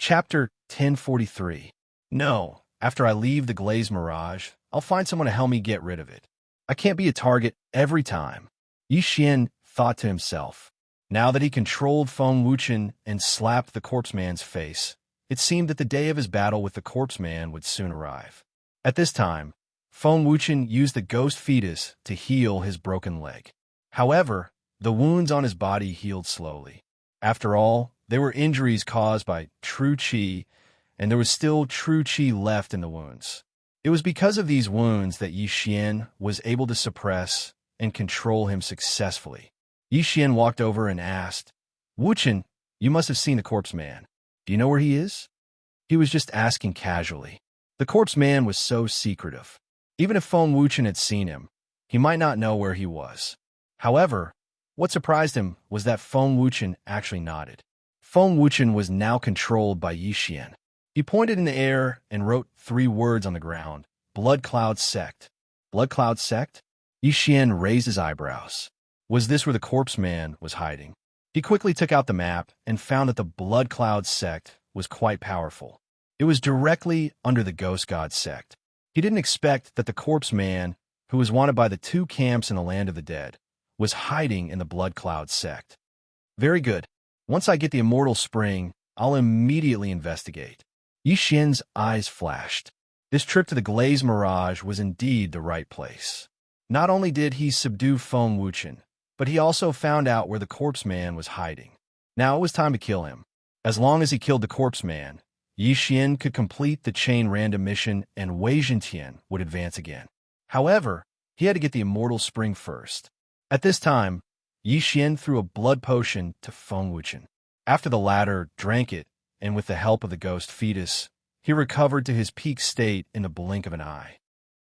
Chapter 1043. No, after I leave the glazed mirage, I'll find someone to help me get rid of it. I can't be a target every time. Yi Xian thought to himself. Now that he controlled Feng Wuchen and slapped the corpse man's face, it seemed that the day of his battle with the corpse man would soon arrive. At this time, Feng Wuchen used the ghost fetus to heal his broken leg. However, the wounds on his body healed slowly. After all, they were injuries caused by true qi, and there was still true qi left in the wounds. It was because of these wounds that Yi Xian was able to suppress and control him successfully. Yi Xian walked over and asked, "Wuchen, you must have seen the corpse man. Do you know where he is?" He was just asking casually. The corpse man was so secretive. Even if Feng Wuchen had seen him, he might not know where he was. However, what surprised him was that Feng Wuchen actually nodded. Feng Wuchen was now controlled by Yi Xian. He pointed in the air and wrote 3 words on the ground: Blood Cloud Sect. Blood Cloud Sect? Yi Xian raised his eyebrows. Was this where the corpse man was hiding? He quickly took out the map and found that the Blood Cloud Sect was quite powerful. It was directly under the Ghost God Sect. He didn't expect that the corpse man, who was wanted by the 2 camps in the land of the dead, was hiding in the Blood Cloud Sect. Very good. Once I get the Immortal Spring, I'll immediately investigate. Yi Xian's eyes flashed. This trip to the Glazed Mirage was indeed the right place. Not only did he subdue Feng Wuchen, but he also found out where the corpse man was hiding. Now it was time to kill him. As long as he killed the corpse man, Yi Xian could complete the chain random mission and Wei Zhentian would advance again. However, he had to get the Immortal Spring first. At this time, Yi Xian threw a blood potion to Feng Wuchen. After the latter drank it, and with the help of the ghost fetus, he recovered to his peak state in the blink of an eye.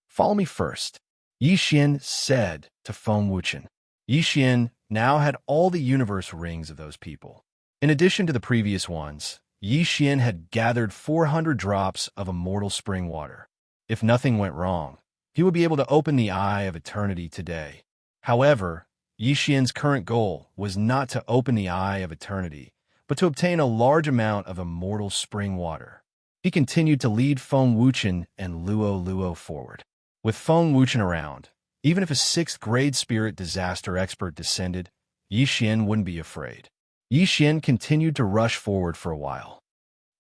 "Follow me first," Yi Xian said to Feng Wuchen. Yi Xian now had all the universe rings of those people. In addition to the previous ones, Yi Xian had gathered 400 drops of Immortal Spring water. If nothing went wrong, he would be able to open the Eye of Eternity today. However, Yi Xian's current goal was not to open the Eye of Eternity, but to obtain a large amount of Immortal Spring water. He continued to lead Feng Wuchen and Luo forward. With Feng Wuchen around, even if a 6th grade spirit disaster expert descended, Yi Xian wouldn't be afraid. Yi Xian continued to rush forward for a while.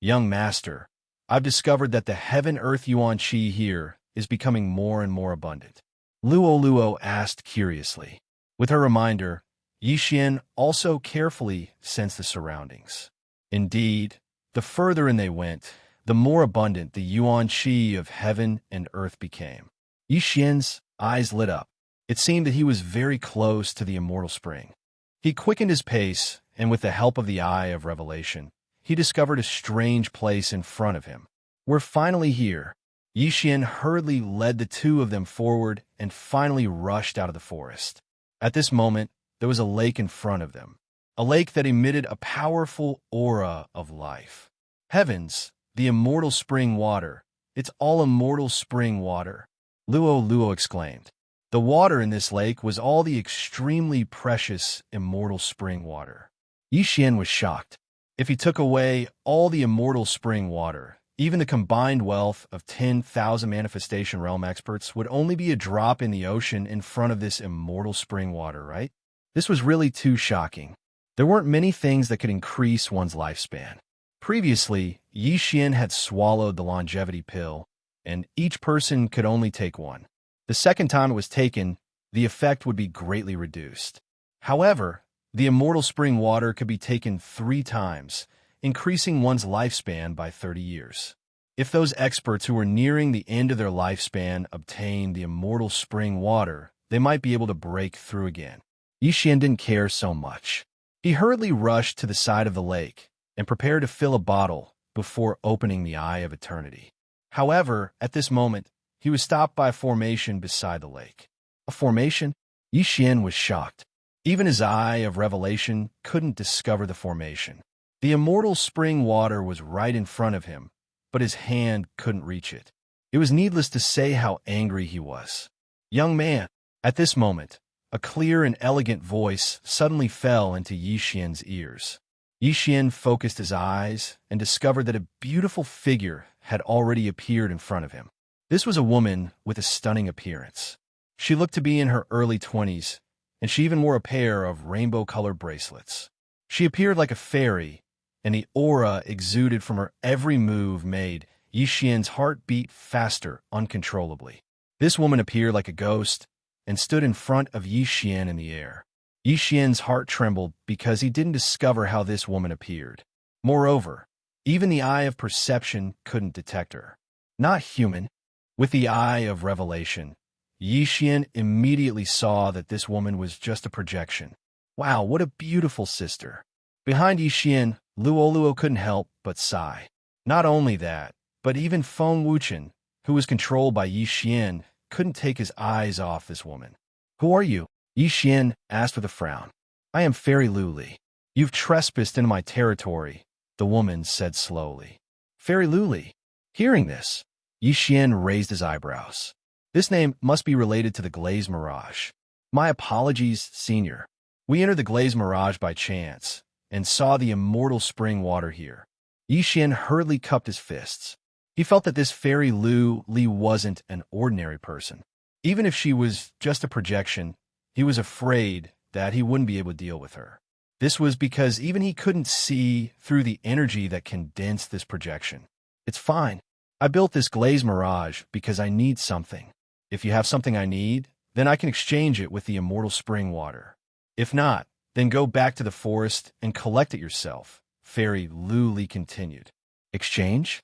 "Young master, I've discovered that the heaven-earth yuan qi here is becoming more and more abundant," Luo asked curiously. With her reminder, Yi Xian also carefully sensed the surroundings. Indeed, the further in they went, the more abundant the yuan qi of heaven and earth became. Yi Xian's eyes lit up. It seemed that he was very close to the Immortal Spring. He quickened his pace, and with the help of the Eye of Revelation, he discovered a strange place in front of him. "We're finally here." Yi Xian hurriedly led the 2 of them forward and finally rushed out of the forest. At this moment, there was a lake in front of them, a lake that emitted a powerful aura of life. "Heavens, the Immortal Spring water. It's all Immortal Spring water," Luo exclaimed. The water in this lake was all the extremely precious Immortal Spring water. Yi Xian was shocked. If he took away all the Immortal Spring water, even the combined wealth of 10,000 Manifestation Realm experts would only be a drop in the ocean in front of this Immortal Spring water, right? This was really too shocking. There weren't many things that could increase one's lifespan. Previously, Yi Xian had swallowed the longevity pill, and each person could only take one. The second time it was taken, the effect would be greatly reduced. However, the Immortal Spring water could be taken 3 times, increasing one's lifespan by 30 years. If those experts who were nearing the end of their lifespan obtained the Immortal Spring water, they might be able to break through again. Yi Xian didn't care so much. He hurriedly rushed to the side of the lake and prepared to fill a bottle before opening the Eye of Eternity. However, at this moment, he was stopped by a formation beside the lake. A formation? Yi Xian was shocked. Even his Eye of Revelation couldn't discover the formation. The Immortal Spring water was right in front of him, but his hand couldn't reach it. It was needless to say how angry he was. "Young man," at this moment, a clear and elegant voice suddenly fell into Yi Xian's ears. Yi Xian focused his eyes and discovered that a beautiful figure had already appeared in front of him. This was a woman with a stunning appearance. She looked to be in her early 20s, and she even wore a pair of rainbow-colored bracelets. She appeared like a fairy, and the aura exuded from her every move made Yi Xian's heart beat faster uncontrollably. This woman appeared like a ghost and stood in front of Yi Xian in the air. Yi Xian's heart trembled because he didn't discover how this woman appeared. Moreover, even the eye of perception couldn't detect her. Not human. With the eye of revelation, Yi Xian immediately saw that this woman was just a projection. Wow, what a beautiful sister. Behind Yi Xian, Luo couldn't help but sigh. Not only that, but even Feng Wuchen, who was controlled by Yi Xian, couldn't take his eyes off this woman. Who are you? Yi Xian asked with a frown. I am Fairy Lu Li. You've trespassed into my territory, the woman said slowly. Fairy Lu Li. Hearing this, Yi Xian raised his eyebrows. This name must be related to the Glaze Mirage. My apologies, Senior. We entered the Glaze Mirage by chance and saw the immortal spring water here. Yi Xian hurriedly cupped his fists. He felt that this Fairy Lu Li wasn't an ordinary person. Even if she was just a projection, he was afraid that he wouldn't be able to deal with her. This was because even he couldn't see through the energy that condensed this projection. It's fine. I built this Glaze Mirage because I need something. If you have something I need, then I can exchange it with the immortal spring water. If not, then go back to the forest and collect it yourself, Fairy Lu Li continued. Exchange?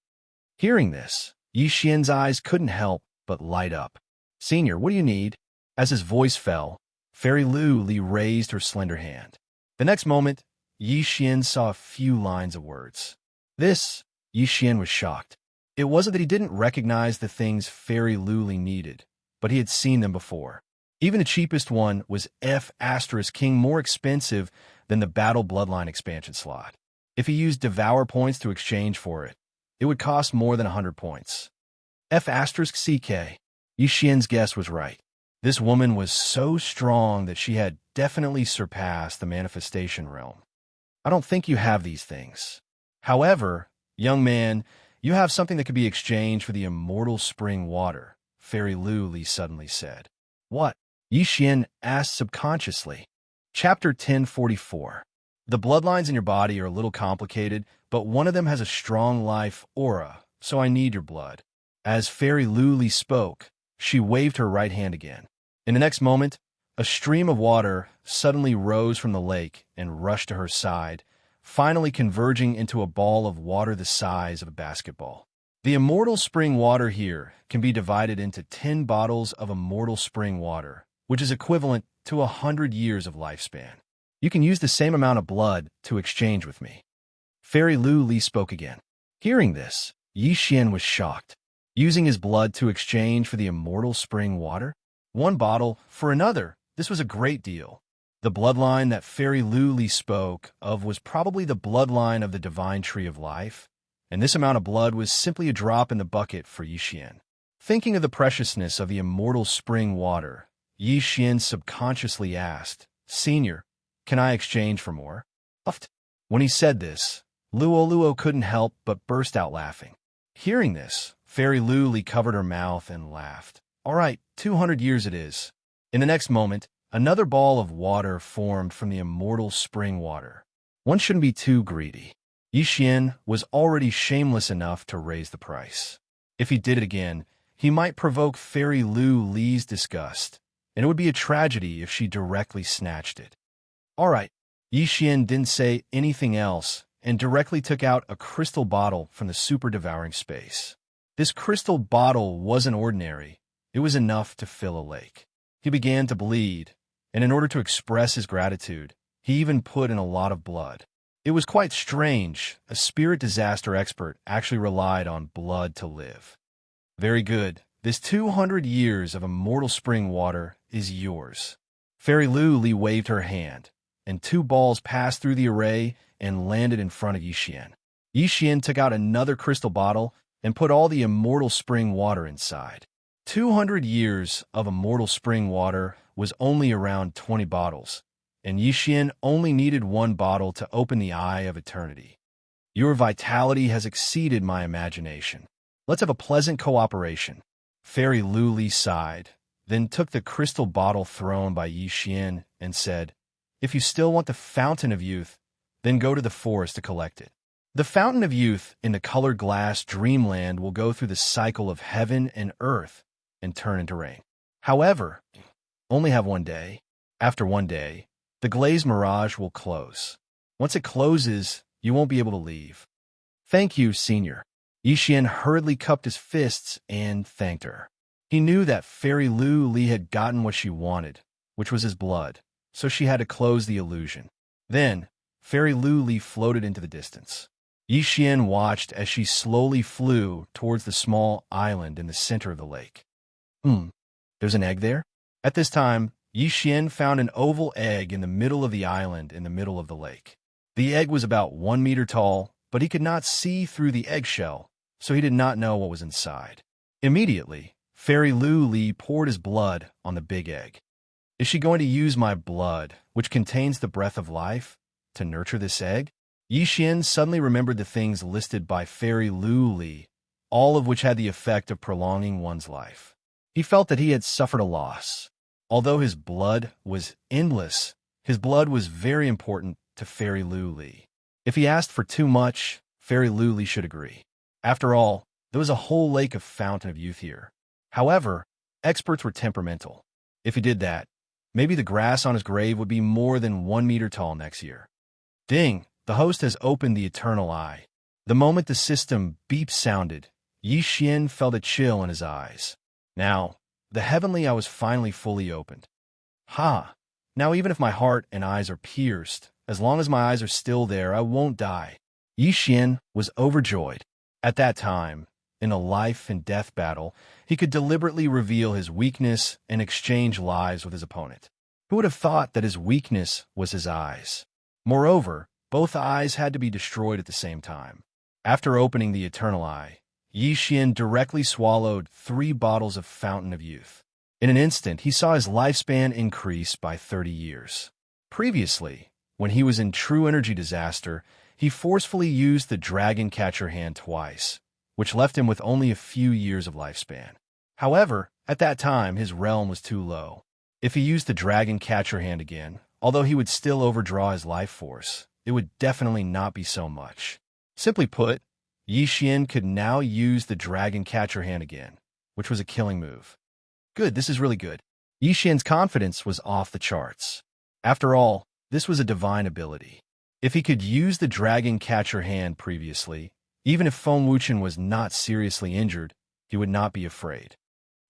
Hearing this, Yi Xian's eyes couldn't help but light up. Senior, what do you need? As his voice fell, Fairy Lu Li raised her slender hand. The next moment, Yi Xian saw a few lines of words. This, Yi Xian was shocked. It wasn't that he didn't recognize the things Fairy Lu Li needed, but he had seen them before. Even the cheapest one was F*King, more expensive than the Battle Bloodline expansion slot. If he used Devour points to exchange for it, it would cost more than 100 points. F*CK. Yi Xian's guess was right. This woman was so strong that she had definitely surpassed the manifestation realm. I don't think you have these things. However, young man, you have something that could be exchanged for the immortal spring water, Fairy Lu Li suddenly said. What? Yi Xian asked subconsciously. Chapter 1044. The bloodlines in your body are a little complicated, but one of them has a strong life aura, so I need your blood. As Fairy Lu Li spoke, she waved her right hand again. In the next moment, a stream of water suddenly rose from the lake and rushed to her side, finally converging into a ball of water the size of a basketball. The immortal spring water here can be divided into 10 bottles of immortal spring water, which is equivalent to 100 years of lifespan. You can use the same amount of blood to exchange with me. Fairy Lu Li spoke again. Hearing this, Yi Xian was shocked. Using his blood to exchange for the immortal spring water? One bottle for another. This was a great deal. The bloodline that Fairy Lu Li spoke of was probably the bloodline of the divine tree of life, and this amount of blood was simply a drop in the bucket for Yi Xian. Thinking of the preciousness of the immortal spring water, Yi Xian subconsciously asked, Senior, can I exchange for more? When he said this, Luo couldn't help but burst out laughing. Hearing this, Fairy Lu Li covered her mouth and laughed. All right, 200 years it is. In the next moment, another ball of water formed from the immortal spring water. One shouldn't be too greedy. Yi Xian was already shameless enough to raise the price. If he did it again, he might provoke Fairy Lu Li's disgust, and it would be a tragedy if she directly snatched it. All right, Yi Xian didn't say anything else and directly took out a crystal bottle from the super-devouring space. This crystal bottle wasn't ordinary. It was enough to fill a lake. He began to bleed, and in order to express his gratitude, he even put in a lot of blood. It was quite strange. A spirit disaster expert actually relied on blood to live. Very good. This 200 years of immortal spring water is yours. Fairy Lu Li waved her hand, and 2 balls passed through the array and landed in front of Yi Xian. Yi Xian took out another crystal bottle and put all the immortal spring water inside. 200 years of immortal spring water was only around 20 bottles, and Yixin only needed one bottle to open the eye of eternity. Your vitality has exceeded my imagination. Let's have a pleasant cooperation. Fairy Luli sighed, then took the crystal bottle thrown by Yixin and said, "If you still want the Fountain of Youth, then go to the forest to collect it. The Fountain of Youth in the colored glass dreamland will go through the cycle of heaven and earth and turn into rain. However, only have one day. After one day, the glazed mirage will close. Once it closes, you won't be able to leave." "Thank you, Senior." Yixin hurriedly cupped his fists and thanked her. He knew that Fairy Lu Li had gotten what she wanted, which was his blood, so she had to close the illusion. Then, Fairy Lu Li floated into the distance. Yixin watched as she slowly flew towards the small island in the center of the lake. There's an egg there? At this time, Yixin found an oval egg in the middle of the island in the middle of the lake. The egg was about 1 meter tall, but he could not see through the eggshell, so he did not know what was inside. Immediately, Fairy Lu Li poured his blood on the big egg. Is she going to use my blood, which contains the breath of life, to nurture this egg? Yixin suddenly remembered the things listed by Fairy Lu Li, all of which had the effect of prolonging one's life. He felt that he had suffered a loss. Although his blood was endless, his blood was very important to Fairy Lu Li. If he asked for too much, Fairy Lu Li should agree. After all, there was a whole lake of Fountain of Youth here. However, experts were temperamental. If he did that, maybe the grass on his grave would be more than 1 meter tall next year. Ding! The host has opened the eternal eye. The moment the system beep sounded, Yixin felt a chill in his eyes. Now, the heavenly eye was finally fully opened. Ha! Now even if my heart and eyes are pierced, as long as my eyes are still there, I won't die. Yixin was overjoyed. At that time, in a life and death battle, he could deliberately reveal his weakness and exchange lives with his opponent. Who would have thought that his weakness was his eyes? Moreover, both eyes had to be destroyed at the same time. After opening the eternal eye, Yixin directly swallowed 3 bottles of Fountain of Youth. In an instant, he saw his lifespan increase by 30 years. Previously, when he was in true energy disaster, he forcefully used the Dragon Catcher hand twice, which left him with only a few years of lifespan. However, at that time, his realm was too low. If he used the Dragon Catcher hand again, although he would still overdraw his life force, it would definitely not be so much. Simply put, Yixin could now use the Dragon Catcher hand again, which was a killing move. Good, this is really good. Yixin's confidence was off the charts. After all, this was a divine ability. If he could use the Dragon Catcher hand previously, even if Feng Wuchen was not seriously injured, he would not be afraid.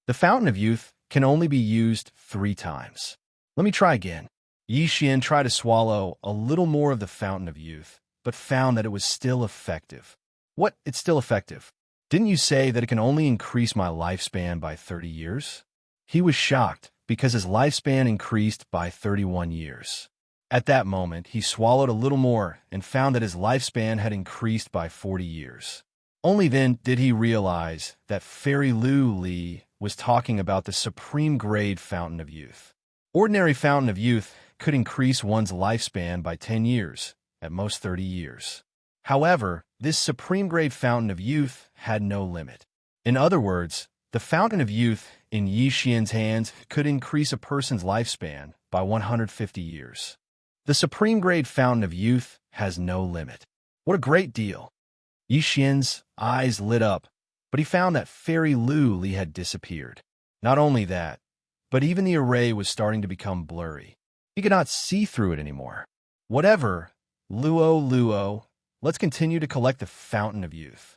The Fountain of Youth can only be used 3 times. Let me try again. Yixin tried to swallow a little more of the Fountain of Youth, but found that it was still effective. What? It's still effective? Didn't you say that it can only increase my lifespan by 30 years? He was shocked because his lifespan increased by 31 years. At that moment, he swallowed a little more and found that his lifespan had increased by 40 years. Only then did he realize that Fairy Lu Li was talking about the supreme grade Fountain of Youth. Ordinary Fountain of Youth could increase one's lifespan by 10 years, at most 30 years. However, this supreme grade Fountain of Youth had no limit. In other words, the Fountain of Youth in Yixin's hands could increase a person's lifespan by 150 years. The supreme grade Fountain of Youth has no limit. What a great deal! Yixin's eyes lit up, but he found that Fairy Lu Li had disappeared. Not only that, but even the array was starting to become blurry. He could not see through it anymore. Whatever, Luo, let's continue to collect the Fountain of Youth.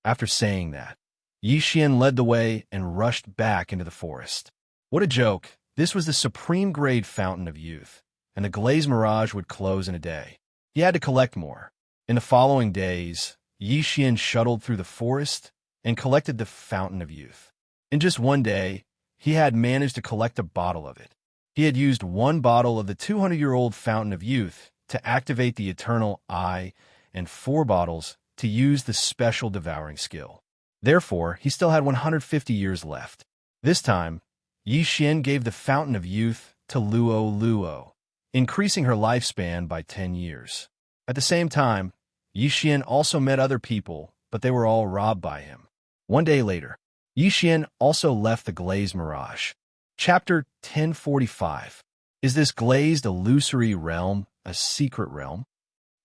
After saying that, Yixin led the way and rushed back into the forest. What a joke! This was the supreme grade Fountain of Youth, and the glazed mirage would close in a day. He had to collect more. In the following days, Yixin shuttled through the forest and collected the Fountain of Youth. In just one day, he had managed to collect a bottle of it. He had used 1 bottle of the 200-year-old Fountain of Youth to activate the Eternal Eye and 4 bottles to use the special devouring skill. Therefore, he still had 150 years left. This time, Yixin gave the Fountain of Youth to Luo. increasing her lifespan by 10 years. At the same time, Yixian also met other people, but they were all robbed by him. One day later, Yixian also left the glazed mirage. Chapter 1045. Is this glazed illusory realm a secret realm?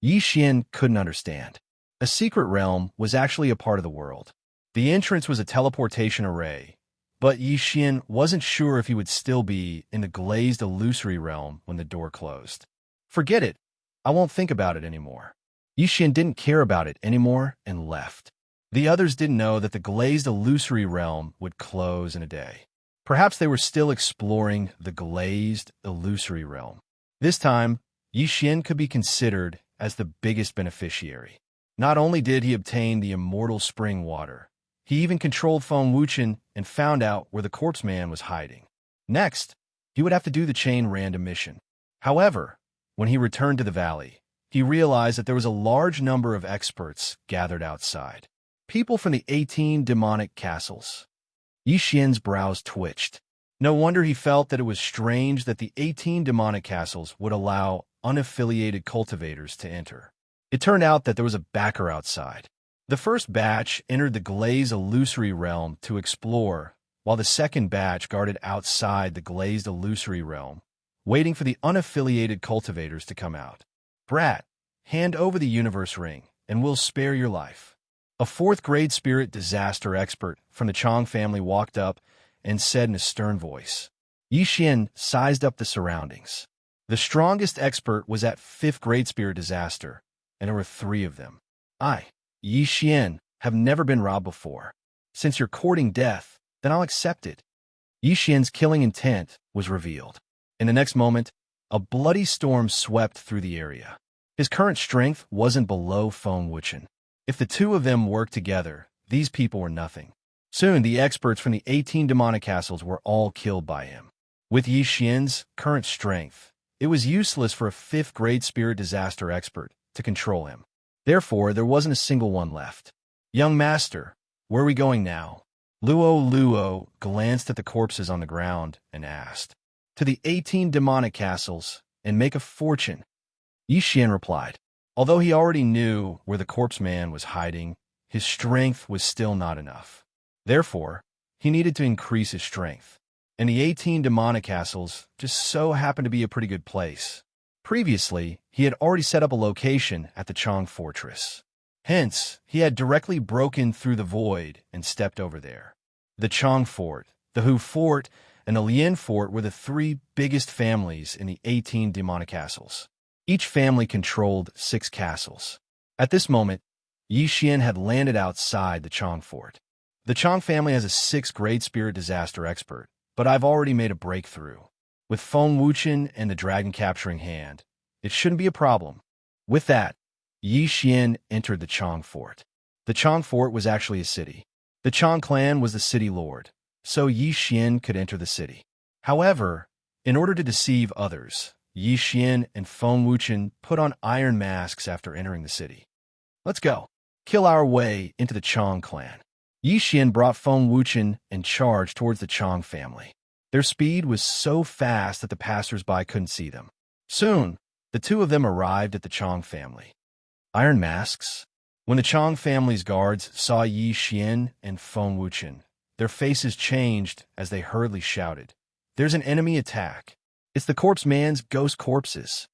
Yixian couldn't understand. A secret realm was actually a part of the world. The entrance was a teleportation array, but Yixian wasn't sure if he would still be in the glazed illusory realm when the door closed. Forget it. I won't think about it anymore. Yixian didn't care about it anymore and left. The others didn't know that the glazed illusory realm would close in a day. Perhaps they were still exploring the glazed illusory realm. This time, Yixian could be considered as the biggest beneficiary. Not only did he obtain the immortal spring water, he even controlled Feng Wuchen and found out where the corpse man was hiding. Next, he would have to do the chain random mission. However, when he returned to the valley, he realized that there was a large number of experts gathered outside. People from the 18 demonic castles. Yixian's brows twitched. No wonder he felt that it was strange that the 18 demonic castles would allow unaffiliated cultivators to enter. It turned out that there was a backer outside. The first batch entered the glazed illusory realm to explore, while the second batch guarded outside the glazed illusory realm, waiting for the unaffiliated cultivators to come out. Brat, hand over the universe ring, and we'll spare your life. A fourth-grade spirit disaster expert from the Chang family walked up and said in a stern voice. Yixian sized up the surroundings. The strongest expert was at fifth-grade spirit disaster, and there were 3 of them. I, Yixian, have never been robbed before. Since you're courting death, then I'll accept it. Yixian's killing intent was revealed. In the next moment, a bloody storm swept through the area. His current strength wasn't below Feng Wuchen. If the 2 of them worked together, these people were nothing. Soon, the experts from the 18 demonic castles were all killed by him. With Yixian's current strength, it was useless for a 5th-grade spirit disaster expert to control him. Therefore, there wasn't a single one left. Young master, where are we going now? Luo glanced at the corpses on the ground and asked. To the 18 demonic castles and make a fortune. Yixian replied. Although he already knew where the corpse man was hiding, his strength was still not enough. Therefore, he needed to increase his strength. And the 18 demonic castles just so happened to be a pretty good place. Previously, he had already set up a location at the Chang fortress. Hence, he had directly broken through the void and stepped over there. The Chang fort, the Hu fort, and the Lian fort were the 3 biggest families in the 18 demonic castles. Each family controlled 6 castles. At this moment, Yixian had landed outside the Chang fort. The Chang family has a 6th-grade spirit disaster expert, but I've already made a breakthrough. With Feng Wuchen and the dragon capturing hand, it shouldn't be a problem. With that, Yixian entered the Chang fort. The Chang fort was actually a city. The Chang clan was the city lord, so Yixian could enter the city. However, in order to deceive others, Yixian and Feng Wuchen put on iron masks after entering the city. Let's go. Kill our way into the Chang clan. Yixian brought Feng Wuchen and charged towards the Chang family. Their speed was so fast that the passers-by couldn't see them. Soon, the 2 of them arrived at the Chang family. Iron masks. When the Chang family's guards saw Yixian and Feng Wuchen, their faces changed as they hurriedly shouted, "There's an enemy attack. It's the corpse man's ghost corpses."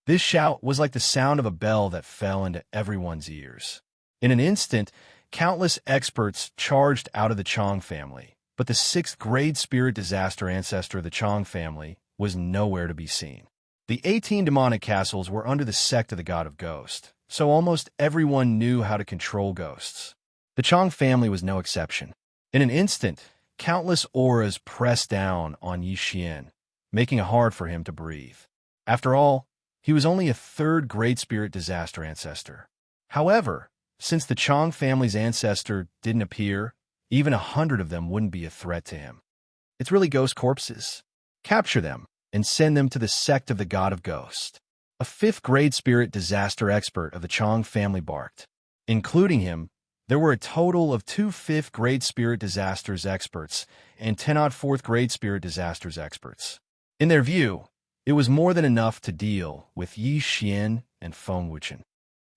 This shout was like the sound of a bell that fell into everyone's ears. In an instant, countless experts charged out of the Chang family, but the 6th-grade spirit disaster ancestor of the Chang family was nowhere to be seen. The 18 demonic castles were under the sect of the god of ghost, so almost everyone knew how to control ghosts. The Chang family was no exception. In an instant, countless auras pressed down on Yixian, making it hard for him to breathe. After all, he was only a 3rd-grade spirit disaster ancestor. However, since the Chang family's ancestor didn't appear, even 100 of them wouldn't be a threat to him. It's really ghost corpses. Capture them and send them to the sect of the god of ghost. A 5th-grade spirit disaster expert of the Chang family barked. Including him, there were a total of 2 5th-grade spirit disasters experts and 10-odd 4th-grade spirit disasters experts. In their view, It was more than enough to deal with Yi Xian and Feng Wuchen.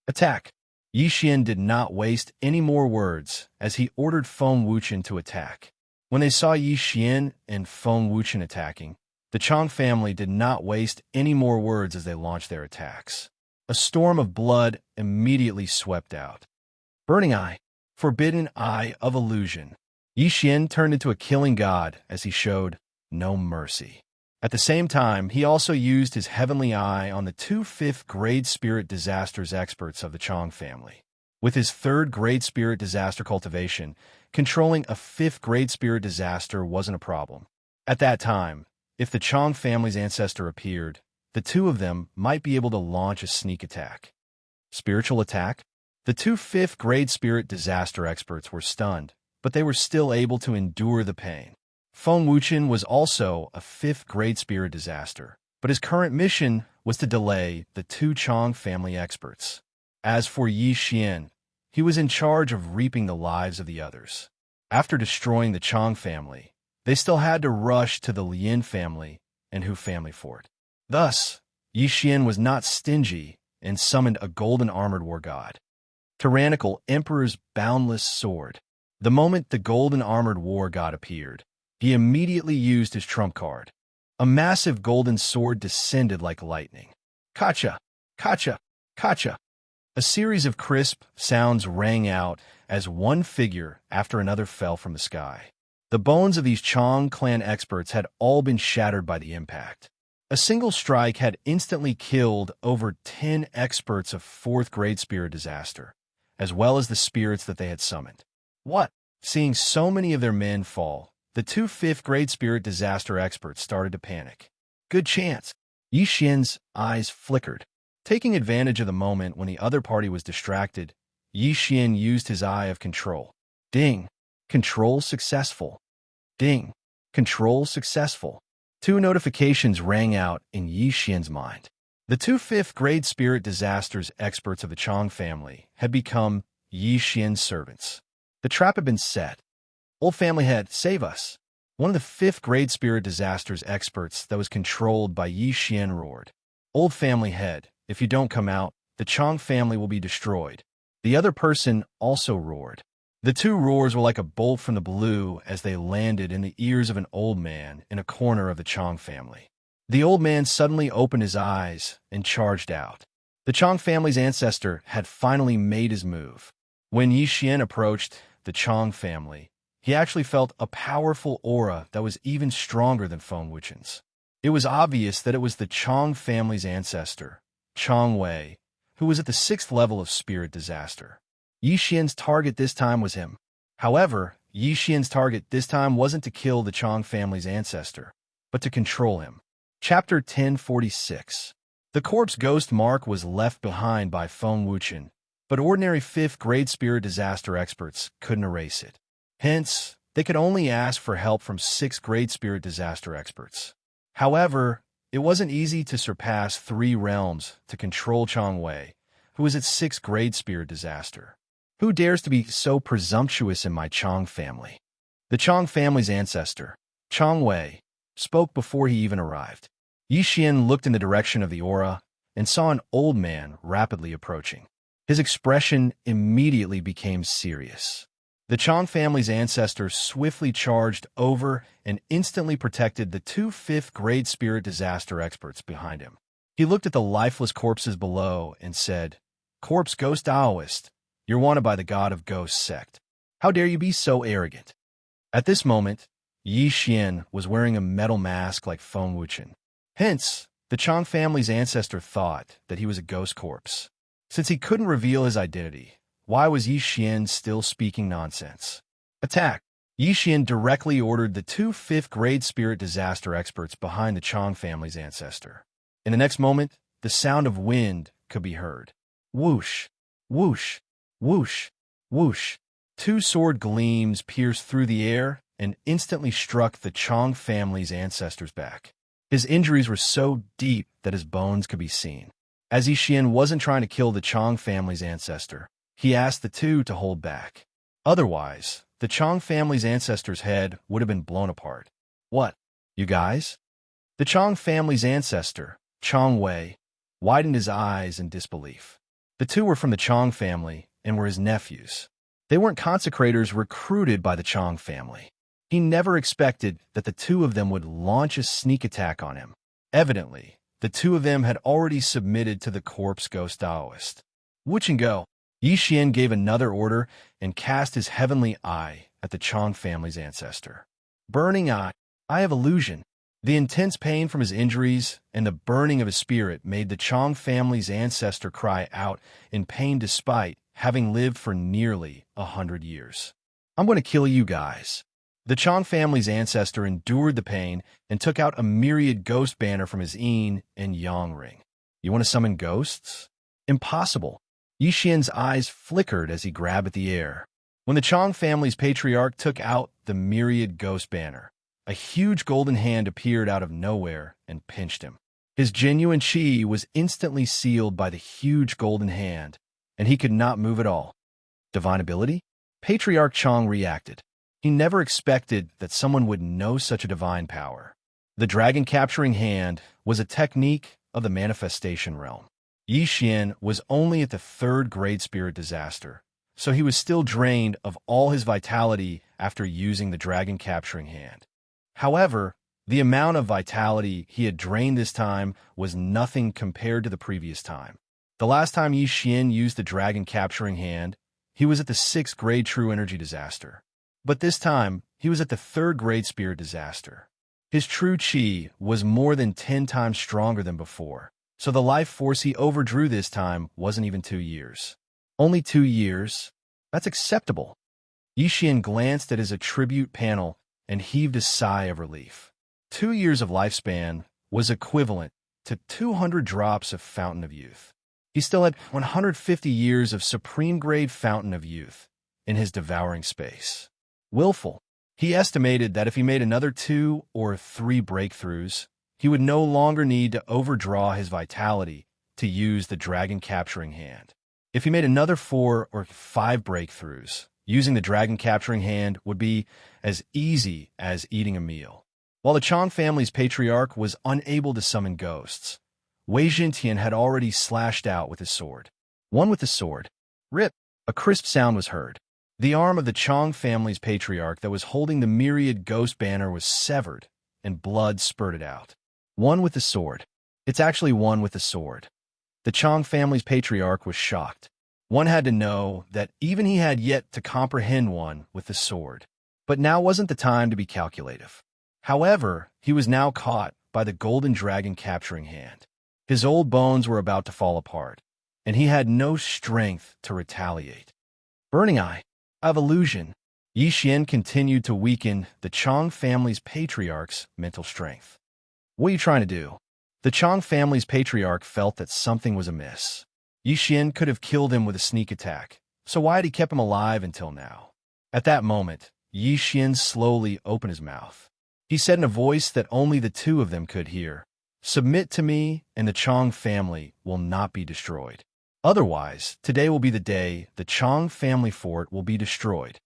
Attack! Yi Xian did not waste any more words as he ordered Feng Wuchen to attack. When they saw Yi Xian and Feng Wuchen attacking, the Chang family did not waste any more words as they launched their attacks. A storm of blood immediately swept out. Burning Eye, Forbidden Eye of Illusion. Yi Xian turned into a killing god as he showed no mercy. At the same time, he also used his heavenly eye on the two fifth-grade spirit disasters experts of the Chang family. With his third-grade spirit disaster cultivation, controlling a fifth-grade spirit disaster wasn't a problem. At that time, if the Chang family's ancestor appeared, the two of them might be able to launch a sneak attack. Spiritual attack? The two fifth-grade spirit disaster experts were stunned, but they were still able to endure the pain. Feng Wuchen was also a fifth-grade spirit disaster, but his current mission was to delay the two Chang family experts. As for Yi Xian, he was in charge of reaping the lives of the others. After destroying the Chang family, they still had to rush to the Lin family and Hu family fort. Thus, Yi Xian was not stingy and summoned a golden armored war god. Tyrannical Emperor's Boundless Sword. The moment the golden armored war god appeared, he immediately used his trump card. A massive golden sword descended like lightning. Kacha! Kacha! Kacha! A series of crisp sounds rang out as one figure after another fell from the sky. The bones of these Chang clan experts had all been shattered by the impact. A single strike had instantly killed over 10 experts of fourth-grade spirit disaster, as well as the spirits that they had summoned. What? Seeing so many of their men fall, the two fifth-grade spirit disaster experts started to panic. Good chance. Yi Xian's eyes flickered. Taking advantage of the moment when the other party was distracted, Yi Xian used his eye of control. Ding! Control successful. Ding! Control successful. Two notifications rang out in Yi Xian's mind. The two fifth-grade spirit disasters experts of the Chang family had become Yi Xian's servants. The trap had been set. Old family head, save us. One of the fifth-grade spirit disasters experts that was controlled by Yi Xian roared. Old family head, if you don't come out, the Chang family will be destroyed. The other person also roared. The two roars were like a bolt from the blue as they landed in the ears of an old man in a corner of the Chang family. The old man suddenly opened his eyes and charged out. The Chang family's ancestor had finally made his move. When Yi Xian approached the Chang family, he actually felt a powerful aura that was even stronger than Feng Wuchen's. It was obvious that it was the Chang family's ancestor, Chang Wei, who was at the 6th level of spirit disaster. Yi Xian's target this time was him. However, Yi Xian's target this time wasn't to kill the Chang family's ancestor, but to control him. Chapter 1046. The corpse ghost mark was left behind by Feng Wuchen, but ordinary 5th-grade spirit disaster experts couldn't erase it. Hence, they could only ask for help from 6th-grade spirit disaster experts. However, it wasn't easy to surpass 3 realms to control Chang Wei, who was at 6th-grade spirit disaster. Who dares to be so presumptuous in my Chang family? The Chang family's ancestor, Chang Wei, spoke before he even arrived. Yi Xian looked in the direction of the aura and saw an old man rapidly approaching. His expression immediately became serious. The Chang family's ancestor swiftly charged over and instantly protected the 2 5th-grade spirit disaster experts behind him. He looked at the lifeless corpses below and said, "Corpse Ghost Taoist, you're wanted by the God of Ghosts sect. How dare you be so arrogant?" At this moment, Yi Xian was wearing a metal mask like Feng Wuchen. Hence, the Chang family's ancestor thought that he was a ghost corpse. Since he couldn't reveal his identity, why was Yi Xian still speaking nonsense? Attack! Yi Xian directly ordered the 2 5th-grade spirit disaster experts behind the Chang family's ancestor. In the next moment, the sound of wind could be heard. Whoosh! Whoosh! Whoosh! Whoosh! 2 sword gleams pierced through the air and instantly struck the Chang family's ancestor's back. His injuries were so deep that his bones could be seen. As Yi Xian wasn't trying to kill the Chang family's ancestor, he asked the two to hold back. Otherwise, the Chang family's ancestor's head would have been blown apart. What? You guys? The Chang family's ancestor, Chang Wei, widened his eyes in disbelief. The two were from the Chang family and were his nephews. They weren't consecrators recruited by the Chang family. He never expected that the two of them would launch a sneak attack on him. Evidently, the two of them had already submitted to the corpse ghost Taoist. Wu Go. Yi Xian gave another order and cast his heavenly eye at the Chang family's ancestor. Burning eye of illusion. The intense pain from his injuries and the burning of his spirit made the Chang family's ancestor cry out in pain despite having lived for nearly 100 years. I'm going to kill you guys. The Chang family's ancestor endured the pain and took out a myriad ghost banner from his yin and yang ring. You want to summon ghosts? Impossible. Yi Xian's eyes flickered as he grabbed at the air. When the Chang family's patriarch took out the myriad ghost banner, a huge golden hand appeared out of nowhere and pinched him. His genuine chi was instantly sealed by the huge golden hand, and he could not move at all. Divine ability? Patriarch Chang reacted. He never expected that someone would know such a divine power. The dragon capturing hand was a technique of the manifestation realm. Yi Xian was only at the 3rd grade spirit disaster, so he was still drained of all his vitality after using the dragon capturing hand. However, the amount of vitality he had drained this time was nothing compared to the previous time. The last time Yi Xian used the dragon capturing hand, he was at the 6th grade true energy disaster. But this time, he was at the 3rd grade spirit disaster. His true chi was more than 10 times stronger than before, so the life force he overdrew this time wasn't even 2 years. Only 2 years? That's acceptable. Yi Xian glanced at his attribute panel and heaved a sigh of relief. 2 years of lifespan was equivalent to 200 drops of Fountain of Youth. He still had 150 years of Supreme Grade Fountain of Youth in his devouring space. Willful. He estimated that if he made another 2 or 3 breakthroughs, he would no longer need to overdraw his vitality to use the dragon capturing hand. If he made another 4 or 5 breakthroughs, using the dragon capturing hand would be as easy as eating a meal. While the Chang family's patriarch was unable to summon ghosts, Wei Jintian had already slashed out with his sword. One with the sword. Rip! A crisp sound was heard. The arm of the Chang family's patriarch that was holding the myriad ghost banner was severed, and blood spurted out. One with the sword. It's actually one with the sword. The Chang family's patriarch was shocked. One had to know that even he had yet to comprehend one with the sword. But now wasn't the time to be calculative. However, he was now caught by the golden dragon capturing hand. His old bones were about to fall apart, and he had no strength to retaliate. Burning eye of illusion. Yi Xian continued to weaken the Chang family's patriarch's mental strength. What are you trying to do? The Chang family's patriarch felt that something was amiss. Yi Xian could have killed him with a sneak attack, so why had he kept him alive until now? At that moment, Yi Xian slowly opened his mouth. He said in a voice that only the two of them could hear, "Submit to me, and the Chang family will not be destroyed. Otherwise, today will be the day the Chang family fort will be destroyed.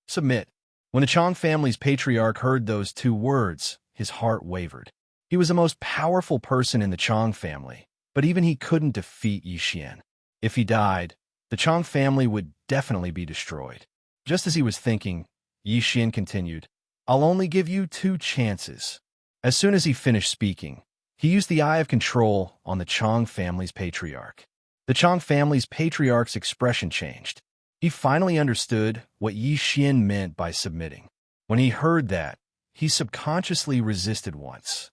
Submit." When the Chang family's patriarch heard those 2 words, his heart wavered. He was the most powerful person in the Chang family, but even he couldn't defeat Yi Xian. If he died, the Chang family would definitely be destroyed. Just as he was thinking, Yi Xian continued, "I'll only give you 2 chances." As soon as he finished speaking, he used the Eye of Control on the Chang family's patriarch. The Chang family's patriarch's expression changed. He finally understood what Yi Xian meant by submitting. When he heard that, he subconsciously resisted once.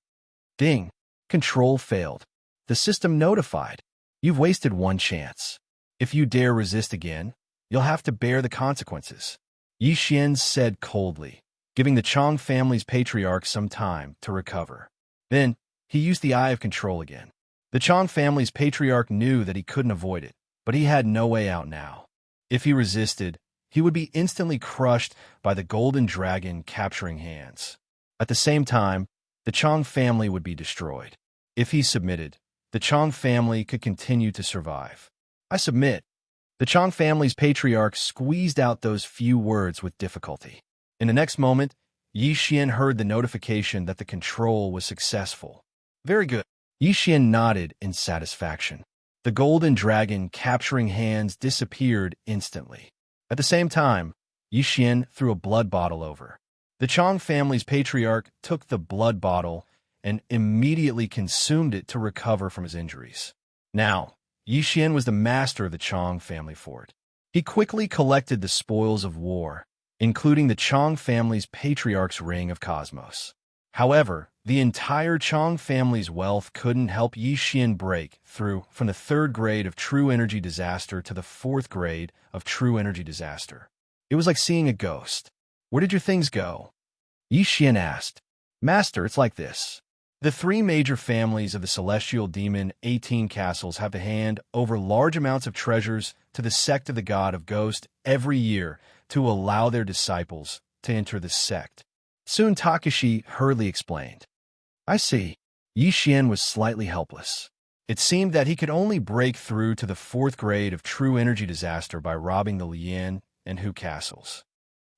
Ding! Control failed. The system notified. You've wasted 1 chance. If you dare resist again, you'll have to bear the consequences. Yi Xian said coldly, giving the Chang family's patriarch some time to recover. Then, he used the Eye of Control again. The Chang family's patriarch knew that he couldn't avoid it, but he had no way out now. If he resisted, he would be instantly crushed by the golden dragon capturing hands. At the same time, the Chang family would be destroyed. If he submitted, the Chang family could continue to survive. "I submit." The Chang family's patriarch squeezed out those few words with difficulty. In the next moment, Yi Xian heard the notification that the control was successful. Very good. Yi Xian nodded in satisfaction. The golden dragon capturing hands disappeared instantly. At the same time, Yi Xian threw a blood bottle over. The Chong family's patriarch took the blood bottle and immediately consumed it to recover from his injuries. Now, Yi Xian was the master of the Chong family fort. He quickly collected the spoils of war, including the Chong family's patriarch's ring of cosmos. However, the entire Chong family's wealth couldn't help Yi Xian break through from the 3rd grade of true energy disaster to the 4th grade of true energy disaster. It was like seeing a ghost. Where did your things go? Yi Xian asked. Master, it's like this. The 3 major families of the celestial demon 18 castles have to hand over large amounts of treasures to the sect of the god of ghost every year to allow their disciples to enter the sect. Soon Takashi hurriedly explained. I see. Yi Xian was slightly helpless. It seemed that he could only break through to the 4th grade of true energy disaster by robbing the Lian and Hu castles.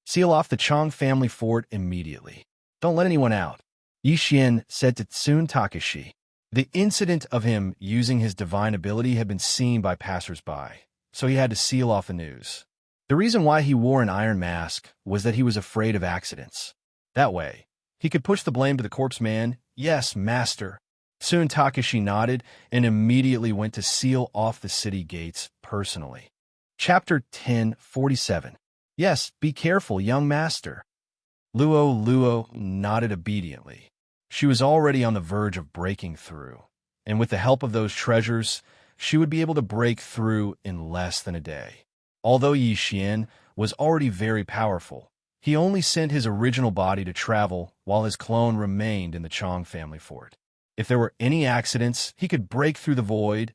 Seal off the Chong family fort immediately. Don't let anyone out, Yi Xian said to Tsun Takashi. The incident of him using his divine ability had been seen by passers-by, so he had to seal off the news. The reason why he wore an iron mask was that he was afraid of accidents. That way, he could push the blame to the corpse man. Yes, master. Soon Takashi nodded and immediately went to seal off the city gates personally. Chapter 1047. Yes, be careful, young master. Luo nodded obediently. She was already on the verge of breaking through, and with the help of those treasures, she would be able to break through in less than a day. Although Yi Xian was already very powerful, he only sent his original body to travel while his clone remained in the Chong family fort. If there were any accidents, he could break through the void,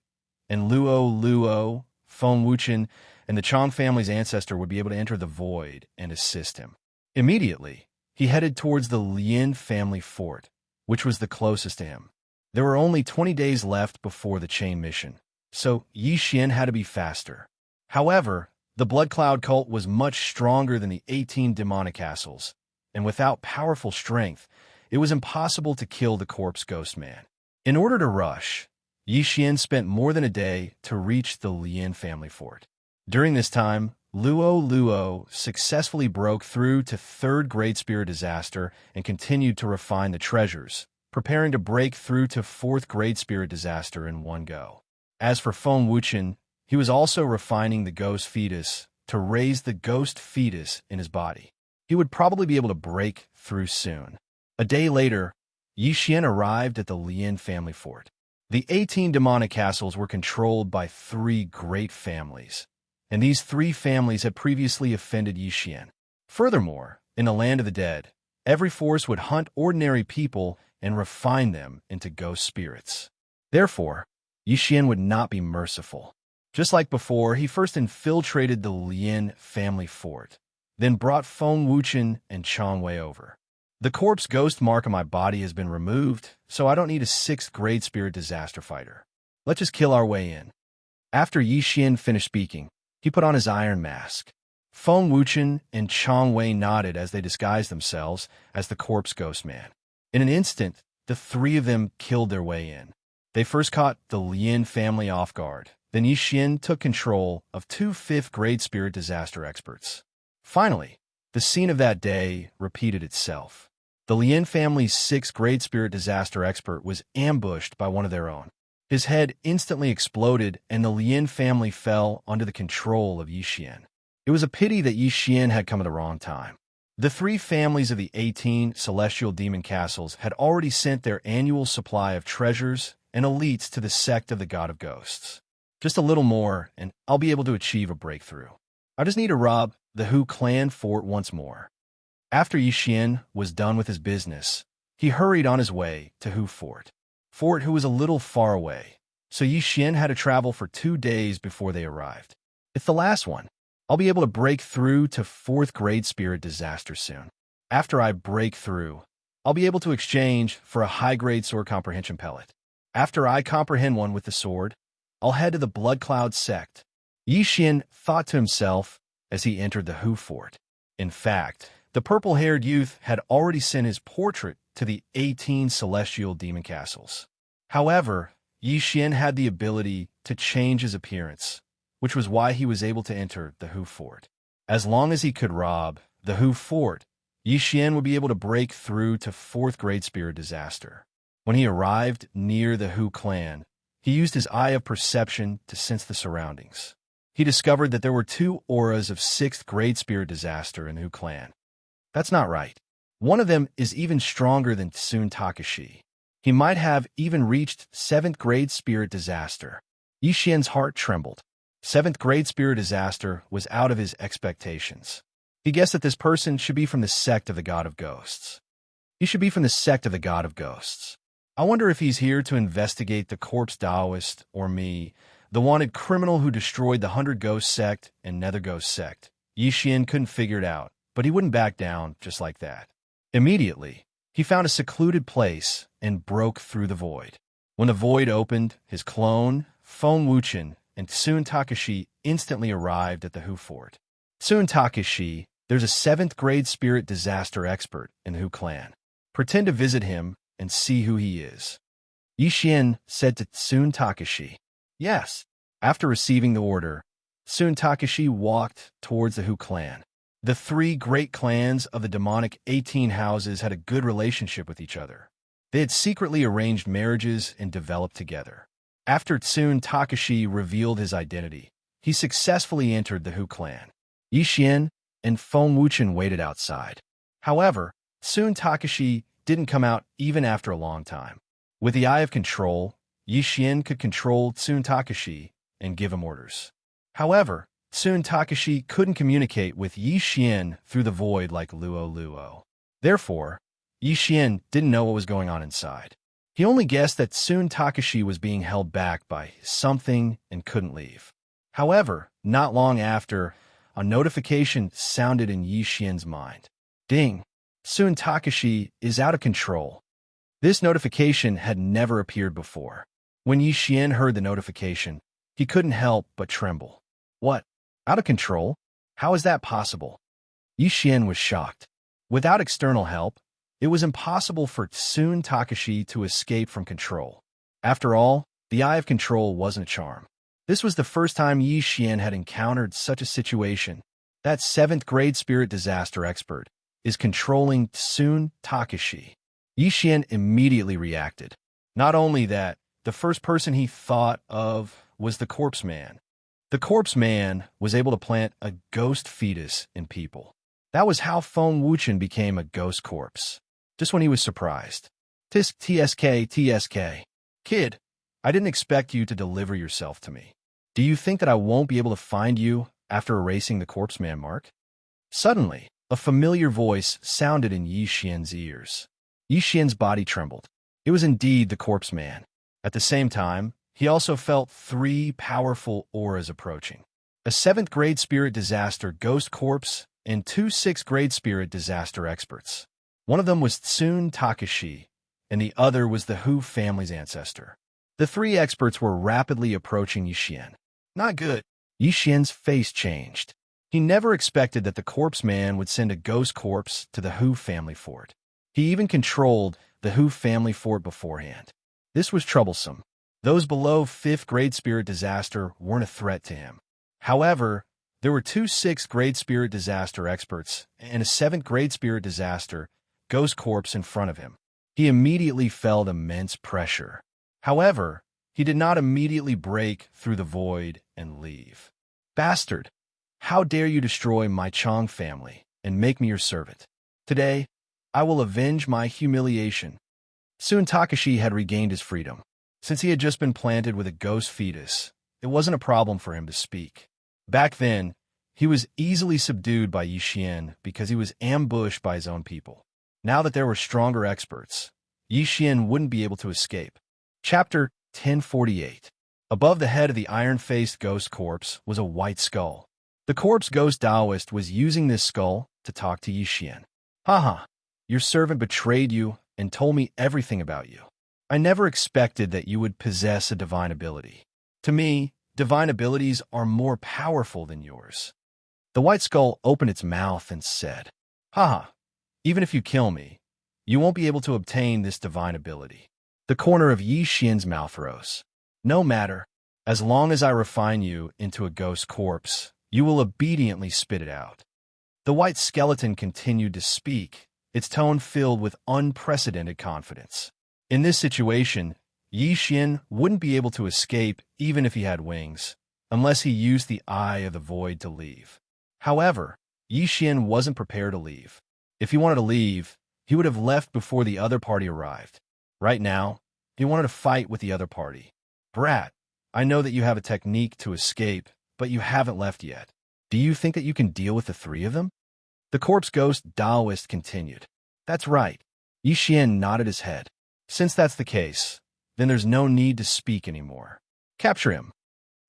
and Luo, Feng Wuchen, and the Chong family's ancestor would be able to enter the void and assist him. Immediately, he headed towards the Lin family fort, which was the closest to him. There were only 20 days left before the chain mission, so Yi Xian had to be faster. However, the Blood Cloud cult was much stronger than the 18 demonic castles, and without powerful strength, it was impossible to kill the corpse ghost man. In order to rush, Yi Xian spent more than a day to reach the Lin family fort. During this time, Luo successfully broke through to 3rd grade spirit disaster and continued to refine the treasures, preparing to break through to 4th grade spirit disaster in one go. As for Feng Wuchen, he was also refining the ghost fetus to raise the ghost fetus in his body. He would probably be able to break through soon. A day later, Yi Xian arrived at the Lin family fort. The 18 demonic castles were controlled by 3 great families, and these 3 families had previously offended Yi Xian. Furthermore, in the land of the dead, every force would hunt ordinary people and refine them into ghost spirits. Therefore, Yi Xian would not be merciful. Just like before, he first infiltrated the Lin family fort, then brought Feng Wuchen and Chong Wei over. The corpse ghost mark on my body has been removed, so I don't need a 6th grade spirit disaster fighter. Let's just kill our way in. After Yi Xian finished speaking, he put on his iron mask. Feng Wuchen and Chong Wei nodded as they disguised themselves as the corpse ghost man. In an instant, the 3 of them killed their way in. They first caught the Lin family off guard. Then Yi Xian took control of 2 5th grade spirit disaster experts. Finally, the scene of that day repeated itself. The Lin family's 6th grade spirit disaster expert was ambushed by one of their own. His head instantly exploded, and the Lin family fell under the control of Yi Xian. It was a pity that Yi Xian had come at the wrong time. The 3 families of the 18 celestial demon castles had already sent their annual supply of treasures and elites to the sect of the god of ghosts. Just a little more, and I'll be able to achieve a breakthrough. I just need to rob the Hu clan fort once more. After Yi Xian was done with his business, he hurried on his way to Hu fort. Fort Hu was a little far away, so Yi Xian had to travel for 2 days before they arrived. It's the last one. I'll be able to break through to 4th grade spirit disaster soon. After I break through, I'll be able to exchange for a high-grade sword comprehension pellet. After I comprehend one with the sword, I'll head to the Blood Cloud sect. Yi Xian thought to himself as he entered the Hu fort. In fact, The purple-haired youth had already sent his portrait to the 18 celestial demon castles. However, Yi Xian had the ability to change his appearance, which was why he was able to enter the Hu Fort. As long as he could rob the Hu Fort, Yi Xian would be able to break through to 4th grade spirit disaster. When he arrived near the Hu clan, he used his eye of perception to sense the surroundings. He discovered that there were 2 auras of 6th grade spirit disaster in the Hu clan. That's not right. One of them is even stronger than Tsun Takashi. He might have even reached 7th grade spirit disaster. Yi Xian's heart trembled. 7th grade spirit disaster was out of his expectations. He guessed that this person should be from the sect of the God of Ghosts. He should be from the sect of the God of Ghosts. I wonder if he's here to investigate the corpse Taoist or me, the wanted criminal who destroyed the 100 Ghost sect and Nether Ghost sect. Yi Xian couldn't figure it out, but he wouldn't back down just like that. Immediately, he found a secluded place and broke through the void. When the void opened, his clone, Feng Wuchen, and Tsun Takashi instantly arrived at the Hu Fort. Tsun Takashi, there's a 7th grade spirit disaster expert in the Hu clan. Pretend to visit him and see who he is. Yi Xian said to Tsun Takashi. Yes. After receiving the order, Tsun Takashi walked towards the Hu clan. The 3 great clans of the demonic 18 houses had a good relationship with each other. They had secretly arranged marriages and developed together. After Tsun Takashi revealed his identity, he successfully entered the Hu clan. Yi Xian and Feng Wuchen waited outside. However, Tsun Takashi didn't come out even after a long time. With the Eye of Control, Yi Xian could control Tsun Takashi and give him orders. However, Tsun Takashi couldn't communicate with Yi Xian through the void like Luo Luo. Therefore, Yi Xian didn't know what was going on inside. He only guessed that Tsun Takashi was being held back by something and couldn't leave. However, not long after, a notification sounded in Yi Xian's mind. Ding! Tsun Takashi is out of control. This notification had never appeared before. When Yi Xian heard the notification, he couldn't help but tremble. What? Out of control? How is that possible? Yi Xian was shocked. Without external help, it was impossible for Tsun Takashi to escape from control. After all, the Eye of Control wasn't a charm. This was the first time Yi Xian had encountered such a situation. That 7th grade spirit disaster expert is controlling Tsun Takashi. Yi Xian immediately reacted. Not only that, the first person he thought of was the corpse man. The corpse man was able to plant a ghost fetus in people. That was how Feng Wuchen became a ghost corpse. Just when he was surprised. TSK. Kid, I didn't expect you to deliver yourself to me. Do you think that I won't be able to find you after erasing the corpse man mark? Suddenly, a familiar voice sounded in Yi Xian's ears. Yi Xian's body trembled. It was indeed the corpse man. At the same time, he also felt 3 powerful auras approaching. A 7th grade spirit disaster ghost corpse and 2 6th grade spirit disaster experts. One of them was Tsun Takashi, and the other was the Hu family's ancestor. The 3 experts were rapidly approaching Yi Xian. Not good. Yi Xian's face changed. He never expected that the corpse man would send a ghost corpse to the Hu family fort. He even controlled the Hu family fort beforehand. This was troublesome. Those below 5th grade spirit disaster weren't a threat to him. However, there were 2 6th grade spirit disaster experts and a 7th grade spirit disaster ghost corpse in front of him. He immediately felt immense pressure. However, he did not immediately break through the void and leave. Bastard! How dare you destroy my Chong family and make me your servant? Today, I will avenge my humiliation. Tsun Takashi had regained his freedom. Since he had just been planted with a ghost fetus, it wasn't a problem for him to speak. Back then, he was easily subdued by Yi Xian because he was ambushed by his own people. Now that there were stronger experts, Yi Xian wouldn't be able to escape. Chapter 1048. Above the head of the iron-faced ghost corpse was a white skull. The corpse ghost Taoist was using this skull to talk to Yi Xian. Haha, your servant betrayed you and told me everything about you. I never expected that you would possess a divine ability. To me, divine abilities are more powerful than yours. The white skull opened its mouth and said, Haha, even if you kill me, you won't be able to obtain this divine ability. The corner of Yi Xian's mouth rose. No matter. As long as I refine you into a ghost corpse, you will obediently spit it out. The white skeleton continued to speak, its tone filled with unprecedented confidence. In this situation, Yi Xian wouldn't be able to escape even if he had wings, unless he used the Eye of the Void to leave. However, Yi Xian wasn't prepared to leave. If he wanted to leave, he would have left before the other party arrived. Right now, he wanted to fight with the other party. Brat, I know that you have a technique to escape, but you haven't left yet. Do you think that you can deal with the three of them? The corpse ghost Taoist continued. That's right. Yi Xian nodded his head. Since that's the case, then there's no need to speak anymore. Capture him.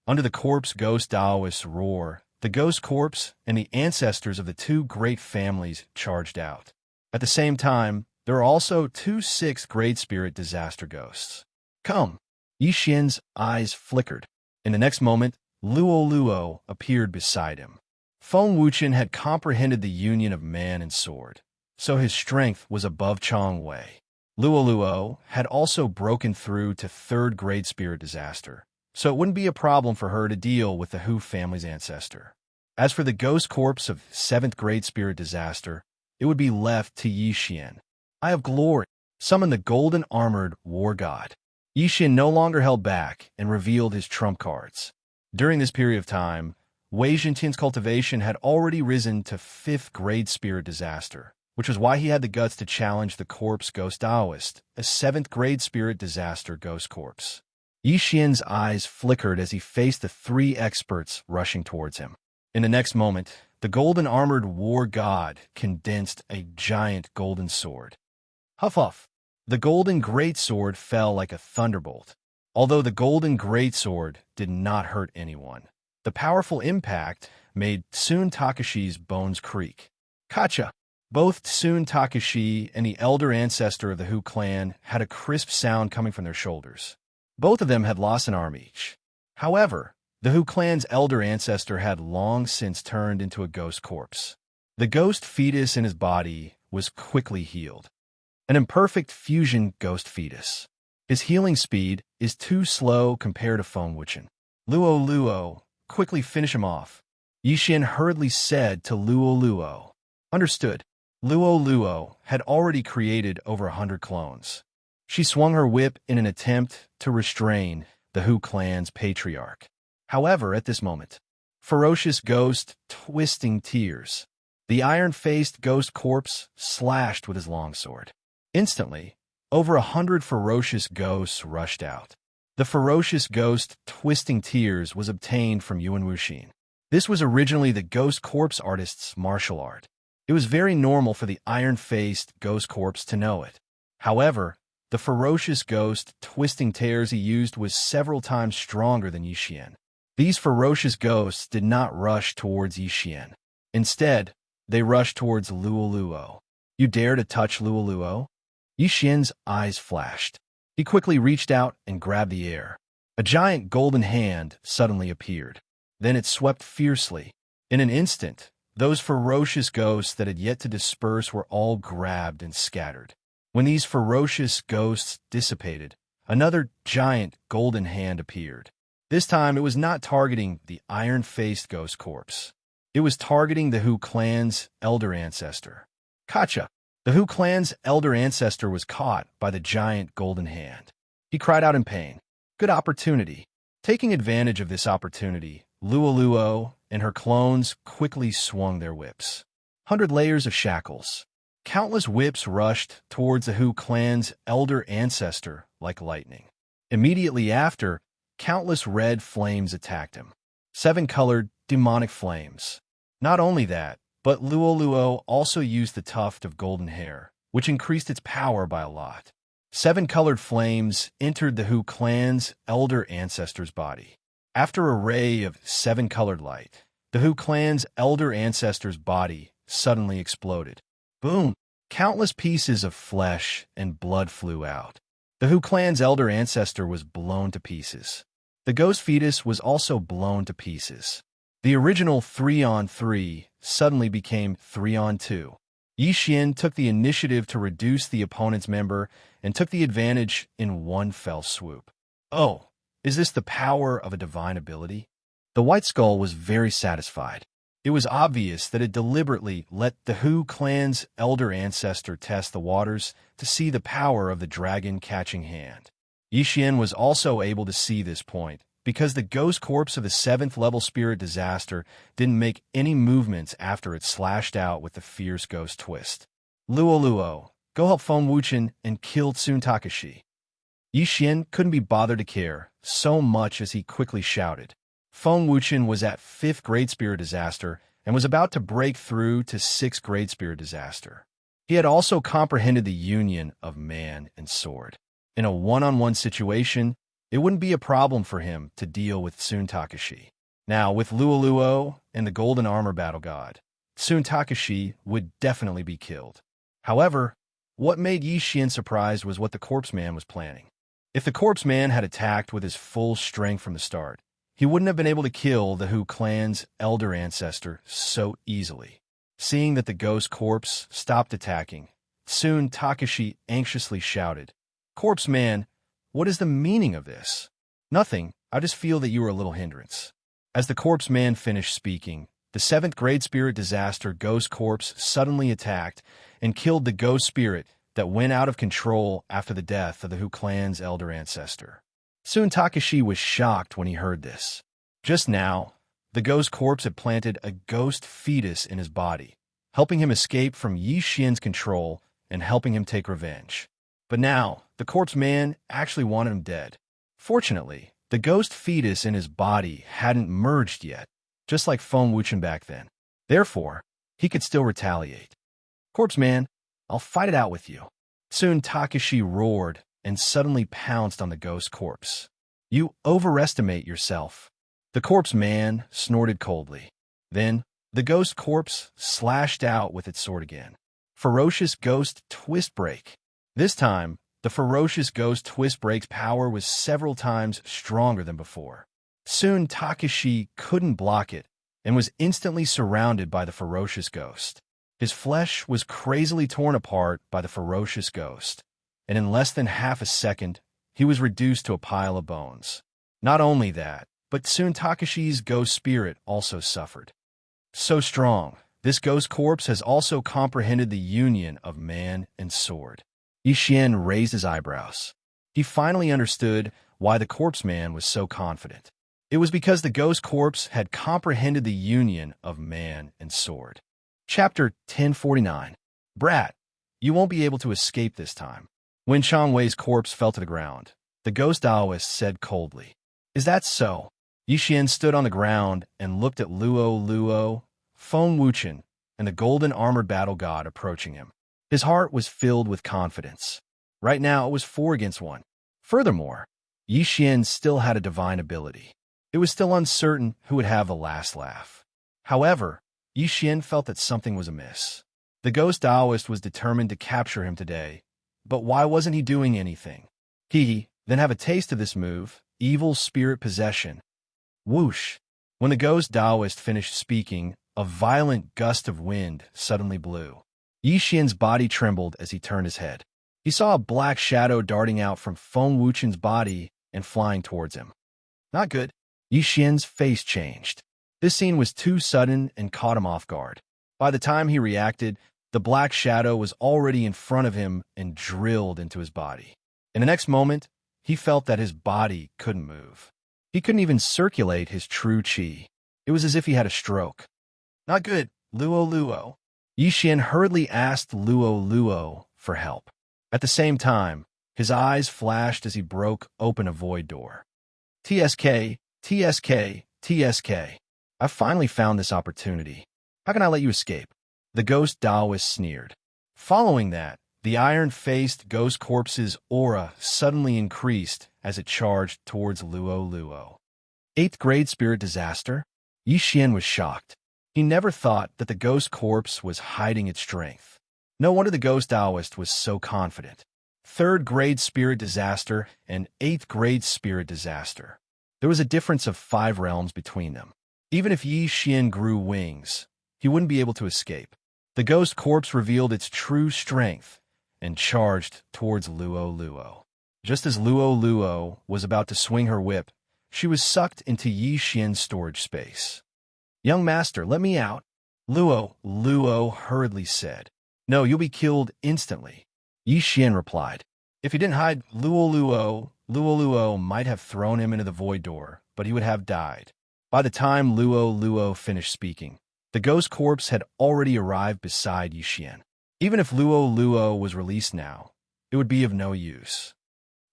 Under the corpse ghost Taoist's roar, the ghost corpse and the ancestors of the two great families charged out. At the same time, there are also two sixth-grade spirit disaster ghosts. Come. Yi Xian's eyes flickered. In the next moment, Luo Luo appeared beside him. Feng Wuchen had comprehended the union of man and sword, so his strength was above Chong Wei. Luo Luo had also broken through to third-grade spirit disaster, so it wouldn't be a problem for her to deal with the Hu family's ancestor. As for the ghost corpse of seventh-grade spirit disaster, it would be left to Yi Xian. Eye of Glory. Summon the golden armored war god. Yi Xian no longer held back and revealed his trump cards. During this period of time, Wei Zhenqian's cultivation had already risen to fifth-grade spirit disaster, which was why he had the guts to challenge the corpse ghost Taoist, a seventh-grade spirit disaster ghost corpse. Yi Xian's eyes flickered as he faced the three experts rushing towards him. In the next moment, the golden armored war god condensed a giant golden sword. Huff huff. The golden greatsword fell like a thunderbolt. Although the golden greatsword did not hurt anyone, the powerful impact made Tsun Takashi's bones creak. Kacha! Both Tsun Takashi and the elder ancestor of the Hu clan had a crisp sound coming from their shoulders. Both of them had lost an arm each. However, the Hu clan's elder ancestor had long since turned into a ghost corpse. The ghost fetus in his body was quickly healed. An imperfect fusion ghost fetus. His healing speed is too slow compared to Feng Wuchen. Luo Luo, quickly finish him off. Yi Xian hurriedly said to Luo Luo. Understood. Luo Luo had already created over 100 clones. She swung her whip in an attempt to restrain the Hu clan's patriarch. However, at this moment, ferocious ghost twisting tears. The iron-faced ghost corpse slashed with his longsword. Instantly, over 100 ferocious ghosts rushed out. The ferocious ghost twisting tears was obtained from Yuan Wuxin. This was originally the ghost corpse artist's martial art. It was very normal for the iron-faced ghost corpse to know it. However, the ferocious ghost twisting tears he used was several times stronger than Yi Xian. These ferocious ghosts did not rush towards Yi Xian. Instead, they rushed towards Luo Luo. You dare to touch Luo Luo? Yi Xian's eyes flashed. He quickly reached out and grabbed the air. A giant golden hand suddenly appeared. Then it swept fiercely. In an instant, those ferocious ghosts that had yet to disperse were all grabbed and scattered. When these ferocious ghosts dissipated, another giant golden hand appeared. This time, it was not targeting the iron-faced ghost corpse. It was targeting the Hu clan's elder ancestor. Kacha! The Hu clan's elder ancestor was caught by the giant golden hand. He cried out in pain. Good opportunity. Taking advantage of this opportunity, Luo Luo and her clones quickly swung their whips. 100 layers of shackles. Countless whips rushed towards the Hu clan's elder ancestor like lightning. Immediately after, countless red flames attacked him. 7-colored demonic flames. Not only that, but Luo Luo also used the tuft of golden hair, which increased its power by a lot. 7-colored flames entered the Hu clan's elder ancestor's body. After a ray of 7-colored light, the Hu clan's elder ancestor's body suddenly exploded. Boom! Countless pieces of flesh and blood flew out. The Hu clan's elder ancestor was blown to pieces. The ghost fetus was also blown to pieces. The original 3-on-3 suddenly became 3-on-2. Yi Xian took the initiative to reduce the opponent's member and took the advantage in one fell swoop. Oh, is this the power of a divine ability? The White Skull was very satisfied. It was obvious that it deliberately let the Hu clan's elder ancestor test the waters to see the power of the dragon-catching hand. Yi Xian was also able to see this point, because the ghost corpse of the 7th level spirit disaster didn't make any movements after it slashed out with the fierce ghost twist. Luo, go help Feng Wuchen and kill Tsun Takashi. Yi Xian couldn't be bothered to care, so much as he quickly shouted. Feng Wuchen was at 5th grade spirit disaster and was about to break through to 6th grade spirit disaster. He had also comprehended the union of man and sword. In a one-on-one situation, it wouldn't be a problem for him to deal with Tsun Takashi. Now, with Luo and the Golden Armor Battle God, Tsun Takashi would definitely be killed. However, what made Yi Xian surprised was what the Corpse Man was planning. If the Corpse Man had attacked with his full strength from the start, he wouldn't have been able to kill the Hu clan's elder ancestor so easily. Seeing that the ghost corpse stopped attacking, Tsun Takashi anxiously shouted, "Corpse Man, what is the meaning of this?" "Nothing, I just feel that you are a little hindrance." As the Corpse Man finished speaking, the 7th grade spirit disaster ghost corpse suddenly attacked and killed the ghost spirit that went out of control after the death of the Hu clan's elder ancestor. Tsun Takashi was shocked when he heard this. Just now, the ghost corpse had planted a ghost fetus in his body, helping him escape from Yi Xian's control and helping him take revenge. But now, the Corpse Man actually wanted him dead. Fortunately, the ghost fetus in his body hadn't merged yet, just like Feng Wuchen back then. Therefore, he could still retaliate. "Corpse Man, I'll fight it out with you." Tsun Takashi roared and suddenly pounced on the ghost corpse. "You overestimate yourself." The Corpse Man snorted coldly. Then, the ghost corpse slashed out with its sword again. Ferocious Ghost Twist Break. This time, the Ferocious Ghost Twist Break's power was several times stronger than before. Tsun Takashi couldn't block it and was instantly surrounded by the Ferocious Ghost. His flesh was crazily torn apart by the Ferocious Ghost, and in less than half a second, he was reduced to a pile of bones. Not only that, but Tsun Takashi's ghost spirit also suffered. So strong, this ghost corpse has also comprehended the union of man and sword. Yi Xian raised his eyebrows. He finally understood why the Corpse Man was so confident. It was because the ghost corpse had comprehended the union of man and sword. Chapter 1049. Brat, you won't be able to escape this time. When Changwei's corpse fell to the ground, the ghost Taoist said coldly, "Is that so?" Yi Xian stood on the ground and looked at Luo, Feng Wuchen, and the golden armored battle god approaching him. His heart was filled with confidence. Right now it was 4 against 1. Furthermore, Yi Xian still had a divine ability. It was still uncertain who would have the last laugh. However, Yi Xian felt that something was amiss. The ghost Taoist was determined to capture him today, but why wasn't he doing anything? Then have a taste of this move, Evil Spirit Possession. Whoosh! When the ghost Taoist finished speaking, a violent gust of wind suddenly blew. Yi Xian's body trembled as he turned his head. He saw a black shadow darting out from Feng Wuchen's body and flying towards him. Not good. Yi Xian's face changed. This scene was too sudden and caught him off guard. By the time he reacted, the black shadow was already in front of him and drilled into his body. In the next moment, he felt that his body couldn't move. He couldn't even circulate his true qi. It was as if he had a stroke. Not good, Luo. Yi Xian hurriedly asked Luo for help. At the same time, his eyes flashed as he broke open a void door. TSK. I finally found this opportunity. How can I let you escape? The ghost Taoist sneered. Following that, the iron-faced ghost corpse's aura suddenly increased as it charged towards Luo. 8th grade spirit disaster? Yi Xian was shocked. He never thought that the ghost corpse was hiding its strength. No wonder the ghost Taoist was so confident. 3rd grade spirit disaster and 8th grade spirit disaster. There was a difference of 5 realms between them. Even if Yi Xian grew wings, he wouldn't be able to escape. The ghost corpse revealed its true strength and charged towards Luo Luo. Just as Luo Luo was about to swing her whip, she was sucked into Yi Xian's storage space. "Young master, let me out," Luo Luo hurriedly said. "No, you'll be killed instantly," Yi Xian replied. If he didn't hide, Luo Luo might have thrown him into the void door, but he would have died. By the time Luo Luo finished speaking, the ghost corpse had already arrived beside Yi Xian. Even if Luo Luo was released now, it would be of no use.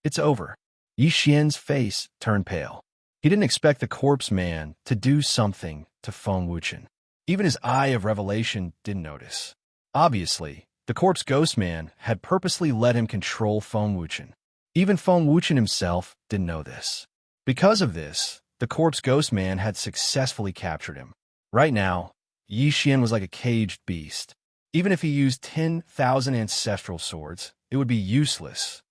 "It's over." Yi Xian's face turned pale. He didn't expect the corpse man to do something to Feng Wuchen. Even his eye of revelation didn't notice. Obviously, the corpse ghost man had purposely let him control Feng Wuchen. Even Feng Wuchen himself didn't know this. Because of this, the corpse ghost man had successfully captured him. Right now, Yi Xian was like a caged beast. Even if he used 10,000 ancestral swords, it would be useless.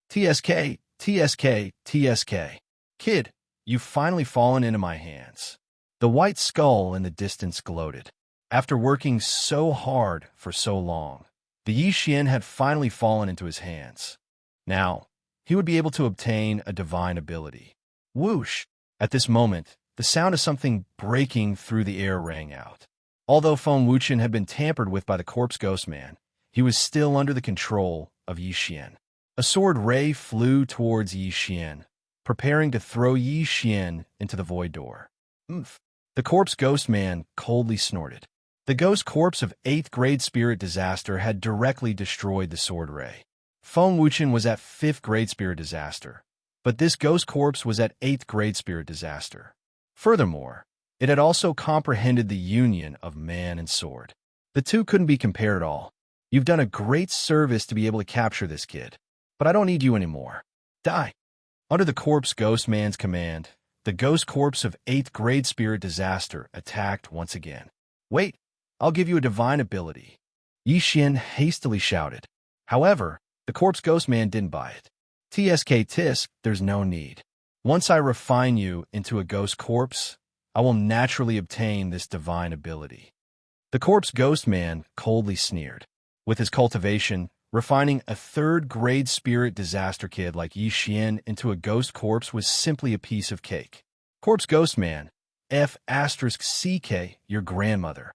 TSK, TSK, TSK. "Kid, you've finally fallen into my hands." The white skull in the distance gloated. After working so hard for so long, the Yi Xian had finally fallen into his hands. Now, he would be able to obtain a divine ability. Whoosh! At this moment, the sound of something breaking through the air rang out. Although Feng Wuchen had been tampered with by the corpse ghost man, he was still under the control of Yi Xian. A sword ray flew towards Yi Xian, preparing to throw Yi Xian into the void door. "Oomph!" The corpse ghost man coldly snorted. The ghost corpse of 8th grade spirit disaster had directly destroyed the sword ray. Feng Wuchen was at 5th grade spirit disaster, but this ghost corpse was at 8th grade spirit disaster. Furthermore, it had also comprehended the union of man and sword. The two couldn't be compared at all. "You've done a great service to be able to capture this kid, but I don't need you anymore. Die." Under the corpse ghost man's command, the ghost corpse of 8th grade spirit disaster attacked once again. "Wait, I'll give you a divine ability," Yi Xian hastily shouted. However, the corpse ghost man didn't buy it. "TSK Tisk, there's no need. Once I refine you into a ghost corpse, I will naturally obtain this divine ability." The corpse ghost man coldly sneered. With his cultivation, refining a 3rd grade spirit disaster kid like Yi Xian into a ghost corpse was simply a piece of cake. Corpse ghost man, F*CK, your grandmother.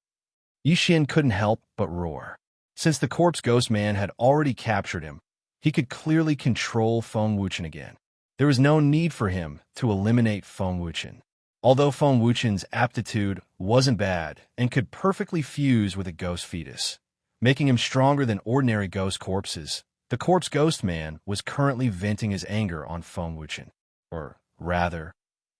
Yi Xian couldn't help but roar. Since the corpse ghost man had already captured him, he could clearly control Feng Wuchen again. There was no need for him to eliminate Feng Wuchen. Although Feng Wuchen's aptitude wasn't bad and could perfectly fuse with a ghost fetus, making him stronger than ordinary ghost corpses, the corpse ghost man was currently venting his anger on Feng Wuchen. Or rather,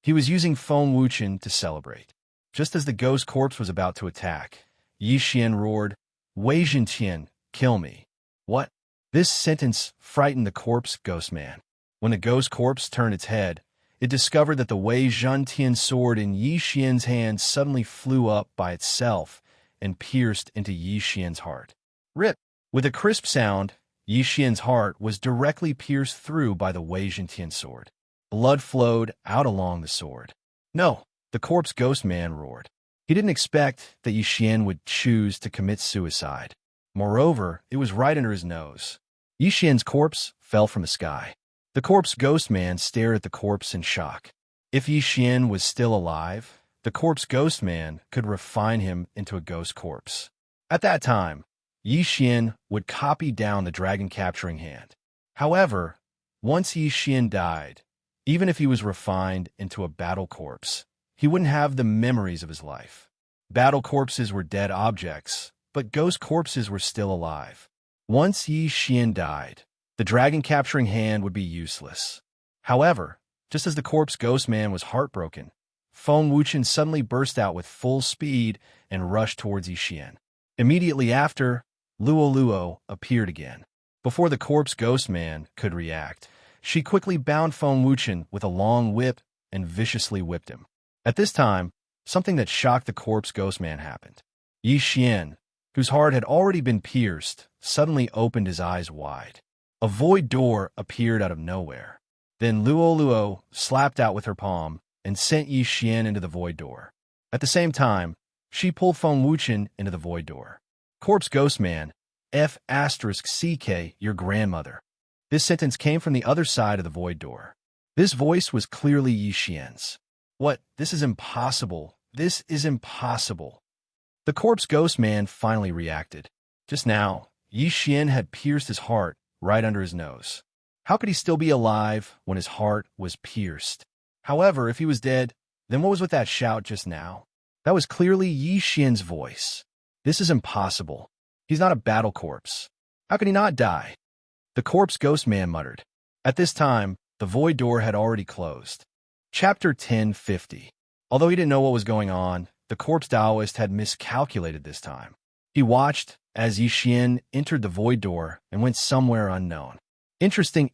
he was using Feng Wuchen to celebrate. Just as the ghost corpse was about to attack, Yi Xian roared, "Wei Zhentian, kill me." What? This sentence frightened the corpse ghost man. When the ghost corpse turned its head, it discovered that the Wei Zhentian sword in Yi Xian's hand suddenly flew up by itself and pierced into Yi Xian's heart. Rip! With a crisp sound, Yi Xian's heart was directly pierced through by the Wei Zhentian sword. Blood flowed out along the sword. "No!" the corpse ghost man roared. He didn't expect that Yi Xian would choose to commit suicide. Moreover, it was right under his nose. Yi Xian's corpse fell from the sky. The corpse ghost man stared at the corpse in shock. If Yi Xian was still alive, the corpse ghost man could refine him into a ghost corpse. At that time, Yi Xian would copy down the dragon capturing hand. However, once Yi Xian died, even if he was refined into a battle corpse, he wouldn't have the memories of his life. Battle corpses were dead objects, but ghost corpses were still alive. Once Yi Xian died, the dragon capturing hand would be useless. However, just as the corpse ghost man was heartbroken, Feng Wuchen suddenly burst out with full speed and rushed towards Yi Xian. Immediately after, Luo Luo appeared again. Before the corpse ghost man could react, she quickly bound Feng Wuchen with a long whip and viciously whipped him. At this time, something that shocked the corpse ghost man happened. Yi Xian, whose heart had already been pierced, suddenly opened his eyes wide. A void door appeared out of nowhere. Then Luo Luo slapped out with her palm and sent Yi Xian into the void door. At the same time, she pulled Feng Wuchen into the void door. Corpse Ghost Man, F***CK, your grandmother. This sentence came from the other side of the void door. This voice was clearly Yi Xian's. What? This is impossible. This is impossible. The Corpse Ghost Man finally reacted. Just now, Yi Xian had pierced his heart right under his nose. How could he still be alive when his heart was pierced? However, if he was dead, then what was with that shout just now? That was clearly Yi Xian's voice. This is impossible. He's not a battle corpse. How can he not die? The Corpse Ghost Man muttered. At this time, the void door had already closed. Chapter 1050. Although he didn't know what was going on, the Corpse Taoist had miscalculated this time. He watched as Yi Xian entered the void door and went somewhere unknown. Interesting.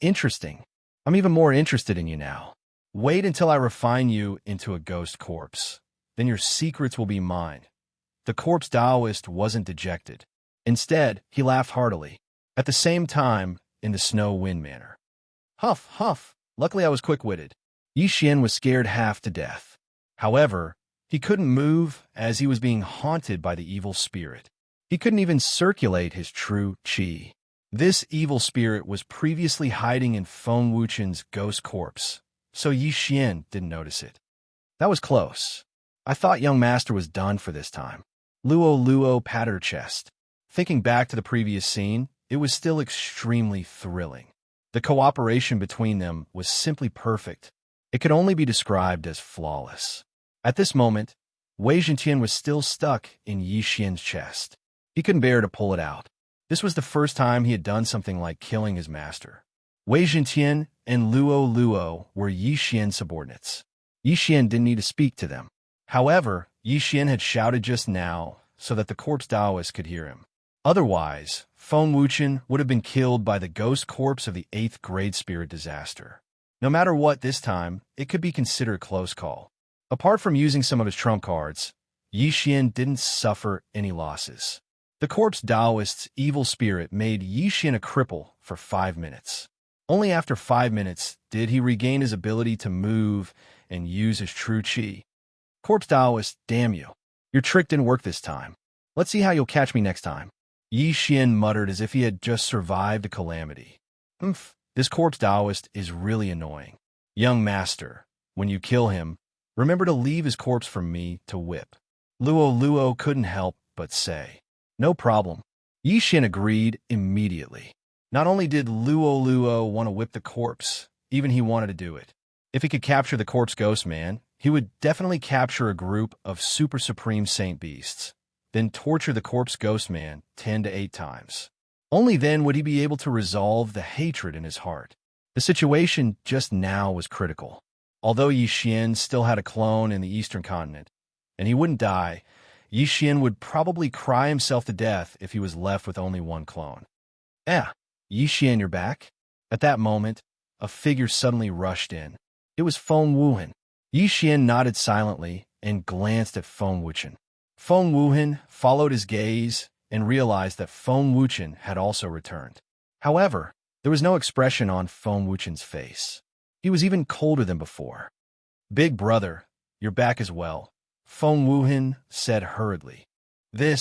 I'm even more interested in you now. Wait until I refine you into a ghost corpse. Then your secrets will be mine. The Corpse Taoist wasn't dejected. Instead, he laughed heartily. At the same time, in the snow wind manner. Huff, huff. Luckily I was quick-witted. Yi Xian was scared half to death. However, he couldn't move as he was being haunted by the evil spirit. He couldn't even circulate his true qi. This evil spirit was previously hiding in Feng Wuchen's ghost corpse, so Yi Xian didn't notice it. That was close. I thought young master was done for this time. Luo patted her chest. Thinking back to the previous scene, it was still extremely thrilling. The cooperation between them was simply perfect. It could only be described as flawless. At this moment, Wei Zhentian was still stuck in Yi Xian's chest. He couldn't bear to pull it out. This was the first time he had done something like killing his master. Wei Zhentian and Luo were Yi Xian's subordinates. Yi Xian didn't need to speak to them. However, Yi Xian had shouted just now so that the Corpse Taoist could hear him. Otherwise, Feng Wuchen would have been killed by the ghost corpse of the 8th grade spirit disaster. No matter what this time, it could be considered a close call. Apart from using some of his trump cards, Yi Xian didn't suffer any losses. The Corpse Taoist's evil spirit made Yi Xian a cripple for 5 minutes. Only after 5 minutes did he regain his ability to move and use his true qi. Corpse Taoist, damn you. Your trick didn't work this time. Let's see how you'll catch me next time. Yi Xian muttered as if he had just survived a calamity. This Corpse Taoist is really annoying. Young master, when you kill him, remember to leave his corpse for me to whip. Luo couldn't help but say. No problem. Yi Xian agreed immediately. Not only did Luo want to whip the corpse, even he wanted to do it. If he could capture the Corpse Ghost Man, he would definitely capture a group of Super Supreme Saint Beasts, then torture the Corpse Ghost Man 10 to 8 times. Only then would he be able to resolve the hatred in his heart. The situation just now was critical. Although Yi Xian still had a clone in the Eastern continent, and he wouldn't die, Yi Xian would probably cry himself to death if he was left with only one clone. Yi Xian, you're back? At that moment, a figure suddenly rushed in. It was Feng Wuchen. Yi Xian nodded silently and glanced at Feng Wuchen. Feng Wuchen followed his gaze and realized that Feng Wuchen had also returned. However, there was no expression on Feng Wuchen's face. He was even colder than before. Big brother, you're back as well, Feng Wuchen said hurriedly. Yi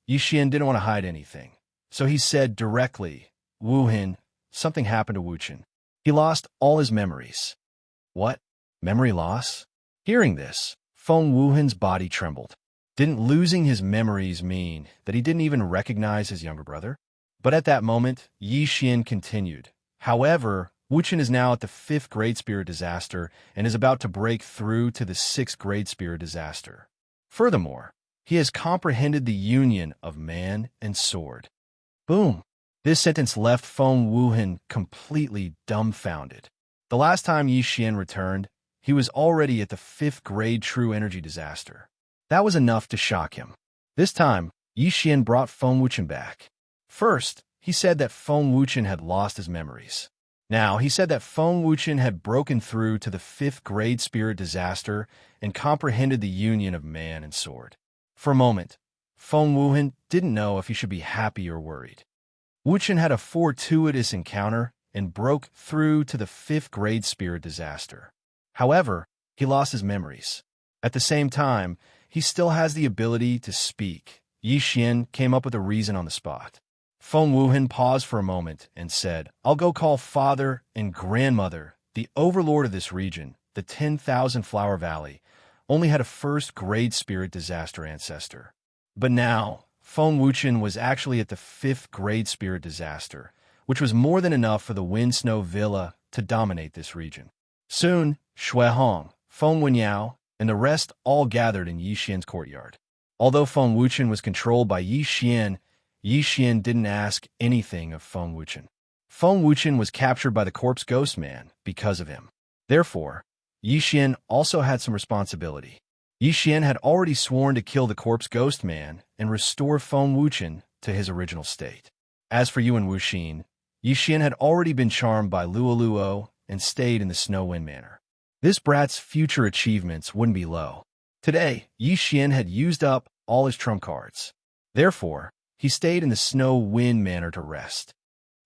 Xian didn't want to hide anything, so he said directly, Wuchen, something happened to Wuchen. He lost all his memories. What? Memory loss? Hearing this, Feng Wuchen's body trembled. Didn't losing his memories mean that he didn't even recognize his younger brother? But at that moment, Yi Xian continued. However, Wuchen is now at the 5th grade spirit disaster and is about to break through to the 6th grade spirit disaster. Furthermore, he has comprehended the union of man and sword. Boom! This sentence left Feng Wuchen completely dumbfounded. The last time Yi Xian returned, he was already at the 5th grade true energy disaster. That was enough to shock him. This time, Yi Xian brought Feng Wuchen back. First, he said that Feng Wuchen had lost his memories. Now, he said that Feng Wuchen had broken through to the 5th grade spirit disaster and comprehended the union of man and sword. For a moment, Feng Wuchen didn't know if he should be happy or worried. Wuchen had a fortuitous encounter and broke through to the 5th grade spirit disaster. However, he lost his memories. At the same time, he still has the ability to speak Yi Xian came up with a reason on the spot. Feng Wuhan paused for a moment and said, "I'll go call father and grandmother. The overlord of this region, the 10,000 Flower Valley, only had a first-grade spirit disaster ancestor. But now, Feng Wuchen was actually at the 5th-grade spirit disaster, which was more than enough for the Wind Snow Villa to dominate this region." Soon, Shui Hong, Feng Wenyao, and the rest all gathered in Yi Xian's courtyard. Although Feng Wuchen was controlled by Yi Xian didn't ask anything of Feng Wuchen. Feng Wuchen was captured by the corpse ghost man because of him. Therefore, Yi Xian also had some responsibility. Yi Xian had already sworn to kill the corpse ghost man and restore Feng Wuchen to his original state. As for Yuan Wuxin, Yi Xian had already been charmed by Luo Luo and stayed in the Snow Wind Manor. This brat's future achievements wouldn't be low. Today, Yi Xian had used up all his trump cards. Therefore, he stayed in the Snow Wind Manor to rest.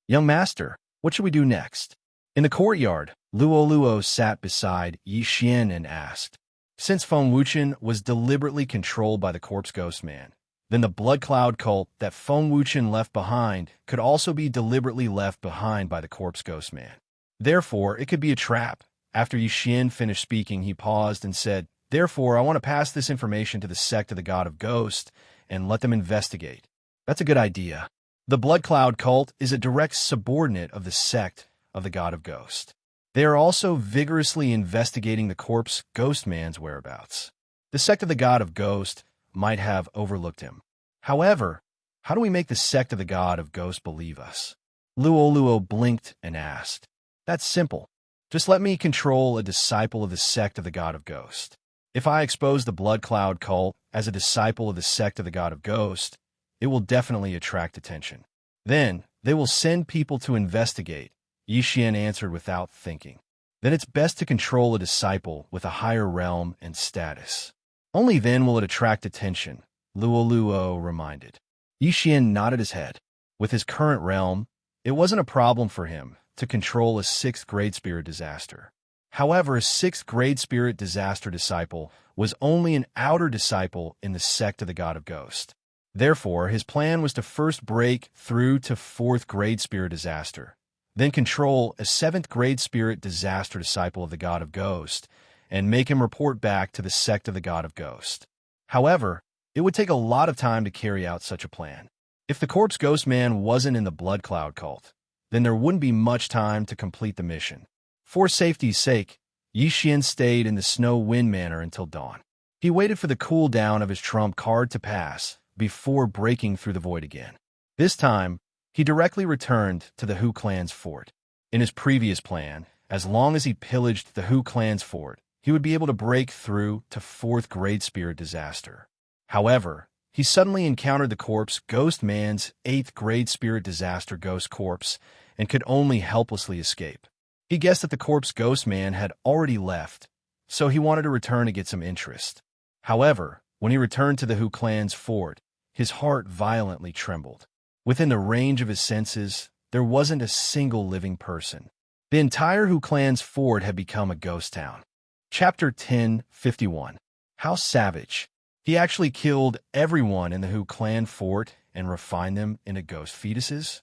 "Young master, what should we do next?" In the courtyard, Luo Luo sat beside Yi Xian and asked. Since Feng Wuchen was deliberately controlled by the corpse ghost man, then the blood cloud cult that Feng Wuchen left behind could also be deliberately left behind by the corpse ghost man. Therefore, it could be a trap. After Yi Xian finished speaking, he paused and said, "Therefore, I want to pass this information to the sect of the God of Ghost and let them investigate." "That's a good idea. The Blood Cloud cult is a direct subordinate of the sect of the God of Ghost. They are also vigorously investigating the corpse ghost man's whereabouts. The sect of the God of Ghost might have overlooked him. However, how do we make the sect of the God of Ghost believe us?" Luo Luo blinked and asked. "That's simple. Just let me control a disciple of the sect of the God of Ghost. If I expose the Blood Cloud cult as a disciple of the sect of the God of Ghost, it will definitely attract attention. Then they will send people to investigate," Yi Xian answered without thinking. "Then it's best to control a disciple with a higher realm and status. Only then will it attract attention," Luo Luo reminded. Yi Xian nodded his head. With his current realm, it wasn't a problem for him to control a 6th-grade spirit disaster. However, a 6th-grade spirit disaster disciple was only an outer disciple in the sect of the God of Ghost. Therefore, his plan was to first break through to 4th-grade spirit disaster, then control a 7th-grade spirit disaster disciple of the God of Ghost, and make him report back to the sect of the God of Ghost. However, it would take a lot of time to carry out such a plan. If the corpse ghost man wasn't in the Blood Cloud cult, then there wouldn't be much time to complete the mission. For safety's sake, Yi Xian stayed in the Snow Wind Manor until dawn. He waited for the cooldown of his trump card to pass before breaking through the void again. This time, he directly returned to the Hu clan's fort. In his previous plan, as long as he pillaged the Hu clan's fort, he would be able to break through to 4th-grade spirit disaster. However, he suddenly encountered the corpse ghost man's 8th-grade spirit disaster ghost corpse and could only helplessly escape. He guessed that the corpse ghost man had already left, so he wanted to return to get some interest. However, when he returned to the Hu clan's fort, his heart violently trembled. Within the range of his senses, there wasn't a single living person. The entire Hu clan's fort had become a ghost town. Chapter 10:51. How savage. He actually killed everyone in the Hu clan fort and refined them into ghost fetuses?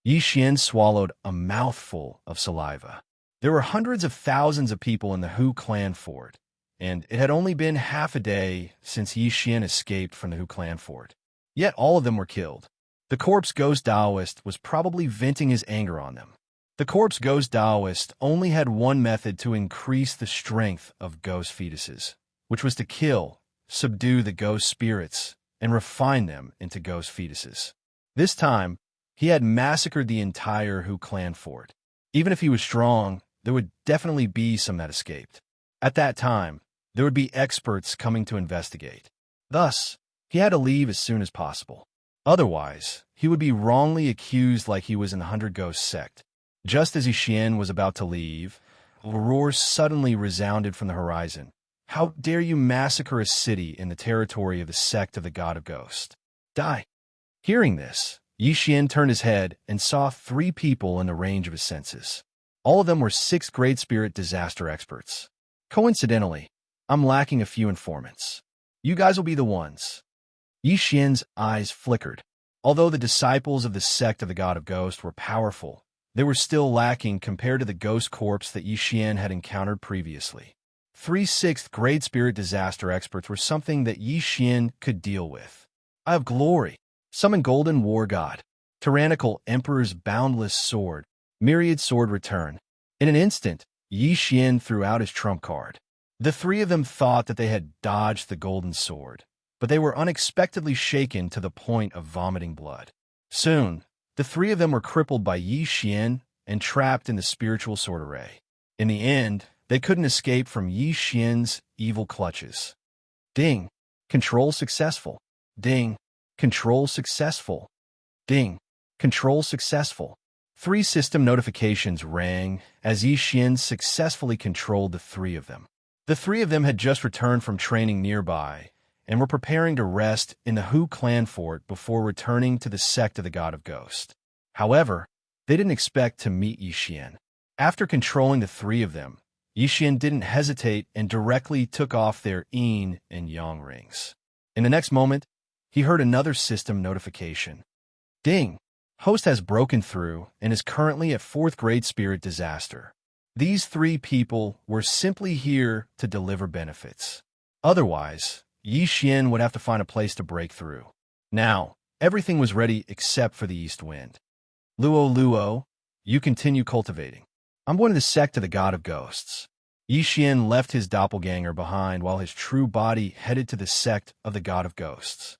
Yi Xian swallowed a mouthful of saliva. There were hundreds of thousands of people in the Hu clan fort, and it had only been half a day since Yi Xian escaped from the Hu clan fort. Yet all of them were killed. The corpse ghost Taoist was probably venting his anger on them. The corpse ghost Taoist only had one method to increase the strength of ghost fetuses, which was to kill, subdue the ghost spirits, and refine them into ghost fetuses. This time, he had massacred the entire Hu clan fort. Even if he was strong, there would definitely be some that escaped. At that time, there would be experts coming to investigate. Thus, he had to leave as soon as possible. Otherwise, he would be wrongly accused like he was in the 100 Ghost sect. Just as Yi Xian was about to leave, a roar suddenly resounded from the horizon. "How dare you massacre a city in the territory of the sect of the God of Ghost? Die!" Hearing this, Yi Xian turned his head and saw 3 people in the range of his senses. All of them were 6th-grade spirit disaster experts. Coincidentally, I'm lacking a few informants. You guys will be the ones. Yi Xian's eyes flickered. Although the disciples of the sect of the God of Ghosts were powerful, they were still lacking compared to the ghost corpse that Yi Xian had encountered previously. 3 6th-grade spirit disaster experts were something that Yi Xian could deal with. Eye of Glory, Summon Golden War God, Tyrannical Emperor's Boundless Sword, Myriad Sword Return. In an instant, Yi Xian threw out his trump card. The 3 of them thought that they had dodged the golden sword, but they were unexpectedly shaken to the point of vomiting blood. Soon, the 3 of them were crippled by Yi Xian and trapped in the spiritual sword array. In the end, they couldn't escape from Yi Xian's evil clutches. Ding! Control successful. Ding! Control successful. Ding! Control successful. 3 system notifications rang as Yi Xian successfully controlled the 3 of them. The 3 of them had just returned from training nearby and were preparing to rest in the Hu clan fort before returning to the sect of the God of Ghosts. However, they didn't expect to meet Yi Xian. After controlling the 3 of them, Yi Xian didn't hesitate and directly took off their yin and yang rings. In the next moment, he heard another system notification. Ding! Host has broken through and is currently at 4th-grade spirit disaster. These 3 people were simply here to deliver benefits. Otherwise, Yi Xian would have to find a place to break through. Now, everything was ready except for the east wind. Luo, you continue cultivating. I'm going to the sect of the God of Ghosts. Yi Xian left his doppelganger behind while his true body headed to the sect of the God of Ghosts.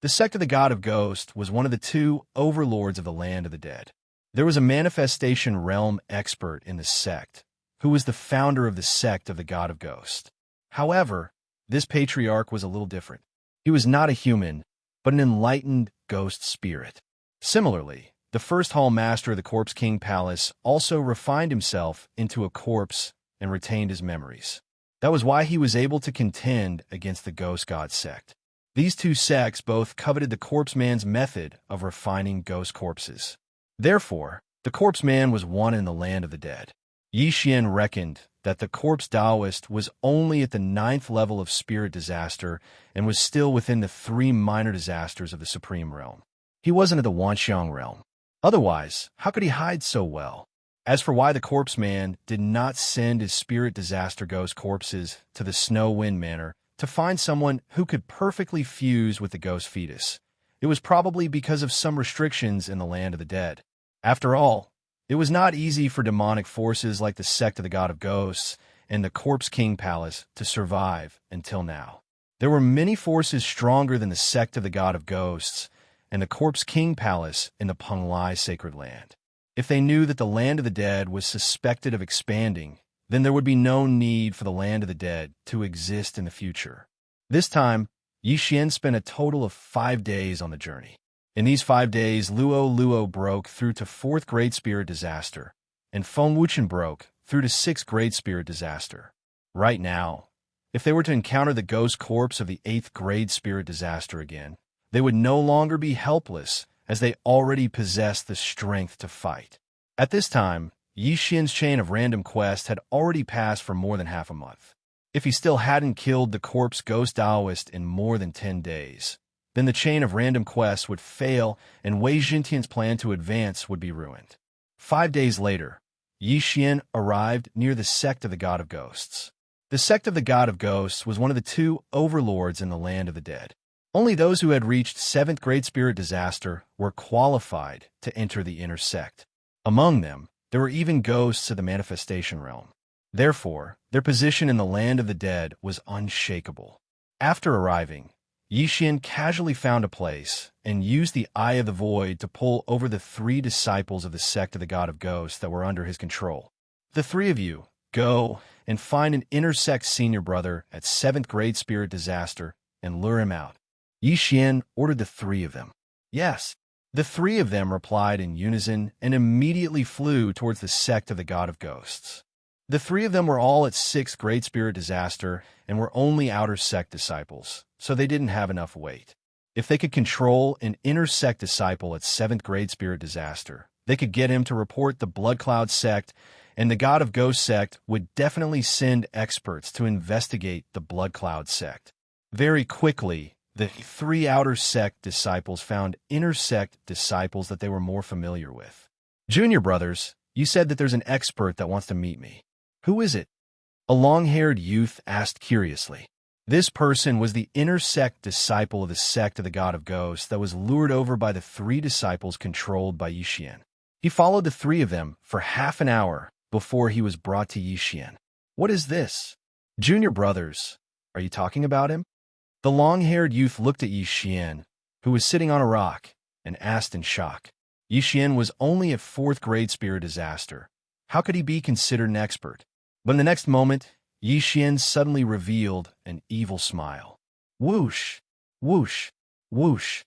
The sect of the God of Ghosts was one of the 2 overlords of the land of the dead. There was a manifestation realm expert in the sect, who was the founder of the sect of the God of Ghosts. However, this patriarch was a little different. He was not a human, but an enlightened ghost spirit. Similarly, the first hall master of the Corpse King Palace also refined himself into a corpse and retained his memories. That was why he was able to contend against the Ghost God sect. These 2 sects both coveted the Corpse Man's method of refining ghost corpses. Therefore, the Corpse Man was one in the land of the dead. Yi Xian reckoned that the Corpse Taoist was only at the 9th level of spirit disaster and was still within the 3 minor disasters of the Supreme Realm. He wasn't at the Wanxiang realm. Otherwise, how could he hide so well? As for why the Corpse Man did not send his spirit disaster ghost corpses to the Snow Wind Manor to find someone who could perfectly fuse with the ghost fetus, it was probably because of some restrictions in the land of the dead. After all, it was not easy for demonic forces like the sect of the God of Ghosts and the Corpse King Palace to survive until now. There were many forces stronger than the sect of the God of Ghosts and the Corpse King Palace in the Penglai Sacred Land. If they knew that the land of the dead was suspected of expanding, then there would be no need for the land of the dead to exist in the future. This time, Yi Xian spent a total of 5 days on the journey. In these 5 days, Luo broke through to 4th-grade spirit disaster, and Feng Wuchen broke through to 6th-grade spirit disaster. Right now, if they were to encounter the ghost corpse of the 8th-grade spirit disaster again, they would no longer be helpless, as they already possessed the strength to fight. At this time, Yi Xian's chain of random quests had already passed for more than half a month. If he still hadn't killed the corpse ghost Taoist in more than 10 days, then the chain of random quests would fail and Wei Jintian's plan to advance would be ruined. 5 days later, Yi Xian arrived near the sect of the God of Ghosts. The sect of the God of Ghosts was one of the 2 overlords in the land of the dead. Only those who had reached 7th-grade spirit disaster were qualified to enter the inner sect. Among them, there were even ghosts of the manifestation realm. Therefore, their position in the land of the dead was unshakable. After arriving, Yi Xian casually found a place and used the Eye of the Void to pull over the 3 disciples of the sect of the God of Ghosts that were under his control. The 3 of you, go and find an inner sect senior brother at 7th-grade spirit disaster and lure him out. Yi Xian ordered the 3 of them. Yes. The 3 of them replied in unison and immediately flew towards the sect of the God of Ghosts. The 3 of them were all at 6th-grade spirit disaster and were only outer sect disciples, so they didn't have enough weight. If they could control an inner sect disciple at 7th-grade spirit disaster, they could get him to report the Blood Cloud sect, and the God of Ghost sect would definitely send experts to investigate the Blood Cloud sect. Very quickly, The three outer sect disciples found inner sect disciples that they were more familiar with. Junior brothers, you said that there's an expert that wants to meet me. Who is it? A long-haired youth asked curiously. This person was the inner sect disciple of the sect of the god of ghosts that was lured over by the three disciples controlled by Yixian. He followed the three of them for half an hour before he was brought to Yixian. What is this? Junior brothers, are you talking about him? The long-haired youth looked at Yixian, who was sitting on a rock, and asked in shock. Yixian was only a 4th grade spirit disaster. How could he be considered an expert? But in the next moment, Yixian suddenly revealed an evil smile. Whoosh! Whoosh! Whoosh!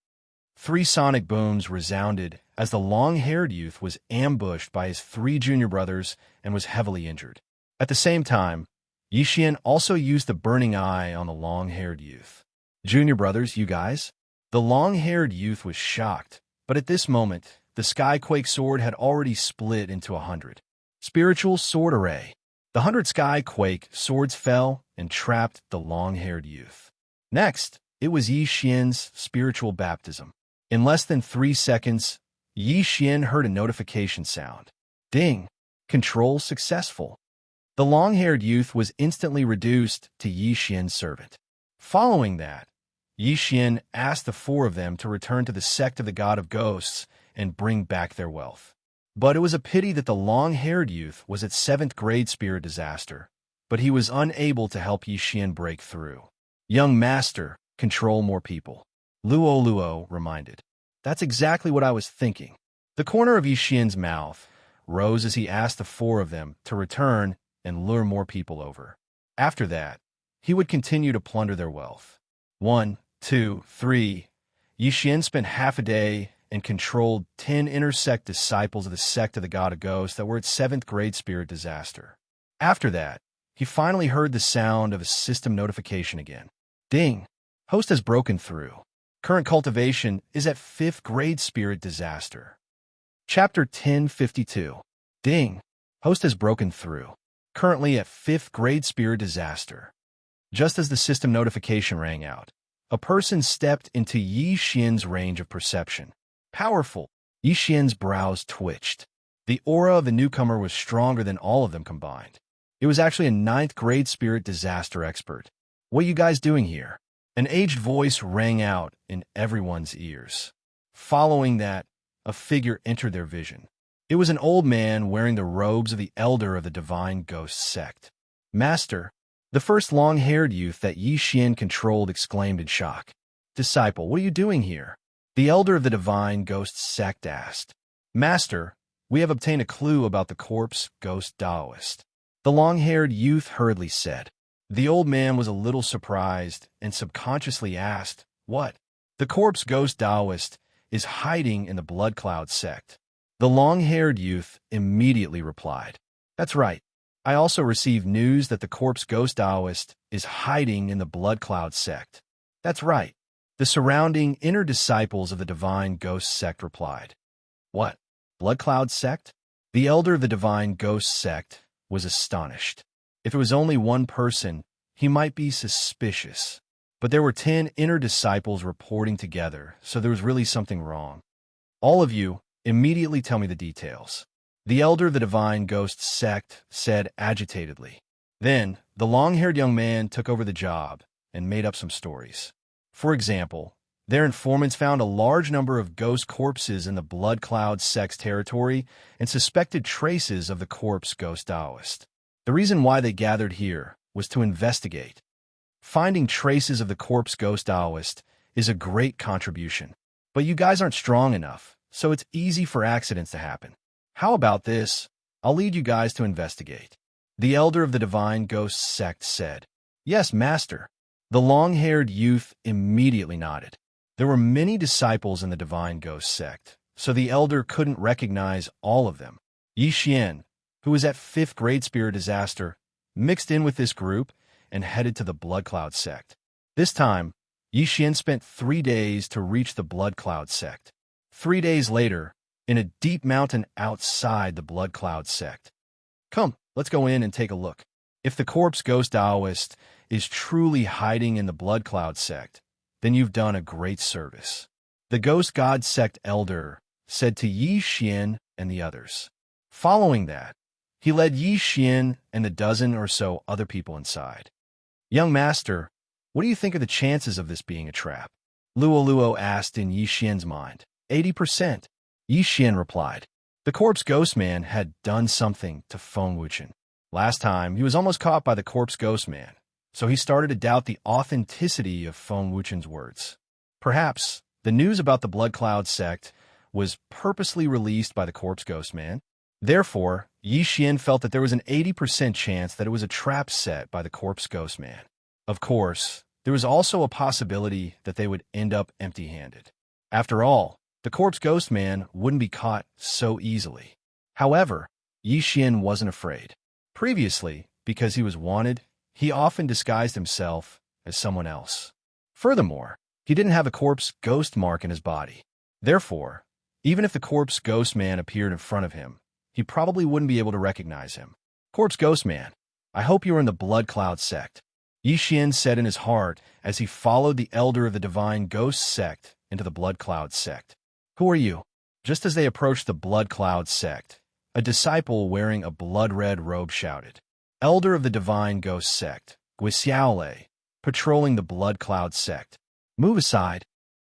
3 sonic booms resounded as the long-haired youth was ambushed by his 3 junior brothers and was heavily injured. At the same time, Yixian also used the burning eye on the long-haired youth. Junior brothers, you guys? The long-haired youth was shocked, but at this moment, the Skyquake sword had already split into 100. Spiritual sword array. The 100 Skyquake swords fell and trapped the long-haired youth. Next, it was Yixian's spiritual baptism. In less than 3 seconds, Yixian heard a notification sound. Ding! Control successful. The long-haired youth was instantly reduced to Yixian's servant. Following that, Yixian asked the 4 of them to return to the sect of the god of ghosts and bring back their wealth. But it was a pity that the long-haired youth was at 7th grade spirit disaster, but he was unable to help Yixian break through. Young master, control more people. Luo reminded. That's exactly what I was thinking. The corner of Yixian's mouth rose as he asked the 4 of them to return and lure more people over. After that, he would continue to plunder their wealth. 1, 2, 3. Yixian spent half a day and controlled 10 intersect disciples of the sect of the god of ghosts that were at 7th grade spirit disaster. After that, he finally heard the sound of a system notification again. Ding! Host has broken through. Current cultivation is at 5th grade spirit disaster. Chapter 1052. Ding! Host has broken through. Currently at 5th grade spirit disaster. Just as the system notification rang out, a person stepped into Yixian's range of perception. Powerful. Yixian's brows twitched. The aura of the newcomer was stronger than all of them combined. It was actually a 9th grade spirit disaster expert. What are you guys doing here? An aged voice rang out in everyone's ears. Following that, a figure entered their vision. It was an old man wearing the robes of the elder of the divine ghost sect. Master, the first long-haired youth that Yixian controlled exclaimed in shock. Disciple, what are you doing here? The elder of the divine ghost sect asked. Master, we have obtained a clue about the corpse ghost Taoist. The long-haired youth hurriedly said. The old man was a little surprised and subconsciously asked, What? The corpse ghost Taoist is hiding in the blood cloud sect. The long-haired youth immediately replied. That's right. I also received news that the corpse ghost Taoist is hiding in the blood cloud sect. That's right. The surrounding inner disciples of the divine ghost sect replied. What? Blood cloud sect? The elder of the divine ghost sect was astonished. If it was only one person, he might be suspicious. But there were 10 inner disciples reporting together, so there was really something wrong. All of you, immediately tell me the details. The elder of the divine ghost sect said agitatedly. Then, the long-haired young man took over the job and made up some stories. For example, their informants found a large number of ghost corpses in the blood cloud sect's territory and suspected traces of the corpse ghost Taoist. The reason why they gathered here was to investigate. Finding traces of the corpse ghost Taoist is a great contribution. But you guys aren't strong enough, so it's easy for accidents to happen. How about this? I'll lead you guys to investigate. The elder of the divine ghost sect said. Yes, master. The long-haired youth immediately nodded. There were many disciples in the divine ghost sect, so the elder couldn't recognize all of them. Yixian, who was at 5th grade spirit disaster, mixed in with this group and headed to the blood cloud sect. This time, Yixian spent 3 days to reach the blood cloud sect. 3 days later, in a deep mountain outside the blood cloud sect. Come, let's go in and take a look. If the corpse ghost Taoist is truly hiding in the blood cloud sect, then you've done a great service. The Ghost God Sect Elder said to Yi Xian and the others. Following that, he led Yi Xian and the dozen or so other people inside. Young master, what do you think are the chances of this being a trap? Luo asked in Yi Xian's mind. 80%. Yi Xian replied. The corpse ghost man had done something to Feng Wuchen. Last time, he was almost caught by the corpse ghost man, so he started to doubt the authenticity of Feng Wuchen's words. Perhaps the news about the Blood Cloud sect was purposely released by the corpse ghost man. Therefore, Yi Xian felt that there was an 80% chance that it was a trap set by the corpse ghost man. Of course, there was also a possibility that they would end up empty-handed. After all, the corpse ghost man wouldn't be caught so easily. However, Yi Xian wasn't afraid. Previously, because he was wanted, he often disguised himself as someone else. Furthermore, he didn't have a corpse ghost mark in his body. Therefore, even if the corpse ghost man appeared in front of him, he probably wouldn't be able to recognize him. Corpse ghost man, I hope you are in the Blood Cloud sect. Yi Xian said in his heart as he followed the elder of the divine ghost sect into the Blood Cloud sect. Who are you? Just as they approached the Blood Cloud sect, a disciple wearing a blood-red robe shouted, Elder of the divine ghost sect, Guixiaolei, patrolling the Blood Cloud sect. Move aside.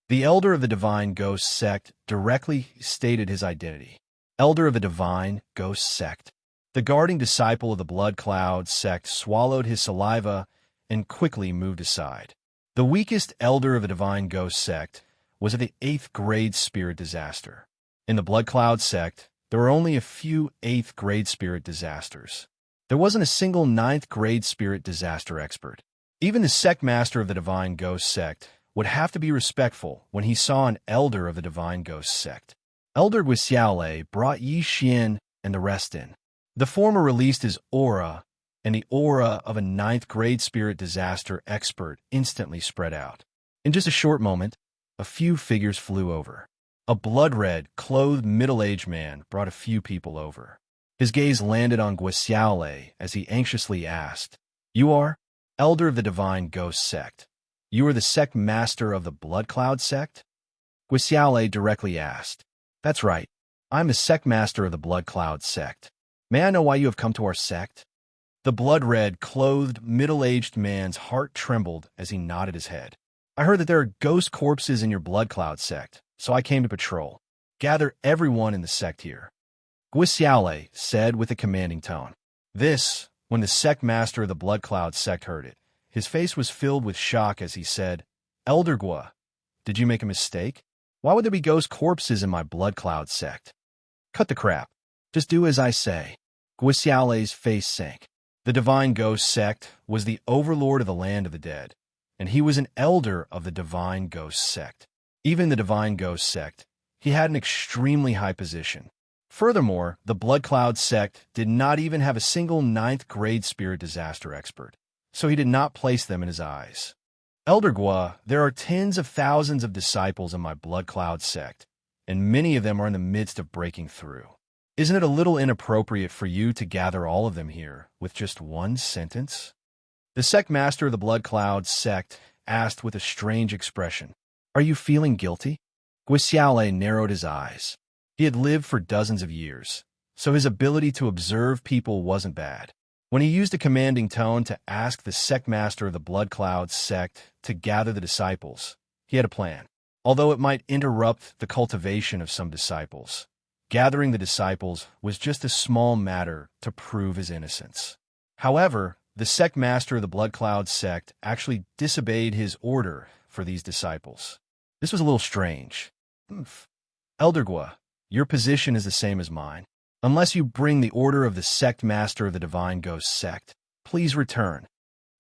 The elder of the divine ghost sect directly stated his identity. Elder of the divine ghost sect. The guarding disciple of the Blood Cloud sect swallowed his saliva and quickly moved aside. The weakest elder of the divine ghost sect was of the 8th grade spirit disaster. In the Blood Cloud sect, there were only a few 8th grade spirit disasters. There wasn't a single 9th grade spirit disaster expert. Even the sect master of the divine ghost sect would have to be respectful when he saw an elder of the divine ghost sect. Elder Guixiaolei brought Yi Xian and the rest in. The former released his aura, and the aura of a 9th grade spirit disaster expert instantly spread out. In just a short moment, a few figures flew over. A blood-red, clothed middle-aged man brought a few people over. His gaze landed on Guixiaolei as he anxiously asked, You are? Elder of the divine ghost sect. You are the sect master of the Blood Cloud sect? Guixiaolei directly asked. That's right. I'm the sect master of the Blood Cloud sect. May I know why you have come to our sect? The blood-red, clothed, middle-aged man's heart trembled as he nodded his head. I heard that there are ghost corpses in your Blood Cloud sect, so I came to patrol. Gather everyone in the sect here. Guixiaolei said with a commanding tone. This, when the sect master of the Blood Cloud sect heard it, his face was filled with shock as he said, Elder Gua, did you make a mistake? Why would there be ghost corpses in my Blood Cloud sect? Cut the crap. Just do as I say. Guixiaolei's face sank. The divine ghost sect was the overlord of the land of the dead, and he was an elder of the divine ghost sect. Even in the divine ghost sect, he had an extremely high position. Furthermore, the Blood Cloud sect did not even have a single 9th grade spirit disaster expert, so he did not place them in his eyes. Elder Gua, there are tens of thousands of disciples in my Blood Cloud sect, and many of them are in the midst of breaking through. Isn't it a little inappropriate for you to gather all of them here with just one sentence? The sect master of the Blood Cloud sect asked with a strange expression, Are you feeling guilty? Guixiaolei narrowed his eyes. He had lived for dozens of years, so his ability to observe people wasn't bad. When he used a commanding tone to ask the sect master of the Blood Cloud sect to gather the disciples, he had a plan. Although it might interrupt the cultivation of some disciples, gathering the disciples was just a small matter to prove his innocence. However, the sect master of the Blood Cloud sect actually disobeyed his order for these disciples. This was a little strange. Elder Gua, your position is the same as mine. Unless you bring the order of the sect master of the divine ghost sect, please return.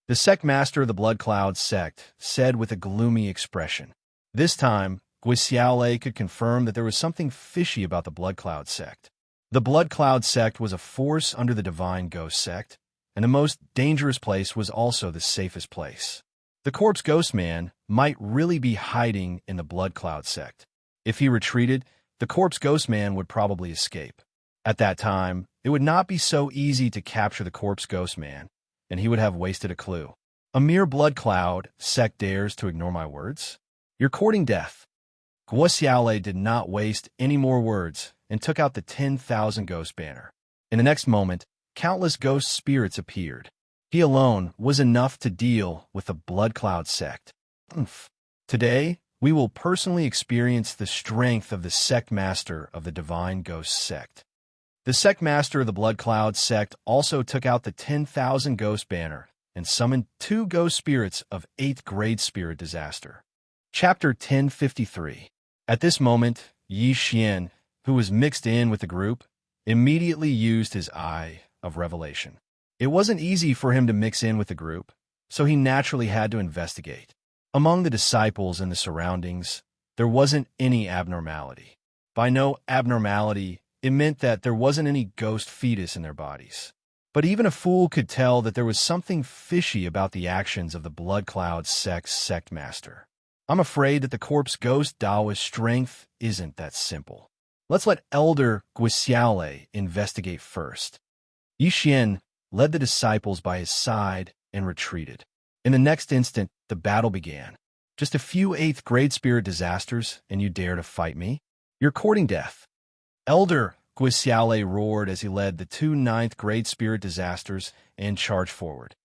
The sect master of the Blood Cloud sect said with a gloomy expression. This time, Guixiaolei could confirm that there was something fishy about the Blood Cloud sect. The Blood Cloud sect was a force under the divine ghost sect, and the most dangerous place was also the safest place. The corpse ghost man might really be hiding in the Blood Cloud sect. If he retreated, the corpse ghost man would probably escape. At that time, it would not be so easy to capture the corpse ghost man, and he would have wasted a clue. A mere blood cloud sect dares to ignore my words? You're courting death. Guo Xiaolei did not waste any more words and took out the 10,000 ghost banner. In the next moment, countless ghost spirits appeared. He alone was enough to deal with the blood cloud sect. Today, we will personally experience the strength of the sect master of the divine ghost sect. The sect master of the blood cloud sect also took out the 10,000 ghost banner and summoned 2 ghost spirits of 8th grade spirit disaster. Chapter 1053. At this moment, Yi Xian, who was mixed in with the group, immediately used his eye of revelation. It wasn't easy for him to mix in with the group, so he naturally had to investigate. Among the disciples and the surroundings, there wasn't any abnormality. By no abnormality, it meant that there wasn't any ghost fetus in their bodies. But even a fool could tell that there was something fishy about the actions of the Blood Cloud sect master. I'm afraid that the corpse ghost Daoist strength isn't that simple. Let's let Elder Guo Xiaolei investigate first. Yi Xian led the disciples by his side and retreated. In the next instant, the battle began. Just a few 8th grade spirit disasters, and you dare to fight me? You're courting death. Elder Guo Xiaolei roared as he led the 2 9th grade spirit disasters and charged forward.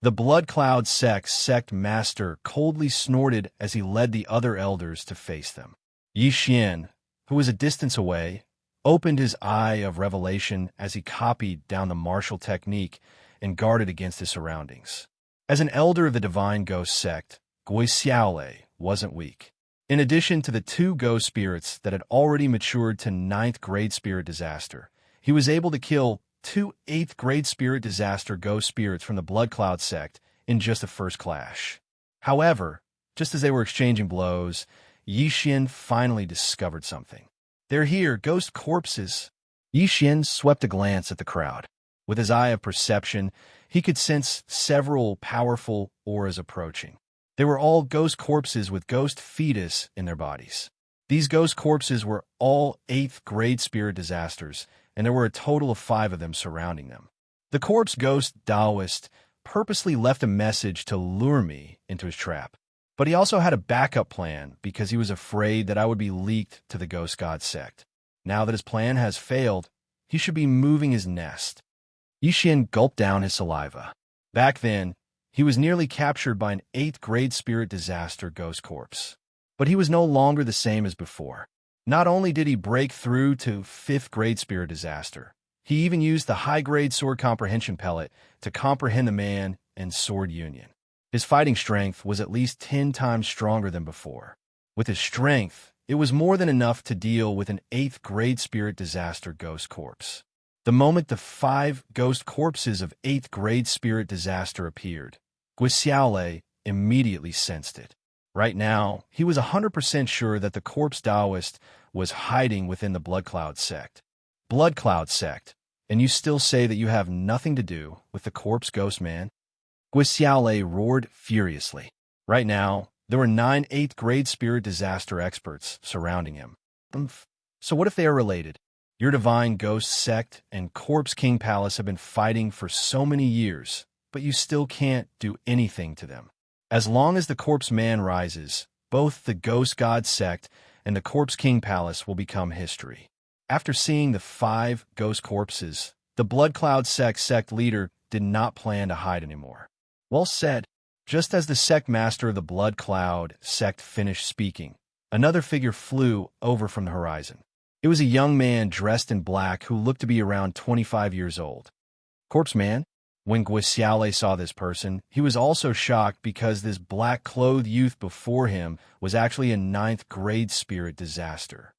The Blood Cloud sect master coldly snorted as he led the other elders to face them. Yi Xian, who was a distance away, opened his eye of revelation as he copied down the martial technique and guarded against his surroundings. As an elder of the divine ghost sect, Guo Xiaolei wasn't weak. In addition to the 2 ghost spirits that had already matured to 9th grade spirit disaster, he was able to kill 2 8th grade spirit disaster ghost spirits from the Blood Cloud sect in just the first clash. However, just as they were exchanging blows, Yi Xian finally discovered something. They're here, ghost corpses. Yi Xian swept a glance at the crowd. With his eye of perception, he could sense several powerful auras approaching. They were all ghost corpses with ghost fetus in their bodies. These ghost corpses were all 8th grade spirit disasters, and there were a total of 5 of them surrounding them. The corpse ghost Daoist purposely left a message to lure me into his trap. But he also had a backup plan because he was afraid that I would be leaked to the Ghost God sect. Now that his plan has failed, he should be moving his nest. Yi Xian gulped down his saliva. Back then, he was nearly captured by an 8th grade spirit disaster ghost corpse. But he was no longer the same as before. Not only did he break through to 5th grade spirit disaster, he even used the high-grade sword comprehension pellet to comprehend the man and sword union. His fighting strength was at least 10 times stronger than before. With his strength, it was more than enough to deal with an 8th grade spirit disaster ghost corpse. The moment the 5 ghost corpses of 8th grade spirit disaster appeared, Guo Xiaolei immediately sensed it. Right now, he was 100% sure that the corpse Daoist was hiding within the Blood Cloud sect. Blood Cloud sect, and you still say that you have nothing to do with the corpse ghost man? Guo Xiaolei roared furiously. Right now, there were 9 8th grade spirit disaster experts surrounding him. So what if they are related? Your divine ghost sect and Corpse King Palace have been fighting for so many years, but you still can't do anything to them. As long as the Corpse Man rises, both the Ghost God sect and the Corpse King Palace will become history. After seeing the 5 ghost corpses, the Blood Cloud sect leader did not plan to hide anymore. Well said. Just as the sect master of the Blood Cloud sect finished speaking, another figure flew over from the horizon. It was a young man dressed in black who looked to be around 25 years old. Corpse Man? When Guo Xiaolei saw this person, he was also shocked because this black-clothed youth before him was actually a 9th grade spirit disaster.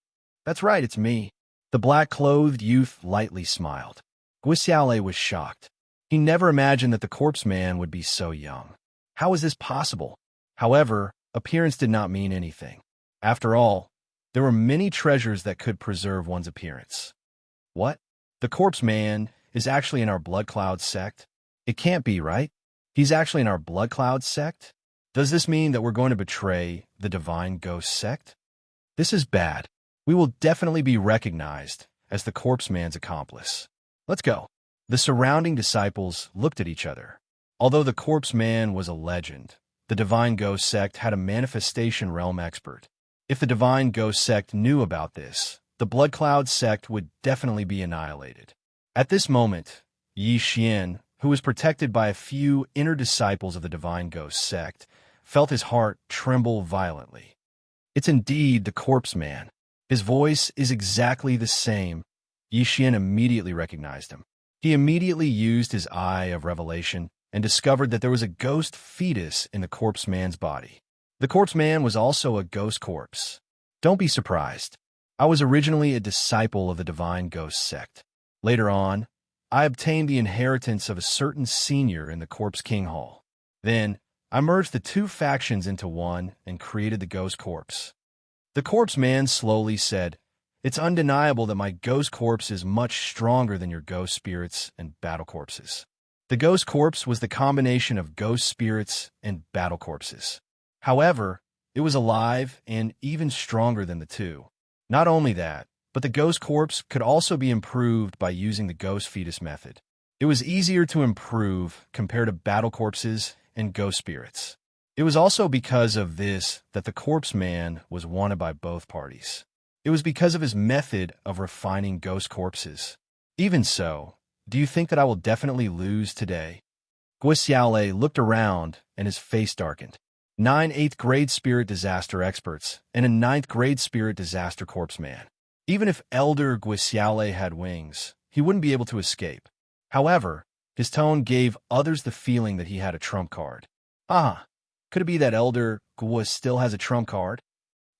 That's right, it's me. The black-clothed youth lightly smiled. Guo Xiaolei was shocked. He never imagined that the Corpse Man would be so young. How was this possible? However, appearance did not mean anything. After all, there were many treasures that could preserve one's appearance. What? The Corpse Man is actually in our Blood Cloud sect? It can't be, right? He's actually in our Blood Cloud sect? Does this mean that we're going to betray the Divine Ghost sect? This is bad. We will definitely be recognized as the Corpse Man's accomplice. Let's go. The surrounding disciples looked at each other. Although the Corpse Man was a legend, the Divine Ghost Sect had a manifestation realm expert. If the Divine Ghost Sect knew about this, the Blood Cloud Sect would definitely be annihilated. At this moment, Yi Xian, who was protected by a few inner disciples of the Divine Ghost Sect, felt his heart tremble violently. It's indeed the Corpse Man. His voice is exactly the same. Yi Xian immediately recognized him. He immediately used his eye of revelation and discovered that there was a ghost fetus in the Corpse Man's body. The Corpse Man was also a ghost corpse. Don't be surprised. I was originally a disciple of the Divine Ghost Sect. Later on, I obtained the inheritance of a certain senior in the Corpse King Hall. Then, I merged the two factions into one and created the Ghost Corpse. The Corpse Man slowly said, "It's undeniable that my ghost corpse is much stronger than your ghost spirits and battle corpses." The ghost corpse was the combination of ghost spirits and battle corpses. However, it was alive and even stronger than the two. Not only that, but the ghost corpse could also be improved by using the ghost fetus method. It was easier to improve compared to battle corpses and ghost spirits. It was also because of this that the Corpse Man was wanted by both parties. It was because of his method of refining ghost corpses. Even so, do you think that I will definitely lose today? Guo Xiaolei looked around and his face darkened. 9 8th grade spirit disaster experts and a 9th grade spirit disaster Corpse Man. Even if Elder Guo Xiaolei had wings, he wouldn't be able to escape. However, his tone gave others the feeling that he had a trump card. Could it be that Elder Guo still has a trump card?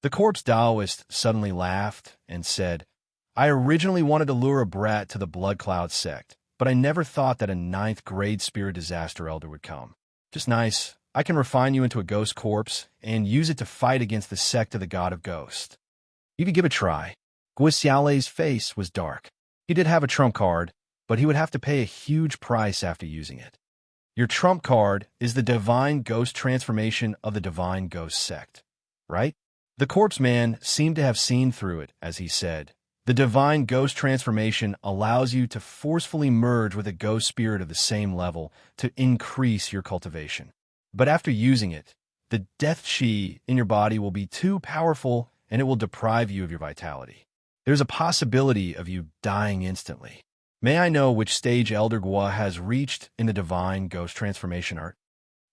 The Corpse Taoist suddenly laughed and said, "I originally wanted to lure a brat to the Blood Cloud Sect, but I never thought that a 9th grade spirit disaster elder would come. Just nice. I can refine you into a ghost corpse and use it to fight against the sect of the God of Ghost. You could give it a try." Guo Xiaolei's face was dark. He did have a trump card, but he would have to pay a huge price after using it. Your trump card is the Divine Ghost transformation of the Divine Ghost Sect, right? The Corpse Man seemed to have seen through it, as he said. The Divine Ghost transformation allows you to forcefully merge with a ghost spirit of the same level to increase your cultivation. But after using it, the death chi in your body will be too powerful and it will deprive you of your vitality. There's a possibility of you dying instantly. May I know which stage Elder Guo has reached in the Divine Ghost transformation art?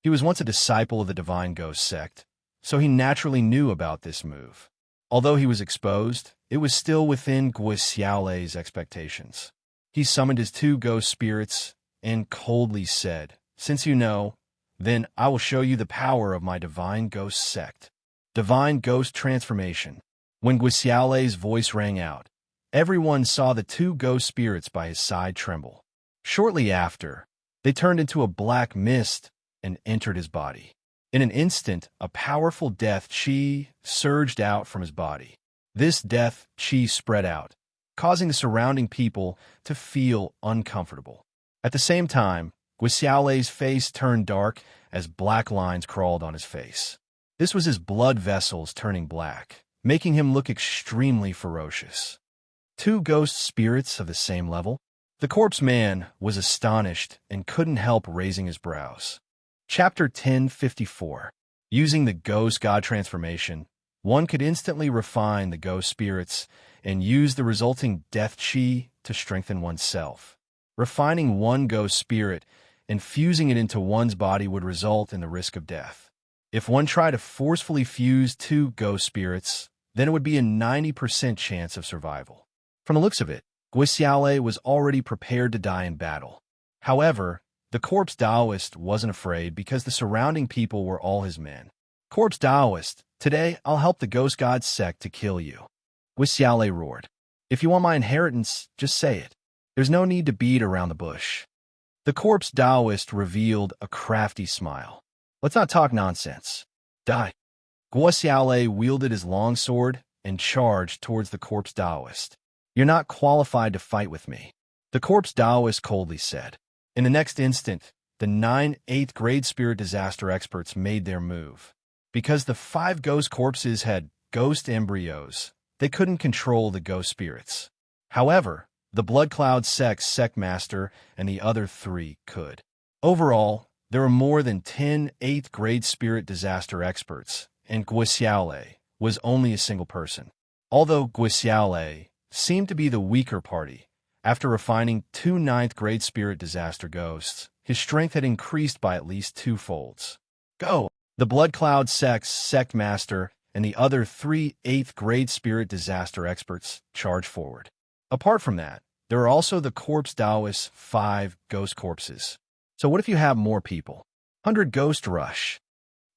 He was once a disciple of the Divine Ghost Sect, so he naturally knew about this move. Although he was exposed, it was still within Guo Xiaolei's expectations. He summoned his 2 ghost spirits and coldly said, "Since you know, then I will show you the power of my Divine Ghost Sect." Divine Ghost Transformation. When Guo Xiaolei's voice rang out, everyone saw the 2 ghost spirits by his side tremble. Shortly after, they turned into a black mist and entered his body. In an instant, a powerful death chi surged out from his body. This death chi spread out, causing the surrounding people to feel uncomfortable. At the same time, Guo Xiaolei's face turned dark as black lines crawled on his face. This was his blood vessels turning black, making him look extremely ferocious. 2 ghost spirits of the same level? The Corpse Man was astonished and couldn't help raising his brows. Chapter 1054. Using the Ghost God Transformation, one could instantly refine the ghost spirits and use the resulting death chi to strengthen oneself. Refining one ghost spirit and fusing it into one's body would result in the risk of death. If one tried to forcefully fuse 2 ghost spirits, then it would be a 90% chance of survival. From the looks of it, Guo Xiaolei was already prepared to die in battle. However, the Corpse Taoist wasn't afraid because the surrounding people were all his men. "Corpse Taoist, today I'll help the Ghost God Sect to kill you." Guo Xiaolei roared. "If you want my inheritance, just say it. There's no need to beat around the bush." The Corpse Taoist revealed a crafty smile. "Let's not talk nonsense. Die." Guo Xiaolei wielded his long sword and charged towards the Corpse Taoist. "You're not qualified to fight with me," the Corpse Taoist coldly said. In the next instant, the 9 8th grade spirit disaster experts made their move. Because the 5 ghost corpses had ghost embryos, they couldn't control the ghost spirits. However, the Blood Cloud Sect Master and the other 3 could. Overall, there were more than 10 8th-grade spirit disaster experts, and Guixiaole was only a single person. Although Guixiaole seemed to be the weaker party, after refining 2 9th-grade spirit disaster ghosts, his strength had increased by at least 2-folds. Go! The Blood Cloud sect master and the other 3 8th-grade spirit disaster experts charged forward. Apart from that, there are also the Corpse Taoist 5 ghost corpses. So what if you have more people? 100 Ghost Rush.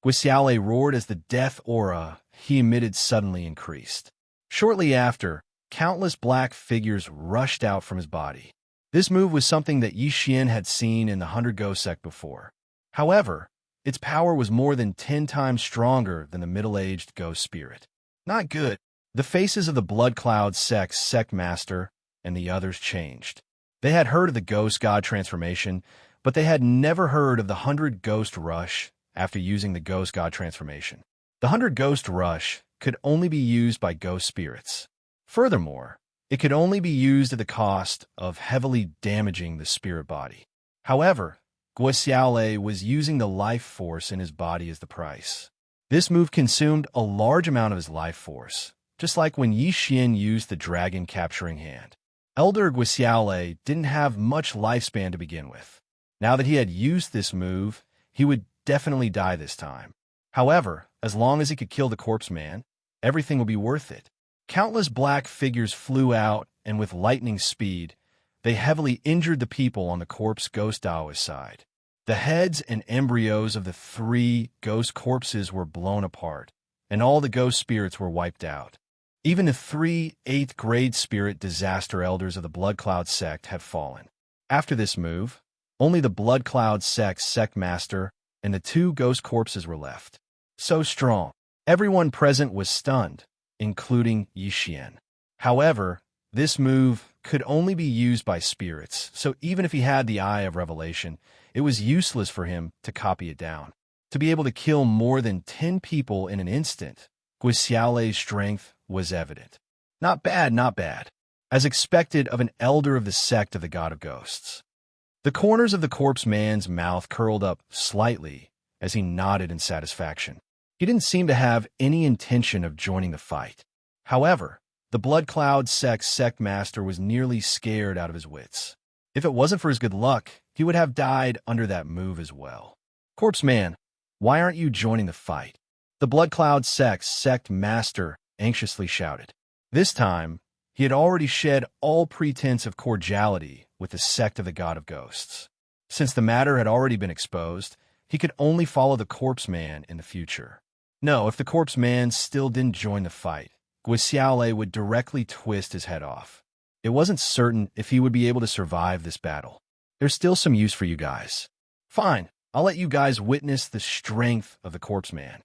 Guixiaole roared as the death aura he emitted suddenly increased. Shortly after, countless black figures rushed out from his body. This move was something that Yi Xian had seen in the 100 Ghost sect before. However, its power was more than 10 times stronger than the middle-aged ghost spirit. Not good. The faces of the Blood Cloud sect master and the others changed. They had heard of the ghost god transformation, but they had never heard of the 100 Ghost Rush after using the ghost god transformation. The 100 Ghost Rush could only be used by ghost spirits. Furthermore, it could only be used at the cost of heavily damaging the spirit body. However, Guixiaole was using the life force in his body as the price. This move consumed a large amount of his life force, just like when Yi Xian used the dragon capturing hand. Elder Guixiaole didn't have much lifespan to begin with. Now that he had used this move, he would definitely die this time. However, as long as he could kill the corpse man, everything would be worth it. Countless black figures flew out, and with lightning speed, they heavily injured the people on the corpse ghost Taoist side. The heads and embryos of the 3 ghost corpses were blown apart, and all the ghost spirits were wiped out. Even the 3 8th-grade spirit disaster elders of the Blood Cloud sect had fallen. After this move, only the Blood Cloud sect master and the 2 ghost corpses were left. So strong. Everyone present was stunned, including Yi Xian. However, this move could only be used by spirits, so even if he had the Eye of Revelation, it was useless for him to copy it down. To be able to kill more than 10 people in an instant, Guixiaole's strength was evident. Not bad, not bad. As expected of an elder of the sect of the God of Ghosts. The corners of the corpse man's mouth curled up slightly as he nodded in satisfaction. He didn't seem to have any intention of joining the fight. However, the Blood Cloud sect master was nearly scared out of his wits. If it wasn't for his good luck, he would have died under that move as well. Corpse man, why aren't you joining the fight? The Blood Cloud sect master anxiously shouted. This time, he had already shed all pretense of cordiality with the sect of the God of Ghosts. Since the matter had already been exposed, he could only follow the corpse man in the future. No, if the corpse man still didn't join the fight, Guixiaole would directly twist his head off. It wasn't certain if he would be able to survive this battle. There's still some use for you guys. Fine, I'll let you guys witness the strength of the corpse man.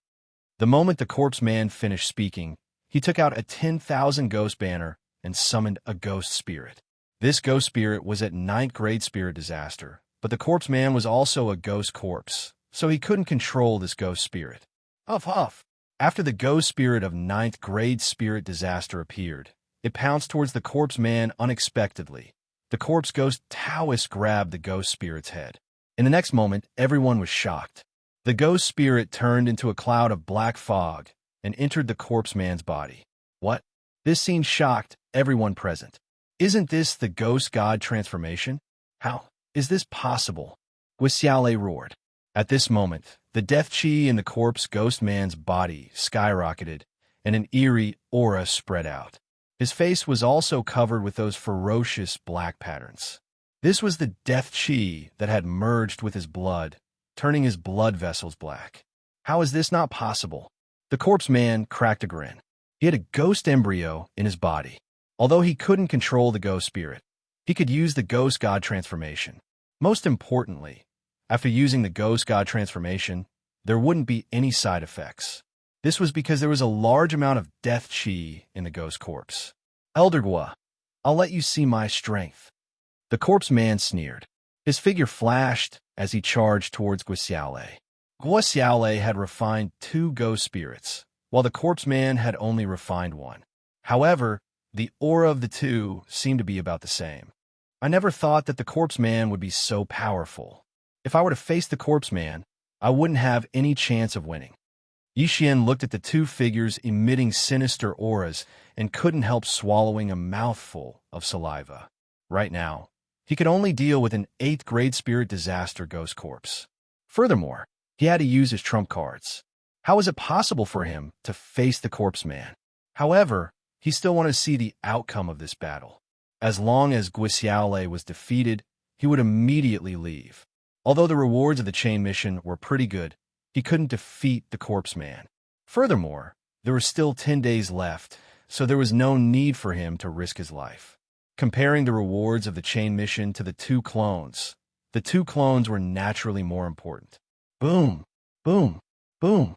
The moment the corpse man finished speaking, he took out a 10,000 ghost banner and summoned a ghost spirit. This ghost spirit was at 9th grade spirit disaster, but the corpse man was also a ghost corpse, so he couldn't control this ghost spirit. Huff huff. After the ghost spirit of 9th grade spirit disaster appeared, it pounced towards the corpse man unexpectedly. The corpse ghost Taoist grabbed the ghost spirit's head. In the next moment, everyone was shocked. The ghost spirit turned into a cloud of black fog and entered the corpse man's body. What? This scene shocked everyone present. Isn't this the ghost god transformation? How is this possible? Guixiaole roared. At this moment, the death chi in the corpse ghost man's body skyrocketed, and an eerie aura spread out. His face was also covered with those ferocious black patterns. This was the death chi that had merged with his blood, turning his blood vessels black. How is this not possible? The corpse man cracked a grin. He had a ghost embryo in his body. Although he couldn't control the ghost spirit, he could use the ghost god transformation. Most importantly, after using the ghost god transformation, there wouldn't be any side effects. This was because there was a large amount of death chi in the ghost corpse. Elder Gua, I'll let you see my strength. The corpse man sneered. His figure flashed as he charged towards Guixiaole. Guixiaole had refined 2 ghost spirits, while the corpse man had only refined 1. However, the aura of the 2 seemed to be about the same. I never thought that the corpse man would be so powerful. If I were to face the corpse man, I wouldn't have any chance of winning. Yi Xian looked at the two figures emitting sinister auras and couldn't help swallowing a mouthful of saliva. Right now, he could only deal with an 8th grade spirit disaster ghost corpse. Furthermore, he had to use his trump cards. How was it possible for him to face the corpse man? However, he still wanted to see the outcome of this battle. As long as Guixiaole was defeated, he would immediately leave. Although the rewards of the chain mission were pretty good, he couldn't defeat the corpse man. Furthermore, there were still 10 days left, so there was no need for him to risk his life. Comparing the rewards of the chain mission to the two clones, the two clones were naturally more important. Boom, boom, boom.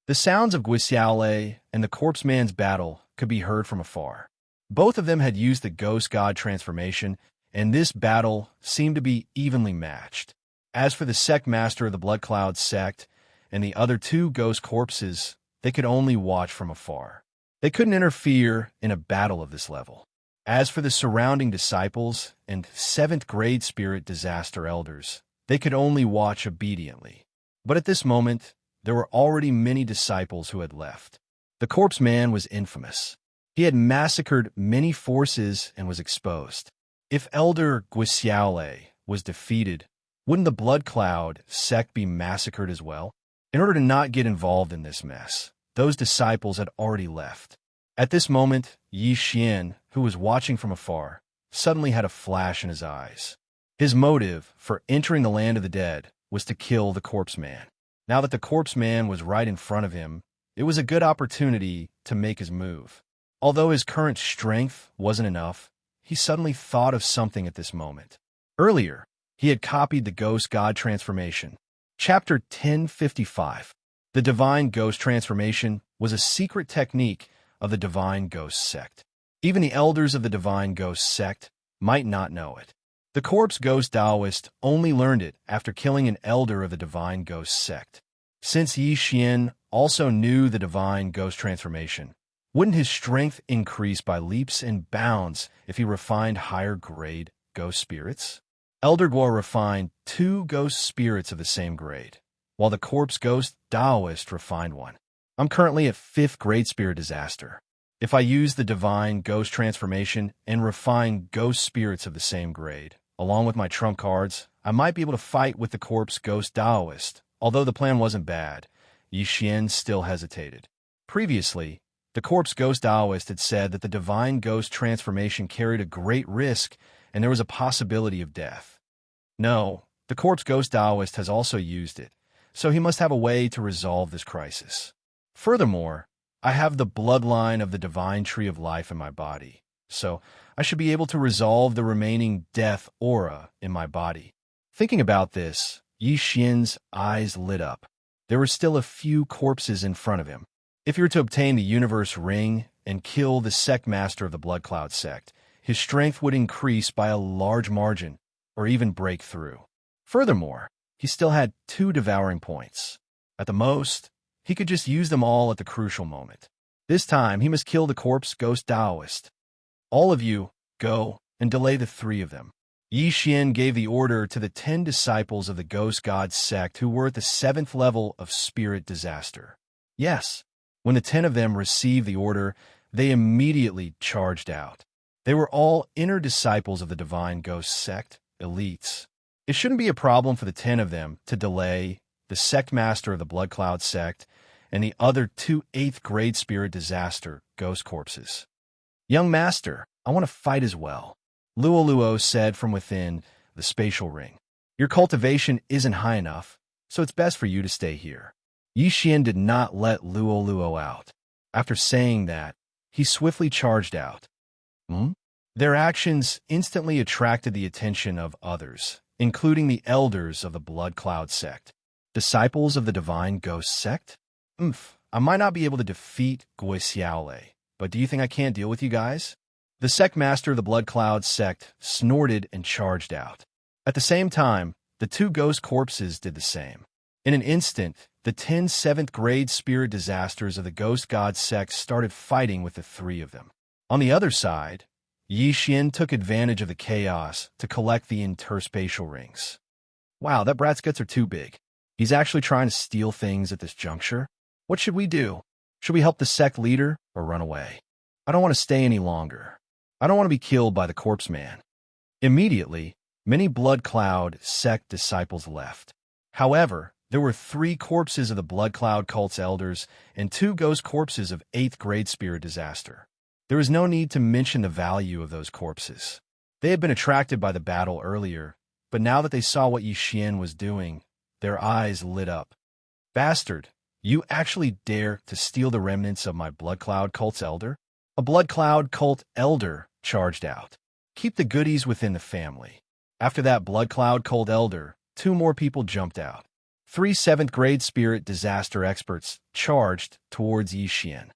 The sounds of Guixiaole and the corpse man's battle could be heard from afar. Both of them had used the ghost god transformation, and this battle seemed to be evenly matched. As for the sect master of the Blood Cloud sect and the other two ghost corpses, they could only watch from afar. They couldn't interfere in a battle of this level. As for the surrounding disciples and 7th grade spirit disaster elders, they could only watch obediently. But at this moment, there were already many disciples who had left. The corpse man was infamous. He had massacred many forces and was exposed. If Elder Guixiaole was defeated, wouldn't the Blood Cloud sect be massacred as well? In order to not get involved in this mess, those disciples had already left. At this moment, Yi Xian, who was watching from afar, suddenly had a flash in his eyes. His motive for entering the land of the dead was to kill the corpse man. Now that the corpse man was right in front of him, it was a good opportunity to make his move. Although his current strength wasn't enough, he suddenly thought of something at this moment. Earlier, he had copied the Ghost God Transformation. Chapter 1055. The Divine Ghost Transformation was a secret technique of the Divine Ghost sect. Even the elders of the Divine Ghost sect might not know it. The corpse ghost Taoist only learned it after killing an elder of the Divine Ghost sect. Since Yi Xian also knew the Divine Ghost Transformation, wouldn't his strength increase by leaps and bounds if he refined higher-grade ghost spirits? Elder Guo refined 2 ghost spirits of the same grade, while the corpse ghost Taoist refined 1. I'm currently at 5th grade spirit disaster. If I use the Divine Ghost Transformation and refine ghost spirits of the same grade, along with my trump cards, I might be able to fight with the corpse ghost Taoist. Although the plan wasn't bad, Yi Xian still hesitated. Previously, the corpse ghost Taoist had said that the Divine Ghost Transformation carried a great risk and there was a possibility of death. No, the corpse ghost Taoist has also used it, so he must have a way to resolve this crisis. Furthermore, I have the bloodline of the Divine Tree of Life in my body, so I should be able to resolve the remaining death aura in my body. Thinking about this, Yi Xian's eyes lit up. There were still a few corpses in front of him. If he were to obtain the Universe Ring and kill the sect master of the Blood Cloud sect, his strength would increase by a large margin, or even break through. Furthermore, he still had 2 devouring points. At the most, he could just use them all at the crucial moment. This time, he must kill the corpse ghost Taoist. All of you, go and delay the 3 of them. Yi Xian gave the order to the 10 disciples of the Ghost God sect who were at the 7th level of spirit disaster. Yes, when the 10 of them received the order, they immediately charged out. They were all inner disciples of the Divine Ghost sect, elites. It shouldn't be a problem for the 10 of them to delay the sect master of the Blood Cloud sect and the other 2 8th grade spirit disaster ghost corpses. Young master, I want to fight as well, Luo said from within the spatial ring. Your cultivation isn't high enough, so it's best for you to stay here. Yi Xian did not let Luo out. After saying that, he swiftly charged out. Their actions instantly attracted the attention of others, including the elders of the Blood Cloud sect. Disciples of the Divine Ghost sect? I might not be able to defeat Guixiaole, but do you think I can't deal with you guys? The sect master of the Blood Cloud sect snorted and charged out. At the same time, the 2 ghost corpses did the same. In an instant, the 10 7th grade spirit disasters of the Ghost God sect started fighting with the 3 of them. On the other side, Yi Xian took advantage of the chaos to collect the interspatial rings. Wow, that brat's guts are too big. He's actually trying to steal things at this juncture. What should we do? Should we help the sect leader or run away? I don't want to stay any longer. I don't want to be killed by the corpse man. Immediately, many Blood Cloud sect disciples left. However, there were 3 corpses of the Blood Cloud cult's elders and 2 ghost corpses of 8th grade spirit disaster. There is no need to mention the value of those corpses. They had been attracted by the battle earlier, but now that they saw what Yi Xian was doing, their eyes lit up. Bastard, you actually dare to steal the remnants of my Blood Cloud cult's elder? A Blood Cloud cult elder charged out. Keep the goodies within the family. After that Blood Cloud cult elder, 2 more people jumped out. 3 7th grade spirit disaster experts charged towards Yi Xian.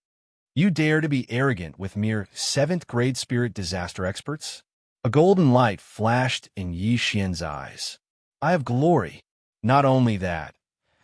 You dare to be arrogant with mere 7th grade spirit disaster experts? A golden light flashed in Yi Xian's eyes. I have glory. Not only that,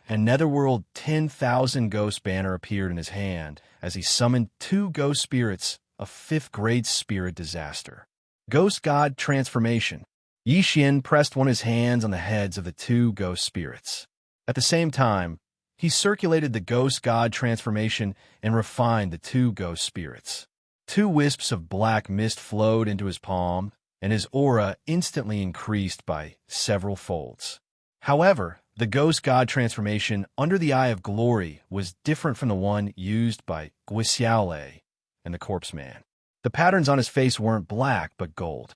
a netherworld 10,000 ghost banner appeared in his hand as he summoned 2 ghost spirits of 5th grade spirit disaster. Ghost God transformation. Yi Xian pressed one of his hands on the heads of the 2 ghost spirits. At the same time, he circulated the ghost God transformation and refined the 2 ghost spirits. 2 wisps of black mist flowed into his palm, and his aura instantly increased by several folds. However, the ghost God transformation under the Eye of Glory was different from the one used by Guixiaolei and the corpse man. The patterns on his face weren't black, but gold.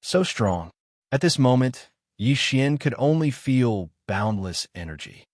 So strong. At this moment, Yi Xian could only feel boundless energy.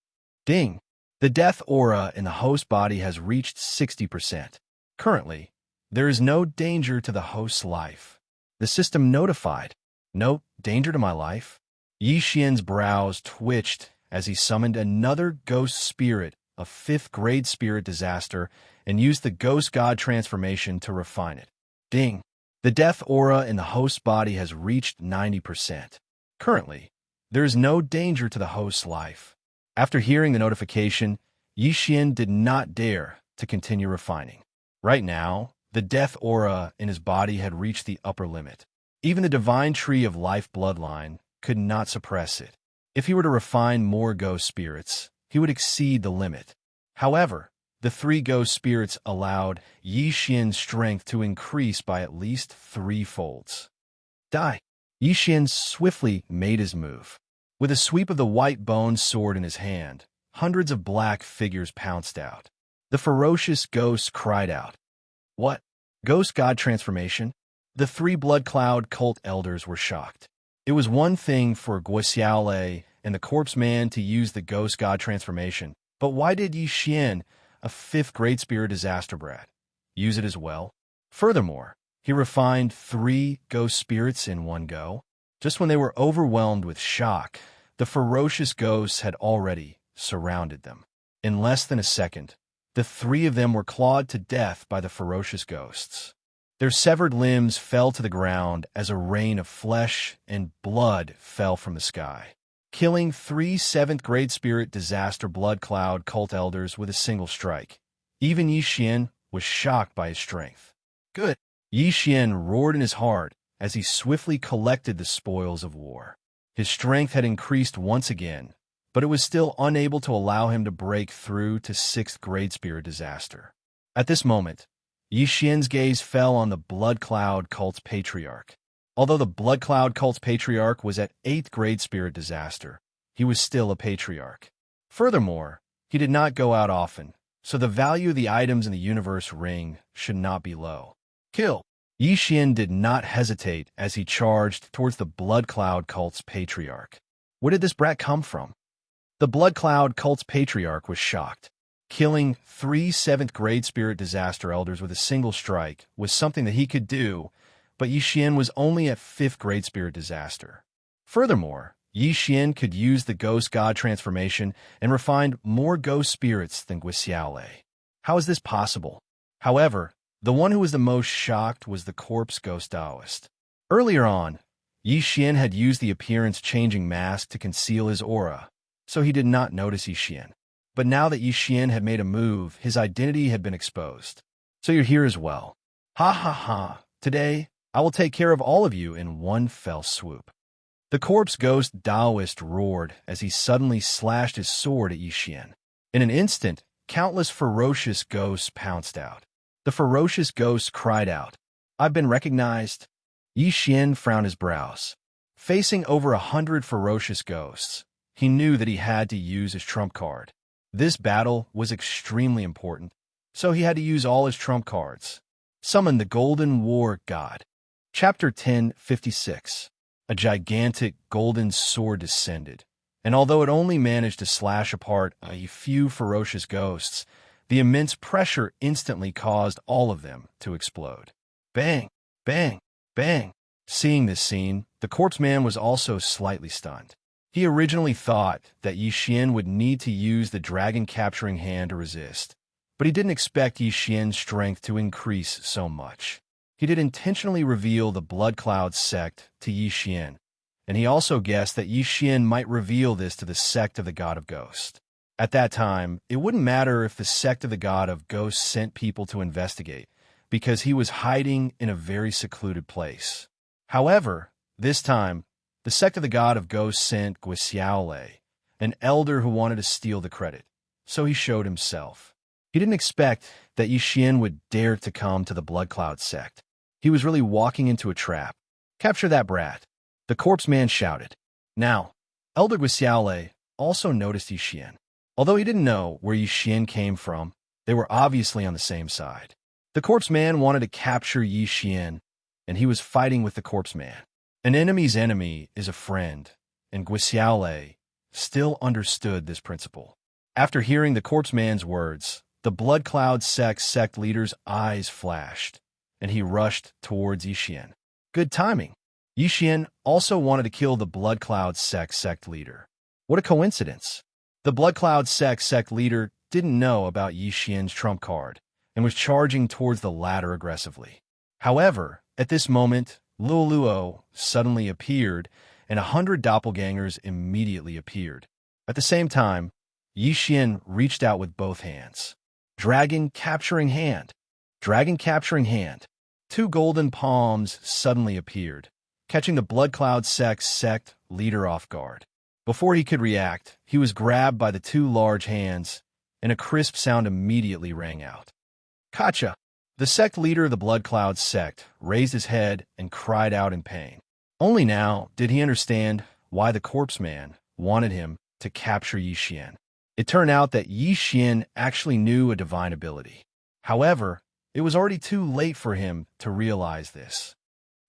Ding! The death aura in the host body has reached 60%. Currently, there is no danger to the host's life. The system notified. No danger to my life? Yi Xian's brows twitched as he summoned another ghost spirit of 5th grade spirit disaster and used the ghost God transformation to refine it. Ding! The death aura in the host body has reached 90%. Currently, there is no danger to the host's life. After hearing the notification, Yi Xian did not dare to continue refining. Right now, the death aura in his body had reached the upper limit. Even the divine tree of life bloodline could not suppress it. If he were to refine more ghost spirits, he would exceed the limit. However, the 3 ghost spirits allowed Yi Xian's strength to increase by at least 3 folds. Die! Yi Xian swiftly made his move. With a sweep of the white bone sword in his hand, hundreds of black figures pounced out. The ferocious ghosts cried out. What? Ghost God transformation? The 3 Blood Cloud cult elders were shocked. It was one thing for Guixiaolei and the corpse man to use the ghost God transformation, but why did Yi Xian, a 5th grade spirit disaster brat, use it as well? Furthermore, he refined 3 ghost spirits in one go. Just when they were overwhelmed with shock, the ferocious ghosts had already surrounded them. In less than a second, the 3 of them were clawed to death by the ferocious ghosts. Their severed limbs fell to the ground as a rain of flesh and blood fell from the sky, killing 3 7th grade spirit disaster Blood Cloud cult elders with a single strike. Even Yi Xian was shocked by his strength. Good! Yi Xian roared in his heart as he swiftly collected the spoils of war. His strength had increased once again, but it was still unable to allow him to break through to 6th grade spirit disaster. At this moment, Yi Xian's gaze fell on the Blood Cloud cult's patriarch. Although the Blood Cloud cult's patriarch was at 8th grade spirit disaster, he was still a patriarch. Furthermore, he did not go out often, so the value of the items in the universe ring should not be low. Kill! Yi Xian did not hesitate as he charged towards the Blood Cloud cult's patriarch. Where did this brat come from? The Blood Cloud cult's patriarch was shocked. Killing 3 7th grade spirit disaster elders with a single strike was something that he could do, but Yi Xian was only at 5th grade spirit disaster. Furthermore, Yi Xian could use the ghost God transformation and refined more ghost spirits than Guixiaolei. How is this possible? However, the one who was the most shocked was the corpse ghost Taoist. Earlier on, Yi Xian had used the appearance-changing mask to conceal his aura, so he did not notice Yi Xian. But now that Yi Xian had made a move, his identity had been exposed. So you're here as well. Ha ha ha. Today, I will take care of all of you in one fell swoop. The corpse ghost Taoist roared as he suddenly slashed his sword at Yi Xian. In an instant, countless ferocious ghosts pounced out. The ferocious ghost cried out, "I've been recognized." Yi Xian frowned his brows. Facing over 100 ferocious ghosts, he knew that he had to use his trump card. This battle was extremely important, so he had to use all his trump cards. Summon the Golden War God. Chapter 10:56. A gigantic golden sword descended, and although it only managed to slash apart a few ferocious ghosts, the immense pressure instantly caused all of them to explode. Bang! Bang! Bang! Seeing this scene, the corpse man was also slightly stunned. He originally thought that Yi Xian would need to use the dragon capturing hand to resist, but he didn't expect Yi Xian's strength to increase so much. He did intentionally reveal the Blood Cloud sect to Yi Xian, and he also guessed that Yi Xian might reveal this to the sect of the God of Ghost. At that time, it wouldn't matter if the sect of the God of Ghost sent people to investigate, because he was hiding in a very secluded place. However, this time, the sect of the God of Ghosts sent Guixiaolei, an elder who wanted to steal the credit, so he showed himself. He didn't expect that Yi Xian would dare to come to the Blood Cloud sect. He was really walking into a trap. "Capture that brat," the corpse man shouted. Now, Elder Guixiaolei also noticed Yi Xian. Although he didn't know where Yi Xian came from, they were obviously on the same side. The corpse man wanted to capture Yi Xian, and he was fighting with the corpse man. An enemy's enemy is a friend, and Guixiaolei still understood this principle. After hearing the corpse man's words, the Blood Cloud sect leader's eyes flashed, and he rushed towards Yi Xian. Good timing. Yi Xian also wanted to kill the Blood Cloud sect leader. What a coincidence. The Blood Cloud sect leader didn't know about Yi Xian's trump card and was charging towards the latter aggressively. However, at this moment, Luo suddenly appeared, and 100 doppelgangers immediately appeared. At the same time, Yi Xian reached out with both hands. Dragon capturing hand. Dragon capturing hand. 2 golden palms suddenly appeared, catching the Blood Cloud sect leader off guard. Before he could react, he was grabbed by the 2 large hands, and a crisp sound immediately rang out. "Gotcha!" The sect leader of the Blood Cloud sect raised his head and cried out in pain. Only now did he understand why the corpse man wanted him to capture Yi Xian. It turned out that Yi Xian actually knew a divine ability. However, it was already too late for him to realize this.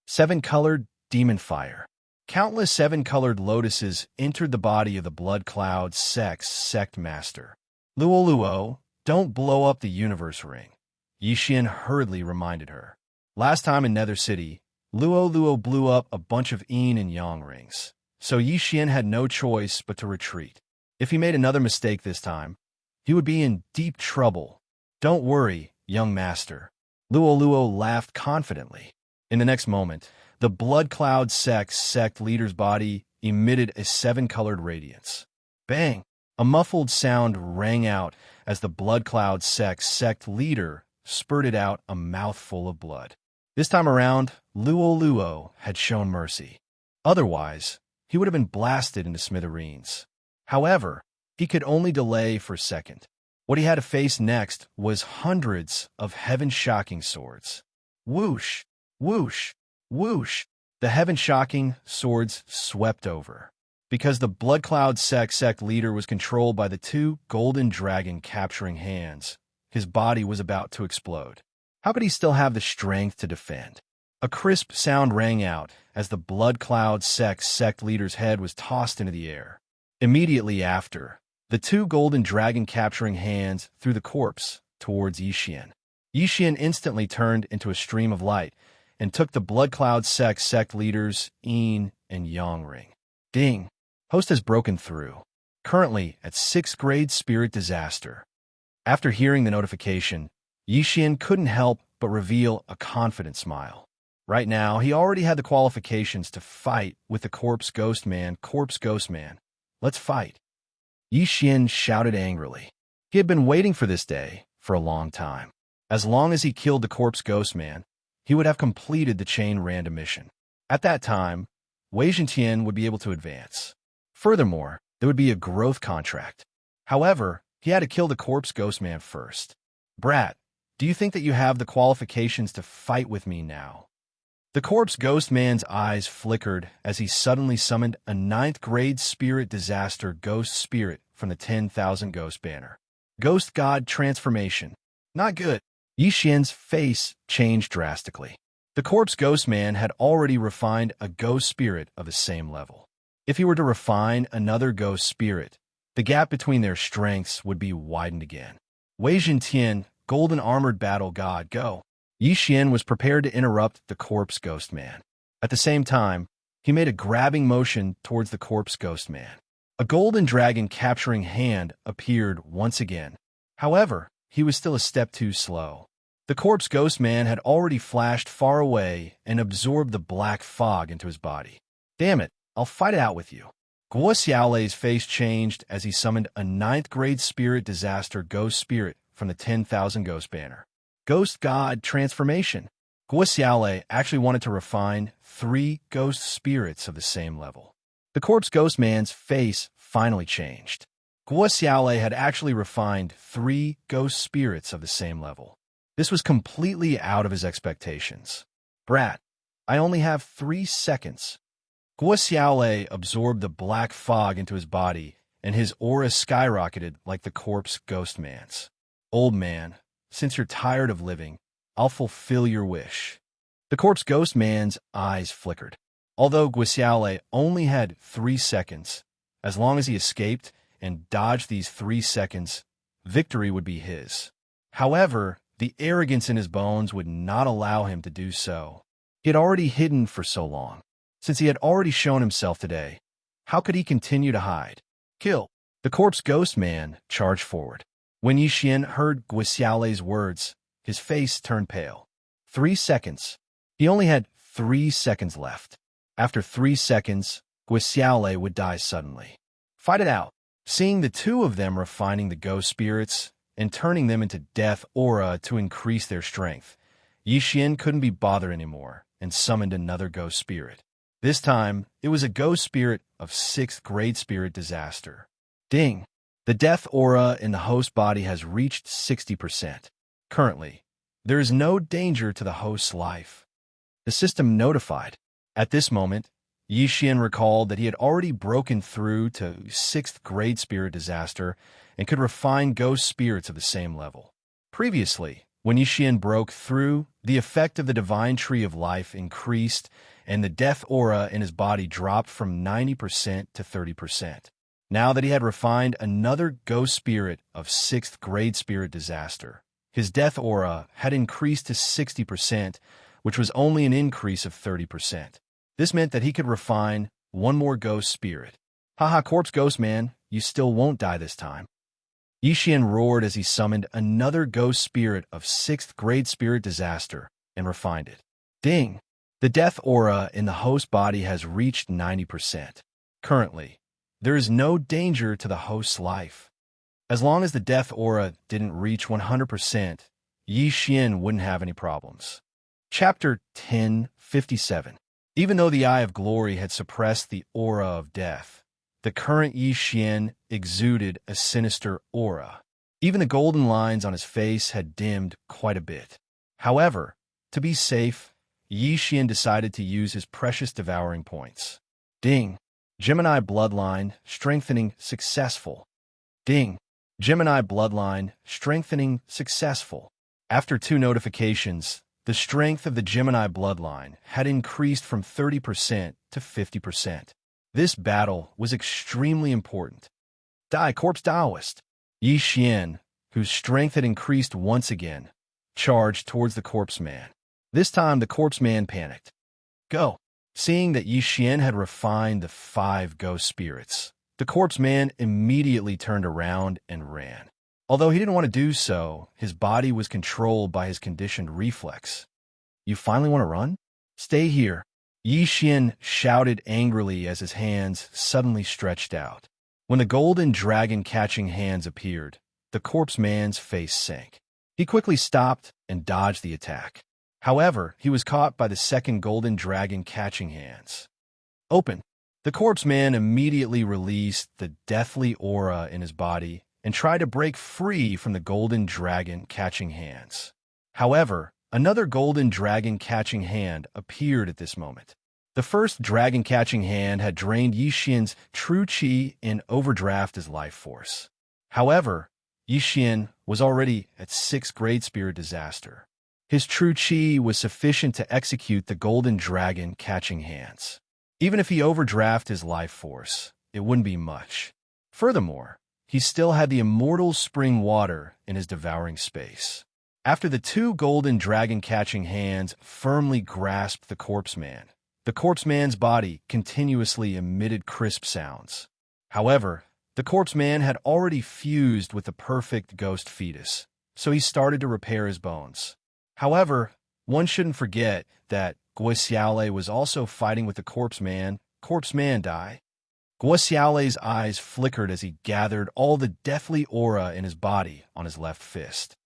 7-colored demon fire. Countless 7-colored lotuses entered the body of the Blood Cloud sect master. Luo, don't blow up the universe ring," Yi Xian hurriedly reminded her. Last time in Nether City, Luo blew up a bunch of yin and yang rings, so Yi Xian had no choice but to retreat. If he made another mistake this time, he would be in deep trouble. "Don't worry, young master," Luo laughed confidently. In the next moment, the Blood Cloud sect leader's body emitted a 7-colored radiance. Bang! A muffled sound rang out as the Blood Cloud sect leader spurted out a mouthful of blood. This time around, Luo had shown mercy. Otherwise, he would have been blasted into smithereens. However, he could only delay for a second. What he had to face next was hundreds of heaven-shocking swords. Whoosh! Whoosh! Whoosh! The heaven-shocking swords swept over. Because the Blood Cloud sect leader was controlled by the 2 golden dragon capturing hands, his body was about to explode. How could he still have the strength to defend? A crisp sound rang out as the Blood Cloud sect leader's head was tossed into the air. Immediately after, the 2 golden dragon capturing hands threw the corpse towards Yi Xian. Yi Xian instantly turned into a stream of light and took the Blood Cloud sect leader's yin and yang ring. Ding! Host has broken through. Currently at 6th grade spirit disaster. After hearing the notification, Yi Xian couldn't help but reveal a confident smile. Right now, he already had the qualifications to fight with the Corpse Ghost Man. Let's fight. Yi Xian shouted angrily. He had been waiting for this day for a long time. As long as he killed the Corpse Ghost Man, he would have completed the chain random mission. At that time, Wei Zhentian would be able to advance. Furthermore, there would be a growth contract. However, he had to kill the corpse ghost man first. Brat, do you think that you have the qualifications to fight with me now? The corpse ghost man's eyes flickered as he suddenly summoned a 9th grade spirit disaster ghost spirit from the 10,000 ghost banner. Ghost god transformation. Not good. Yi Xian's face changed drastically. The corpse ghost man had already refined a ghost spirit of the same level. If he were to refine another ghost spirit, the gap between their strengths would be widened again. Wei Zhentian, golden armored battle god, go. Yi Xian was prepared to interrupt the corpse ghost man. At the same time, he made a grabbing motion towards the corpse ghost man. A golden dragon capturing hand appeared once again. However, he was still a step too slow. The corpse ghost man had already flashed far away and absorbed the black fog into his body. Damn it, I'll fight it out with you. Guo Xiaolei's face changed as he summoned a 9th grade spirit disaster ghost spirit from the 10,000 ghost banner. Ghost god transformation. Guo Xiaolei actually wanted to refine 3 ghost spirits of the same level. The corpse ghost man's face finally changed. Guo Xiaolei had actually refined 3 ghost spirits of the same level. This was completely out of his expectations. Brat, I only have 3 seconds. Guo Xiaolei absorbed the black fog into his body, and his aura skyrocketed like the corpse ghost man's. Old man, since you're tired of living, I'll fulfill your wish. The corpse ghost man's eyes flickered. Although Guo Xiaolei only had 3 seconds, as long as he escaped and dodged these 3 seconds, victory would be his. However, the arrogance in his bones would not allow him to do so. He had already hidden for so long. Since he had already shown himself today, how could he continue to hide? Kill. The corpse ghost man charged forward. When Yi Xian heard Guo Xiaolei's words, his face turned pale. 3 seconds. He only had 3 seconds left. After 3 seconds, Guo Xiaolei would die suddenly. Fight it out. Seeing the two of them refining the ghost spirits and turning them into death aura to increase their strength, Yi Xian couldn't be bothered anymore and summoned another ghost spirit. This time, it was a ghost spirit of 6th grade spirit disaster. Ding! The death aura in the host body has reached 60%. Currently, there is no danger to the host's life. The system notified. At this moment, Yi Xian recalled that he had already broken through to 6th grade spirit disaster and could refine ghost spirits of the same level. Previously, when Yi Xian broke through, the effect of the divine tree of life increased and the death aura in his body dropped from 90% to 30%. Now that he had refined another ghost spirit of 6th grade spirit disaster, his death aura had increased to 60%, which was only an increase of 30%. This meant that he could refine one more ghost spirit. Haha, corpse ghost man, you still won't die this time. Yi Xian roared as he summoned another ghost spirit of 6th grade spirit disaster and refined it. Ding! The death aura in the host body has reached 90%. Currently, there is no danger to the host's life. As long as the death aura didn't reach 100%, Yi Xian wouldn't have any problems. Chapter 1057. Even though the Eye of Glory had suppressed the aura of death, the current Yi Xian exuded a sinister aura. Even the golden lines on his face had dimmed quite a bit. However, to be safe, Yi Xian decided to use his precious devouring points. Ding! Gemini bloodline strengthening successful. Ding! Gemini bloodline strengthening successful. After 2 notifications, the strength of the Gemini bloodline had increased from 30% to 50%. This battle was extremely important. Die, corpse Taoist! Yi Xian, whose strength had increased once again, charged towards the corpse man. This time, the corpse man panicked. Go! Seeing that Yi Xian had refined the 5 ghost spirits, the corpse man immediately turned around and ran. Although he didn't want to do so, his body was controlled by his conditioned reflex. You finally want to run? Stay here. Yi Xian shouted angrily as his hands suddenly stretched out. When the golden dragon catching hands appeared, the corpse man's face sank. He quickly stopped and dodged the attack. However, he was caught by the second golden dragon catching hands. Open. The corpse man immediately released the deathly aura in his body and tried to break free from the golden dragon catching hands. However, another golden dragon catching hand appeared at this moment. The first dragon catching hand had drained Yi Xian's true qi and overdraft his life force. However, Yi Xian was already at 6th grade spirit disaster. His true qi was sufficient to execute the golden dragon catching hands. Even if he overdraft his life force, it wouldn't be much. Furthermore, he still had the immortal spring water in his devouring space. After the two golden dragon catching hands firmly grasped the corpse man's body continuously emitted crisp sounds. However, the corpse man had already fused with the perfect ghost fetus, so he started to repair his bones. However, one shouldn't forget that Guo Xiaolei was also fighting with the corpse man. Corpse man die. Guo Xiaolei's eyes flickered as he gathered all the deathly aura in his body on his left fist.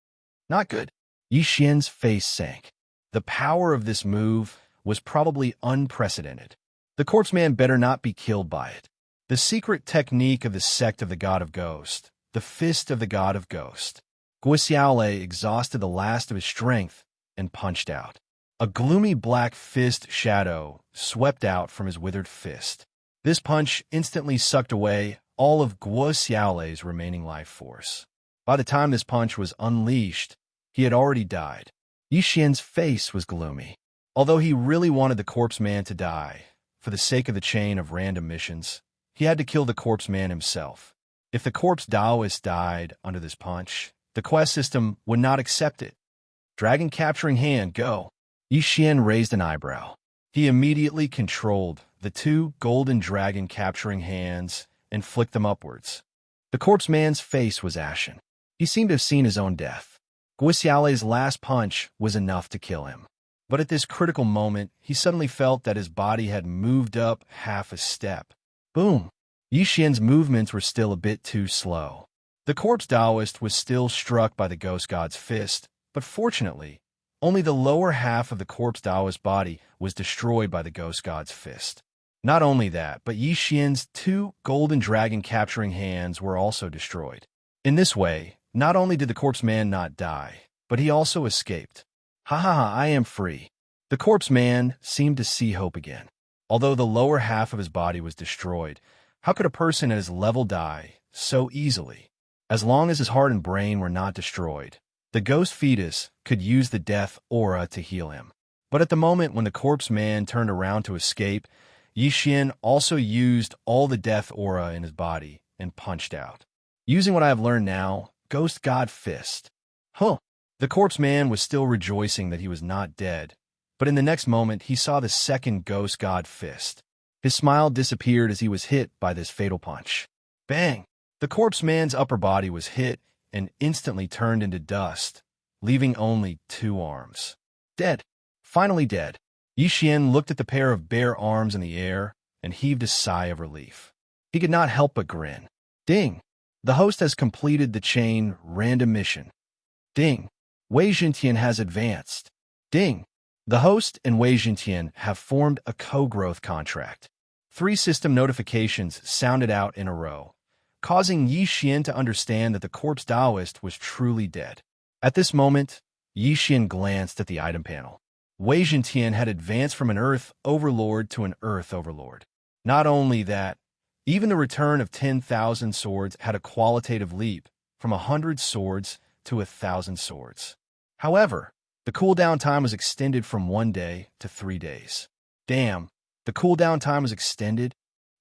Not good. Yi Xian's face sank. The power of this move was probably unprecedented. The corpse man better not be killed by it. The secret technique of the sect of the God of Ghost, the fist of the God of Ghost. Guo Xiaolei exhausted the last of his strength and punched out. A gloomy black fist shadow swept out from his withered fist. This punch instantly sucked away all of Guo Xiaolei's remaining life force. By the time this punch was unleashed, he had already died. Yi Xian's face was gloomy. Although he really wanted the corpse man to die, for the sake of the chain of random missions, he had to kill the corpse man himself. If the corpse Taoist died under this punch, the quest system would not accept it. Dragon capturing hand, go. Yi Xian raised an eyebrow. He immediately controlled the two golden dragon capturing hands and flicked them upwards. The corpse man's face was ashen. He seemed to have seen his own death. Guo Xiaolei's last punch was enough to kill him. But at this critical moment, he suddenly felt that his body had moved up half a step. Boom! Yi Xian's movements were still a bit too slow. The corpse Taoist was still struck by the ghost god's fist, but fortunately, only the lower half of the corpse Taoist body was destroyed by the ghost god's fist. Not only that, but Yi Xian's two golden dragon capturing hands were also destroyed. In this way, not only did the corpse man not die, but he also escaped. Ha ha ha, I am free. The corpse man seemed to see hope again. Although the lower half of his body was destroyed, how could a person at his level die so easily? As long as his heart and brain were not destroyed, the ghost fetus could use the death aura to heal him. But at the moment when the corpse man turned around to escape, Yi Xian also used all the death aura in his body and punched out. Using what I have learned now, Ghost God Fist. Huh. The corpse man was still rejoicing that he was not dead, but in the next moment he saw the second Ghost God Fist. His smile disappeared as he was hit by this fatal punch. Bang! The corpse man's upper body was hit and instantly turned into dust, leaving only 2 arms. Dead. Finally dead. Yi Xian looked at the pair of bare arms in the air and heaved a sigh of relief. He could not help but grin. Ding! The host has completed the chain random mission. Ding! Wei Jintian has advanced. Ding! The host and Wei Jintian have formed a co-growth contract. 3 system notifications sounded out in a row, causing Yi Xian to understand that the corpse Taoist was truly dead. At this moment, Yi Xian glanced at the item panel. Wei Jintian had advanced from an Earth Overlord to an Earth Overlord. Not only that, even the return of 10,000 swords had a qualitative leap from 100 swords to 1,000 swords. However, the cooldown time was extended from 1 day to 3 days. Damn, the cooldown time was extended?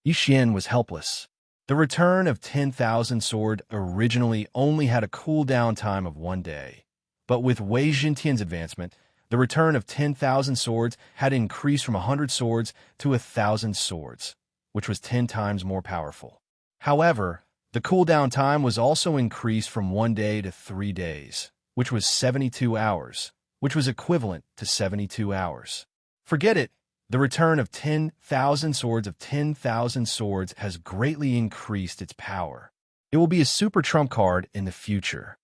Yi Xian was helpless. The return of 10,000 sword originally only had a cooldown time of 1 day, but with Wei Jintian's advancement, the return of 10,000 swords had increased from 100 swords to 1,000 swords, which was 10 times more powerful. However, the cooldown time was also increased from 1 day to 3 days, which was 72 hours, which was equivalent to 72 hours. Forget it. The return of 10,000 swords has greatly increased its power. It will be a super trump card in the future.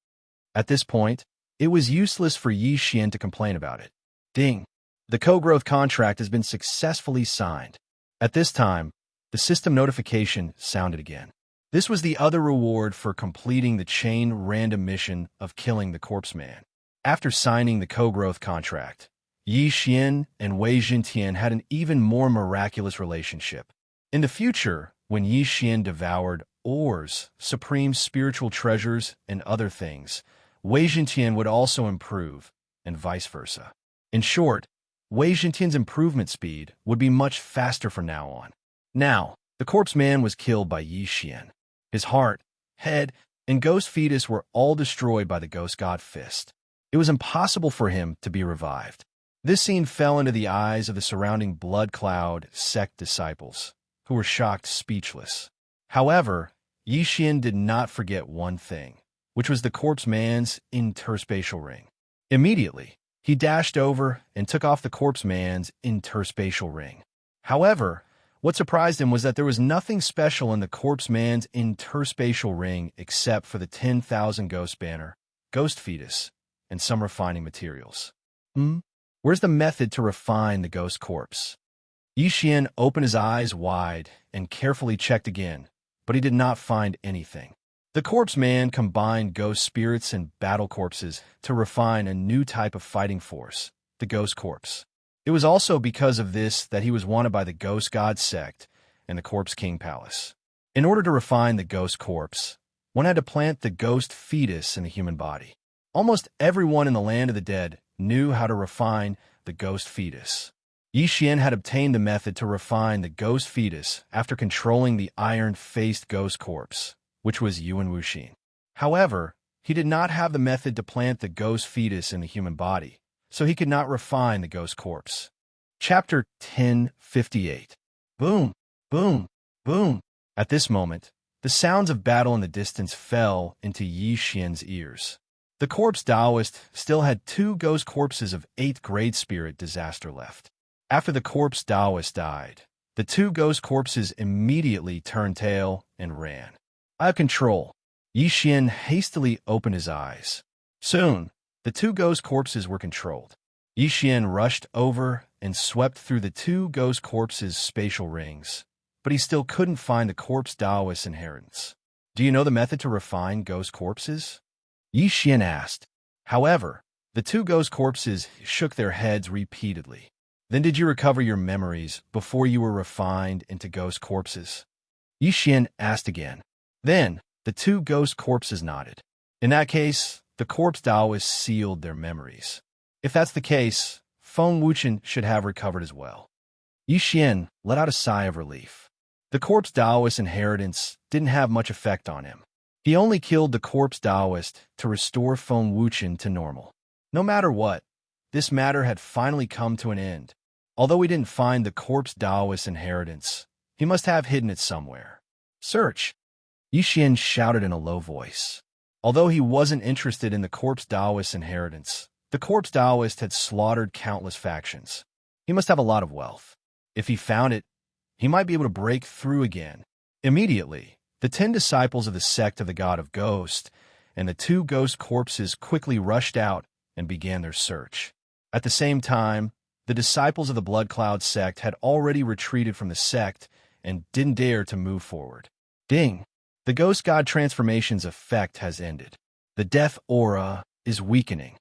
At this point, it was useless for Yi Xian to complain about it. Ding! The co-growth contract has been successfully signed. At this time, the system notification sounded again. This was the other reward for completing the chain random mission of killing the corpse man. After signing the co-growth contract, Yi Xian and Wei Jintian had an even more miraculous relationship. In the future, when Yi Xian devoured ores, supreme spiritual treasures, and other things, Wei Jintian would also improve, and vice versa. In short, Wei Jintian's improvement speed would be much faster from now on. Now, the corpse man was killed by Yi Xian. His heart, head, and ghost fetus were all destroyed by the ghost god fist. It was impossible for him to be revived. This scene fell into the eyes of the surrounding blood cloud sect disciples, who were shocked speechless. However, Yi Xian did not forget one thing, which was the corpse man's interspatial ring. Immediately, he dashed over and took off the corpse man's interspatial ring. However, what surprised him was that there was nothing special in the corpse man's interspatial ring except for the 10,000 ghost banner, ghost fetus, and some refining materials. Where's the method to refine the ghost corpse? Yi Xian opened his eyes wide and carefully checked again, but he did not find anything. The corpse man combined ghost spirits and battle corpses to refine a new type of fighting force, the ghost corpse. It was also because of this that he was wanted by the ghost god sect and the corpse king palace. In order to refine the ghost corpse, one had to plant the ghost fetus in the human body. Almost everyone in the land of the dead knew how to refine the ghost fetus. Yi Xian had obtained the method to refine the ghost fetus after controlling the iron-faced ghost corpse, which was Yuan Wuxin. However, he did not have the method to plant the ghost fetus in the human body, so he could not refine the ghost corpse. Chapter 1058. Boom, boom, boom. At this moment, the sounds of battle in the distance fell into Yi Xian's ears. The corpse Taoist still had 2 ghost corpses of 8th grade spirit disaster left. After the corpse Taoist died, the 2 ghost corpses immediately turned tail and ran. I have control. Yi Xian hastily opened his eyes. Soon, the 2 ghost corpses were controlled. Yi Xian rushed over and swept through the 2 ghost corpses' spatial rings, but he still couldn't find the corpse Taoist's inheritance. Do you know the method to refine ghost corpses? Yi Xian asked. However, the 2 ghost corpses shook their heads repeatedly. Then did you recover your memories before you were refined into ghost corpses? Yi Xian asked again. Then, the 2 ghost corpses nodded. In that case, the corpse Taoists sealed their memories. If that's the case, Feng Wuchen should have recovered as well. Yi Xian let out a sigh of relief. The corpse Taoist's inheritance didn't have much effect on him. He only killed the corpse Taoist to restore Feng Wuchen to normal. No matter what, this matter had finally come to an end. Although he didn't find the corpse Taoist's inheritance, he must have hidden it somewhere. Search! Yi Xian shouted in a low voice. Although he wasn't interested in the corpse Taoist's inheritance, the corpse Taoist had slaughtered countless factions. He must have a lot of wealth. If he found it, he might be able to break through again. Immediately, the 10 disciples of the sect of the god of ghost and the 2 ghost corpses quickly rushed out and began their search. At the same time, the disciples of the blood cloud sect had already retreated from the sect and didn't dare to move forward. Ding! The ghost god transformation's effect has ended. The death aura is weakening.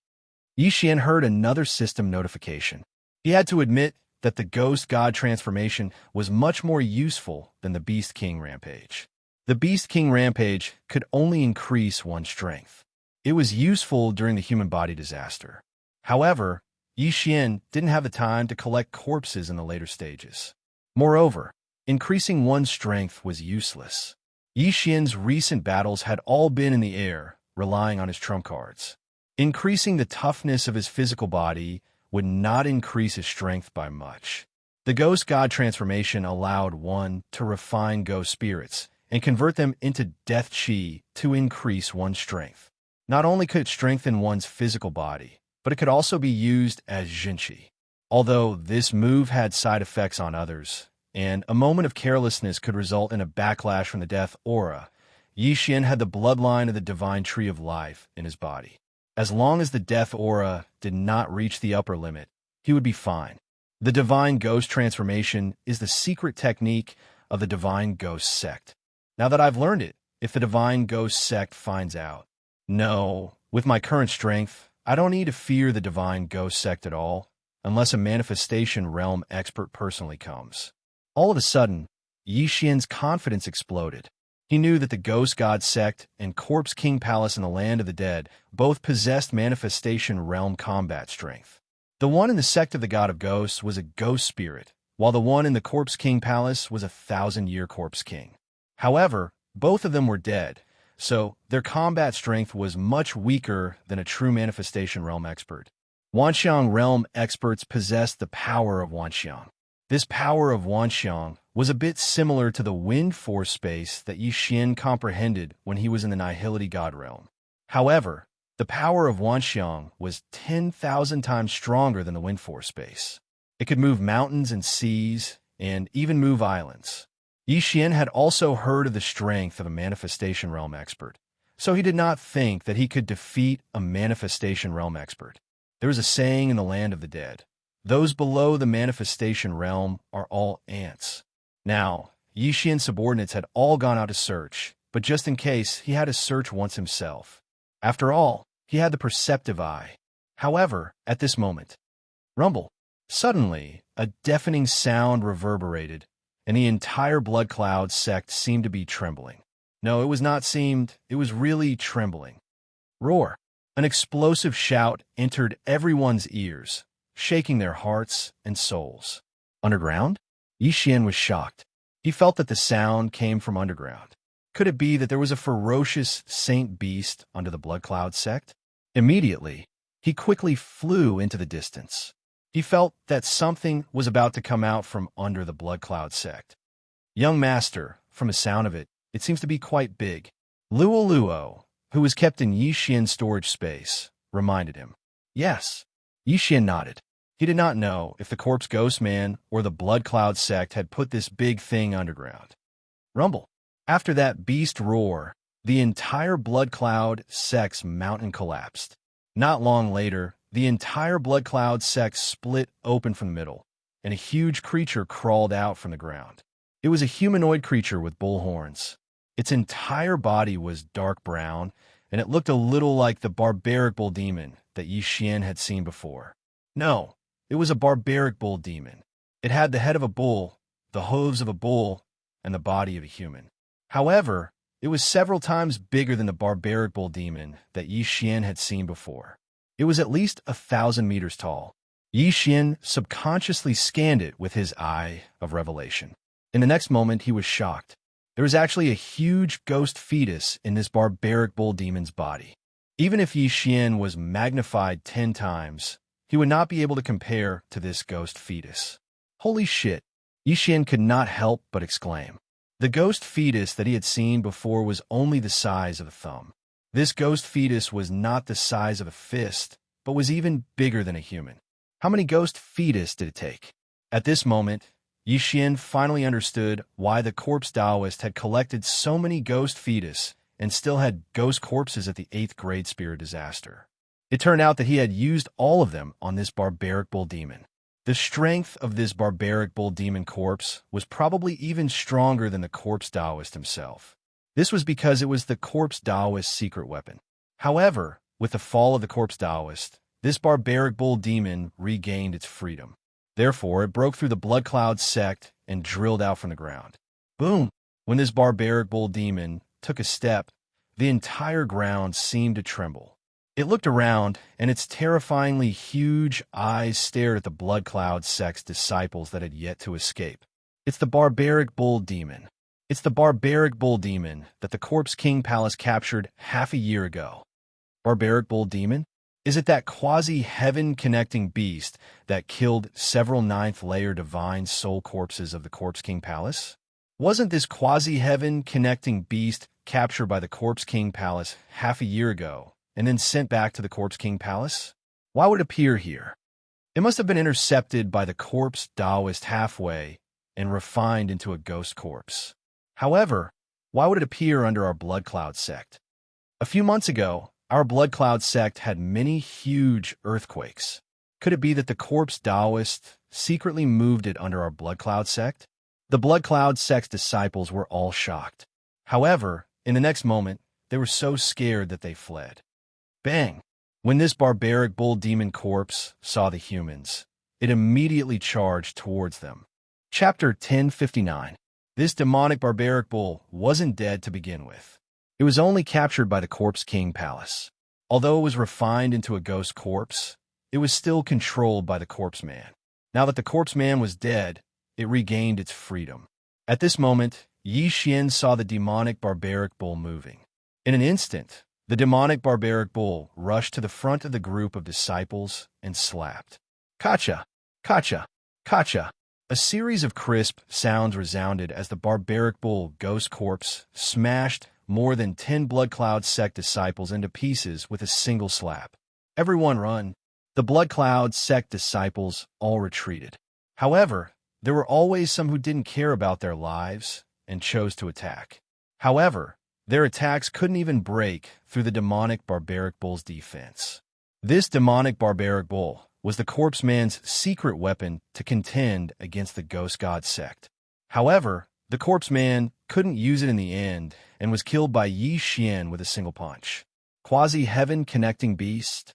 Yi Xian heard another system notification. He had to admit that the ghost god transformation was much more useful than the Beast King Rampage. The Beast King Rampage could only increase one's strength. It was useful during the human body disaster. However, Yi Xian didn't have the time to collect corpses in the later stages. Moreover, increasing one's strength was useless. Yi Xian's recent battles had all been in the air, relying on his trump cards. Increasing the toughness of his physical body would not increase his strength by much. The ghost god transformation allowed one to refine ghost spirits and convert them into death chi to increase one's strength. Not only could it strengthen one's physical body, but it could also be used as jinchi. Although this move had side effects on others, and a moment of carelessness could result in a backlash from the death aura, Yi Xian had the bloodline of the divine tree of life in his body. As long as the death aura did not reach the upper limit, he would be fine. The Divine Ghost transformation is the secret technique of the Divine Ghost sect. Now that I've learned it, if the Divine Ghost sect finds out, no, with my current strength, I don't need to fear the Divine Ghost sect at all, unless a manifestation realm expert personally comes. All of a sudden, Yi Xian's confidence exploded. He knew that the Ghost God sect and Corpse King Palace in the Land of the Dead both possessed manifestation realm combat strength. The one in the sect of the God of Ghosts was a ghost spirit, while the one in the Corpse King Palace was a 1,000-year Corpse King. However, both of them were dead, so their combat strength was much weaker than a true manifestation realm expert. Wanxiang realm experts possessed the power of Wanxiang. This power of Wanxiang was a bit similar to the wind force space that Yi Xian comprehended when he was in the Nihility God realm. However, the power of Wanxiang was 10,000 times stronger than the wind force space. It could move mountains and seas, and even move islands. Yi Xian had also heard of the strength of a manifestation realm expert, so he did not think that he could defeat a manifestation realm expert. There is a saying in the Land of the Dead: those below the manifestation realm are all ants. Now, Yi Xian's subordinates had all gone out to search, but just in case, he had to search once himself. After all, he had the perceptive eye. However, at this moment, rumble. Suddenly, a deafening sound reverberated, and the entire Blood Cloud sect seemed to be trembling. No, it was not seemed, it was really trembling. Roar. An explosive shout entered everyone's ears, shaking their hearts and souls. Underground? Yi Xian was shocked. He felt that the sound came from underground. Could it be that there was a ferocious saint beast under the Blood Cloud sect? Immediately, he quickly flew into the distance. He felt that something was about to come out from under the Blood Cloud sect. Young master, from the sound of it, it seems to be quite big. Luo Luo, who was kept in Yi Xian's storage space, reminded him. Yes. Yi Xian nodded. He did not know if the Corpse Ghost Man or the Blood Cloud sect had put this big thing underground. Rumble. After that beast roar, the entire Blood Cloud sect's mountain collapsed. Not long later, the entire Blood Cloud sect split open from the middle, and a huge creature crawled out from the ground. It was a humanoid creature with bull horns. Its entire body was dark brown, and it looked a little like the barbaric bull demon that Yi Xian had seen before. No, it was a barbaric bull demon. It had the head of a bull, the hooves of a bull, and the body of a human. However, it was several times bigger than the barbaric bull demon that Yi Xian had seen before. It was at least 1,000 meters tall. Yi Xian subconsciously scanned it with his eye of revelation. In the next moment, he was shocked. There was actually a huge ghost fetus in this barbaric bull demon's body. Even if Yi Xian was magnified 10 times, he would not be able to compare to this ghost fetus. Holy shit! Yi Xian could not help but exclaim. The ghost fetus that he had seen before was only the size of a thumb. This ghost fetus was not the size of a fist, but was even bigger than a human. How many ghost fetus did it take? At this moment, Yi Xian finally understood why the corpse Taoist had collected so many ghost fetus and still had ghost corpses at the 8th grade spear disaster. It turned out that he had used all of them on this barbaric bull demon. The strength of this barbaric bull demon corpse was probably even stronger than the corpse Taoist himself. This was because it was the corpse Taoist's secret weapon. However, with the fall of the corpse Taoist, this barbaric bull demon regained its freedom. Therefore, it broke through the Blood Cloud sect and drilled out from the ground. Boom! When this barbaric bull demon took a step, the entire ground seemed to tremble. It looked around, and its terrifyingly huge eyes stared at the Blood Cloud sect's disciples that had yet to escape. It's the barbaric bull demon. It's the barbaric bull demon that the Corpse King Palace captured half a year ago. Barbaric bull demon? Is it that quasi-heaven-connecting beast that killed several 9th-layer divine soul corpses of the Corpse King Palace? Wasn't this quasi-heaven-connecting beast captured by the Corpse King Palace half a year ago and then sent back to the Corpse King Palace? Why would it appear here? It must have been intercepted by the corpse Taoist halfway and refined into a ghost corpse. However, why would it appear under our Blood Cloud sect? A few months ago, our Blood Cloud sect had many huge earthquakes. Could it be that the corpse Taoist secretly moved it under our Blood Cloud sect? The Blood Cloud sect's disciples were all shocked. However, in the next moment, they were so scared that they fled. Bang! When this barbaric bull demon corpse saw the humans, it immediately charged towards them. Chapter 1059. This demonic barbaric bull wasn't dead to begin with. It was only captured by the Corpse King Palace. Although it was refined into a ghost corpse, it was still controlled by the Corpse Man. Now that the Corpse Man was dead, it regained its freedom. At this moment, Yi Xian saw the demonic barbaric bull moving. In an instant, the demonic barbaric bull rushed to the front of the group of disciples and slapped. Kacha! Kacha! Kacha! A series of crisp sounds resounded as the barbaric bull ghost corpse smashed more than 10 Blood Cloud sect disciples into pieces with a single slap. Everyone run! The Blood Cloud sect disciples all retreated. However, there were always some who didn't care about their lives and chose to attack. However, their attacks couldn't even break through the demonic barbaric bull's defense. This demonic barbaric bull was the Corpse Man's secret weapon to contend against the Ghost God sect. However, the Corpse Man couldn't use it in the end and was killed by Yi Xian with a single punch. Quasi-heaven connecting beast.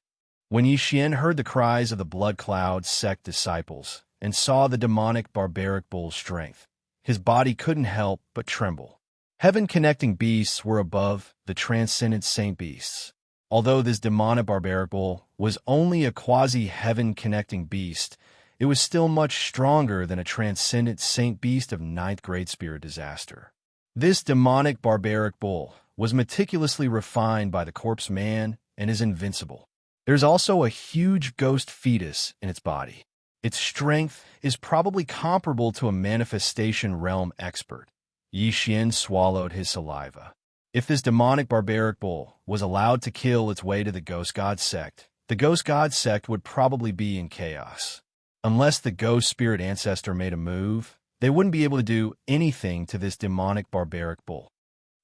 When Yi Xian heard the cries of the Blood Cloud sect disciples and saw the demonic barbaric bull's strength, his body couldn't help but tremble. Heaven-connecting beasts were above the transcendent saint beasts. Although this demonic barbaric bull was only a quasi-heaven-connecting beast, it was still much stronger than a transcendent saint beast of 9th grade spirit disaster. This demonic barbaric bull was meticulously refined by the Corpse Man and is invincible. There's also a huge ghost fetus in its body. Its strength is probably comparable to a manifestation realm expert. Yi Xian swallowed his saliva. If this demonic barbaric bull was allowed to kill its way to the Ghost God sect, the Ghost God sect would probably be in chaos. Unless the ghost spirit ancestor made a move, they wouldn't be able to do anything to this demonic barbaric bull.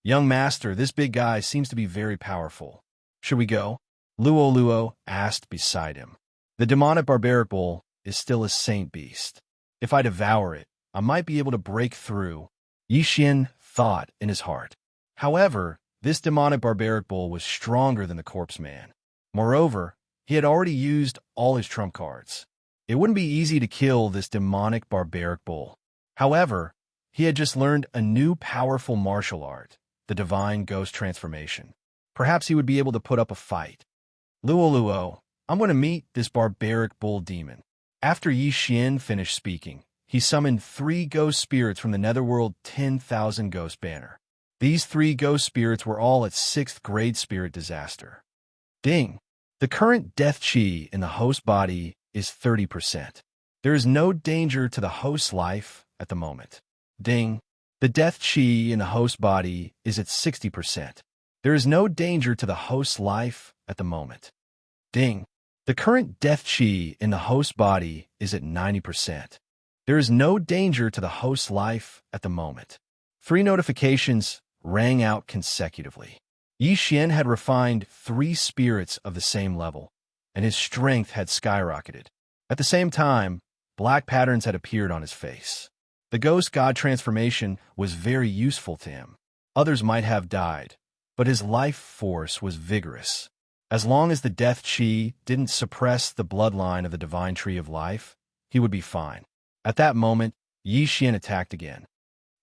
Young master, this big guy seems to be very powerful. Should we go? Luo asked beside him. The demonic barbaric bull is still a saint beast. If I devour it, I might be able to break through, Yi Xian thought in his heart. However, this demonic barbaric bull was stronger than the Corpse Man. Moreover, he had already used all his trump cards. It wouldn't be easy to kill this demonic barbaric bull. However, he had just learned a new powerful martial art, the Divine Ghost Transformation. Perhaps he would be able to put up a fight. Luo, I'm going to meet this barbaric bull demon. After Yi Xian finished speaking, he summoned 3 ghost spirits from the Netherworld 10,000 Ghost Banner. These 3 ghost spirits were all at 6th grade spirit disaster. Ding! The current death chi in the host body is 30%. There is no danger to the host's life at the moment. Ding! The death chi in the host body is at 60%. There is no danger to the host's life at the moment. Ding! The current death chi in the host body is at 90%. There is no danger to the host's life at the moment. 3 notifications rang out consecutively. Yi Xian had refined 3 spirits of the same level, and his strength had skyrocketed. At the same time, black patterns had appeared on his face. The Ghost God transformation was very useful to him. Others might have died, but his life force was vigorous. As long as the death chi didn't suppress the bloodline of the divine tree of life, he would be fine. At that moment, Yi Xian attacked again.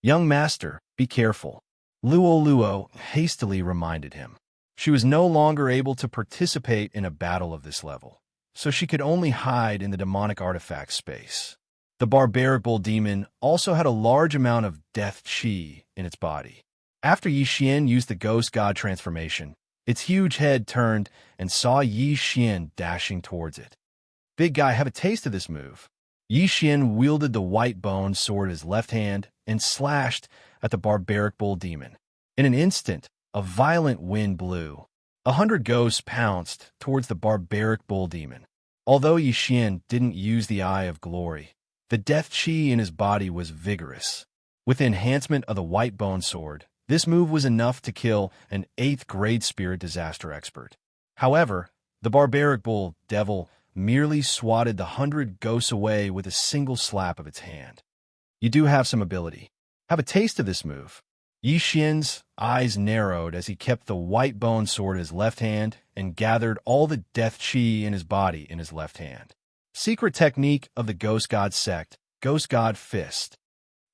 Young master, be careful, Luo hastily reminded him. She was no longer able to participate in a battle of this level, so she could only hide in the demonic artifact space. The barbaric bull demon also had a large amount of death chi in its body. After Yi Xian used the Ghost God transformation, its huge head turned and saw Yi Xian dashing towards it. Big guy, have a taste of this move. Yi Xian wielded the white bone sword in his left hand and slashed at the barbaric bull demon. In an instant, a violent wind blew. 100 ghosts pounced towards the barbaric bull demon. Although Yi Xian didn't use the Eye of Glory, the death chi in his body was vigorous. With the enhancement of the white bone sword, this move was enough to kill an 8th grade spirit disaster expert. However, the barbaric bull devil merely swatted the 100 ghosts away with a single slap of its hand. You do have some ability. Have a taste of this move. Yi Xian's eyes narrowed as he kept the white bone sword in his left hand and gathered all the death chi in his body in his left hand. Secret technique of the Ghost God sect, Ghost God Fist.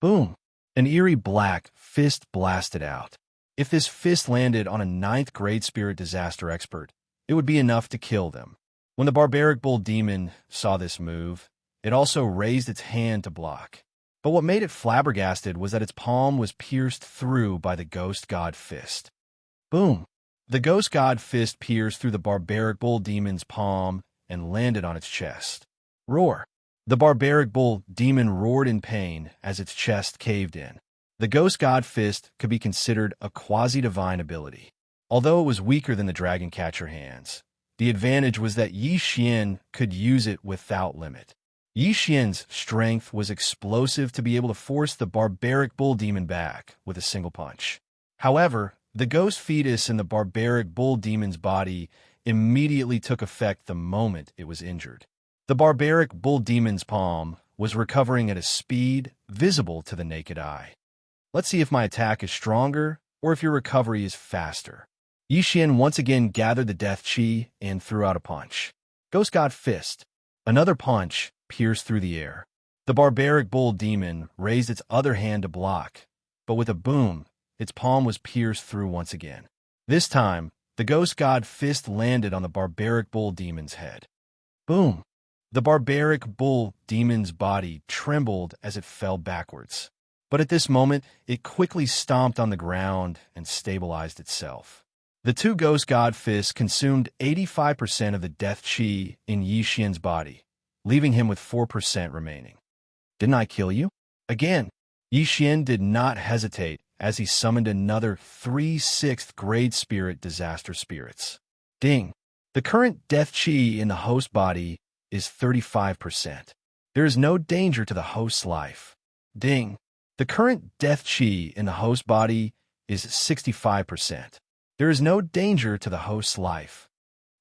Boom! An eerie black fist blasted out. If this fist landed on a 9th grade spirit disaster expert, it would be enough to kill them. When the barbaric bull demon saw this move, it also raised its hand to block. But what made it flabbergasted was that its palm was pierced through by the Ghost God Fist. Boom! The Ghost God Fist pierced through the barbaric bull demon's palm and landed on its chest. Roar! The barbaric bull demon roared in pain as its chest caved in. The Ghost God Fist could be considered a quasi-divine ability. Although it was weaker than the Dragon Catcher hands, the advantage was that Yi Xian could use it without limit. Yi Xian's strength was explosive to be able to force the barbaric bull demon back with a single punch. However, the ghost fetus in the barbaric bull demon's body immediately took effect the moment it was injured. The barbaric bull demon's palm was recovering at a speed visible to the naked eye. Let's see if my attack is stronger or if your recovery is faster. Yi Xian once again gathered the death chi and threw out a punch. Ghost God Fist. Another punch pierced through the air. The barbaric bull demon raised its other hand to block, but with a boom, its palm was pierced through once again. This time, the Ghost God Fist landed on the barbaric bull demon's head. Boom! The barbaric bull demon's body trembled as it fell backwards. But at this moment, it quickly stomped on the ground and stabilized itself. The two Ghost God Fists consumed 85% of the death chi in Yi Xian's body, leaving him with 4% remaining. Didn't I kill you? Again, Yi Xian did not hesitate as he summoned another 3 6th grade spirit disaster spirits. Ding! The current death chi in the host body is 35%. There is no danger to the host's life. Ding! The current death chi in the host body is 65%. There is no danger to the host's life.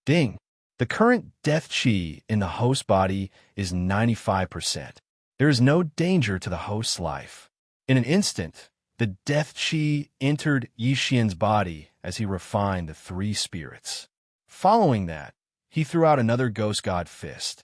Ding! The current death chi in the host body is 95%. There is no danger to the host's life. In an instant, the death chi entered Yi Xian's body as he refined the 3 spirits. Following that, he threw out another Ghost God Fist.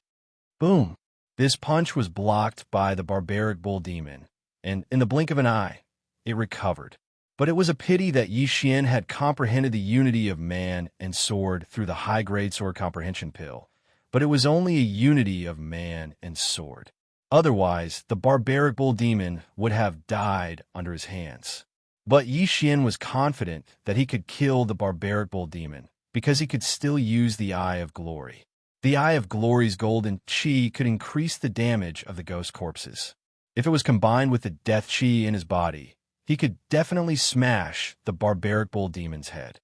Boom! This punch was blocked by the barbaric bull demon, and in the blink of an eye, it recovered. But it was a pity that Yi Xian had comprehended the unity of man and sword through the high-grade sword comprehension pill, but it was only a unity of man and sword. Otherwise, the barbaric bull demon would have died under his hands. But Yi Xian was confident that he could kill the barbaric bull demon because he could still use the Eye of Glory. The Eye of Glory's golden chi could increase the damage of the ghost corpses. If it was combined with the death chi in his body, he could definitely smash the barbaric bull demon's head.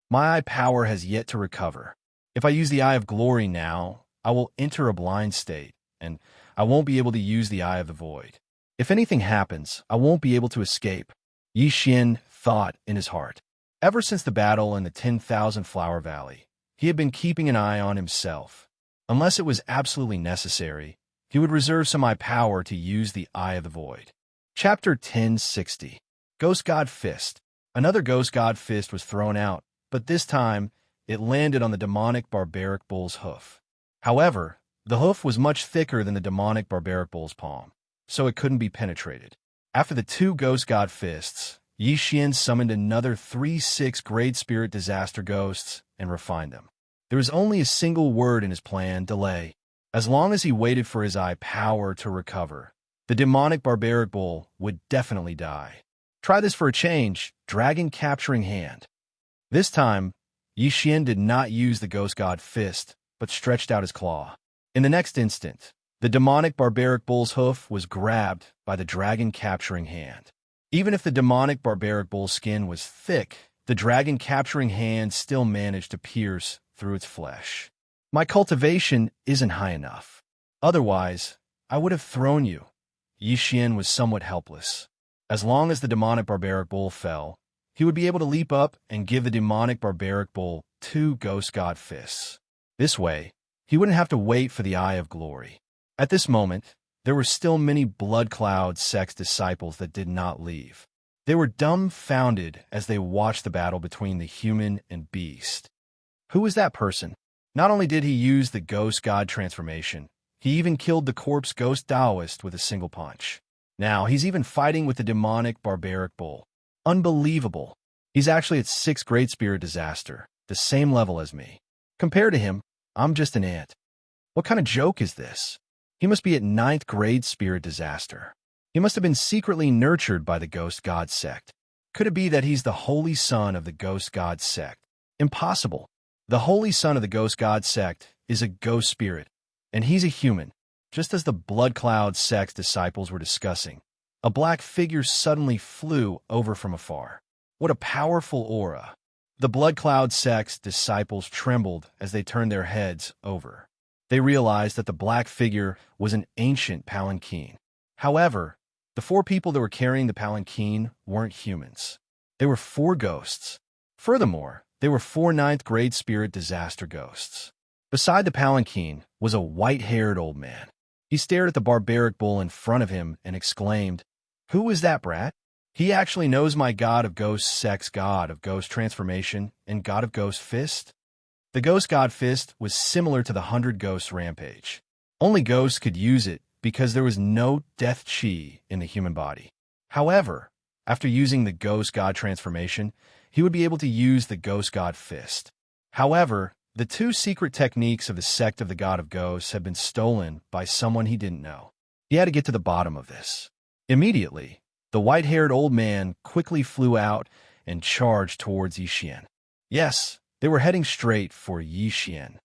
My eye power has yet to recover. If I use the Eye of Glory now, I will enter a blind state, and I won't be able to use the Eye of the Void. If anything happens, I won't be able to escape. Yi Xian thought in his heart. Ever since the battle in the 10,000 Flower Valley, he had been keeping an eye on himself. Unless it was absolutely necessary, he would reserve some eye power to use the Eye of the Void. Chapter 1060. Ghost God Fist. Another Ghost God Fist was thrown out, but this time it landed on the demonic barbaric bull's hoof. However, the hoof was much thicker than the demonic barbaric bull's palm, so it couldn't be penetrated. After the 2 Ghost God Fists, Yi Xian summoned another 3 6 grade spirit disaster ghosts and refined them. There was only a single word in his plan: delay. As long as he waited for his eye power to recover, the demonic barbaric bull would definitely die. Try this for a change: Dragon Capturing Hand. This time, Yi Xian did not use the Ghost God Fist, but stretched out his claw. In the next instant, the demonic barbaric bull's hoof was grabbed by the Dragon Capturing Hand. Even if the demonic barbaric bull's skin was thick, the Dragon Capturing Hand still managed to pierce through its flesh. My cultivation isn't high enough. Otherwise, I would have thrown you. Yi Xian was somewhat helpless. As long as the demonic barbaric bull fell, he would be able to leap up and give the demonic barbaric bull 2 Ghost God Fists. This way, he wouldn't have to wait for the eye of glory. At this moment, there were still many Blood Cloud sect's disciples that did not leave. They were dumbfounded as they watched the battle between the human and beast. Who was that person? Not only did he use the ghost god transformation, he even killed the corpse ghost Taoist with a single punch. Now, he's even fighting with the demonic barbaric bull. Unbelievable. He's actually at 6th grade spirit disaster, the same level as me. Compared to him, I'm just an ant. What kind of joke is this? He must be at 9th grade spirit disaster. He must have been secretly nurtured by the ghost god sect. Could it be that he's the holy son of the ghost god sect? Impossible. The holy son of the ghost god sect is a ghost spirit, and he's a human. Just as the Blood Cloud sect's disciples were discussing, a black figure suddenly flew over from afar. What a powerful aura. The Blood Cloud sect's disciples trembled as they turned their heads over. They realized that the black figure was an ancient palanquin. However, the 4 people that were carrying the palanquin weren't humans. They were 4 ghosts. Furthermore, they were 4 9th grade spirit disaster ghosts. Beside the palanquin was a white-haired old man. He stared at the barbaric bull in front of him and exclaimed, "Who is that brat? He actually knows my god of ghost sex, god of ghost transformation, and god of ghost fist." The ghost god fist was similar to the 100 Ghosts rampage. Only ghosts could use it because there was no death chi in the human body. However, after using the ghost god transformation, he would be able to use the ghost god fist. However, the 2 secret techniques of the sect of the god of ghosts had been stolen by someone he didn't know. He had to get to the bottom of this. Immediately, the white-haired old man quickly flew out and charged towards Yixian. Yes, they were heading straight for Yixian.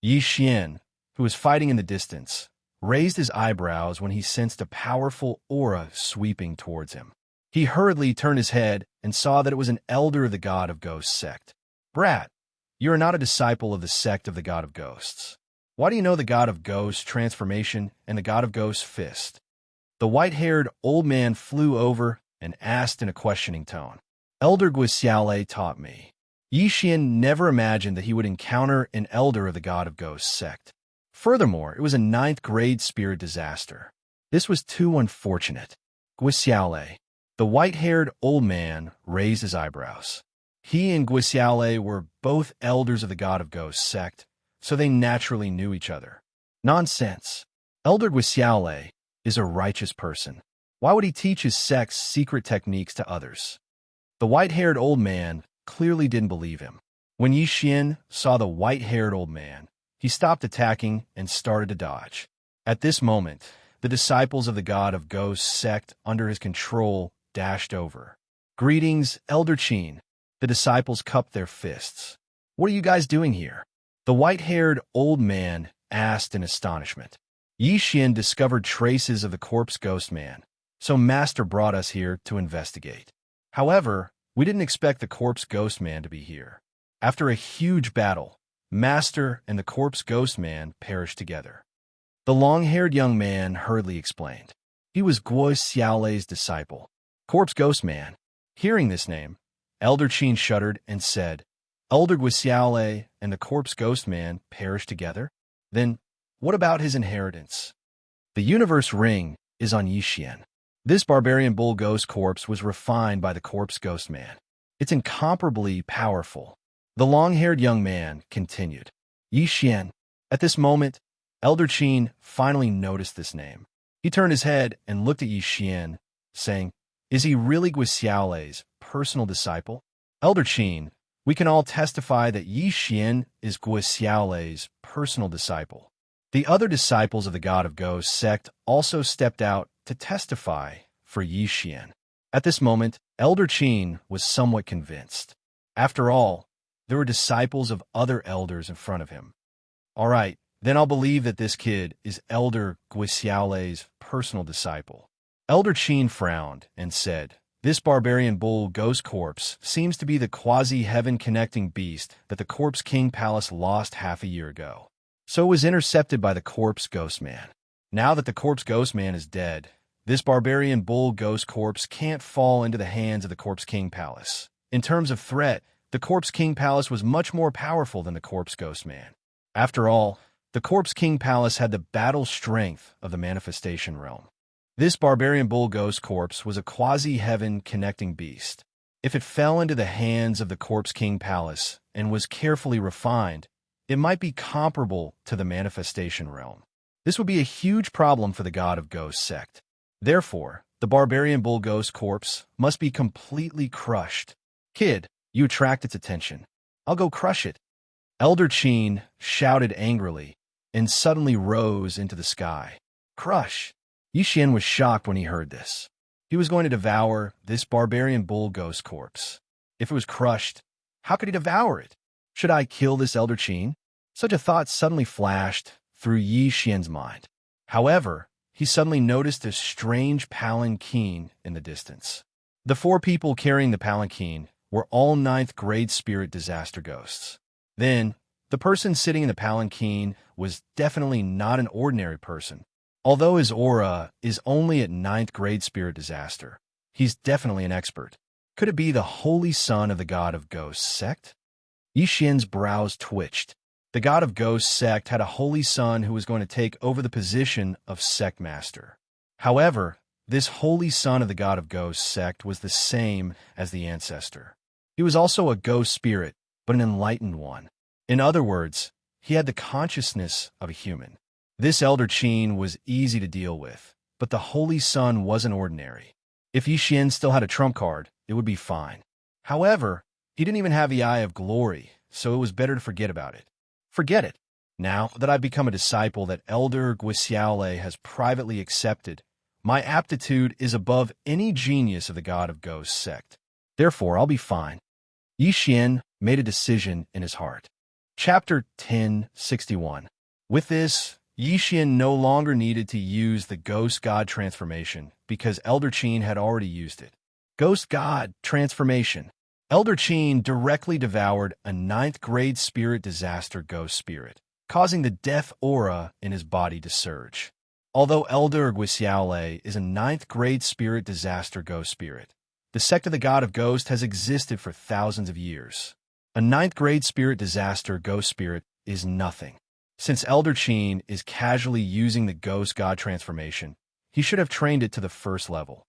Yixian, who was fighting in the distance, raised his eyebrows when he sensed a powerful aura sweeping towards him. He hurriedly turned his head and saw that it was an elder of the god of ghosts sect. "Brat, you are not a disciple of the sect of the god of ghosts. Why do you know the god of ghosts transformation and the god of ghosts fist?" The white-haired old man flew over and asked in a questioning tone. "Elder Guixiale taught me." Yixian never imagined that he would encounter an elder of the god of ghosts sect. Furthermore, it was a 9th grade spirit disaster. This was too unfortunate. Guixiale. The white-haired old man raised his eyebrows. He and Guixiale were both elders of the god of ghosts sect, so they naturally knew each other. Nonsense. Elder Guixiale is a righteous person. Why would he teach his sect's secret techniques to others? The white-haired old man clearly didn't believe him. When Yixian saw the white-haired old man, he stopped attacking and started to dodge. At this moment, the disciples of the god of ghosts sect under his control dashed over. "Greetings, Elder Qin." The disciples cupped their fists. "What are you guys doing here?" The white-haired old man asked in astonishment. Yixian discovered traces of the corpse ghost man, so Master brought us here to investigate. However, we didn't expect the corpse ghost man to be here. After a huge battle, Master and the corpse ghost man perished together. The long-haired young man hurriedly explained. He was Guo Xiaolei's disciple. Corpse ghost man. Hearing this name, Elder Qin shuddered and said, "Elder Guo Xiaolei and the corpse ghost man perished together? Then, what about his inheritance?" The universe ring is on Yixian. This barbarian bull ghost corpse was refined by the corpse ghost man. It's incomparably powerful. The long-haired young man continued. Yixian. At this moment, Elder Qin finally noticed this name. He turned his head and looked at Yixian, saying, "Is he really Guo Xiaolei's personal disciple?" Elder Qin, we can all testify that Yixian is Guo Xiaolei's personal disciple. The other disciples of the God of Ghosts sect also stepped out to testify for Yixian. At this moment, Elder Qin was somewhat convinced. After all, there were disciples of other elders in front of him. All right, then I'll believe that this kid is Elder Guo Xiaolei's personal disciple. Elder Qin frowned and said, "This barbarian bull ghost corpse seems to be the quasi-heaven connecting beast that the Corpse King Palace lost half a year ago. So it was intercepted by the Corpse Ghost Man. Now that the Corpse Ghost Man is dead, this barbarian bull ghost corpse can't fall into the hands of the Corpse King Palace. In terms of threat, the Corpse King Palace was much more powerful than the Corpse Ghost Man. After all, the Corpse King Palace had the battle strength of the manifestation realm. This barbarian bull ghost corpse was a quasi-heaven connecting beast. If it fell into the hands of the Corpse King Palace and was carefully refined, it might be comparable to the manifestation realm. This would be a huge problem for the God of Ghosts sect. Therefore, the barbarian bull ghost corpse must be completely crushed. Kid, you attract its attention. I'll go crush it. Elder Qin shouted angrily and suddenly rose into the sky. Crush! Yixian was shocked when he heard this. He was going to devour this barbarian bull ghost corpse. If it was crushed, how could he devour it? Should I kill this Elder Qin? Such a thought suddenly flashed through Yi Xian's mind. However, he suddenly noticed a strange palanquin in the distance. The 4 people carrying the palanquin were all 9th grade spirit disaster ghosts. Then, the person sitting in the palanquin was definitely not an ordinary person. Although his aura is only at 9th grade spirit disaster, he's definitely an expert. Could it be the holy son of the God of Ghosts sect? Yixian's brows twitched. The God of Ghosts sect had a holy son who was going to take over the position of sect master. However, this holy son of the God of Ghosts sect was the same as the ancestor. He was also a ghost spirit, but an enlightened one. In other words, he had the consciousness of a human. This Elder Qin was easy to deal with, but the holy son wasn't ordinary. If Yixian still had a trump card, it would be fine. However, he didn't even have the Eye of Glory, so it was better to forget about it. Forget it. Now that I've become a disciple that Elder Guixiaole has privately accepted, my aptitude is above any genius of the God of Ghosts sect. Therefore, I'll be fine. Yixian made a decision in his heart. Chapter 1061. With this, Yixian no longer needed to use the Ghost God transformation because Elder Qin had already used it. Ghost God transformation. Elder Qin directly devoured a 9th grade spirit disaster ghost spirit, causing the death aura in his body to surge. Although Elder Guixiaole is a 9th grade spirit disaster ghost spirit, the sect of the God of Ghosts has existed for thousands of years. A 9th grade spirit disaster ghost spirit is nothing. Since Elder Qin is casually using the Ghost God transformation, he should have trained it to the 1st level.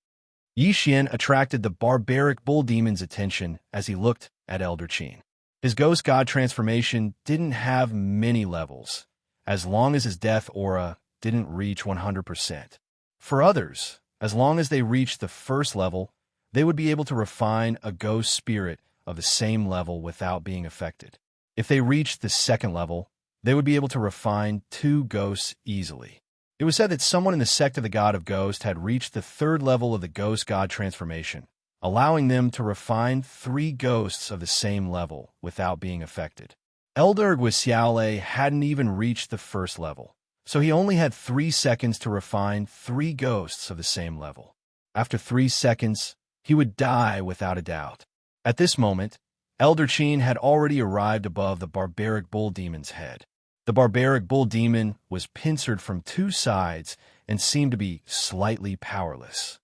Yixian attracted the barbaric bull demon's attention as he looked at Elder Qin. His Ghost God transformation didn't have many levels, as long as his death aura didn't reach 100%. For others, as long as they reached the 1st level, they would be able to refine a ghost spirit of the same level without being affected. If they reached the 2nd level, they would be able to refine 2 ghosts easily. It was said that someone in the sect of the God of Ghosts had reached the 3rd level of the Ghost God transformation, allowing them to refine 3 ghosts of the same level without being affected. Elder Guixiaole hadn't even reached the 1st level, so he only had 3 seconds to refine 3 ghosts of the same level. After 3 seconds, he would die without a doubt. At this moment, Elder Qin had already arrived above the barbaric bull demon's head. The barbaric bull demon was pincered from 2 sides and seemed to be slightly powerless.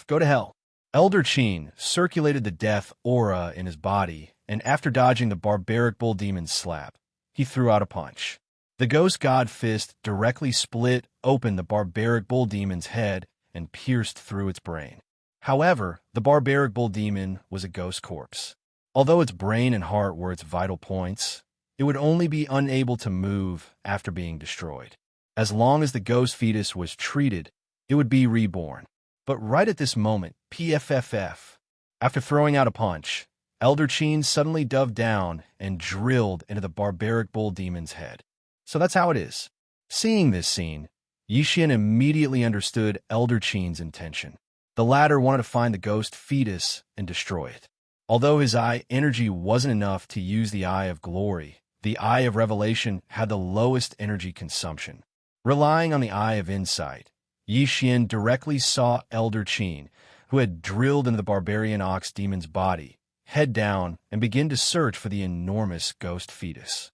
Go to hell. Elder Qin circulated the death aura in his body, and after dodging the barbaric bull demon's slap, he threw out a punch. The Ghost God fist directly split open the barbaric bull demon's head and pierced through its brain. However, the barbaric bull demon was a ghost corpse. Although its brain and heart were its vital points, it would only be unable to move after being destroyed. As long as the ghost fetus was treated, it would be reborn. But right at this moment, PFFF. After throwing out a punch, Elder Qin suddenly dove down and drilled into the barbaric bull demon's head. So that's how it is. Seeing this scene, Yixian immediately understood Elder Qin's intention. The latter wanted to find the ghost fetus and destroy it. Although his eye energy wasn't enough to use the Eye of Glory, the Eye of Revelation had the lowest energy consumption. Relying on the Eye of Insight, Yixian directly saw Elder Qin, who had drilled into the barbarian ox demon's body, head down and begin to search for the enormous ghost fetus.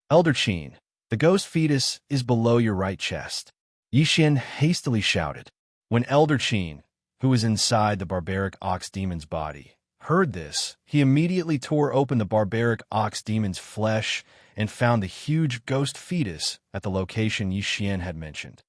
Elder Qin, the ghost fetus is below your right chest. Yixian hastily shouted. When Elder Qin, who was inside the barbaric ox demon's body, heard this, he immediately tore open the barbaric ox demon's flesh and found the huge ghost fetus at the location Yi Xian had mentioned.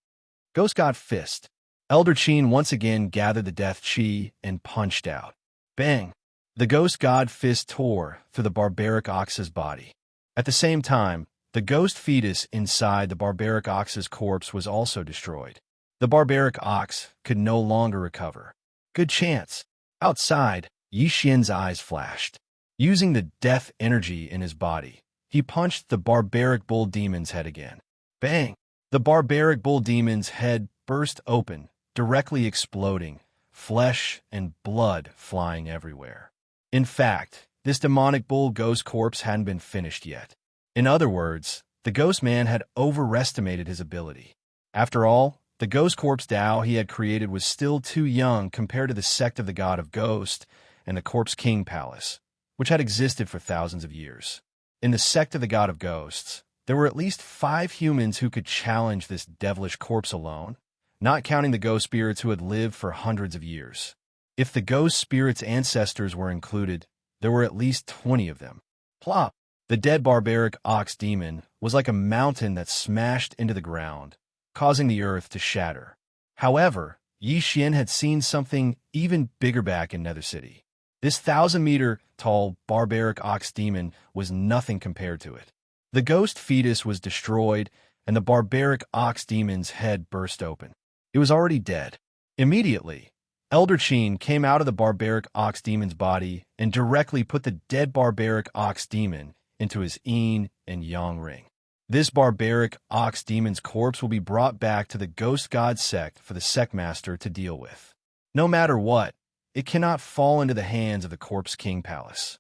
Ghost God Fist. Elder Qin once again gathered the death chi and punched out. Bang! The ghost god fist tore through the barbaric ox's body. At the same time, the ghost fetus inside the barbaric ox's corpse was also destroyed. The barbaric ox could no longer recover. Good chance. Outside, Yi Xian's eyes flashed. Using the death energy in his body, he punched the barbaric bull demon's head again. Bang! The barbaric bull demon's head burst open, directly exploding, flesh and blood flying everywhere. In fact, this demonic bull ghost corpse hadn't been finished yet. In other words, the ghost man had overestimated his ability. After all, the ghost corpse Tao he had created was still too young compared to the sect of the god of ghost and the corpse king palace, which had existed for thousands of years. In the sect of the god of ghosts, there were at least 5 humans who could challenge this devilish corpse alone, not counting the ghost spirits who had lived for hundreds of years. If the ghost spirits' ancestors were included, there were at least 20 of them. Plop! The dead barbaric ox demon was like a mountain that smashed into the ground, causing the earth to shatter. However, Yi Xian had seen something even bigger back in Nether City. This 1,000-meter-tall barbaric ox demon was nothing compared to it. The ghost fetus was destroyed, and the barbaric ox demon's head burst open. It was already dead. Immediately, Elder Qin came out of the barbaric ox demon's body and directly put the dead barbaric ox demon into his yin and yang ring. This barbaric ox demon's corpse will be brought back to the ghost god sect for the sect master to deal with. No matter what, it cannot fall into the hands of the corpse king palace.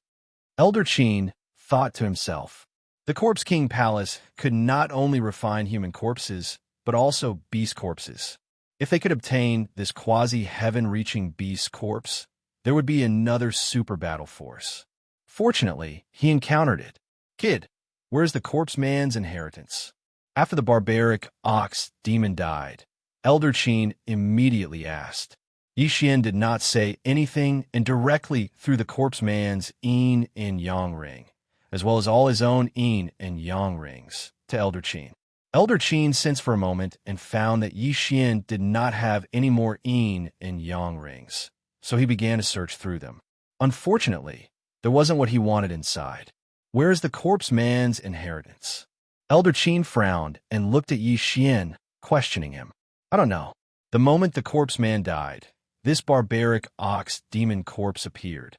Elder Qin thought to himself, the corpse king palace could not only refine human corpses, but also beast corpses. If they could obtain this quasi-heaven-reaching beast corpse, there would be another super battle force. Fortunately, he encountered it. Kid, where's the corpse man's inheritance? After the barbaric ox demon died, Elder Qin immediately asked. Yi Xian did not say anything and directly threw the corpse man's yin and yang ring, as well as all his own yin and yang rings, to Elder Qin. Elder Qin sensed for a moment and found that Yi Xian did not have any more yin and yang rings, so he began to search through them. Unfortunately, there wasn't what he wanted inside. Where is the corpse man's inheritance? Elder Qin frowned and looked at Yi Xian, questioning him. I don't know. The moment the corpse man died, this barbaric ox demon corpse appeared.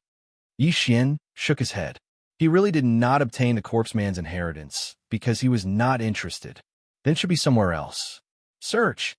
Yi Xian shook his head. He really did not obtain the corpse man's inheritance because he was not interested. Then it should be somewhere else. Search.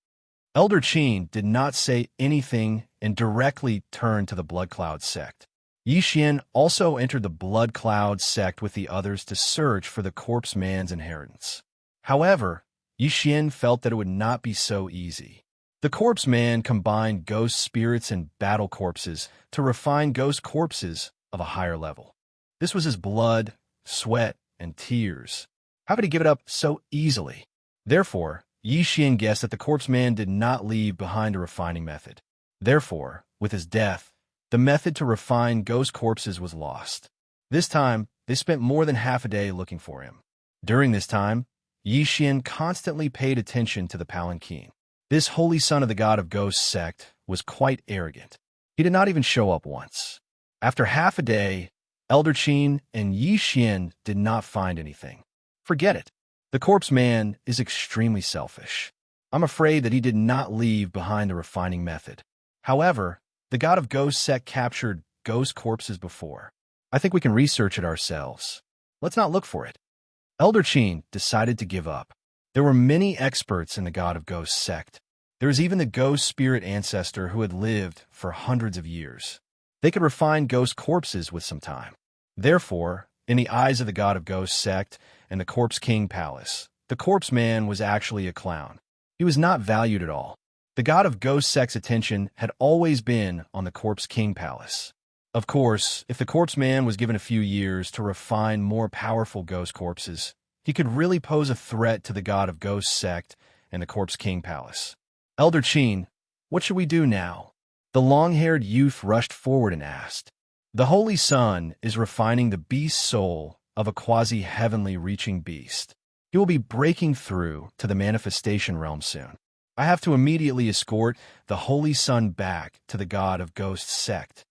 Elder Qin did not say anything and directly turned to the Blood Cloud sect. Yi Xian also entered the Blood Cloud sect with the others to search for the corpse man's inheritance. However, Yi Xian felt that it would not be so easy. The corpse man combined ghost spirits and battle corpses to refine ghost corpses of a higher level. This was his blood, sweat, and tears. How could he give it up so easily? Therefore, Yi Xian guessed that the corpse man did not leave behind a refining method. Therefore, with his death, the method to refine ghost corpses was lost. This time, they spent more than half a day looking for him. During this time, Yi Xian constantly paid attention to the palanquin. This holy son of the god of ghosts sect was quite arrogant. He did not even show up once. After half a day, Elder Qin and Yi Xian did not find anything. Forget it. The corpse man is extremely selfish. I'm afraid that he did not leave behind the refining method. However, the god of ghosts sect captured ghost corpses before. I think we can research it ourselves. Let's not look for it. Elder Qin decided to give up. There were many experts in the god of ghosts sect. There was even the ghost spirit ancestor who had lived for hundreds of years. They could refine ghost corpses with some time. Therefore, in the eyes of the god of ghosts sect and the corpse king palace, the corpse man was actually a clown. He was not valued at all. The god of ghost sect's attention had always been on the corpse king palace. Of course, if the corpse man was given a few years to refine more powerful ghost corpses, he could really pose a threat to the god of ghost sect and the corpse king palace. Elder Qin, what should we do now? The long-haired youth rushed forward and asked. The Holy Sun is refining the beast soul of a quasi-heavenly reaching beast. He will be breaking through to the manifestation realm soon. I have to immediately escort the Holy Sun back to the God of Ghosts sect.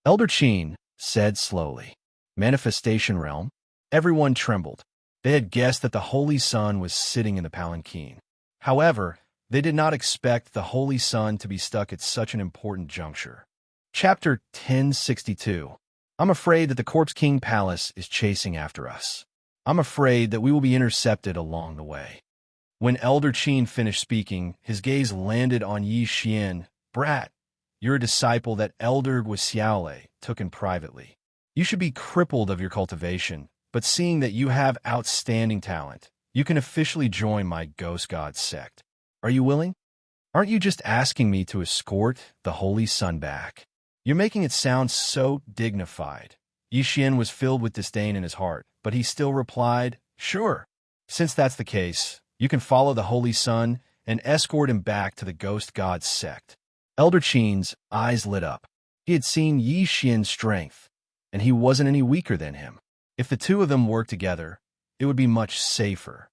Elder Chin said slowly. Manifestation realm? Everyone trembled. They had guessed that the Holy Sun was sitting in the palanquin. However, they did not expect the Holy Sun to be stuck at such an important juncture. Chapter 1062. I'm afraid that the Corpse King Palace is chasing after us. I'm afraid that we will be intercepted along the way. When Elder Chin finished speaking, his gaze landed on Yi Xian. Brat, you're a disciple that Elder Guxiaole took in privately. You should be crippled of your cultivation, but seeing that you have outstanding talent, you can officially join my Ghost God sect. Are you willing? Aren't you just asking me to escort the Holy Sun back? You're making it sound so dignified. Yi Xian was filled with disdain in his heart, but he still replied, sure. Since that's the case, you can follow the Holy Sun and escort him back to the Ghost God sect. Elder Chin's eyes lit up. He had seen Yi Xian's strength, and he wasn't any weaker than him. If the two of them worked together, it would be much safer.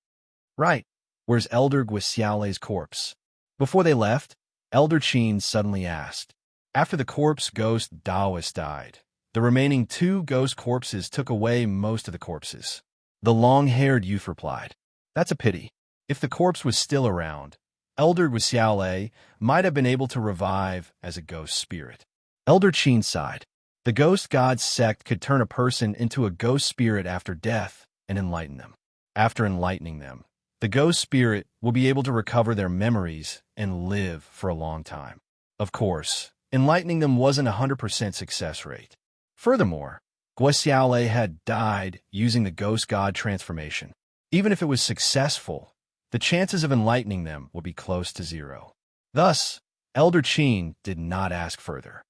Right, where's Elder Guxiaole's corpse? Before they left, Elder Chin suddenly asked. After the corpse ghost Taoist died, the remaining two ghost corpses took away most of the corpses. The long-haired youth replied, that's a pity. If the corpse was still around, Elder Guxiaole might have been able to revive as a ghost spirit. Elder Chin sighed. The Ghost God sect could turn a person into a ghost spirit after death and enlighten them. After enlightening them, the ghost spirit will be able to recover their memories and live for a long time. Of course, enlightening them wasn't a 100% success rate. Furthermore, Guxiaole had died using the Ghost God transformation. Even if it was successful, the chances of enlightening them would be close to zero. Thus, Elder Chin did not ask further.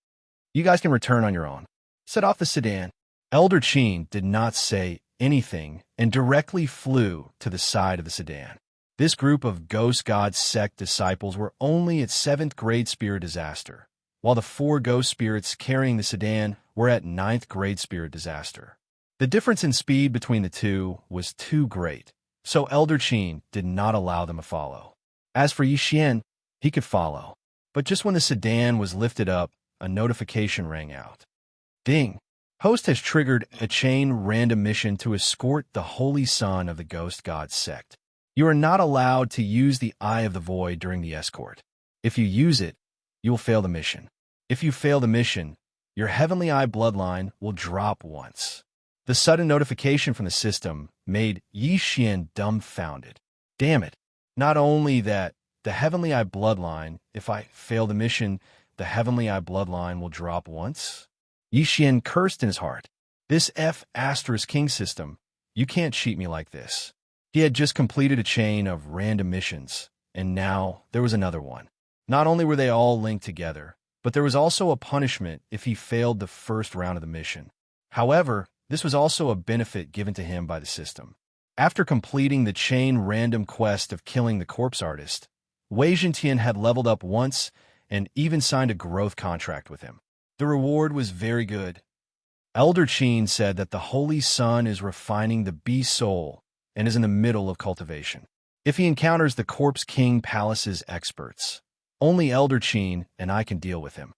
You guys can return on your own. Set off the sedan. Elder Chin did not say anything and directly flew to the side of the sedan. This group of Ghost God sect disciples were only at 7th grade spirit disaster, while the 4 ghost spirits carrying the sedan were at 9th grade spirit disaster. The difference in speed between the two was too great, so Elder Chin did not allow them to follow. As for Yi Xian, he could follow, but just when the sedan was lifted up, a notification rang out. Ding! Host has triggered a chain random mission to escort the Holy Sun of the Ghost God sect. You are not allowed to use the Eye of the Void during the escort. If you use it, you will fail the mission. If you fail the mission, your Heavenly Eye bloodline will drop once. The sudden notification from the system made Yi Xian dumbfounded. Damn it! Not only that, the Heavenly Eye bloodline, if I fail the mission, the Heavenly Eye bloodline will drop once? Yi Xian cursed in his heart. This F***king system, you can't cheat me like this. He had just completed a chain of random missions, and now there was another one. Not only were they all linked together, but there was also a punishment if he failed the first round of the mission. However, this was also a benefit given to him by the system. After completing the chain random quest of killing the corpse artist, Wei Zhentian had leveled up once and even signed a growth contract with him. The reward was very good. Elder Chin said that the Holy Sun is refining the beast soul and is in the middle of cultivation. If he encounters the Corpse King Palace's experts, only Elder Chin and I can deal with him.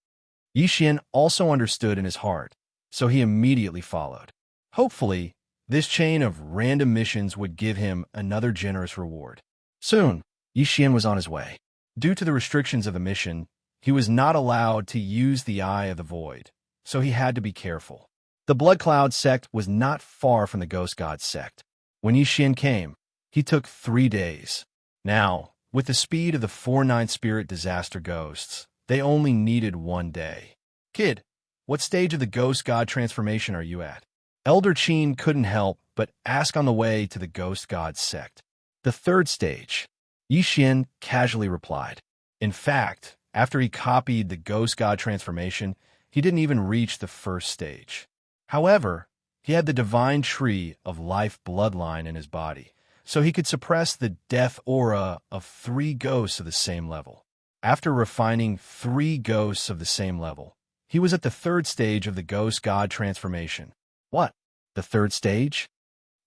Yi Xian also understood in his heart, so he immediately followed. Hopefully, this chain of random missions would give him another generous reward. Soon, Yi Xian was on his way. Due to the restrictions of the mission, he was not allowed to use the Eye of the Void, so he had to be careful. The Blood Cloud sect was not far from the Ghost God sect. When Yi Xian came, he took 3 days. Now, with the speed of the 4/9 spirit disaster ghosts, they only needed 1 day. Kid, what stage of the Ghost God transformation are you at? Elder Chin couldn't help but ask on the way to the Ghost God sect. The 3rd stage, Yi Xian casually replied. In fact, after he copied the Ghost God transformation, he didn't even reach the 1st stage. However, he had the divine tree of life bloodline in his body, so he could suppress the death aura of 3 ghosts of the same level. After refining 3 ghosts of the same level, He was at the third stage of the ghost god transformation. What? The third stage?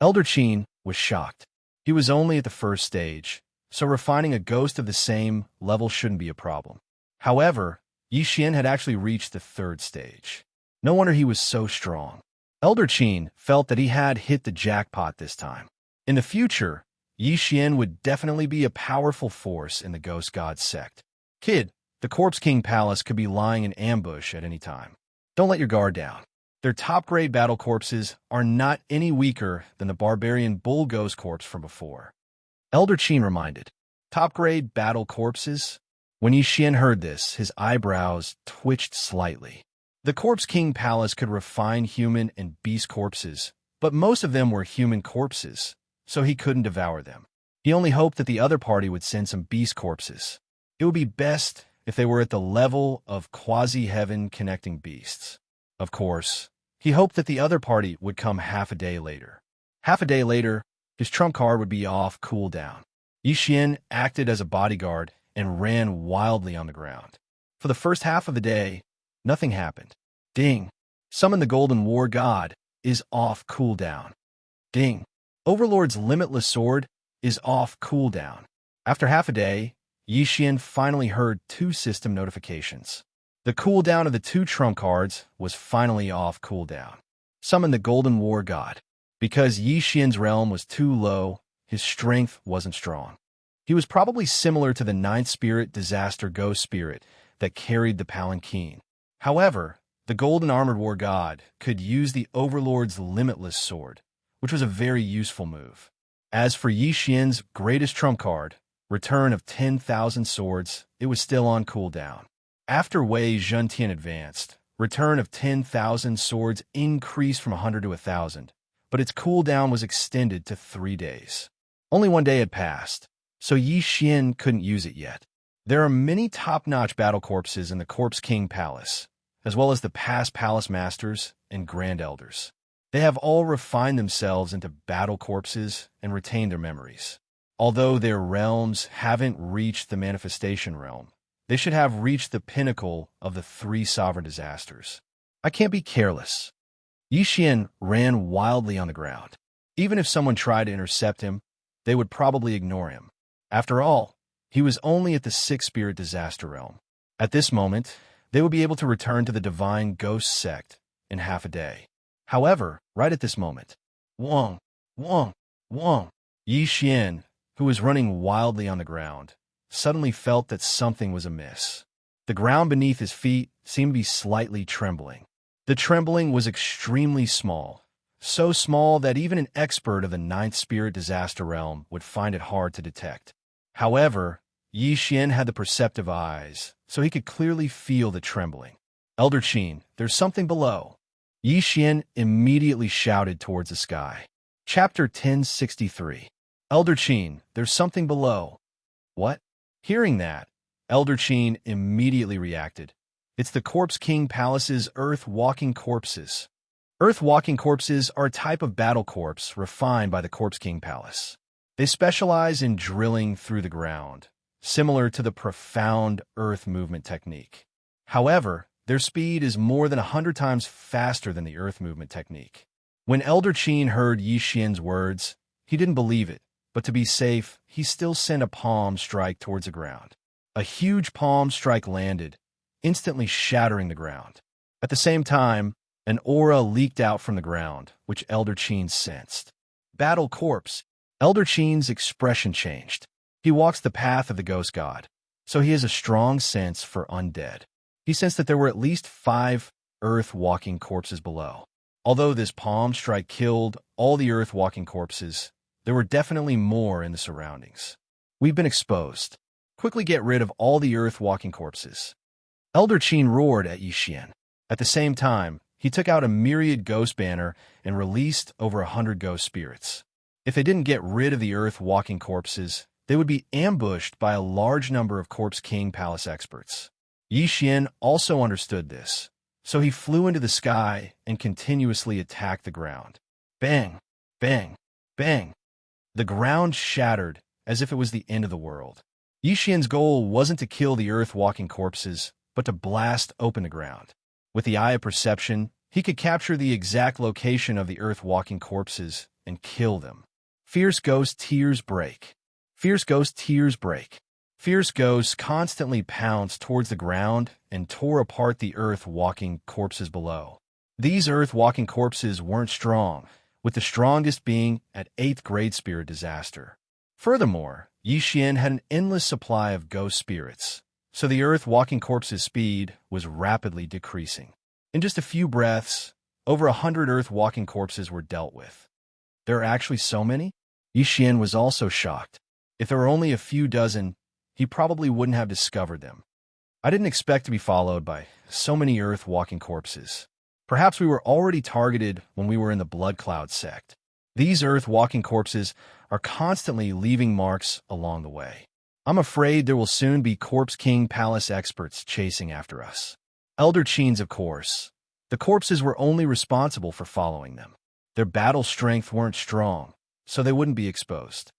Elder Qin was shocked. He was only at the first stage, so refining a ghost of the same level shouldn't be a problem. However, Yi Xian had actually reached the third stage. No wonder he was so strong. Elder Qin felt that he had hit the jackpot this time. In the future, Yi Xian would definitely be a powerful force in the Ghost God sect. Kid, the Corpse King Palace could be lying in ambush at any time. Don't let your guard down. Their top-grade battle corpses are not any weaker than the barbarian bull ghost corpse from before. Elder Qin reminded. Top-grade battle corpses? When Yi Xian heard this, his eyebrows twitched slightly. The Corpse King Palace could refine human and beast corpses, but most of them were human corpses, so he couldn't devour them. He only hoped that the other party would send some beast corpses. It would be best if they were at the level of quasi-heaven connecting beasts. Of course, he hoped that the other party would come half a day later. Half a day later, his trump card would be off cooldown. Yi Xian acted as a bodyguard and ran wildly on the ground. For the first half of the day, nothing happened. Ding. Summon the Golden War God is off cooldown. Ding. Overlord's Limitless Sword is off cooldown. After half a day, Yi Xian finally heard 2 system notifications. The cooldown of the 2 trump cards was finally off cooldown. Summon the Golden War God. Because Yi Xian's realm was too low, his strength wasn't strong. He was probably similar to the 9th Spirit Disaster Ghost Spirit that carried the Palanquin. However, the Golden Armored War God could use the Overlord's Limitless Sword, which was a very useful move. As for Yi Xian's greatest trump card, Return of 10,000 Swords, it was still on cooldown. After Wei Zhentian advanced, Return of 10,000 Swords increased from 100 to 1,000, but its cooldown was extended to 3 days. Only 1 day had passed, so Yi Xian couldn't use it yet. There are many top-notch battle corpses in the Corpse King Palace, as well as the past Palace Masters and Grand Elders. They have all refined themselves into battle corpses and retained their memories. Although their realms haven't reached the manifestation realm, they should have reached the pinnacle of the 3 sovereign disasters. I can't be careless. Yi Xian ran wildly on the ground. Even if someone tried to intercept him, they would probably ignore him. After all, he was only at the 6th Spirit Disaster realm. At this moment, they would be able to return to the Divine Ghost Sect in half a day. However, right at this moment, Wong, Yi Xian, who was running wildly on the ground, suddenly felt that something was amiss. The ground beneath his feet seemed to be slightly trembling. The trembling was extremely small, so small that even an expert of the 9th Spirit Disaster realm would find it hard to detect. However, Yi Xian had the perceptive eyes, so he could clearly feel the trembling. Elder Qin, there's something below. Yi Xian immediately shouted towards the sky. Chapter 1063. Elder Qin, there's something below. What? Hearing that, Elder Qin immediately reacted. It's the Corpse King Palace's Earth-Walking Corpses. Earth-Walking Corpses are a type of battle corpse refined by the Corpse King Palace. They specialize in drilling through the ground, similar to the profound earth movement technique. However, their speed is more than 100 times faster than the earth movement technique. When Elder Qin heard Yi Xian's words, he didn't believe it, but to be safe, he still sent a palm strike towards the ground. A huge palm strike landed, instantly shattering the ground. At the same time, an aura leaked out from the ground, which Elder Qin sensed. Battle Corpse. Elder Qin's expression changed. He walks the path of the Ghost God, so he has a strong sense for undead. He sensed that there were at least 5 earth-walking corpses below. Although this palm strike killed all the earth-walking corpses, there were definitely more in the surroundings. We've been exposed. Quickly get rid of all the earth-walking corpses. Elder Qin roared at Yi Xian. At the same time, he took out a myriad ghost banner and released over 100 ghost spirits. If they didn't get rid of the earth-walking corpses, they would be ambushed by a large number of Corpse King Palace experts. Yi Xian also understood this, so he flew into the sky and continuously attacked the ground. Bang! Bang! Bang! The ground shattered as if it was the end of the world. Yi Xian's goal wasn't to kill the earth-walking corpses, but to blast open the ground. With the eye of perception, he could capture the exact location of the earth-walking corpses and kill them. Fierce ghost tears break. Fierce ghost tears break. Fierce ghosts constantly pounced towards the ground and tore apart the earth-walking corpses below. These earth-walking corpses weren't strong, with the strongest being at 8th grade spirit disaster. Furthermore, Yi Xian had an endless supply of ghost spirits, so the earth-walking corpse's speed was rapidly decreasing. In just a few breaths, over 100 earth-walking corpses were dealt with. There are actually so many? Yi Xian was also shocked. If there were only a few dozen, he probably wouldn't have discovered them. I didn't expect to be followed by so many earth-walking corpses. Perhaps we were already targeted when we were in the Blood Cloud sect. These earth-walking corpses are constantly leaving marks along the way. I'm afraid there will soon be Corpse King Palace experts chasing after us. Elder Cheens, of course. The corpses were only responsible for following them. Their battle strength weren't strong, so they wouldn't be exposed.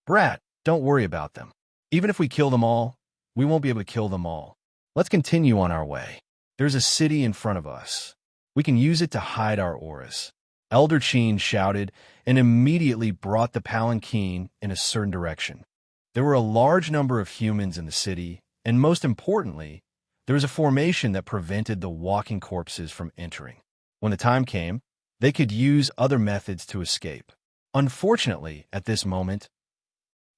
Brat, don't worry about them. Even if we kill them all, we won't be able to kill them all. Let's continue on our way. There's a city in front of us. We can use it to hide our auras. Elder Cheen shouted and immediately brought the palanquin in a certain direction. There were a large number of humans in the city, and most importantly, there was a formation that prevented the walking corpses from entering. When the time came, they could use other methods to escape. Unfortunately, at this moment,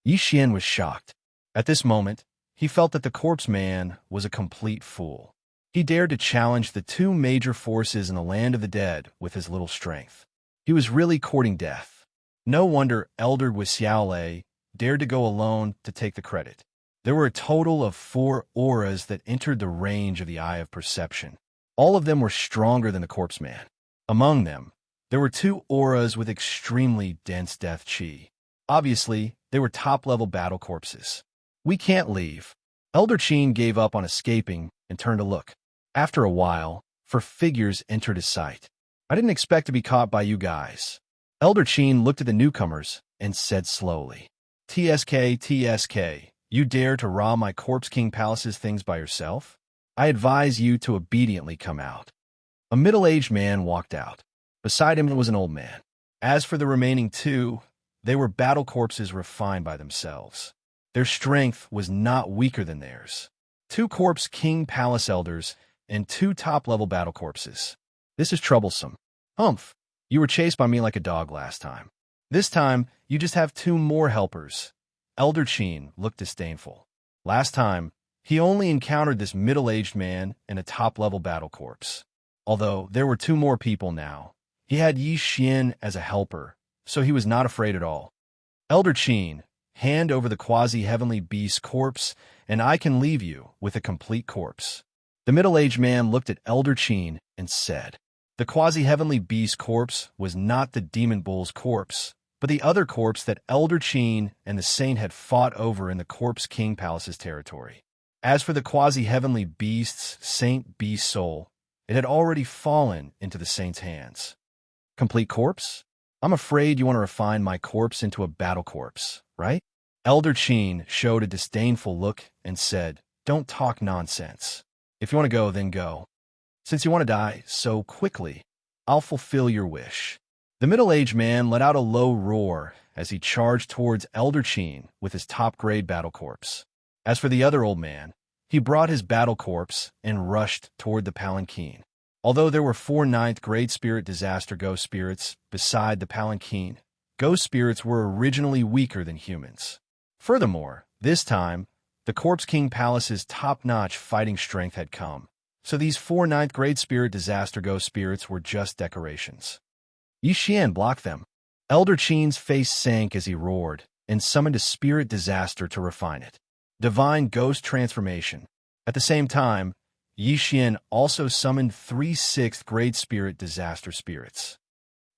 Yi Xian was shocked. At this moment, he felt that the corpse man was a complete fool. He dared to challenge the two major forces in the land of the dead with his little strength. He was really courting death. No wonder Elder Xiaolei dared to go alone to take the credit. There were a total of 4 auras that entered the range of the eye of perception. All of them were stronger than the corpse man. Among them, there were 2 auras with extremely dense death chi. Obviously, they were top-level battle corpses. We can't leave. Elder Cheen gave up on escaping and turned to look. After a while, 4 figures entered his sight. I didn't expect to be caught by you guys. Elder Cheen looked at the newcomers and said slowly, TSK, you dare to rob my Corpse King Palace's things by yourself? I advise you to obediently come out. A middle-aged man walked out. Beside him was an old man. As for the remaining 2, they were battle corpses refined by themselves. Their strength was not weaker than theirs. 2 Corpse King Palace elders and 2 top-level battle corpses. This is troublesome. Humph, you were chased by me like a dog last time. This time, you just have 2 more helpers. Elder Cheen looked disdainful. Last time, he only encountered this middle-aged man and a top-level battle corpse. Although there were 2 more people now, he had Yi Xian as a helper, so he was not afraid at all. Elder Cheen, hand over the quasi-heavenly beast corpse, and I can leave you with a complete corpse. The middle-aged man looked at Elder Cheen and said, the quasi-heavenly beast corpse was not the demon bull's corpse, but the other corpse that Elder Cheen and the saint had fought over in the Corpse King Palace's territory. As for the quasi-heavenly beast's saint beast soul, it had already fallen into the saint's hands. Complete corpse? I'm afraid you want to refine my corpse into a battle corpse, right? Elder Cheen showed a disdainful look and said, don't talk nonsense. If you want to go, then go. Since you want to die so quickly, I'll fulfill your wish. The middle-aged man let out a low roar as he charged towards Elder Cheen with his top-grade battle corpse. As for the other old man, he brought his battle corpse and rushed toward the palanquin. Although there were 4 9th-grade spirit disaster ghost spirits beside the palanquin, ghost spirits were originally weaker than humans. Furthermore, this time, the Corpse King Palace's top-notch fighting strength had come, so these 4 9th-grade spirit disaster ghost spirits were just decorations. Yi Xian blocked them. Elder Cheen's face sank as he roared and summoned a spirit disaster to refine it. Divine Ghost Transformation. At the same time, Yi Xian also summoned 3 6th-grade spirit disaster spirits.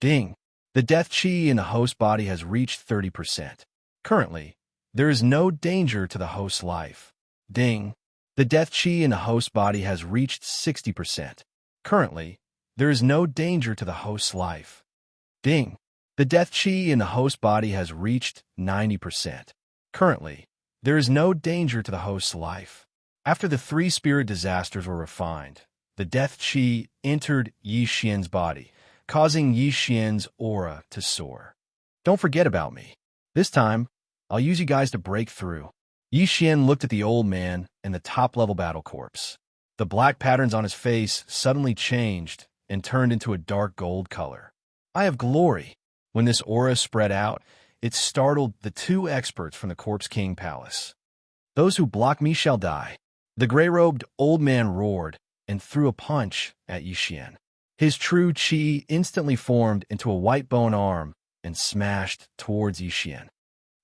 Ding! The death chi in the host body has reached 30%. Currently, there is no danger to the host's life. Ding! The death chi in the host body has reached 60%. Currently, there is no danger to the host's life. Ding! The death chi in the host body has reached 90%. Currently, there is no danger to the host's life. After the 3 spirit disasters were refined, the death chi entered Yi Xian's body, causing Yi Xian's aura to soar. Don't forget about me. This time, I'll use you guys to break through. Yi Xian looked at the old man and the top-level battle corpse. The black patterns on his face suddenly changed and turned into a dark gold color. I have glory. When this aura spread out, it startled the two experts from the Corpse King Palace. Those who block me shall die. The gray-robed old man roared and threw a punch at Yi Xian. His true chi instantly formed into a white bone arm and smashed towards Yi Xian.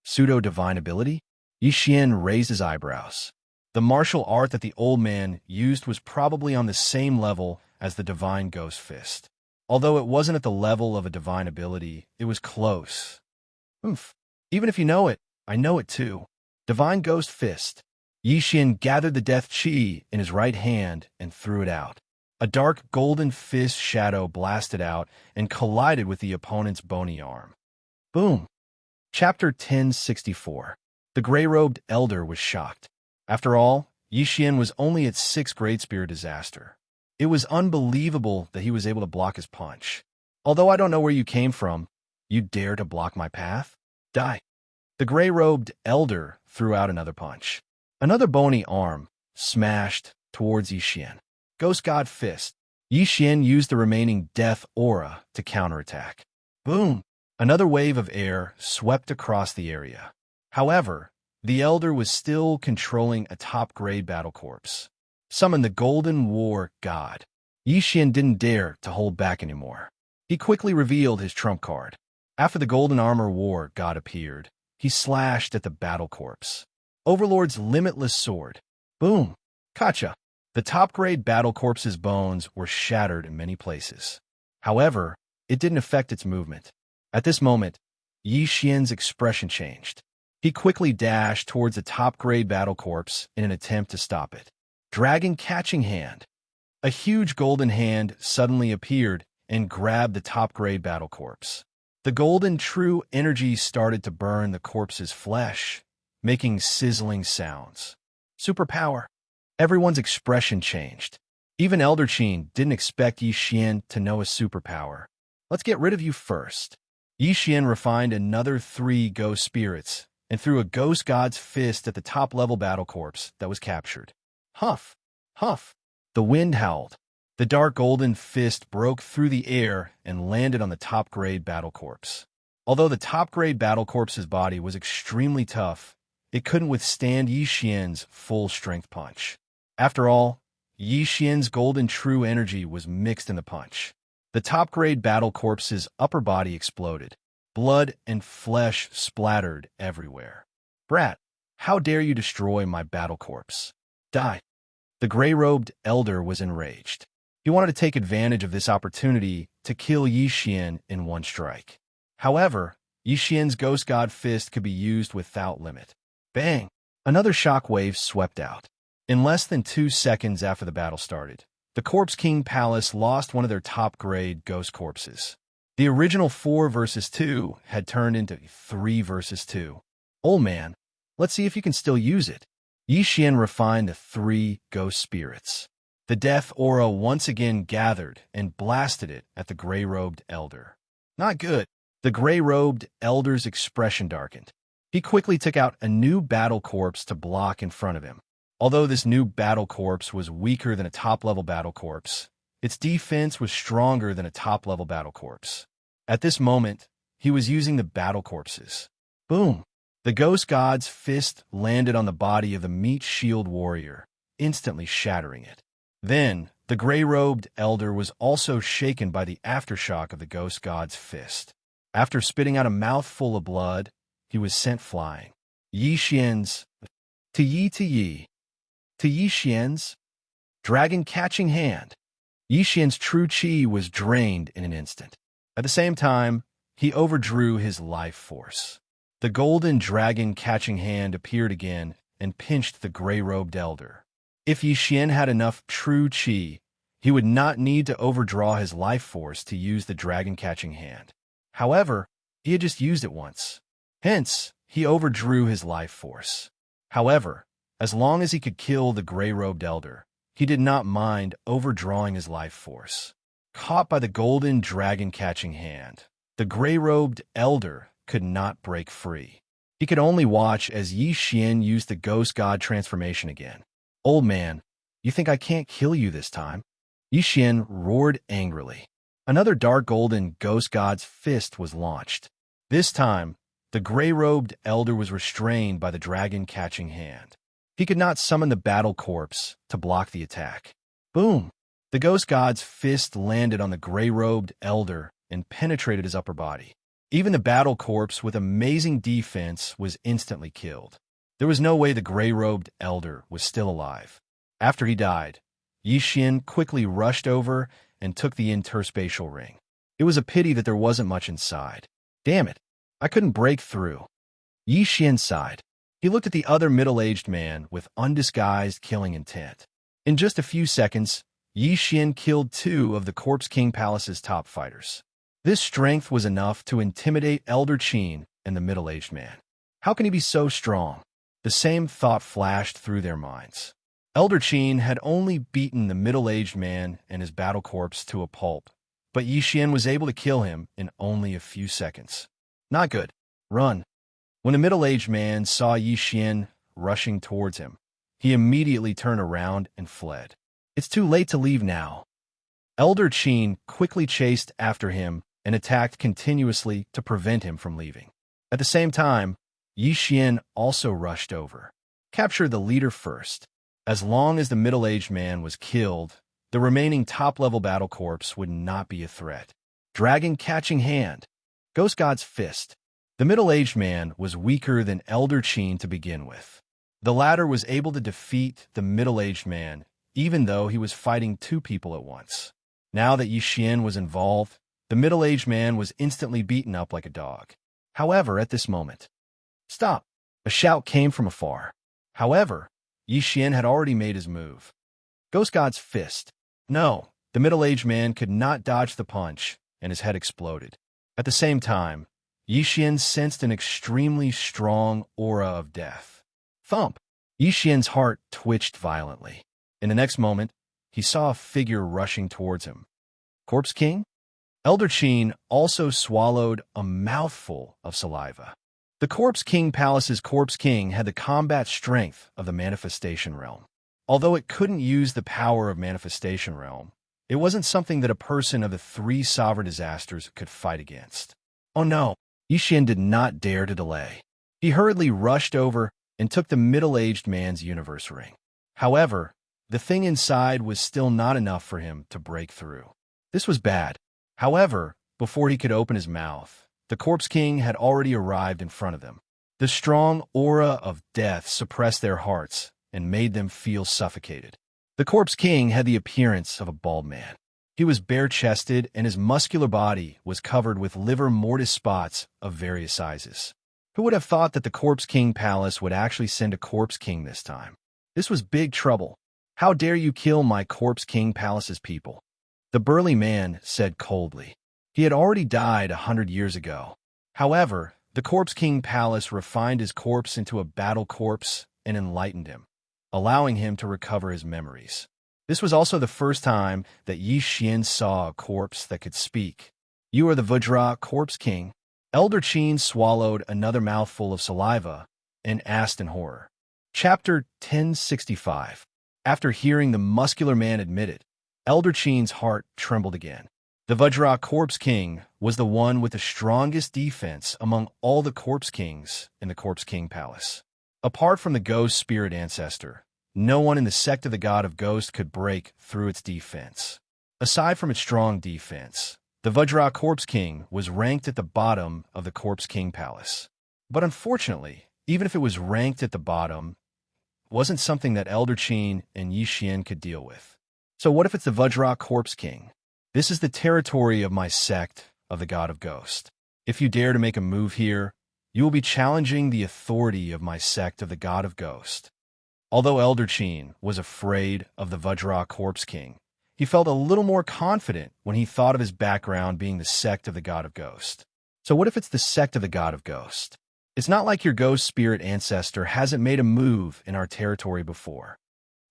Pseudo-divine ability? Yi Xian raised his eyebrows. The martial art that the old man used was probably on the same level as the divine ghost fist. Although it wasn't at the level of a divine ability, it was close. Oof. Even if you know it, I know it too. Divine Ghost Fist. Yi Xian gathered the death chi in his right hand and threw it out. A dark golden fist shadow blasted out and collided with the opponent's bony arm. Boom. Chapter 1064. The gray-robed elder was shocked. After all, Yi Xian was only at 6th grade spear disaster. It was unbelievable that he was able to block his punch. Although I don't know where you came from, you dare to block my path? Die. The gray-robed elder threw out another punch. Another bony arm smashed towards Yi Xian. Ghost God Fist. Yi Xian used the remaining death aura to counterattack. Boom! Another wave of air swept across the area. However, the elder was still controlling a top-grade battle corpse. Summon the Golden War God. Yi Xian didn't dare to hold back anymore. He quickly revealed his trump card. After the Golden Armor War God appeared, he slashed at the battle corpse. Overlord's limitless sword. Boom! Gotcha! The top-grade battle corpse's bones were shattered in many places. However, it didn't affect its movement. At this moment, Yi Xian's expression changed. He quickly dashed towards the top-grade battle corpse in an attempt to stop it. Dragon Catching Hand. A huge golden hand suddenly appeared and grabbed the top-grade battle corpse. The golden true energy started to burn the corpse's flesh, making sizzling sounds. Superpower. Everyone's expression changed. Even Elder Qin didn't expect Yi Xian to know a superpower. Let's get rid of you first. Yi Xian refined another 3 ghost spirits and threw a ghost god's fist at the top-level battle corpse that was captured. Huff! Huff! The wind howled. The dark golden fist broke through the air and landed on the top-grade battle corpse. Although the top-grade battle corpse's body was extremely tough, it couldn't withstand Yi Xian's full-strength punch. After all, Yi Xian's golden true energy was mixed in the punch. The top-grade battle corpse's upper body exploded. Blood and flesh splattered everywhere. Brat, how dare you destroy my battle corpse? Die. The gray-robed elder was enraged. He wanted to take advantage of this opportunity to kill Yi Xian in one strike. However, Yi Xian's Ghost God Fist could be used without limit. Bang! Another shockwave swept out. In less than 2 seconds after the battle started, the Corpse King Palace lost one of their top-grade ghost corpses. The original 4 versus 2 had turned into 3 versus 2. Old man, let's see if you can still use it. Yi Xian refined the 3 ghost spirits. The death aura once again gathered and blasted it at the gray-robed elder. Not good. The gray-robed elder's expression darkened. He quickly took out a new battle corpse to block in front of him. Although this new battle corpse was weaker than a top-level battle corpse, its defense was stronger than a top-level battle corpse. At this moment, he was using the battle corpses. Boom! The ghost god's fist landed on the body of the meat shield warrior, instantly shattering it. Then, the gray-robed elder was also shaken by the aftershock of the ghost god's fist. After spitting out a mouthful of blood, he was sent flying. Yi Xian's to Yi Xian's Dragon Catching Hand. Yi Xian's true chi was drained in an instant. At the same time, he overdrew his life force. The golden dragon catching hand appeared again and pinched the gray-robed elder. If Yi Xian had enough true chi, he would not need to overdraw his life force to use the dragon catching hand. However, he had just used it once. Hence, he overdrew his life force. However, as long as he could kill the gray-robed elder, he did not mind overdrawing his life force. Caught by the golden dragon-catching hand, the gray-robed elder could not break free. He could only watch as Yi Xian used the ghost god transformation again. "Old man, you think I can't kill you this time?" Yi Xian roared angrily. Another dark golden ghost god's fist was launched. This time, the gray-robed elder was restrained by the dragon-catching hand. He could not summon the battle corpse to block the attack. Boom! The ghost god's fist landed on the gray-robed elder and penetrated his upper body. Even the battle corpse with amazing defense was instantly killed. There was no way the gray-robed elder was still alive. After he died, Yi Xian quickly rushed over and took the interspatial ring. It was a pity that there wasn't much inside. Damn it, I couldn't break through. Yi Xian sighed. He looked at the other middle-aged man with undisguised killing intent. In just a few seconds, Yi Xian killed 2 of the Corpse King Palace's top fighters. This strength was enough to intimidate Elder Qin and the middle-aged man. How can he be so strong? The same thought flashed through their minds. Elder Qin had only beaten the middle-aged man and his battle corpse to a pulp, but Yi Xian was able to kill him in only a few seconds. Not good. Run. When the middle-aged man saw Yi Xian rushing towards him, he immediately turned around and fled. It's too late to leave now. Elder Qin quickly chased after him and attacked continuously to prevent him from leaving. At the same time, Yi Xian also rushed over. Capture the leader first. As long as the middle-aged man was killed, the remaining top-level battle corpse would not be a threat. Dragon catching hand. Ghost God's fist. The middle-aged man was weaker than Elder Qin to begin with. The latter was able to defeat the middle-aged man, even though he was fighting 2 people at once. Now that Yi Xian was involved, the middle-aged man was instantly beaten up like a dog. However, at this moment, "Stop!" A shout came from afar. However, Yi Xian had already made his move. Ghost God's fist. No, the middle-aged man could not dodge the punch, and his head exploded. At the same time, Yi Xian sensed an extremely strong aura of death. Thump! Yi Xian's heart twitched violently. In the next moment, he saw a figure rushing towards him. Corpse King? Elder Qin also swallowed a mouthful of saliva. The Corpse King Palace's Corpse King had the combat strength of the Manifestation Realm. Although it couldn't use the power of Manifestation Realm, it wasn't something that a person of the 3 sovereign disasters could fight against. Oh no! Yi Xian did not dare to delay. He hurriedly rushed over and took the middle-aged man's universe ring. However, the thing inside was still not enough for him to break through. This was bad. However, before he could open his mouth, the Corpse King had already arrived in front of them. The strong aura of death suppressed their hearts and made them feel suffocated. The Corpse King had the appearance of a bald man. He was bare-chested, and his muscular body was covered with livor mortis spots of various sizes. Who would have thought that the Corpse King Palace would actually send a Corpse King this time? This was big trouble. "How dare you kill my Corpse King Palace's people?" The burly man said coldly. He had already died 100 years ago. However, the Corpse King Palace refined his corpse into a battle corpse and enlightened him, allowing him to recover his memories. This was also the first time that Yi Xian saw a corpse that could speak. "You are the Vajra Corpse King." Elder Qin swallowed another mouthful of saliva and asked in horror. Chapter 1065. After hearing the muscular man admit it, Elder Qin's heart trembled again. The Vajra Corpse King was the one with the strongest defense among all the Corpse Kings in the Corpse King Palace. Apart from the Ghost Spirit Ancestor, no one in the sect of the God of Ghost could break through its defense. Aside from its strong defense, the Vajra Corpse King was ranked at the bottom of the Corpse King Palace. But unfortunately, even if it was ranked at the bottom, it wasn't something that Elder Qin and Yi Xian could deal with. So what if it's the Vajra Corpse King? This is the territory of my sect of the God of Ghost. If you dare to make a move here, you will be challenging the authority of my sect of the God of Ghost. Although Elder Qin was afraid of the Vajra Corpse King, he felt a little more confident when he thought of his background being the sect of the God of Ghost. So what if it's the sect of the God of Ghost? It's not like your ghost spirit ancestor hasn't made a move in our territory before.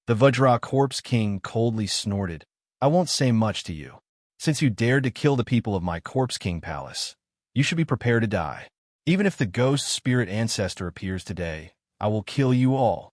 The Vajra Corpse King coldly snorted. I won't say much to you. Since you dared to kill the people of my Corpse King palace, you should be prepared to die. Even if the ghost spirit ancestor appears today, I will kill you all.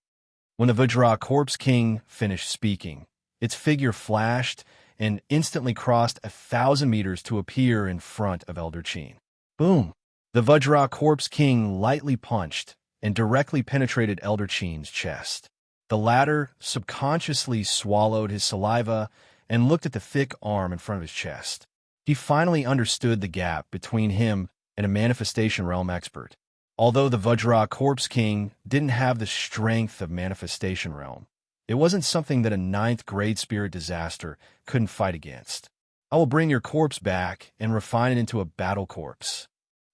When the Vajra Corpse King finished speaking, its figure flashed and instantly crossed 1,000 meters to appear in front of Elder Chin. Boom! The Vajra Corpse King lightly punched and directly penetrated Elder Chin's chest. The latter subconsciously swallowed his saliva and looked at the thick arm in front of his chest. He finally understood the gap between him and a manifestation realm expert. Although the Vajra Corpse King didn't have the strength of manifestation realm, it wasn't something that a 9th grade spirit disaster couldn't fight against. I will bring your corpse back and refine it into a battle corpse.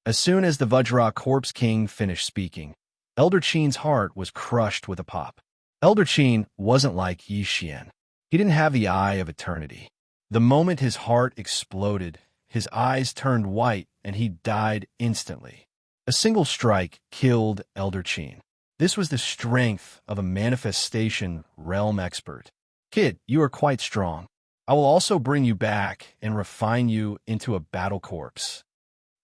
As soon as the Vajra Corpse King finished speaking, Elder Chin's heart was crushed with a pop. Elder Chin wasn't like Yi Xian. He didn't have the eye of eternity. The moment his heart exploded, his eyes turned white and he died instantly. A single strike killed Elder Chin. This was the strength of a manifestation realm expert. Kid, you are quite strong. I will also bring you back and refine you into a battle corpse.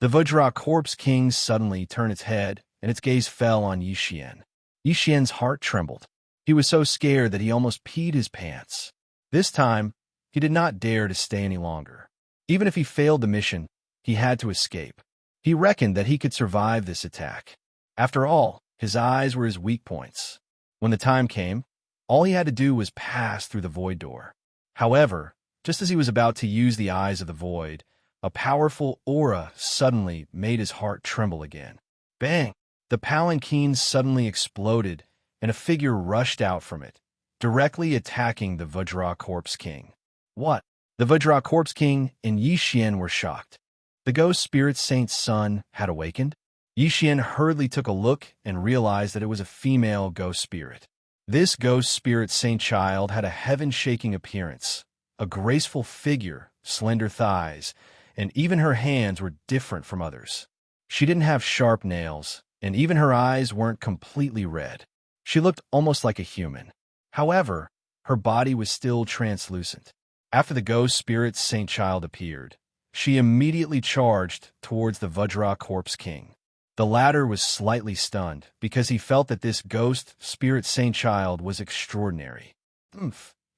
The Vajra Corpse King suddenly turned its head and its gaze fell on Yi Xian. Yi Xian's heart trembled. He was so scared that he almost peed his pants. This time, he did not dare to stay any longer. Even if he failed the mission, he had to escape. He reckoned that he could survive this attack. After all, his eyes were his weak points. When the time came, all he had to do was pass through the void door. However, just as he was about to use the eyes of the void, a powerful aura suddenly made his heart tremble again. Bang! The palanquin suddenly exploded, and a figure rushed out from it, directly attacking the Vajra Corpse King. What? The Vajra Corpse King and Yi Xian were shocked. The ghost spirit saint's son had awakened? Yi Xian hurriedly took a look and realized that it was a female ghost spirit. This ghost spirit saint child had a heaven-shaking appearance, a graceful figure, slender thighs, and even her hands were different from others. She didn't have sharp nails, and even her eyes weren't completely red. She looked almost like a human. However, her body was still translucent. After the ghost spirit saint child appeared, she immediately charged towards the Vajra Corpse King. The latter was slightly stunned because he felt that this ghost spirit saint child was extraordinary.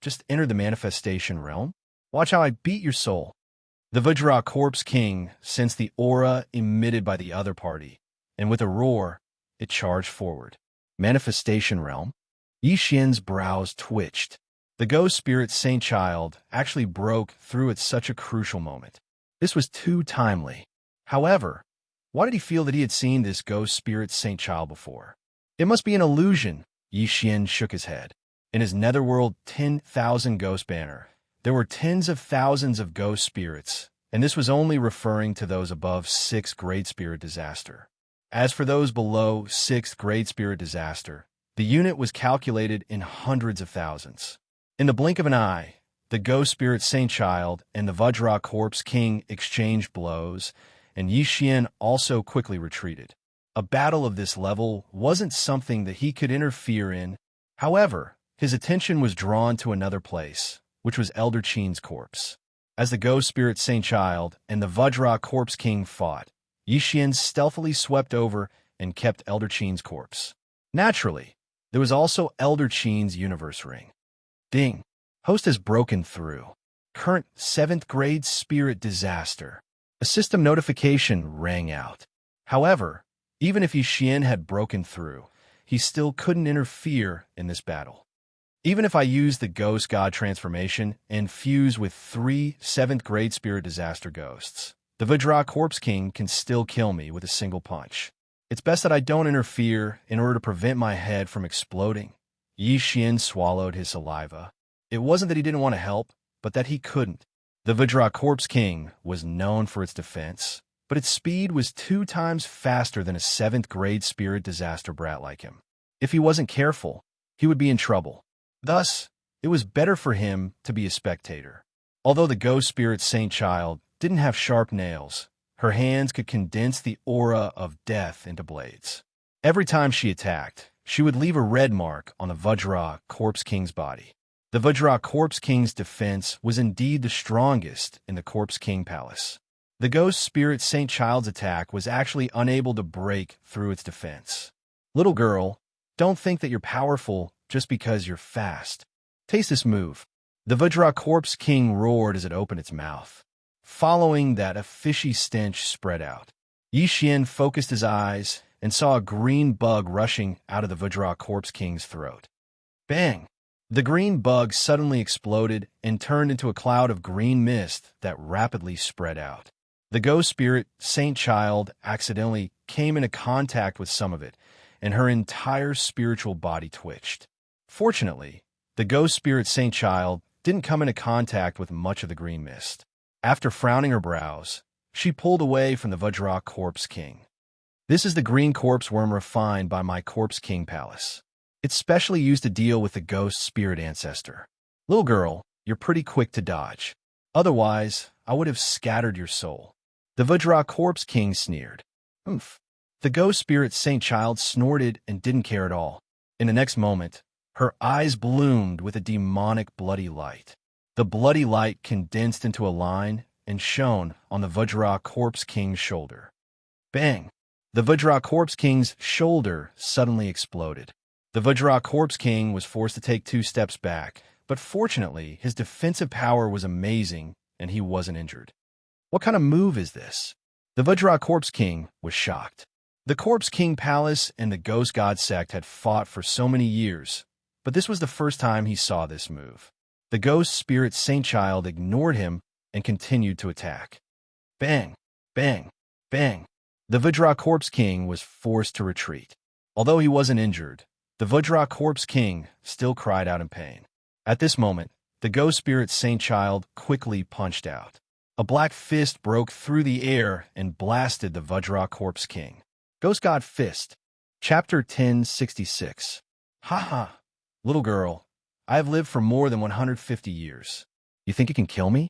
Just enter the manifestation realm? Watch how I beat your soul. The Vajra Corpse King sensed the aura emitted by the other party, and with a roar, it charged forward. Manifestation realm? Yi Xian's brows twitched. The ghost spirit saint child actually broke through at such a crucial moment. This was too timely. However, why did he feel that he had seen this ghost spirit saint child before? It must be an illusion. Yi Xian shook his head. In his netherworld 10,000 ghost banner, there were tens of thousands of ghost spirits, and this was only referring to those above 6th grade spirit disaster. As for those below 6th grade spirit disaster, the unit was calculated in hundreds of thousands. In the blink of an eye, the ghost spirit saint child and the Vajra Corpse King exchanged blows, and Yi Xian also quickly retreated. A battle of this level wasn't something that he could interfere in. However, his attention was drawn to another place, which was Elder Chin's corpse. As the ghost spirit saint child and the Vajra Corpse King fought, Yi Xian stealthily swept over and kept Elder Chin's corpse. Naturally, there was also Elder Chin's universe ring. Ding! Host has broken through. Current 7th grade spirit disaster. A system notification rang out. However, even if Yi Xian had broken through, he still couldn't interfere in this battle. Even if I use the ghost god transformation and fuse with 3 7th grade spirit disaster ghosts, the Vajra Corpse King can still kill me with a single punch. It's best that I don't interfere in order to prevent my head from exploding. Yi Xian swallowed his saliva. It wasn't that he didn't want to help, but that he couldn't. The Vajra Corpse King was known for its defense, but its speed was 2 times faster than a 7th grade spirit disaster brat like him. If he wasn't careful, he would be in trouble. Thus, it was better for him to be a spectator. Although the ghost spirit saint child didn't have sharp nails, her hands could condense the aura of death into blades. Every time she attacked, she would leave a red mark on the Vajra Corpse King's body. The Vajra Corpse King's defense was indeed the strongest in the Corpse King Palace. The ghost spirit Saint Child's attack was actually unable to break through its defense. Little girl, don't think that you're powerful just because you're fast. Taste this move. The Vajra Corpse King roared as it opened its mouth. Following that, a fishy stench spread out. Yi Xian focused his eyes and saw a green bug rushing out of the Vajra Corpse King's throat. Bang! The green bug suddenly exploded and turned into a cloud of green mist that rapidly spread out. The ghost spirit, Saint Child, accidentally came into contact with some of it, and her entire spiritual body twitched. Fortunately, the ghost spirit, Saint Child, didn't come into contact with much of the green mist. After frowning her brows, she pulled away from the Vajra Corpse King. This is the green corpse worm refined by my Corpse King Palace. It's specially used to deal with the ghost spirit ancestor. Little girl, you're pretty quick to dodge. Otherwise, I would have scattered your soul. The Vajra Corpse King sneered. Oomph. The ghost spirit Saint Child snorted and didn't care at all. In the next moment, her eyes bloomed with a demonic bloody light. The bloody light condensed into a line and shone on the Vajra Corpse King's shoulder. Bang! The Vajra Corpse King's shoulder suddenly exploded. The Vajra Corpse King was forced to take 2 steps back, but fortunately, his defensive power was amazing and he wasn't injured. What kind of move is this? The Vajra Corpse King was shocked. The Corpse King Palace and the Ghost God sect had fought for so many years, but this was the first time he saw this move. The ghost spirit Saint Child ignored him and continued to attack. Bang! Bang! Bang! The Vajra Corpse King was forced to retreat. Although he wasn't injured, the Vajra Corpse King still cried out in pain. At this moment, the ghost spirit Saint Child quickly punched out. A black fist broke through the air and blasted the Vajra Corpse King. Ghost God Fist. Chapter 1066. Haha. Little girl, I have lived for more than 150 years. You think you can kill me?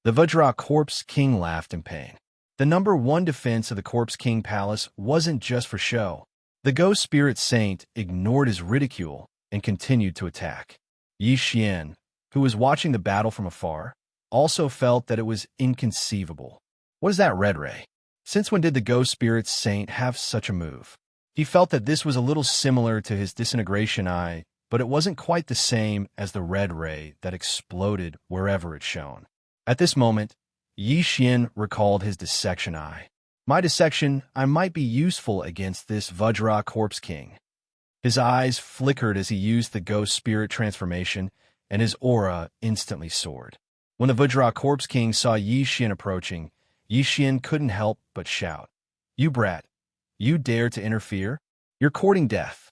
The Vajra Corpse King laughed in pain. The #1 defense of the Corpse King Palace wasn't just for show. The ghost spirit saint ignored his ridicule and continued to attack. Yi Xian, who was watching the battle from afar, also felt that it was inconceivable. What is that red ray? Since when did the ghost spirit saint have such a move? He felt that this was a little similar to his disintegration eye, but it wasn't quite the same as the red ray that exploded wherever it shone. At this moment, Yi Xian recalled his dissection eye. My dissection eye might be useful against this Vajra Corpse King. His eyes flickered as he used the ghost spirit transformation, and his aura instantly soared. When the Vajra Corpse King saw Yi Xian approaching, Yi Xian couldn't help but shout, "You brat! You dare to interfere? You're courting death!"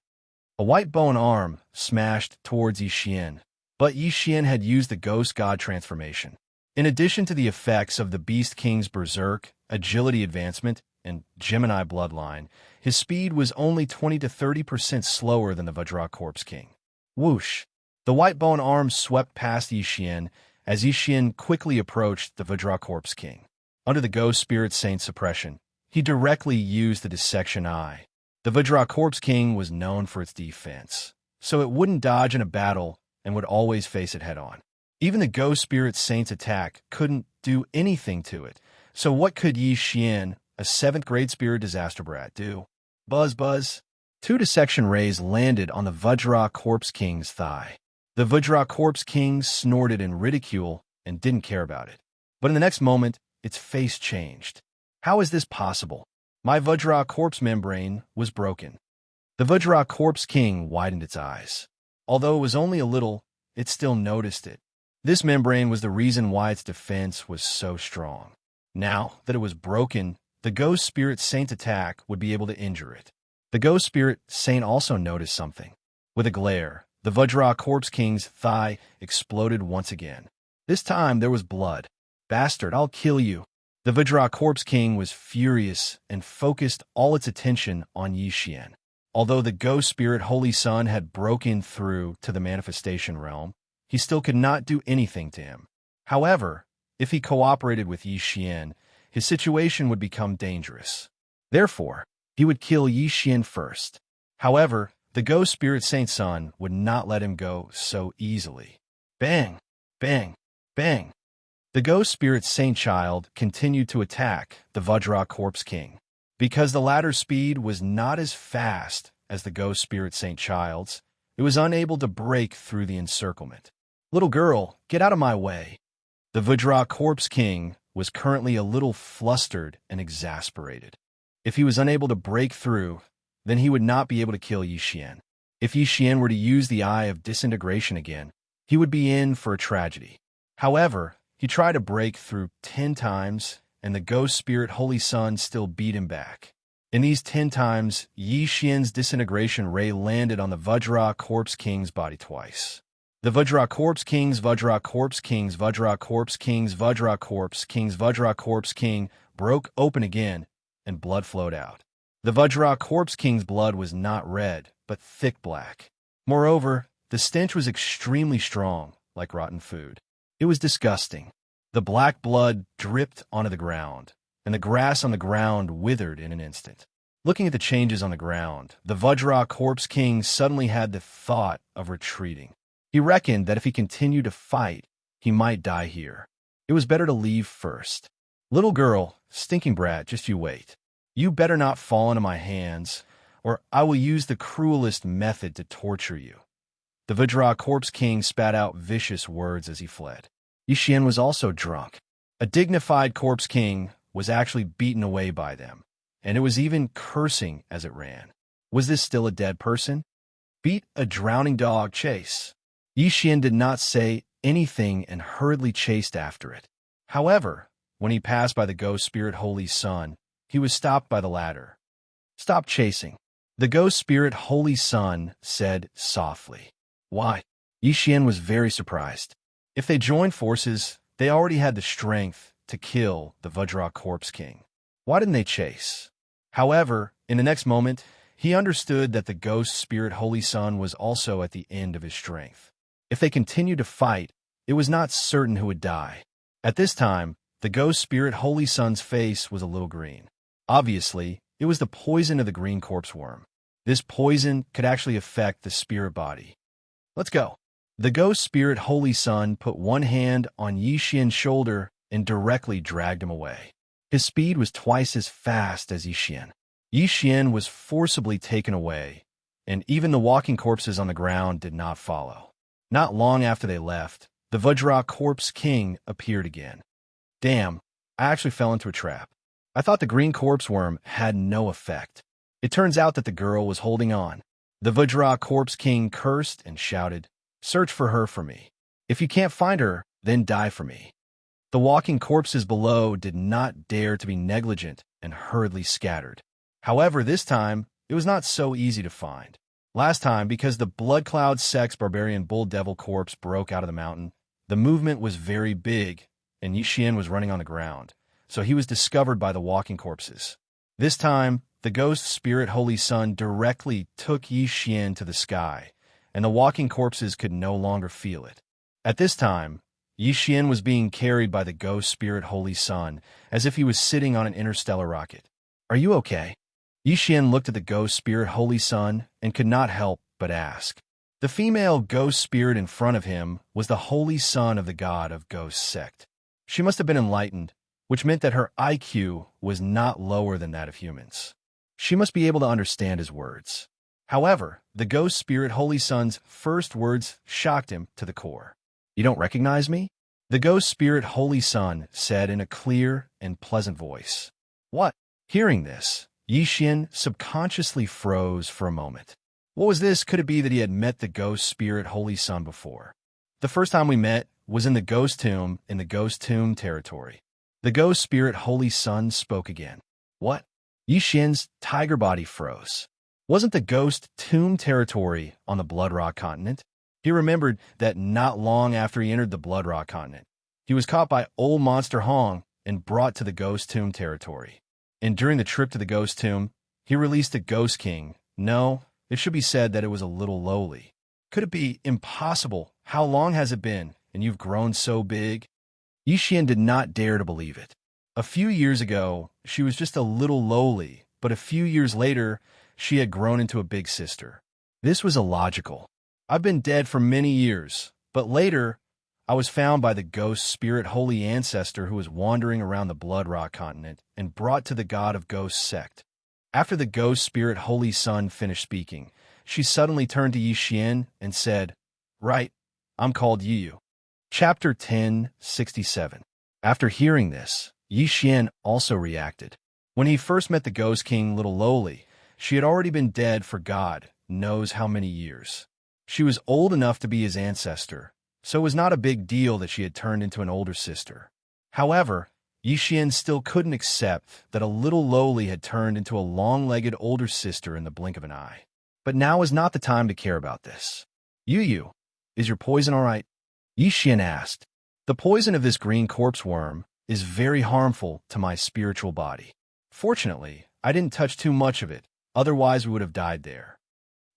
A white bow and arm smashed towards Yi Xian, but Yi Xian had used the Ghost God transformation. In addition to the effects of the Beast King's Berserk, Agility Advancement, and Gemini Bloodline, his speed was only 20 to 30% slower than the Vajra Corpse King. Whoosh! The white bow and arm swept past Yi Xian as Yi Xian quickly approached the Vajra Corpse King. Under the Ghost Spirit Saint's suppression, he directly used the Dissection Eye. The Vajra Corpse King was known for its defense, so it wouldn't dodge in a battle and would always face it head-on. Even the Ghost Spirit Saint's attack couldn't do anything to it, so what could Yi Xian, a 7th grade spirit disaster brat, do? Buzz, buzz. 2 dissection rays landed on the Vajra Corpse King's thigh. The Vajra Corpse King snorted in ridicule and didn't care about it. But in the next moment, its face changed. How is this possible? My Vajra Corpse membrane was broken. The Vajra Corpse King widened its eyes. Although it was only a little, it still noticed it. This membrane was the reason why its defense was so strong. Now that it was broken, the Ghost Spirit Saint attack would be able to injure it. The Ghost Spirit Saint also noticed something. With a glare, the Vajra Corpse King's thigh exploded once again. This time there was blood. Bastard, I'll kill you. The Vajra Corpse King was furious and focused all its attention on Yi Xian. Although the Ghost Spirit Holy Sun had broken through to the manifestation realm, he still could not do anything to him. However, if he cooperated with Yi Xian, his situation would become dangerous. Therefore, he would kill Yi Xian first. However, the ghost spirit saint son would not let him go so easily. Bang! Bang! Bang! The ghost spirit saint child continued to attack the Vajra corpse king. Because the latter's speed was not as fast as the ghost spirit saint child's, it was unable to break through the encirclement. Little girl, get out of my way. The Vajra corpse king was currently a little flustered and exasperated. If he was unable to break through, then he would not be able to kill Yi Xian. If Yi Xian were to use the Eye of Disintegration again, he would be in for a tragedy. However, he tried to break through 10 times, and the ghost spirit Holy Sun still beat him back. In these 10 times, Yi Xian's disintegration ray landed on the Vajra corpse king's body twice. The Vajra corpse king's Vajra corpse king's Vajra corpse king's Vajra corpse king's Vajra corpse king broke open again, and blood flowed out. The Vajra corpse king's blood was not red, but thick black. Moreover, the stench was extremely strong, like rotten food. It was disgusting. The black blood dripped onto the ground, and the grass on the ground withered in an instant. Looking at the changes on the ground, the Vajra corpse king suddenly had the thought of retreating. He reckoned that if he continued to fight, he might die here. It was better to leave first. Little girl, stinking brat, just you wait. You better not fall into my hands, or I will use the cruelest method to torture you. The Vajra corpse king spat out vicious words as he fled. Yi Xian was also drunk. A dignified corpse king was actually beaten away by them, and it was even cursing as it ran. Was this still a dead person? Beat a drowning dog chase. Yi Xian did not say anything and hurriedly chased after it. However, when he passed by the ghost spirit Holy Sun, he was stopped by the latter. Stop chasing. The ghost spirit Holy Sun said softly. Why? Yi Xian was very surprised. If they joined forces, they already had the strength to kill the Vajra corpse king. Why didn't they chase? However, in the next moment, he understood that the ghost spirit Holy Sun was also at the end of his strength. If they continued to fight, it was not certain who would die. At this time, the ghost spirit Holy Sun's face was a little green. Obviously, it was the poison of the green corpse worm. This poison could actually affect the spirit body. Let's go. The ghost spirit Holy Sun put one hand on Yi Xian's shoulder and directly dragged him away. His speed was twice as fast as Yi Xian. Yi Xian was forcibly taken away, and even the walking corpses on the ground did not follow. Not long after they left, the Vajra corpse king appeared again. Damn, I actually fell into a trap. I thought the green corpse worm had no effect. It turns out that the girl was holding on. The Vajra corpse king cursed and shouted, Search for her for me. If you can't find her, then die for me. The walking corpses below did not dare to be negligent and hurriedly scattered. However, this time, it was not so easy to find. Last time, because the Blood Cloud Sex Barbarian Bull Devil corpse broke out of the mountain, the movement was very big, and Yi Xian was running on the ground, so he was discovered by the walking corpses. This time, the ghost spirit Holy Sun directly took Yi Xian to the sky, and the walking corpses could no longer feel it. At this time, Yi Xian was being carried by the ghost spirit Holy Sun, as if he was sitting on an interstellar rocket. Are you okay? Yi Xian looked at the ghost spirit Holy Sun and could not help but ask. The female ghost spirit in front of him was the Holy Son of the god of ghost sect. She must have been enlightened, which meant that her IQ was not lower than that of humans. She must be able to understand his words. However, the ghost spirit Holy Sun's first words shocked him to the core. You don't recognize me? The ghost spirit Holy Sun said in a clear and pleasant voice. What? Hearing this, Yi Xian subconsciously froze for a moment. What was this? Could it be that he had met the ghost spirit Holy Sun before? The first time we met was in the ghost tomb in the ghost tomb territory. The ghost spirit Holy Sun spoke again. What? Yi Xian's tiger body froze. Wasn't the ghost tomb territory on the Blood Rock continent? He remembered that not long after he entered the Blood Rock continent, he was caught by old Monster Hong and brought to the ghost tomb territory. And during the trip to the ghost tomb, he released the Ghost King. No, it should be said that it was a little lowly. Could it be impossible? How long has it been, and you've grown so big? Yi Xian did not dare to believe it. A few years ago, she was just a little lowly, but a few years later, she had grown into a big sister. This was illogical. I've been dead for many years, but later, I was found by the ghost spirit holy ancestor who was wandering around the Blood Rock continent and brought to the God of Ghosts sect. After the ghost spirit holy son finished speaking, she suddenly turned to Yi Xian and said, "Right, I'm called Yu." Chapter 1067. After hearing this, Yi Xian also reacted. When he first met the Ghost King Little Lowly, she had already been dead for God knows how many years. She was old enough to be his ancestor, so it was not a big deal that she had turned into an older sister. However, Yi Xian still couldn't accept that a Little Lowly had turned into a long-legged older sister in the blink of an eye. But now is not the time to care about this. Yu, is your poison all right? Yi Xian asked. The poison of this green corpse worm is very harmful to my spiritual body. Fortunately, I didn't touch too much of it, otherwise we would have died there.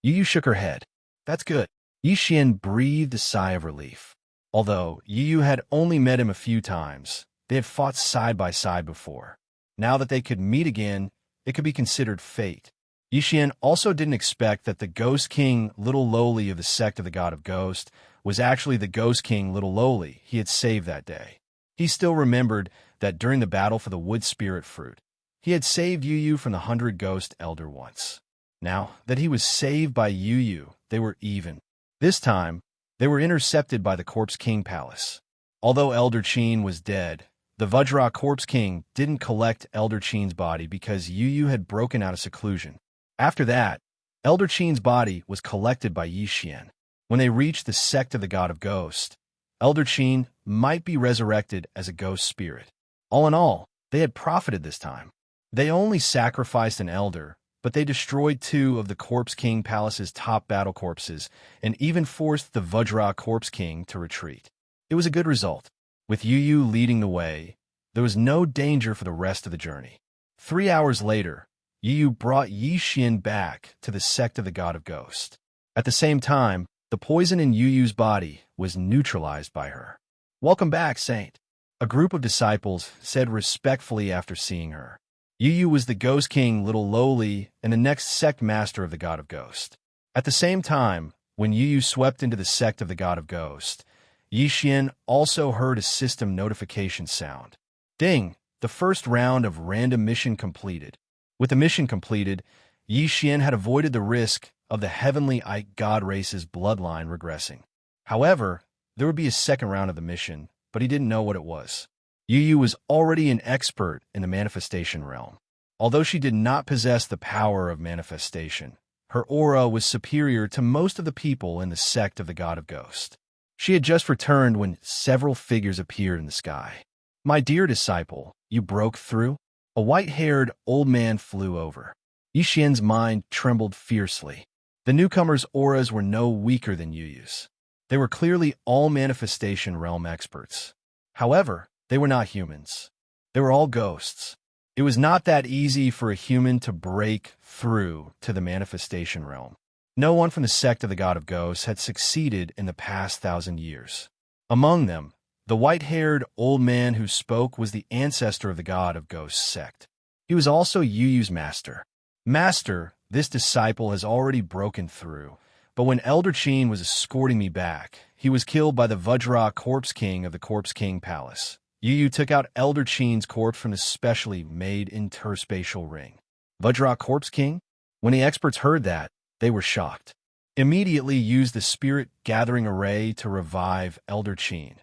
Yu shook her head. That's good. Yi Xian breathed a sigh of relief. Although Yu had only met him a few times, they had fought side by side before. Now that they could meet again, it could be considered fate. Yi Xian also didn't expect that the Ghost King Little Lowly of the sect of the God of Ghost was actually the Ghost King Little Lowly he had saved that day. He still remembered that during the battle for the Wood Spirit Fruit, he had saved Yu from the 100 Ghost Elder once. Now that he was saved by Yu, they were even. This time, they were intercepted by the Corpse King Palace. Although Elder Qin was dead, the Vajra Corpse King didn't collect Elder Qin's body because Yu had broken out of seclusion. After that, Elder Qin's body was collected by Yi Xian. When they reached the sect of the God of Ghost, Elder Qin might be resurrected as a ghost spirit. All in all, they had profited this time. They only sacrificed an elder, but they destroyed 2 of the Corpse King Palace's top battle corpses and even forced the Vajra Corpse King to retreat. It was a good result. With Yu leading the way, there was no danger for the rest of the journey. 3 hours later, Yu brought Yi Xian back to the sect of the God of Ghost. At the same time, the poison in Yu's body was neutralized by her. "Welcome back, Saint," a group of disciples said respectfully after seeing her. Yu was the Ghost King Little Lowly and the next sect master of the God of Ghost. At the same time, when Yu swept into the sect of the God of Ghost, Yi Xian also heard a system notification sound. Ding! The first round of random mission completed. With the mission completed, Yi Xian had avoided the risk of the heavenly Ike god race's bloodline regressing. However, there would be a second round of the mission, but he didn't know what it was. Yu was already an expert in the manifestation realm. Although she did not possess the power of manifestation, her aura was superior to most of the people in the sect of the God of Ghost. She had just returned when several figures appeared in the sky. "My dear disciple, you broke through?" A white-haired old man flew over. Yi Xian's mind trembled fiercely. The newcomers' auras were no weaker than Yu's. They were clearly all manifestation realm experts. However, they were not humans. They were all ghosts. It was not that easy for a human to break through to the manifestation realm. No one from the sect of the God of Ghosts had succeeded in the past 1,000 years. Among them, the white-haired old man who spoke was the ancestor of the God of Ghosts sect. He was also Yu's master. "Master, this disciple has already broken through, but when Elder Qin was escorting me back, he was killed by the Vajra Corpse King of the Corpse King Palace." Yu took out Elder Qin's corpse from his specially made interspatial ring. Vajra Corpse King? When the experts heard that, they were shocked. Immediately used the spirit gathering array to revive Elder Qin.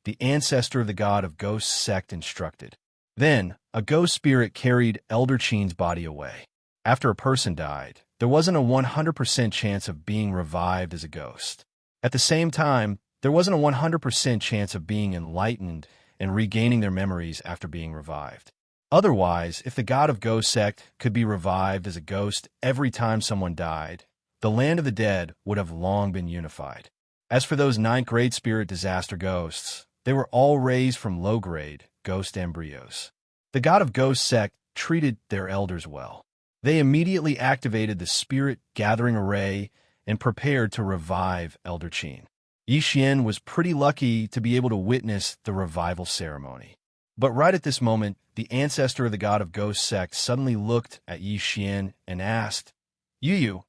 The ancestor of the God of Ghosts sect instructed. Then, a ghost spirit carried Elder Qin's body away. After a person died, there wasn't a 100% chance of being revived as a ghost. At the same time, there wasn't a 100% chance of being enlightened and regaining their memories after being revived. Otherwise, if the God of Ghost sect could be revived as a ghost every time someone died, the land of the dead would have long been unified. As for those 9th-grade spirit disaster ghosts, they were all raised from low-grade ghost embryos. The God of Ghost sect treated their elders well. They immediately activated the spirit gathering array and prepared to revive Elder Qin. Yi Xian was pretty lucky to be able to witness the revival ceremony. But right at this moment, the ancestor of the God of Ghost sect suddenly looked at Yi Xian and asked, "Yu,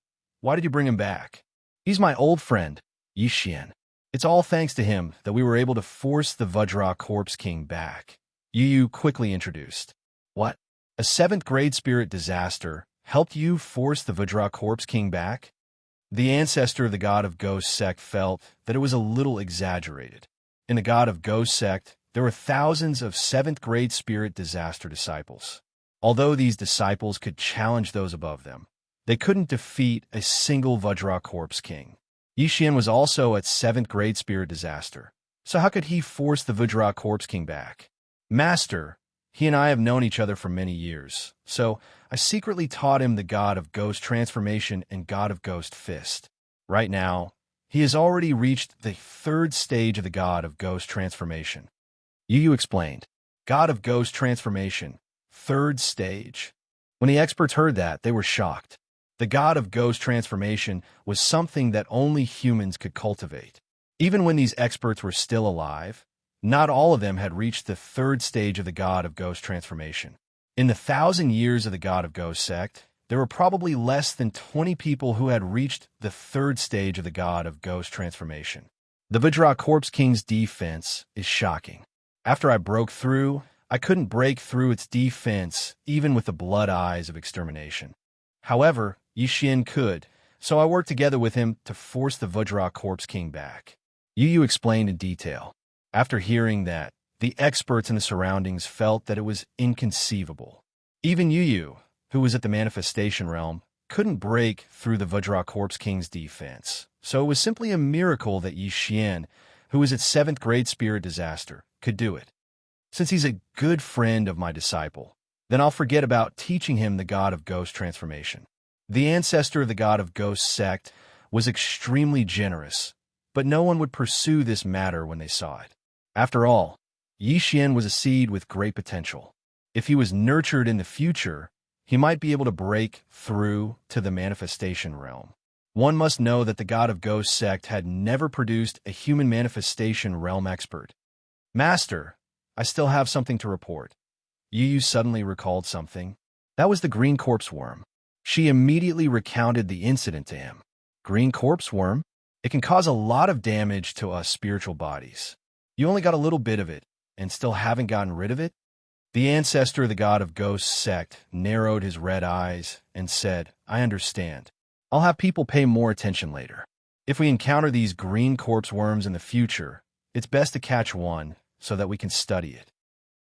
Why did you bring him back? He's my old friend, Yi Xian. It's all thanks to him that we were able to force the Vajra Corpse King back, Yu quickly introduced. What? A 7th grade spirit disaster helped you force the Vajra Corpse King back? The ancestor of the God of Ghost sect felt that it was a little exaggerated. In the God of Ghost sect, there were thousands of 7th grade spirit disaster disciples. Although these disciples could challenge those above them, they couldn't defeat a single Vajra Corpse King. Yi Xian was also at 7th grade spirit disaster, so how could he force the Vajra Corpse King back? Master, he and I have known each other for many years, so I secretly taught him the God of Ghost Transformation and God of Ghost Fist. Right now, he has already reached the 3rd stage of the God of Ghost Transformation. Yu explained. God of Ghost Transformation, 3rd stage. When the experts heard that, they were shocked. The God of Ghost Transformation was something that only humans could cultivate. Even when these experts were still alive, not all of them had reached the 3rd stage of the God of Ghost Transformation. In the 1,000 years of the God of Ghost sect, there were probably less than 20 people who had reached the 3rd stage of the God of Ghost Transformation. The Vajra Corpse King's defense is shocking. After I broke through, I couldn't break through its defense even with the blood eyes of extermination. However, Yi Xian could, so I worked together with him to force the Vajra Corpse King back. Yu explained in detail. After hearing that, the experts in the surroundings felt that it was inconceivable. Even Yu, who was at the manifestation realm, couldn't break through the Vajra Corpse King's defense, so it was simply a miracle that Yi Xian, who was at 7th grade spirit disaster, could do it. Since he's a good friend of my disciple, then I'll forget about teaching him the God of Ghost Transformation. The ancestor of the God of Ghost sect was extremely generous, but no one would pursue this matter when they saw it. After all, Yi Xian was a seed with great potential. If he was nurtured in the future, he might be able to break through to the manifestation realm. One must know that the God of Ghost sect had never produced a human manifestation realm expert. Master, I still have something to report. Yu suddenly recalled something. That was the green corpse worm. She immediately recounted the incident to him. Green corpse worm? It can cause a lot of damage to us spiritual bodies. You only got a little bit of it, and still haven't gotten rid of it? The ancestor of the God of Ghost sect narrowed his red eyes and said, I understand. I'll have people pay more attention later. If we encounter these green corpse worms in the future, it's best to catch one so that we can study it.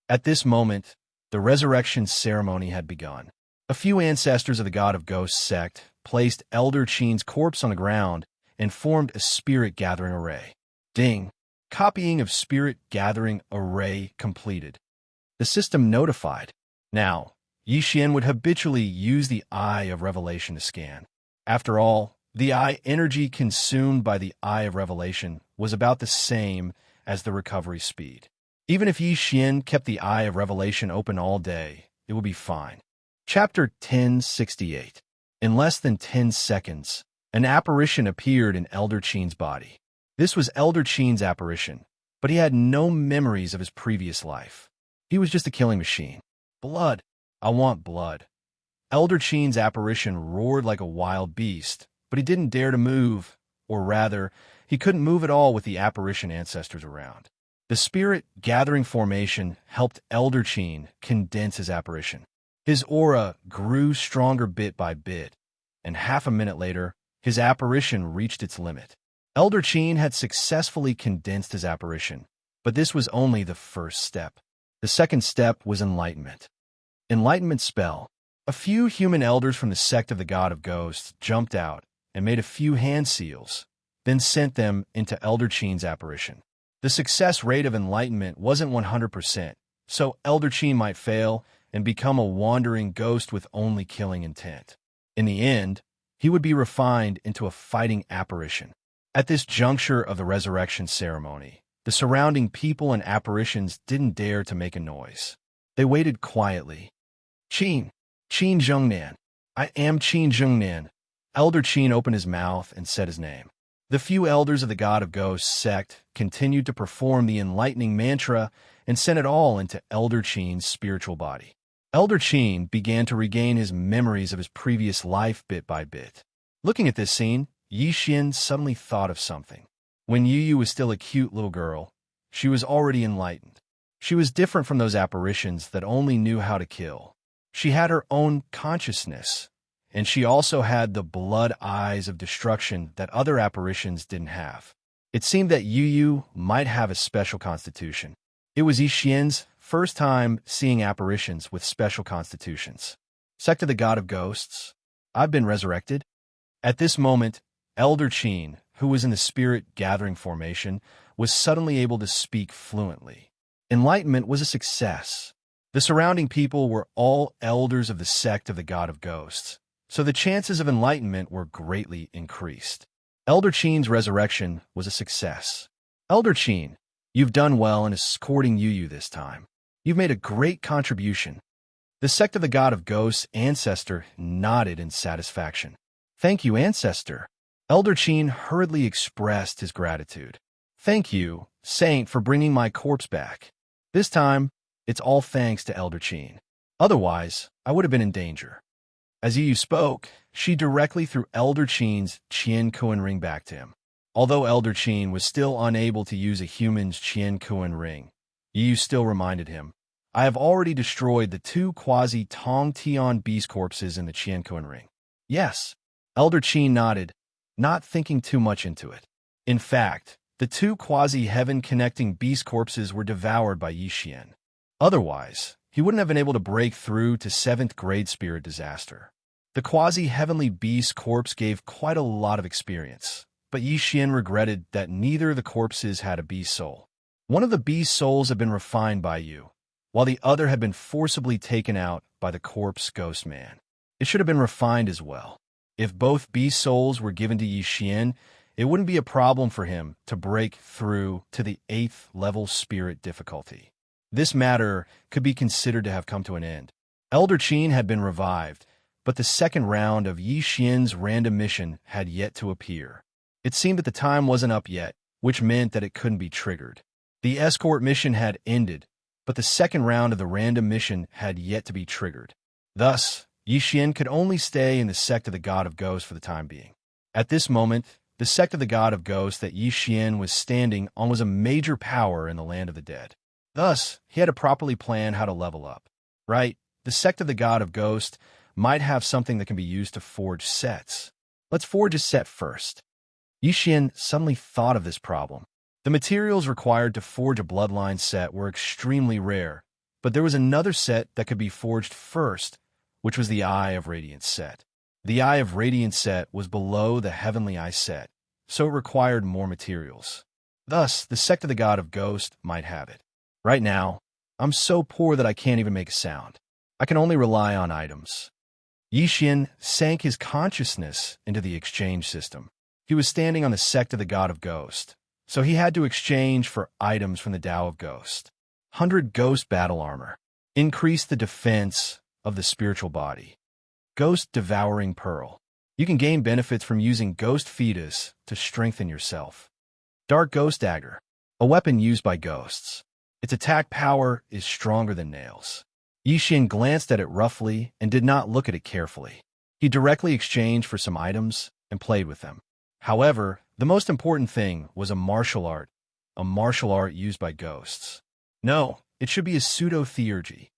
At this moment, the resurrection ceremony had begun. A few ancestors of the God of Ghost sect placed Elder Qin's corpse on the ground and formed a spirit gathering array. Ding! Copying of spirit gathering array completed. The system notified. Now, Yi Xian would habitually use the Eye of Revelation to scan. After all, the eye energy consumed by the Eye of Revelation was about the same as the recovery speed. Even if Yi Xian kept the Eye of Revelation open all day, it would be fine. Chapter 1068. In less than 10 seconds, an apparition appeared in Elder Qin's body. This was Elder Qin's apparition, but he had no memories of his previous life. He was just a killing machine. Blood. I want blood. Elder Qin's apparition roared like a wild beast, but he didn't dare to move, or rather, he couldn't move at all with the apparition ancestors around. The spirit gathering formation helped Elder Qin condense his apparition. His aura grew stronger bit by bit, and half a minute later, his apparition reached its limit. Elder Qin had successfully condensed his apparition, but this was only the first step. The second step was enlightenment. Enlightenment spell. A few human elders from the sect of the God of Ghosts jumped out and made a few hand seals, then sent them into Elder Qin's apparition. The success rate of enlightenment wasn't 100%, so Elder Qin might fail and become a wandering ghost with only killing intent. In the end, he would be refined into a fighting apparition. At this juncture of the resurrection ceremony, the surrounding people and apparitions didn't dare to make a noise. They waited quietly. Qin Zhengnan. I am Qin Zhengnan. Elder Qin opened his mouth and said his name. The few elders of the God of Ghosts sect continued to perform the enlightening mantra and sent it all into Elder Qin's spiritual body. Elder Qin began to regain his memories of his previous life bit by bit. Looking at this scene, Yi Xian suddenly thought of something. When Yu Yu was still a cute little girl, she was already enlightened. She was different from those apparitions that only knew how to kill. She had her own consciousness, and she also had the blood eyes of destruction that other apparitions didn't have. It seemed that Yu Yu might have a special constitution. It was Yi Xian's first time seeing apparitions with special constitutions. Sect of the God of Ghosts, I've been resurrected. At this moment, Elder Qin, who was in the spirit gathering formation, was suddenly able to speak fluently. Enlightenment was a success. The surrounding people were all elders of the sect of the God of Ghosts, so the chances of enlightenment were greatly increased. Elder Qin's resurrection was a success. Elder Qin, you've done well in escorting Yu Yu this time. You've made a great contribution. The sect of the God of Ghosts ancestor nodded in satisfaction. Thank you, ancestor. Elder Qin hurriedly expressed his gratitude. Thank you, Saint, for bringing my corpse back. This time, it's all thanks to Elder Qin. Otherwise, I would have been in danger. As Yu Yu spoke, she directly threw Elder Qin's Qian Kuan ring back to him. Although Elder Qin was still unable to use a human's Qian Kuan ring, Yu Yu still reminded him, I have already destroyed the 2 quasi-Tong Tian beast corpses in the Qian Kuan ring. Yes, Elder Qin nodded, not thinking too much into it. In fact, the 2 quasi-heaven-connecting beast corpses were devoured by Yi Xian. Otherwise, he wouldn't have been able to break through to 7th grade spirit disaster. The quasi-heavenly beast corpse gave quite a lot of experience, but Yi Xian regretted that neither of the corpses had a beast soul. One of the beast souls had been refined by you, while the other had been forcibly taken out by the corpse ghost man. It should have been refined as well. If both beast souls were given to Yi Xian, it wouldn't be a problem for him to break through to the 8th level spirit difficulty. This matter could be considered to have come to an end. Elder Qin had been revived, but the second round of Yi Xian's random mission had yet to appear. It seemed that the time wasn't up yet, which meant that it couldn't be triggered. The escort mission had ended, but the second round of the random mission had yet to be triggered. Thus, Yi Xian could only stay in the sect of the God of Ghosts for the time being. At this moment, the sect of the God of Ghosts that Yi Xian was standing on was a major power in the land of the dead. Thus, he had to properly plan how to level up. Right, the sect of the God of Ghosts might have something that can be used to forge sets. Let's forge a set first. Yi Xian suddenly thought of this problem. The materials required to forge a bloodline set were extremely rare, but there was another set that could be forged first, which was the Eye of Radiance set. The Eye of Radiance set was below the Heavenly Eye set, so it required more materials. Thus, the sect of the God of Ghost might have it. Right now, I'm so poor that I can't even make a sound. I can only rely on items. Yi Xian sank his consciousness into the exchange system. He was standing on the sect of the God of Ghost, so he had to exchange for items from the Tao of Ghost. 100 Ghost Battle Armor. Increase the defense of the spiritual body. Ghost Devouring Pearl. You can gain benefits from using Ghost Fetus to strengthen yourself. Dark Ghost Dagger. A weapon used by ghosts. Its attack power is stronger than nails. Yi Xian glanced at it roughly and did not look at it carefully. He directly exchanged for some items and played with them. However, the most important thing was a martial art used by ghosts. No, it should be a pseudo-theurgy.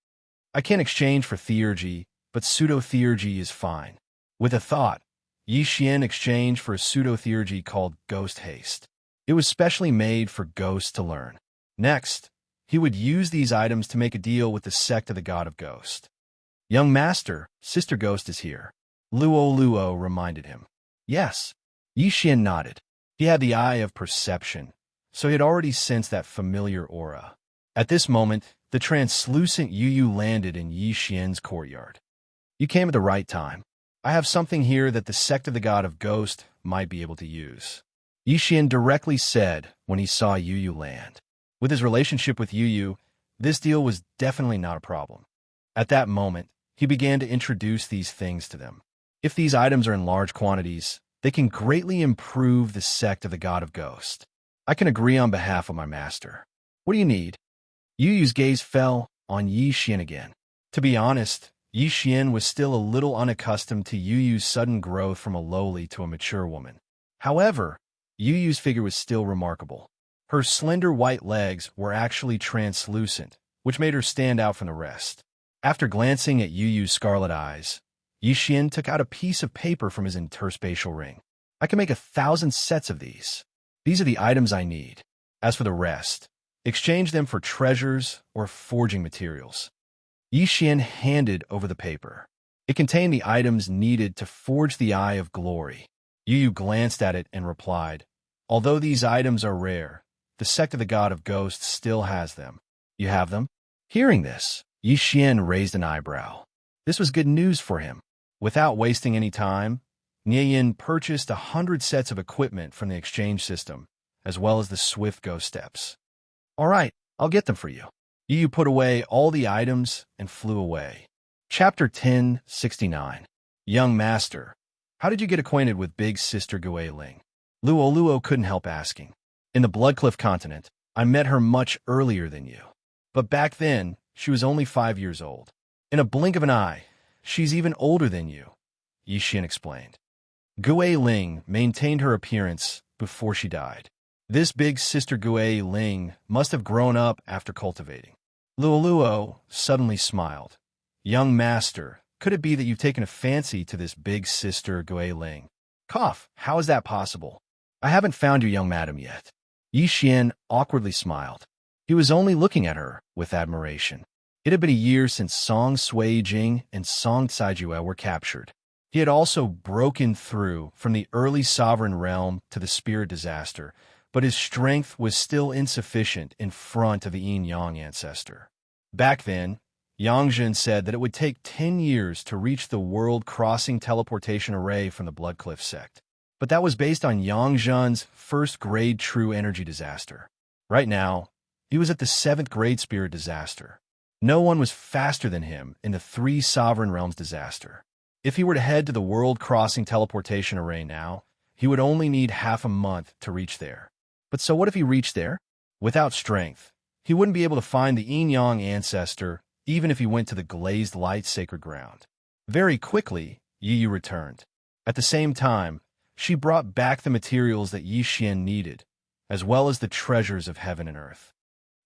I can't exchange for theurgy, but pseudo-theurgy is fine. With a thought, Yi Xian exchanged for a pseudo-theurgy called Ghost Haste. It was specially made for ghosts to learn. Next, he would use these items to make a deal with the sect of the God of Ghost. Young master, Sister Ghost is here. Luo reminded him. Yes. Yi Xian nodded. He had the eye of perception, so he had already sensed that familiar aura. At this moment, the translucent Yu Yu landed in Yi Xian's courtyard. You came at the right time. I have something here that the sect of the God of Ghost might be able to use. Yi Xian directly said when he saw Yu Yu land. With his relationship with Yu Yu, this deal was definitely not a problem. At that moment, he began to introduce these things to them. If these items are in large quantities, they can greatly improve the sect of the God of Ghost. I can agree on behalf of my master. What do you need? Yu Yu's gaze fell on Yi Xian again. To be honest, Yi Xian was still a little unaccustomed to Yu Yu's sudden growth from a lowly to a mature woman. However, Yu Yu's figure was still remarkable. Her slender white legs were actually translucent, which made her stand out from the rest. After glancing at Yu Yu's scarlet eyes, Yi Xian took out a piece of paper from his interspatial ring. I can make 1,000 sets of these. These are the items I need. As for the rest, exchange them for treasures or forging materials. Yi Xian handed over the paper. It contained the items needed to forge the Eye of Glory. Yu Yu glanced at it and replied, "Although these items are rare, the sect of the God of Ghosts still has them. You have them?" Hearing this, Yi Xian raised an eyebrow. This was good news for him. Without wasting any time, Yin purchased 100 sets of equipment from the exchange system, as well as the swift go steps. "All right, I'll get them for you." Yu Yu put away all the items and flew away. Chapter 1069. Young Master, how did you get acquainted with Big Sister Gui Ling? Luo couldn't help asking. In the Bloodcliff continent, I met her much earlier than you. But back then, she was only 5 years old. In a blink of an eye, she's even older than you, Yi Xian explained. Gui Ling maintained her appearance before she died. This Big Sister Gui Ling must have grown up after cultivating. Luo suddenly smiled. Young Master, could it be that you've taken a fancy to this Big Sister Gui Ling? Cough, how is that possible? I haven't found your young madam yet. Yi Xian awkwardly smiled. He was only looking at her with admiration. It had been a year since Song Sui Jing and Song Caijue were captured. He had also broken through from the early sovereign realm to the spirit disaster, but his strength was still insufficient in front of the yin-yang ancestor. Back then, Yangzhen said that it would take 10 years to reach the world-crossing teleportation array from the Bloodcliff sect. But that was based on Yangzhen's first-grade true energy disaster. Right now, he was at the 7th-grade spirit disaster. No one was faster than him in the 3 sovereign realms disaster. If he were to head to the world-crossing teleportation array now, he would only need half a month to reach there. But so what if he reached there? Without strength, he wouldn't be able to find the yin-yang ancestor even if he went to the glazed light sacred ground. Very quickly, Yi Yu returned. At the same time, she brought back the materials that Yi Xian needed, as well as the treasures of heaven and earth.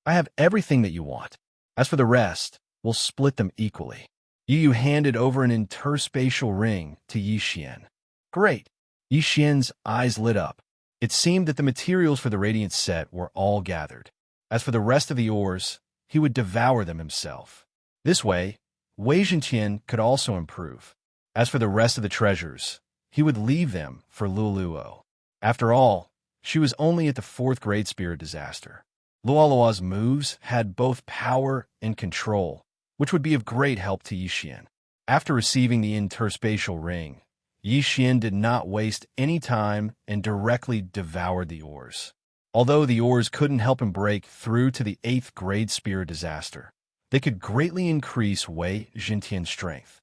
I have everything that you want. As for the rest, we'll split them equally. Yi Yu handed over an interspatial ring to Yi Xian. Great. Yi Xian's eyes lit up. It seemed that the materials for the Radiant set were all gathered. As for the rest of the ores, he would devour them himself. This way, Wei Zhenqian could also improve. As for the rest of the treasures, he would leave them for Luo. After all, she was only at the 4th-grade spirit disaster. Luo's moves had both power and control, which would be of great help to Yi Xian. After receiving the interspatial ring, Yi Xian did not waste any time and directly devoured the ores. Although the ores couldn't help him break through to the 8th-grade spirit disaster, they could greatly increase Wei Zhenqian's strength.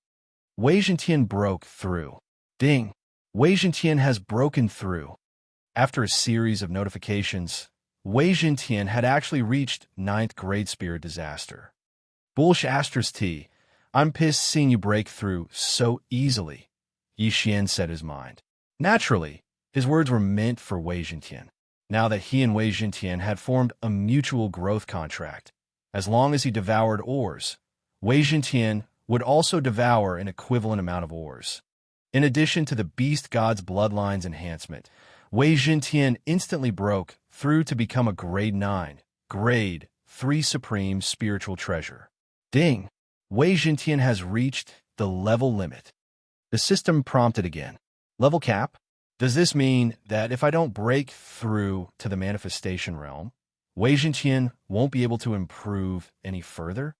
Wei Zhenqian broke through. Ding! Wei Zhenqian has broken through. After a series of notifications, Wei Zhenqian had actually reached 9th-grade spirit disaster. Bullish Astra's T, I'm pissed seeing you break through so easily, Yi Xian said his mind. Naturally, his words were meant for Wei Zhenqian. Now that he and Wei Zhenqian had formed a mutual growth contract, as long as he devoured ores, Wei Zhenqian would also devour an equivalent amount of ores. In addition to the Beast God's Bloodlines enhancement, Wei Zhenqian instantly broke through to become a Grade 9, Grade 3 Supreme Spiritual Treasure. Ding! Wei Zhenqian has reached the level limit. The system prompted again. Level cap? Does this mean that if I don't break through to the manifestation realm, Wei Zhenqian won't be able to improve any further?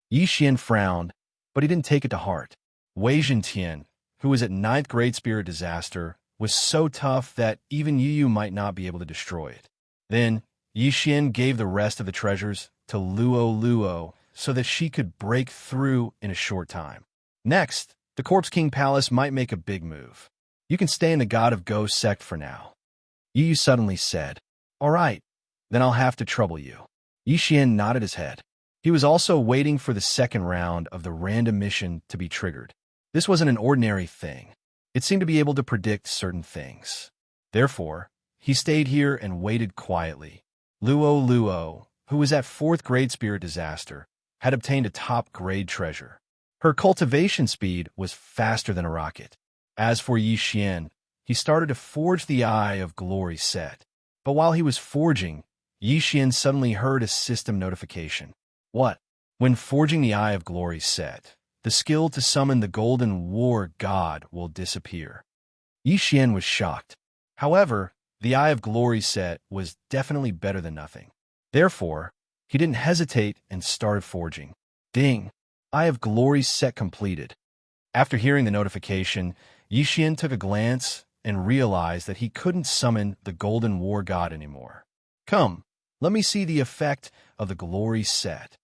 Yi Xian frowned, but he didn't take it to heart. Wei Zhenqian, who was at 9th-grade spirit disaster, was so tough that even Yu Yu might not be able to destroy it. Then, Yi Xian gave the rest of the treasures to Luo so that she could break through in a short time. Next, the Corpse King Palace might make a big move. You can stay in the God of Ghost sect for now. Yu Yu suddenly said, All right, then I'll have to trouble you. Yi Xian nodded his head. He was also waiting for the second round of the random mission to be triggered. This wasn't an ordinary thing. It seemed to be able to predict certain things. Therefore, he stayed here and waited quietly. Luo, who was at 4th grade Spirit Disaster, had obtained a top-grade treasure. Her cultivation speed was faster than a rocket. As for Yi Xian, he started to forge the Eye of Glory set. But while he was forging, Yi Xian suddenly heard a system notification. What? When forging the Eye of Glory set, the skill to summon the Golden War God will disappear. Yi Xian was shocked. However, the Eye of Glory set was definitely better than nothing. Therefore, he didn't hesitate and started forging. Ding! Eye of Glory set completed. After hearing the notification, Yi Xian took a glance and realized that he couldn't summon the Golden War God anymore. Come, let me see the effect of the Glory set.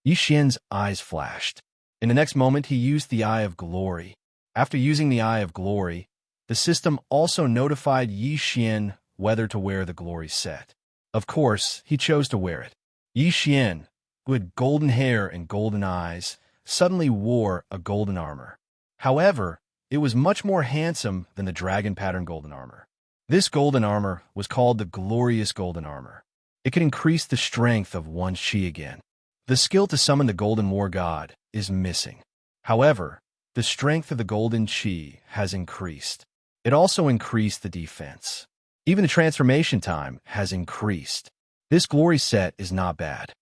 Yi Xian's eyes flashed. In the next moment, he used the Eye of Glory. After using the Eye of Glory, the system also notified Yi Xian whether to wear the Glory set. Of course, he chose to wear it. Yi Xian, who had golden hair and golden eyes, suddenly wore a golden armor. However, it was much more handsome than the dragon pattern golden armor. This golden armor was called the Glorious Golden Armor. It could increase the strength of one's chi again. The skill to summon the Golden War God is missing. However, the strength of the golden chi has increased. It also increased the defense. Even the transformation time has increased. This glory set is not bad.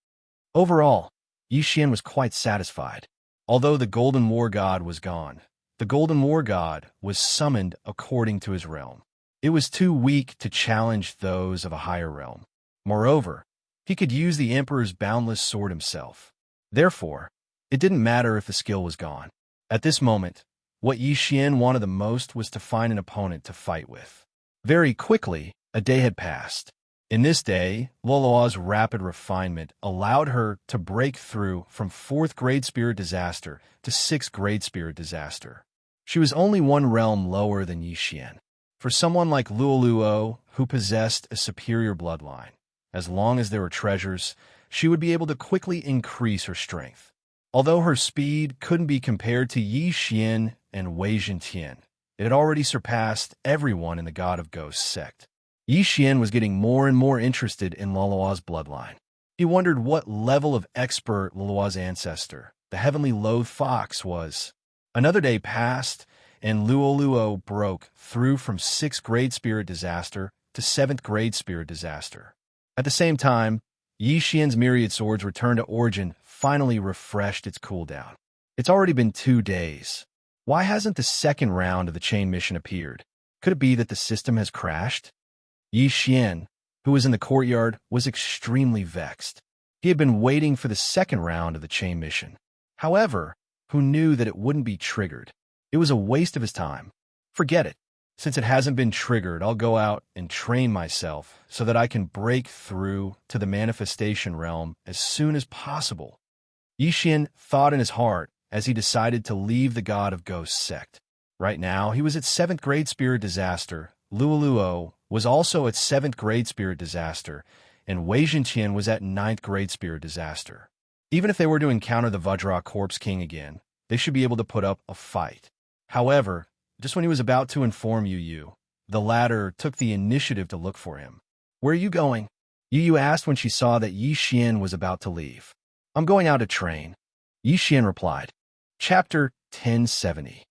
Overall, Yi Xian was quite satisfied. Although the Golden War God was gone, the Golden War God was summoned according to his realm. It was too weak to challenge those of a higher realm. Moreover, he could use the Emperor's boundless sword himself. Therefore, it didn't matter if the skill was gone. At this moment, what Yi Xian wanted the most was to find an opponent to fight with. Very quickly, a day had passed. In this day, Luo's rapid refinement allowed her to break through from 4th grade Spirit Disaster to 6th grade Spirit Disaster. She was only one realm lower than Yi Xian. For someone like Luo, who possessed a superior bloodline, as long as there were treasures, she would be able to quickly increase her strength. Although her speed couldn't be compared to Yi Xian and Wei Zhentian, it had already surpassed everyone in the God of Ghosts sect. Yi Xian was getting more and more interested in Luo's bloodline. He wondered what level of expert Luo's ancestor, the heavenly loathed fox, was. Another day passed, and Luo broke through from 6th grade Spirit Disaster to 7th grade Spirit Disaster. At the same time, Yi Xian's myriad swords returned to origin finally refreshed its cooldown. It's already been 2 days. Why hasn't the second round of the chain mission appeared? Could it be that the system has crashed? Yi Xian, who was in the courtyard, was extremely vexed. He had been waiting for the second round of the chain mission. However, who knew that it wouldn't be triggered? It was a waste of his time. Forget it. Since it hasn't been triggered, I'll go out and train myself so that I can break through to the manifestation realm as soon as possible. Yi Xian thought in his heart as he decided to leave the God of Ghosts sect. Right now, he was at 7th grade Spirit Disaster. Luo was also at 7th grade Spirit Disaster, and Wei Zhentian was at 9th grade Spirit Disaster. Even if they were to encounter the Vajra Corpse King again, they should be able to put up a fight. However, just when he was about to inform Yu, the latter took the initiative to look for him. "Where are you going?" Yu asked when she saw that Yi Xian was about to leave. "I'm going out to train," Yi Xian replied. Chapter 1070.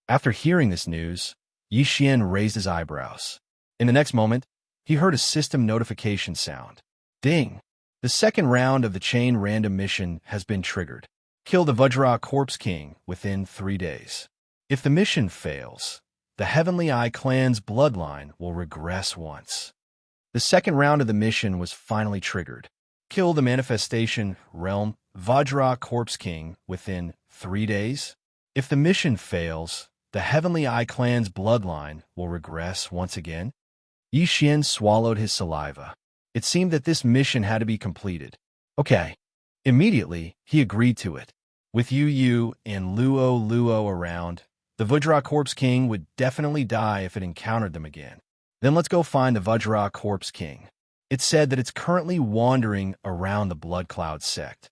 After hearing this news, Yi Xian raised his eyebrows. In the next moment, he heard a system notification sound. Ding! The second round of the chain random mission has been triggered. Kill the Vajra Corpse King within 3 days. If the mission fails, the Heavenly Eye clan's bloodline will regress once. The second round of the mission was finally triggered. Kill the manifestation realm Vajra Corpse King within 3 days. If the mission fails, the Heavenly Eye clan's bloodline will regress once again. Yi Xian swallowed his saliva. It seemed that this mission had to be completed. Okay. Immediately, he agreed to it. With Yu and Luo around, the Vajra Corpse King would definitely die if it encountered them again. Then let's go find the Vajra Corpse King. It said that it's currently wandering around the Blood Cloud sect.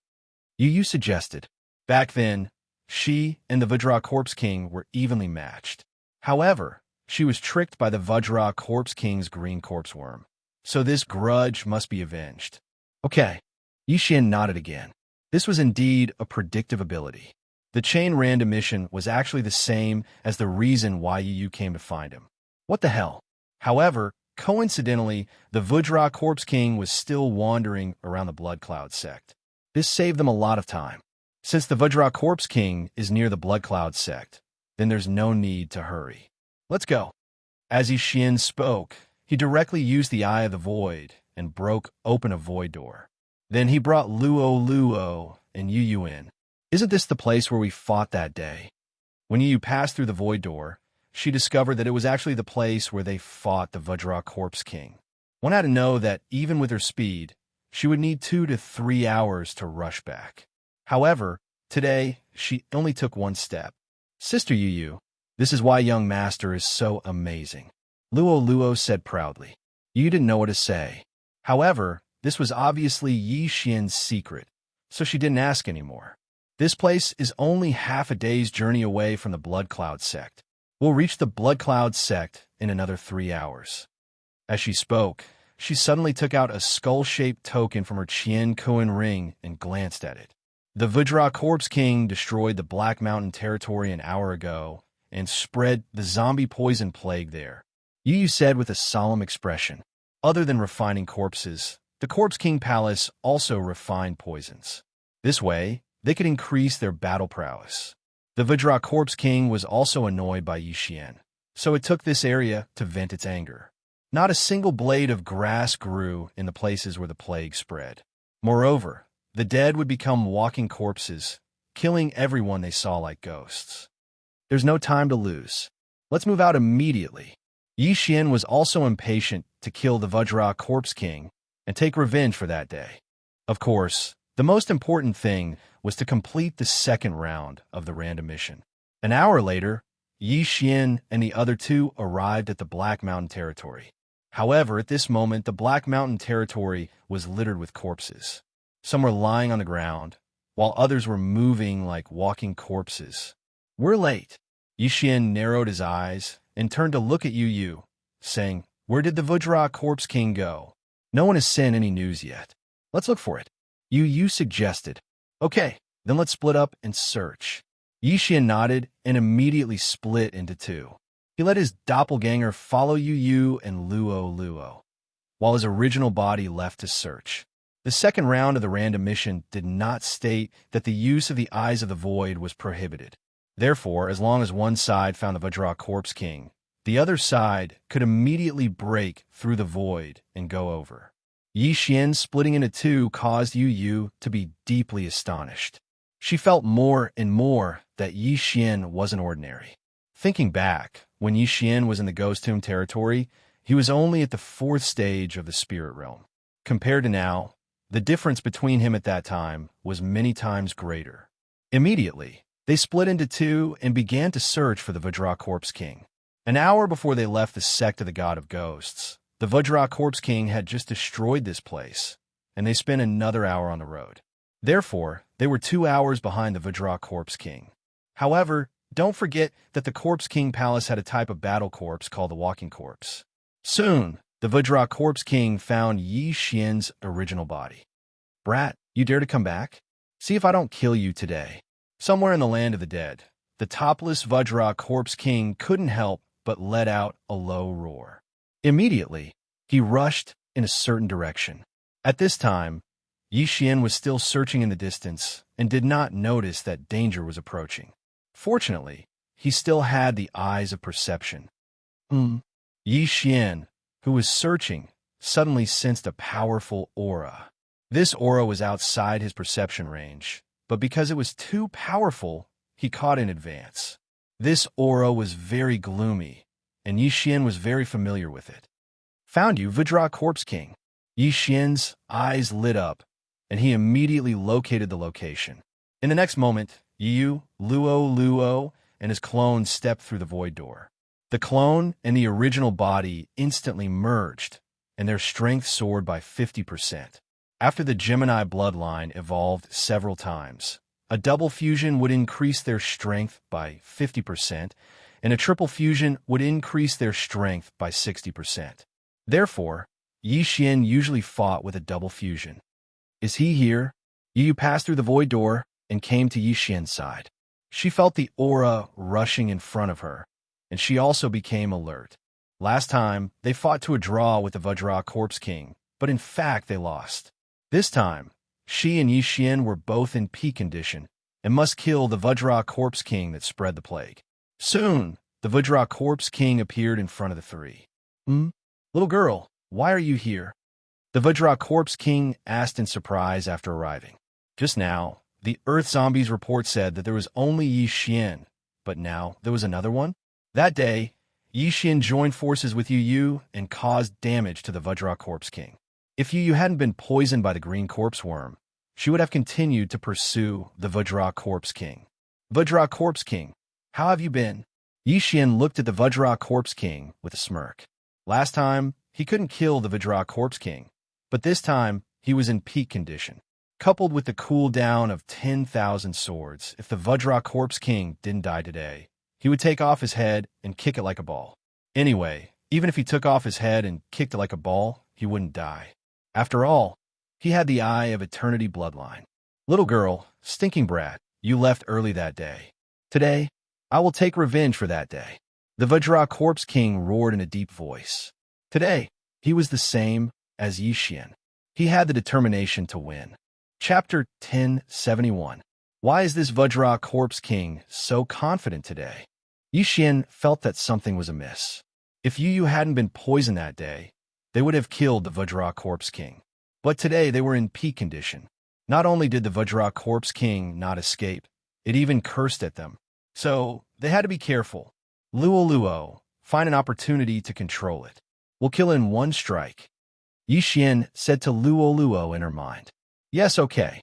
Yu suggested. Back then, she and the Vajra Corpse King were evenly matched. However, she was tricked by the Vajra Corpse King's green corpse worm. So this grudge must be avenged. Okay. Yixin nodded again. This was indeed a predictive ability. The chain random mission was actually the same as the reason why Yu came to find him. What the hell? However, coincidentally, the Vajra Corpse King was still wandering around the Blood Cloud sect. This saved them a lot of time. Since the Vajra Corpse King is near the Blood Cloud sect, then there's no need to hurry. Let's go. As Yixin spoke, he directly used the Eye of the Void and broke open a void door. Then he brought Luo and Yu in. Isn't this the place where we fought that day? When Yu passed through the void door, she discovered that it was actually the place where they fought the Vajra Corpse King. One had to know that even with her speed, she would need 2 to 3 hours to rush back. However, today, she only took one step. Sister Yu, this is why young master is so amazing. Luo said proudly. Yu didn't know what to say. However, this was obviously Yixin's secret, so she didn't ask anymore. This place is only half a day's journey away from the Blood Cloud sect. We'll reach the Blood Cloud sect in another 3 hours. As she spoke, she suddenly took out a skull-shaped token from her Qian Koan ring and glanced at it. The Vajra Corpse King destroyed the Black Mountain territory an hour ago and spread the zombie poison plague there. Yu said with a solemn expression. Other than refining corpses, the Corpse King Palace also refined poisons. This way, they could increase their battle prowess. The Vajra Corpse King was also annoyed by Yixin, so it took this area to vent its anger. Not a single blade of grass grew in the places where the plague spread. Moreover, the dead would become walking corpses, killing everyone they saw like ghosts. There's no time to lose. Let's move out immediately. Yixin was also impatient to kill the Vajra Corpse King and take revenge for that day. Of course, the most important thing was to complete the second round of the random mission. An hour later, Yixin and the other two arrived at the Black Mountain territory. However, at this moment, the Black Mountain territory was littered with corpses. Some were lying on the ground, while others were moving like walking corpses. We're late. Yixin narrowed his eyes and turned to look at Yu, saying, Where did the Vajra Corpse King go? No one has sent any news yet. Let's look for it. Yu suggested. Okay, then let's split up and search. Yixin nodded and immediately split into two. He let his doppelganger follow Yu and Luo, while his original body left to search. The second round of the random mission did not state that the use of the Eyes of the Void was prohibited. Therefore, as long as one side found the Vajra Corpse King, the other side could immediately break through the void and go over. Yixin splitting into two caused Yu to be deeply astonished. She felt more and more that Yixin wasn't ordinary. Thinking back, when Yixin was in the Ghost Tomb territory, he was only at the 4th stage of the spirit realm. Compared to now, the difference between him at that time was many times greater. Immediately, they split into two and began to search for the Vajra Corpse King. An hour before they left the sect of the God of Ghosts, the Vajra Corpse King had just destroyed this place, and they spent another hour on the road. Therefore, they were 2 hours behind the Vajra Corpse King. However, don't forget that the Corpse King Palace had a type of battle corpse called the Walking Corpse. Soon, the Vajra Corpse King found Yixin's original body. Brat, you dare to come back? See if I don't kill you today. Somewhere in the land of the dead, the topless Vajra Corpse King couldn't help but let out a low roar. Immediately, he rushed in a certain direction. At this time, Yixin was still searching in the distance and did not notice that danger was approaching. Fortunately, he still had the eyes of perception. Yixin, who was searching, suddenly sensed a powerful aura. This aura was outside his perception range, but because it was too powerful, he caught in advance. This aura was very gloomy, and Yixin was very familiar with it. Found you, Vajra Corpse King. Yixin's eyes lit up, and he immediately located the location. In the next moment, Luo, and his clone stepped through the void door. The clone and the original body instantly merged, and their strength soared by 50%. After the Gemini bloodline evolved several times, a double fusion would increase their strength by 50%, and a triple fusion would increase their strength by 60%. Therefore, Yi Xian usually fought with a double fusion. Is he here? Yu passed through the void door and came to Yi Xian's side. She felt the aura rushing in front of her, and she also became alert. Last time, they fought to a draw with the Vajra Corpse King, but in fact they lost. This time, she and Yi Xian were both in peak condition and must kill the Vajra Corpse King that spread the plague. Soon, the Vajra Corpse King appeared in front of the three. Little girl, why are you here? The Vajra Corpse King asked in surprise after arriving. Just now, the Earth Zombies report said that there was only Yi Xian, but now there was another one? That day, Yi Xian joined forces with Yu Yu and caused damage to the Vajra Corpse King. If Yu Yu hadn't been poisoned by the green corpse worm, she would have continued to pursue the Vajra Corpse King. Vajra Corpse King, how have you been? Yi Xian looked at the Vajra Corpse King with a smirk. Last time, he couldn't kill the Vajra Corpse King, but this time, he was in peak condition. Coupled with the cooldown of 10,000 swords, if the Vajra Corpse King didn't die today, he would take off his head and kick it like a ball. Anyway, even if he took off his head and kicked it like a ball, he wouldn't die. After all, he had the Eye of Eternity bloodline. Little girl, stinking brat, you left early that day. Today, I will take revenge for that day. The Vajra Corpse King roared in a deep voice. Today, he was the same as Yi Xian. He had the determination to win. Chapter 1071. Why is this Vajra Corpse King so confident today? Yi Xian felt that something was amiss. If Yu Yu hadn't been poisoned that day, they would have killed the Vajra Corpse King. But today they were in peak condition. Not only did the Vajra Corpse King not escape, it even cursed at them. So, they had to be careful. Luo, find an opportunity to control it. We'll kill in one strike. Yi Xian said to Luo in her mind. Yes, okay.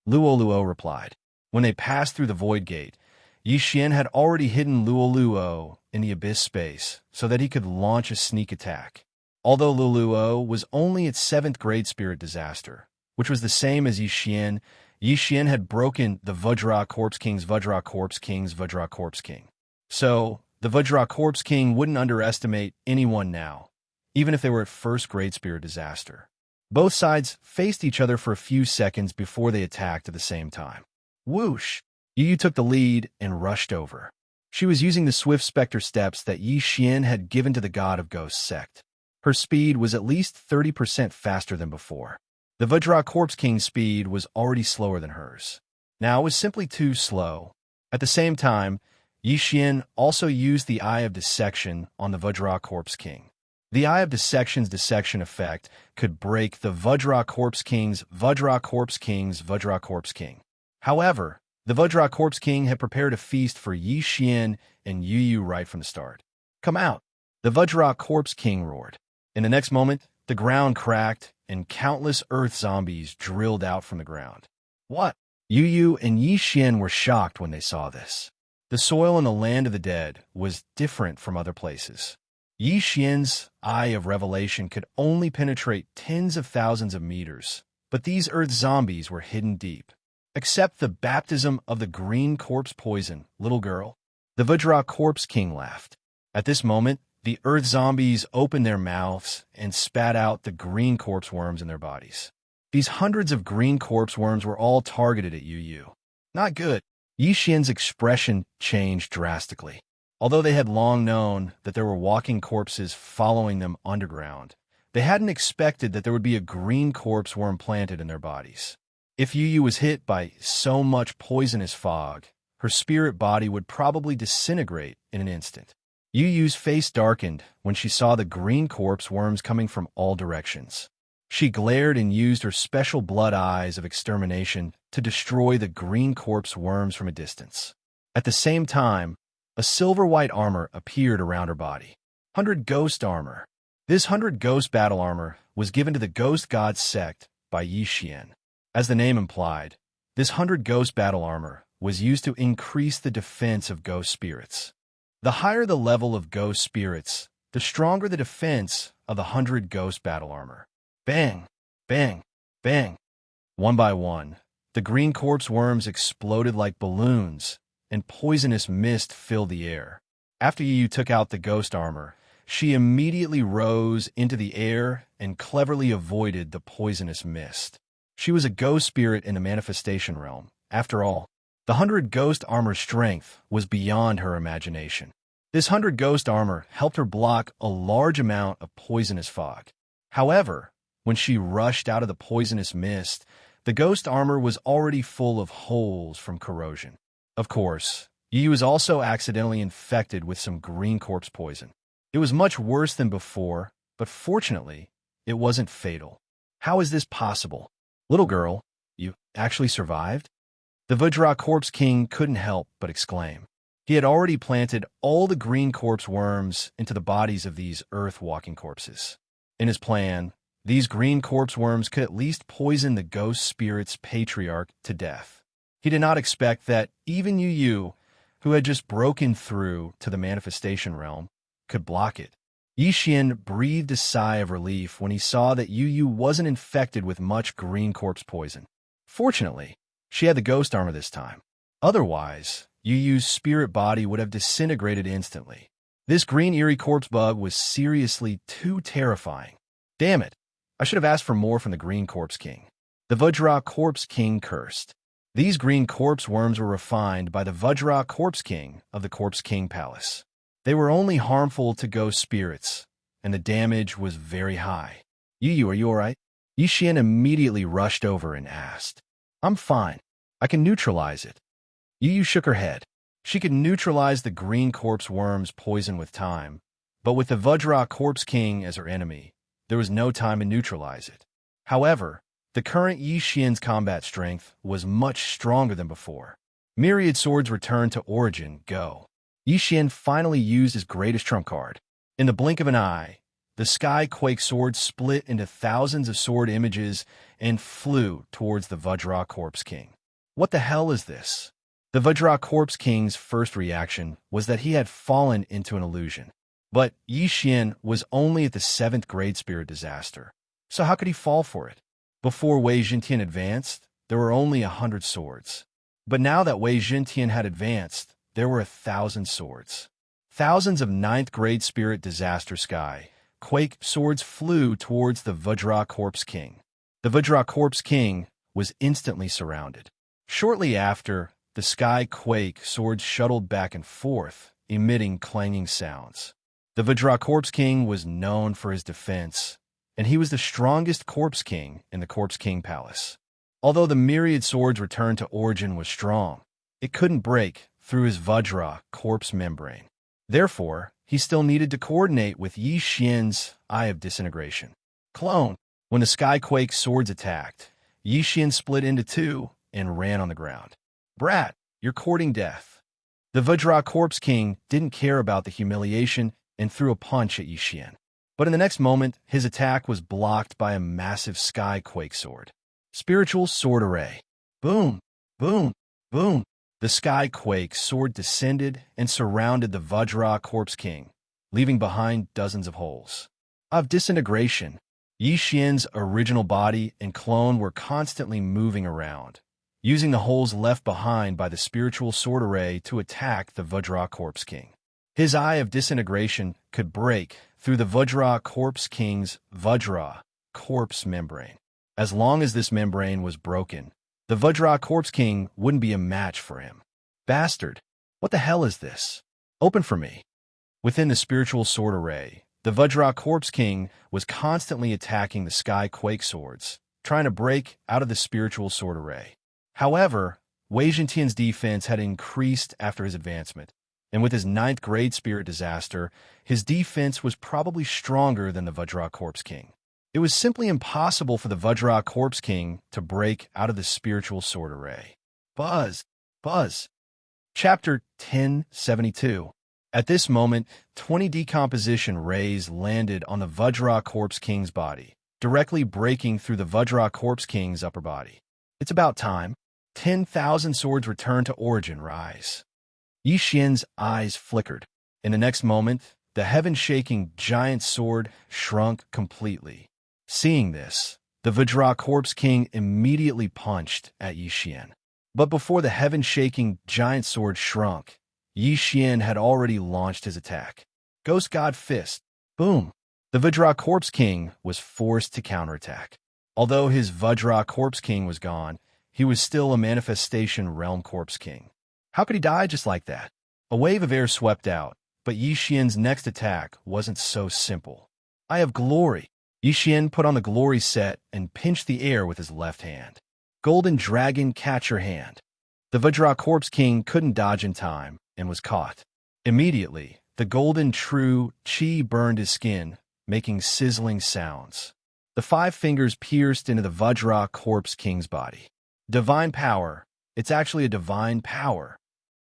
Luo replied. When they passed through the void gate, Yi Xian had already hidden Luo in the abyss space so that he could launch a sneak attack. Although Luo was only its 7th grade spirit disaster, which was the same as Yi Xian had broken the Vajra Corpse King's Vajra Corpse King. So, the Vajra Corpse King wouldn't underestimate anyone now, even if they were at 1st grade spirit disaster. Both sides faced each other for a few seconds before they attacked at the same time. Whoosh! Yu Yu took the lead and rushed over. She was using the swift specter steps that Yi Xian had given to the God of Ghosts sect. Her speed was at least 30% faster than before. The Vajra Corpse King's speed was already slower than hers. Now it was simply too slow. At the same time, Yi Xian also used the Eye of Dissection on the Vajra Corpse King. The Eye of Dissection's dissection effect could break the Vajra Corpse King's Vajra Corpse King. However, the Vajra Corpse King had prepared a feast for Yi Xian and Yu Yu right from the start. Come out! The Vajra Corpse King roared. In the next moment, the ground cracked and countless earth zombies drilled out from the ground. What? Yu Yu and Yi Xian were shocked when they saw this. The soil in the land of the dead was different from other places. Yi Xian's Eye of Revelation could only penetrate tens of thousands of meters, but these earth zombies were hidden deep. Accept the baptism of the green corpse poison, little girl. The Vajra Corpse King laughed. At this moment, the earth zombies opened their mouths and spat out the green corpse worms in their bodies. These hundreds of green corpse worms were all targeted at Yu Yu. Not good. Yi Xian's expression changed drastically. Although they had long known that there were walking corpses following them underground, they hadn't expected that there would be a green corpse worm planted in their bodies. If Yu Yu was hit by so much poisonous fog, her spirit body would probably disintegrate in an instant. Yu Yu's face darkened when she saw the green corpse worms coming from all directions. She glared and used her special blood eyes of extermination to destroy the green corpse worms from a distance. At the same time, a silver-white armor appeared around her body. 100 Ghost Armor. This 100 Ghost Battle Armor was given to the Ghost God sect by Yi Xian. As the name implied, this 100 Ghost Battle Armor was used to increase the defense of ghost spirits. The higher the level of ghost spirits, the stronger the defense of the 100 ghost battle armor. Bang, bang, bang. One by one, the green corpse worms exploded like balloons, and poisonous mist filled the air. After Yu took out the ghost armor, she immediately rose into the air and cleverly avoided the poisonous mist. She was a ghost spirit in the manifestation realm. After all, the 100 ghost armor's strength was beyond her imagination. This 100 ghost armor helped her block a large amount of poisonous fog. However, when she rushed out of the poisonous mist, the ghost armor was already full of holes from corrosion. Of course, Yu was also accidentally infected with some green corpse poison. It was much worse than before, but fortunately, it wasn't fatal. How is this possible? Little girl, you actually survived? The Vajra Corpse King couldn't help but exclaim. He had already planted all the green corpse worms into the bodies of these earth-walking corpses. In his plan, these green corpse worms could at least poison the ghost spirit's patriarch to death. He did not expect that even Yu, who had just broken through to the manifestation realm, could block it. Yixin breathed a sigh of relief when he saw that Yu wasn't infected with much green corpse poison. Fortunately, she had the ghost armor this time. Otherwise, Yu's spirit body would have disintegrated instantly. This green eerie corpse bug was seriously too terrifying. Damn it, I should have asked for more from the green corpse king. The Vajra Corpse King cursed. These green corpse worms were refined by the Vajra Corpse King of the Corpse King Palace. They were only harmful to ghost spirits, and the damage was very high. Yu, are you alright? Yixin immediately rushed over and asked. I'm fine. I can neutralize it. Yu shook her head. She could neutralize the green corpse worm's poison with time, but with the Vajra Corpse King as her enemy, there was no time to neutralize it. However, the current Yixin's combat strength was much stronger than before. Myriad swords returned to origin, go. Yixin finally used his greatest trump card. In the blink of an eye, the Sky Quake sword split into thousands of sword images and flew towards the Vajra Corpse King. What the hell is this? The Vajra Corpse King's first reaction was that he had fallen into an illusion. But Yixin was only at the 7th grade spirit disaster, so how could he fall for it? Before Wei Jintian advanced, there were only 100 swords. But now that Wei Jintian had advanced, there were 1,000 swords. Thousands of 9th grade spirit disaster Sky Quake swords flew towards the Vajra Corpse King. The Vajra Corpse King was instantly surrounded. Shortly after, the Sky Quake swords shuttled back and forth, emitting clanging sounds. The Vajra Corpse King was known for his defense, and he was the strongest Corpse King in the Corpse King Palace. Although the myriad swords return to origin was strong, it couldn't break through his Vajra corpse membrane. Therefore, he still needed to coordinate with Yixin's Eye of Disintegration. Clone. When the Skyquake swords attacked, Yixin split into two and ran on the ground. Brat, you're courting death. The Vajra Corpse King didn't care about the humiliation and threw a punch at Yixin. But in the next moment, his attack was blocked by a massive Skyquake sword. Spiritual Sword Array. Boom, boom, boom. The Skyquake sword descended and surrounded the Vajra Corpse King, leaving behind dozens of holes. Of disintegration, Yixin's original body and clone were constantly moving around, using the holes left behind by the Spiritual Sword Array to attack the Vajra Corpse King. His Eye of Disintegration could break through the Vajra Corpse King's Vajra corpse membrane. As long as this membrane was broken, the Vajra Corpse King wouldn't be a match for him. Bastard, what the hell is this? Open for me. Within the Spiritual Sword Array, the Vajra Corpse King was constantly attacking the Sky Quake swords, trying to break out of the Spiritual Sword Array. However, Wei Jintian's defense had increased after his advancement, and with his 9th grade spirit disaster, his defense was probably stronger than the Vajra Corpse King. It was simply impossible for the Vajra Corpse King to break out of the Spiritual Sword Array. Buzz, buzz. Chapter 1072. At this moment, 20 decomposition rays landed on the Vajra Corpse King's body, directly breaking through the Vajra Corpse King's upper body. It's about time. 10,000 swords return to origin rise. Yixin's eyes flickered. In the next moment, the heaven-shaking giant sword shrunk completely. Seeing this, the Vajra Corpse King immediately punched at Yi Xian. But before the heaven-shaking giant sword shrunk, Yi Xian had already launched his attack. Ghost God Fist. Boom! The Vajra Corpse King was forced to counterattack. Although his Vajra Corpse King was gone, he was still a Manifestation Realm Corpse King. How could he die just like that? A wave of air swept out, but Yi Xian's next attack wasn't so simple. I have glory. Yi Xian put on the glory set and pinched the air with his left hand. Golden Dragon Catcher Hand. The Vajra Corpse King couldn't dodge in time and was caught. Immediately, the golden true chi burned his skin, making sizzling sounds. The 5 fingers pierced into the Vajra Corpse King's body. Divine power. It's actually a divine power.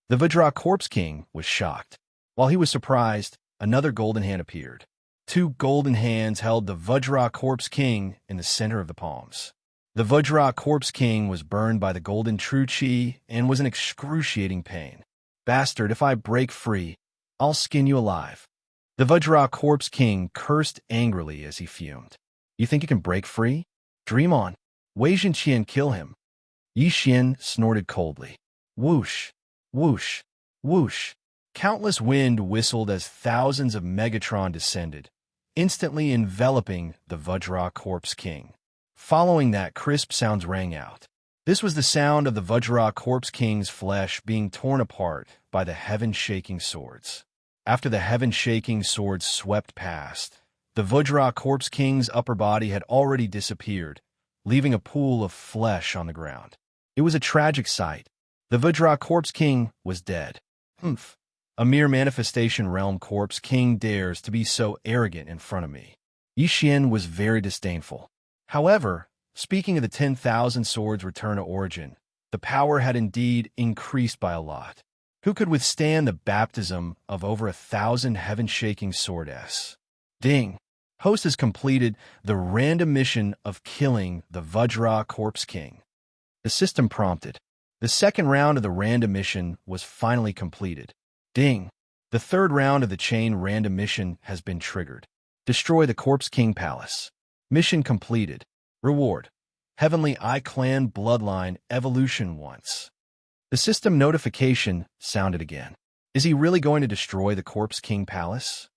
The Vajra Corpse King was shocked. While he was surprised, another golden hand appeared. 2 golden hands held the Vajra Corpse King in the center of the palms. The Vajra Corpse King was burned by the golden true chi and was in excruciating pain. Bastard, if I break free, I'll skin you alive. The Vajra Corpse King cursed angrily as he fumed. You think you can break free? Dream on. Wei Zhenqian kill him. Yi Xian snorted coldly. Whoosh, whoosh, whoosh. Countless wind whistled as thousands of Megatron descended, instantly enveloping the Vajra Corpse King. Following that, crisp sounds rang out. This was the sound of the Vajra Corpse King's flesh being torn apart by the heaven-shaking swords. After the heaven-shaking swords swept past, the Vajra Corpse King's upper body had already disappeared, leaving a pool of flesh on the ground. It was a tragic sight. The Vajra Corpse King was dead. Humph. A mere Manifestation Realm Corpse King dares to be so arrogant in front of me. Yi Xian was very disdainful. However, speaking of the 10,000 swords return to origin, the power had indeed increased by a lot. Who could withstand the baptism of over 1,000 heaven-shaking sword-s? Ding! Host has completed the random mission of killing the Vajra Corpse King. The system prompted. The second round of the random mission was finally completed. Ding! The third round of the chain random mission has been triggered. Destroy the Corpse King Palace. Mission completed. Reward. Heavenly Eye Clan Bloodline Evolution once. The system notification sounded again. Is he really going to destroy the Corpse King Palace?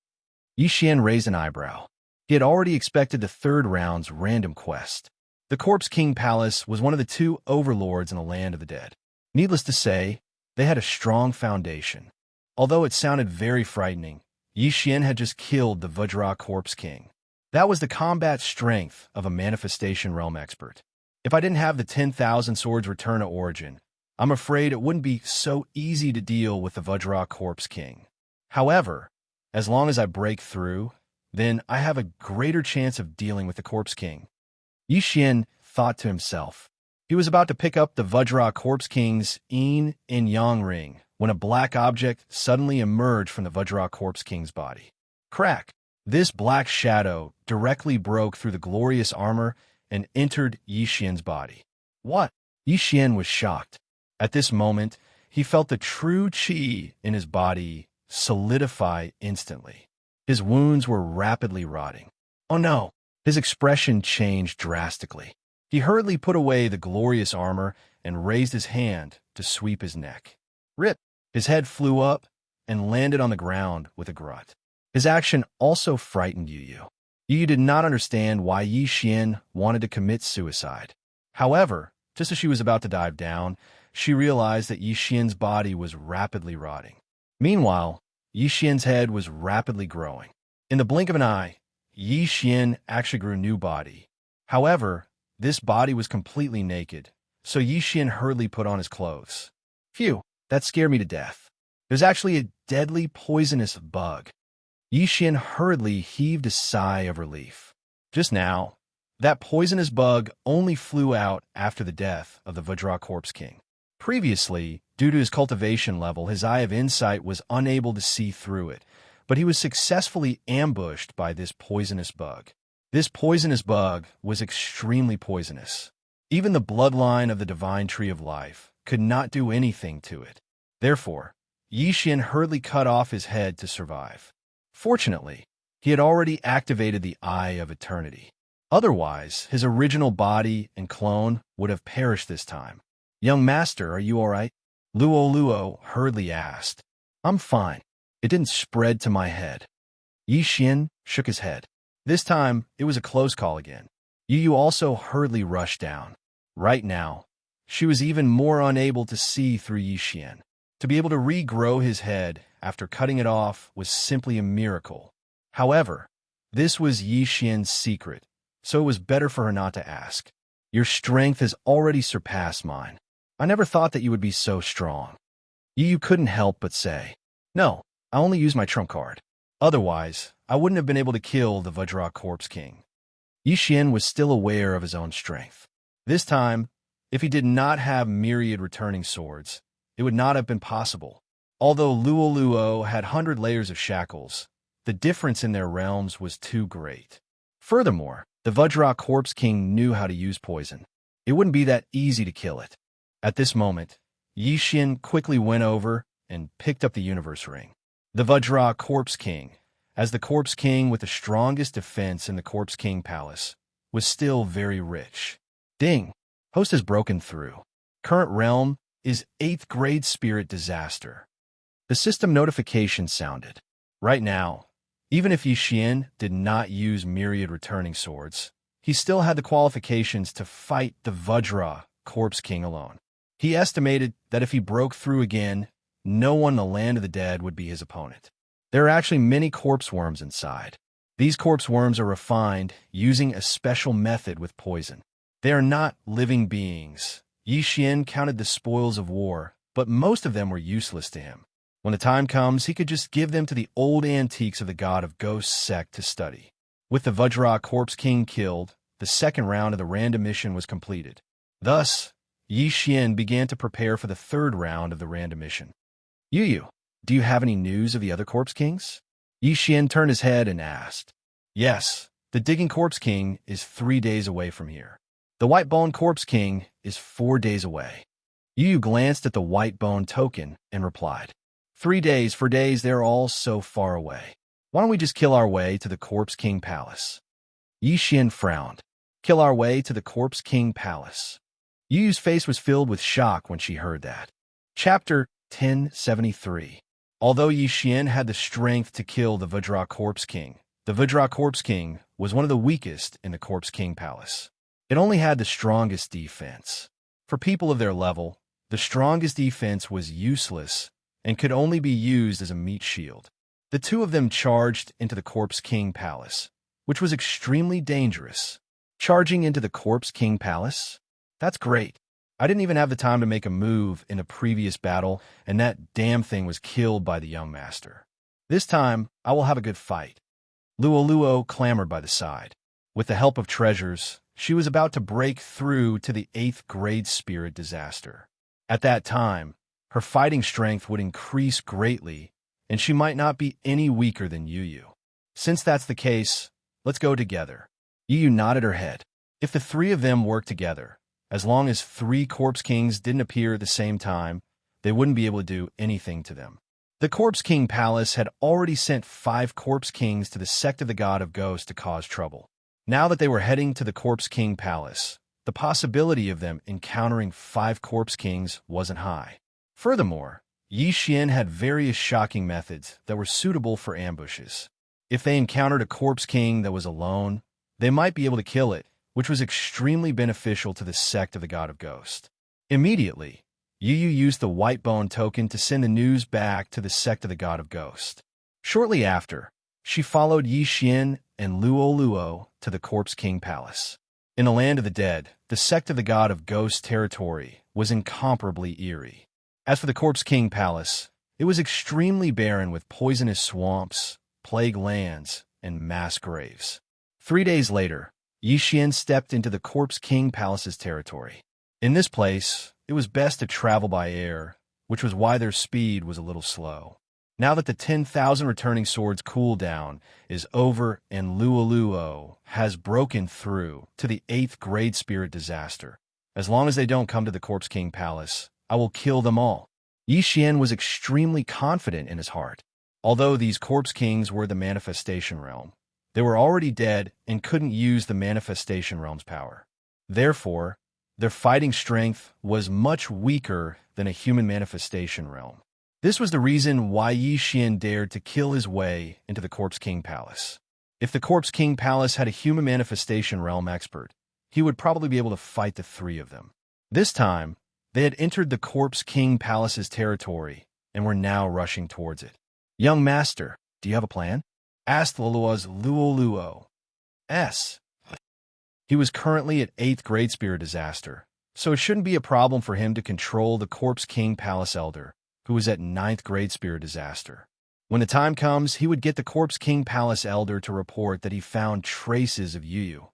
Yi Xian raised an eyebrow. He had already expected the third round's random quest. The Corpse King Palace was one of the 2 overlords in the land of the dead. Needless to say, they had a strong foundation. Although it sounded very frightening, Yi Xian had just killed the Vajra Corpse King. That was the combat strength of a Manifestation Realm expert. If I didn't have the 10,000 swords return to origin, I'm afraid it wouldn't be so easy to deal with the Vajra Corpse King. However, as long as I break through, then I have a greater chance of dealing with the Corpse King. Yi Xian thought to himself. He was about to pick up the Vajra Corpse King's yin and yang ring when a black object suddenly emerged from the Vajra Corpse King's body. Crack! This black shadow directly broke through the glorious armor and entered Yi Xian's body. What? Yi Xian was shocked. At this moment, he felt the true chi in his body solidify instantly. His wounds were rapidly rotting. Oh no! His expression changed drastically. He hurriedly put away the glorious armor and raised his hand to sweep his neck. Rip! His head flew up and landed on the ground with a grunt. His action also frightened Yu. Yu did not understand why Yi Xian wanted to commit suicide. However, just as she was about to dive down, she realized that Yi Xian's body was rapidly rotting. Meanwhile, Yi Xian's head was rapidly growing. In the blink of an eye, Yi Xian actually grew a new body. However, this body was completely naked, so Yi Xian hurriedly put on his clothes. Phew, that scared me to death. There's actually a deadly poisonous bug. Yi Xian hurriedly heaved a sigh of relief. Just now, that poisonous bug only flew out after the death of the Vajra Corpse King. Previously, due to his cultivation level, his Eye of Insight was unable to see through it, but he was successfully ambushed by this poisonous bug. This poisonous bug was extremely poisonous. Even the bloodline of the Divine Tree of Life could not do anything to it. Therefore, Yi Xian hurriedly cut off his head to survive. Fortunately, he had already activated the Eye of Eternity. Otherwise, his original body and clone would have perished this time. "Young master, are you all right?" Luo hurriedly asked. "I'm fine. It didn't spread to my head." Yi Xian shook his head. This time, it was a close call again. Yu also hurriedly rushed down. Right now, she was even more unable to see through Yi Xian. To be able to regrow his head after cutting it off was simply a miracle. However, this was Yi Xian's secret, so it was better for her not to ask. "Your strength has already surpassed mine. I never thought that you would be so strong." Yu couldn't help but say, "No, I only used my trump card. Otherwise, I wouldn't have been able to kill the Vajra Corpse King." Yi Xian was still aware of his own strength. This time, if he did not have myriad returning swords, it would not have been possible. Although Luo had 100 layers of shackles, the difference in their realms was too great. Furthermore, the Vajra Corpse King knew how to use poison. It wouldn't be that easy to kill it. At this moment, Yi Xian quickly went over and picked up the Universe Ring. The Vajra Corpse King, as the Corpse King with the strongest defense in the Corpse King Palace, was still very rich. Ding! Host has broken through. Current realm is 8th grade spirit disaster. The system notification sounded. Right now, even if Yi Xian did not use myriad returning swords, he still had the qualifications to fight the Vajra Corpse King alone. He estimated that if he broke through again, no one in the land of the dead would be his opponent. There are actually many corpse worms inside. These corpse worms are refined using a special method with poison. They are not living beings. Yi Xian counted the spoils of war, but most of them were useless to him. When the time comes, he could just give them to the old antiques of the God of Ghosts sect to study. With the Vajra Corpse King killed, the second round of the random mission was completed. Thus, Yi Xian began to prepare for the third round of the random mission. "Yu, do you have any news of the other Corpse Kings?" Yi Xian turned his head and asked. "Yes, the Digging Corpse King is 3 days away from here. The White Bone Corpse King is 4 days away." Yu glanced at the White Bone token and replied, 3 days, 4 days, they're all so far away. Why don't we just kill our way to the Corpse King Palace?" Yi Xian frowned. Kill our way to the Corpse King Palace. Yu's face was filled with shock when she heard that. Chapter 1073. Although Yi Xian had the strength to kill the Vajra Corpse King, the Vajra Corpse King was one of the weakest in the Corpse King Palace. It only had the strongest defense. For people of their level, the strongest defense was useless and could only be used as a meat shield. The two of them charged into the Corpse King Palace, which was extremely dangerous. Charging into the Corpse King Palace? That's great. I didn't even have the time to make a move in a previous battle, and that damn thing was killed by the young master. This time, I will have a good fight. Luo clamored by the side. With the help of treasures, she was about to break through to the 8th grade spirit disaster. At that time, her fighting strength would increase greatly, and she might not be any weaker than Yu. Since that's the case, let's go together. Yu nodded her head. If the three of them worked together, as long as 3 Corpse Kings didn't appear at the same time, they wouldn't be able to do anything to them. The Corpse King Palace had already sent 5 Corpse Kings to the sect of the God of Ghosts to cause trouble. Now that they were heading to the Corpse King Palace, the possibility of them encountering 5 Corpse Kings wasn't high. Furthermore, Yi Xian had various shocking methods that were suitable for ambushes. If they encountered a Corpse King that was alone, they might be able to kill it, which was extremely beneficial to the sect of the God of Ghost. Immediately, Yu used the White Bone token to send the news back to the sect of the God of Ghost. Shortly after, she followed Yi Xian and Luo to the Corpse King Palace. In the land of the dead, the sect of the God of Ghost territory was incomparably eerie. As for the Corpse King Palace, it was extremely barren with poisonous swamps, plague lands, and mass graves. 3 days later, Yi Xian stepped into the Corpse King Palace's territory. In this place, it was best to travel by air, which was why their speed was a little slow. Now that the 10,000 returning swords cooldown is over and Luo has broken through to the 8th grade spirit disaster, as long as they don't come to the Corpse King Palace, I will kill them all. Yi Xian was extremely confident in his heart. Although these Corpse Kings were the manifestation realm, they were already dead and couldn't use the manifestation realm's power. Therefore, their fighting strength was much weaker than a human manifestation realm. This was the reason why Yi Xian dared to kill his way into the Corpse King Palace. If the Corpse King Palace had a human manifestation realm expert, he would probably be able to fight the three of them. This time, they had entered the Corpse King Palace's territory and were now rushing towards it. "Young master, do you have a plan?" asked Lulua's Luo. He was currently at 8th grade Spirit Disaster, so it shouldn't be a problem for him to control the Corpse King Palace Elder, who was at 9th grade Spirit Disaster. When the time comes, he would get the Corpse King Palace Elder to report that he found traces of Yu.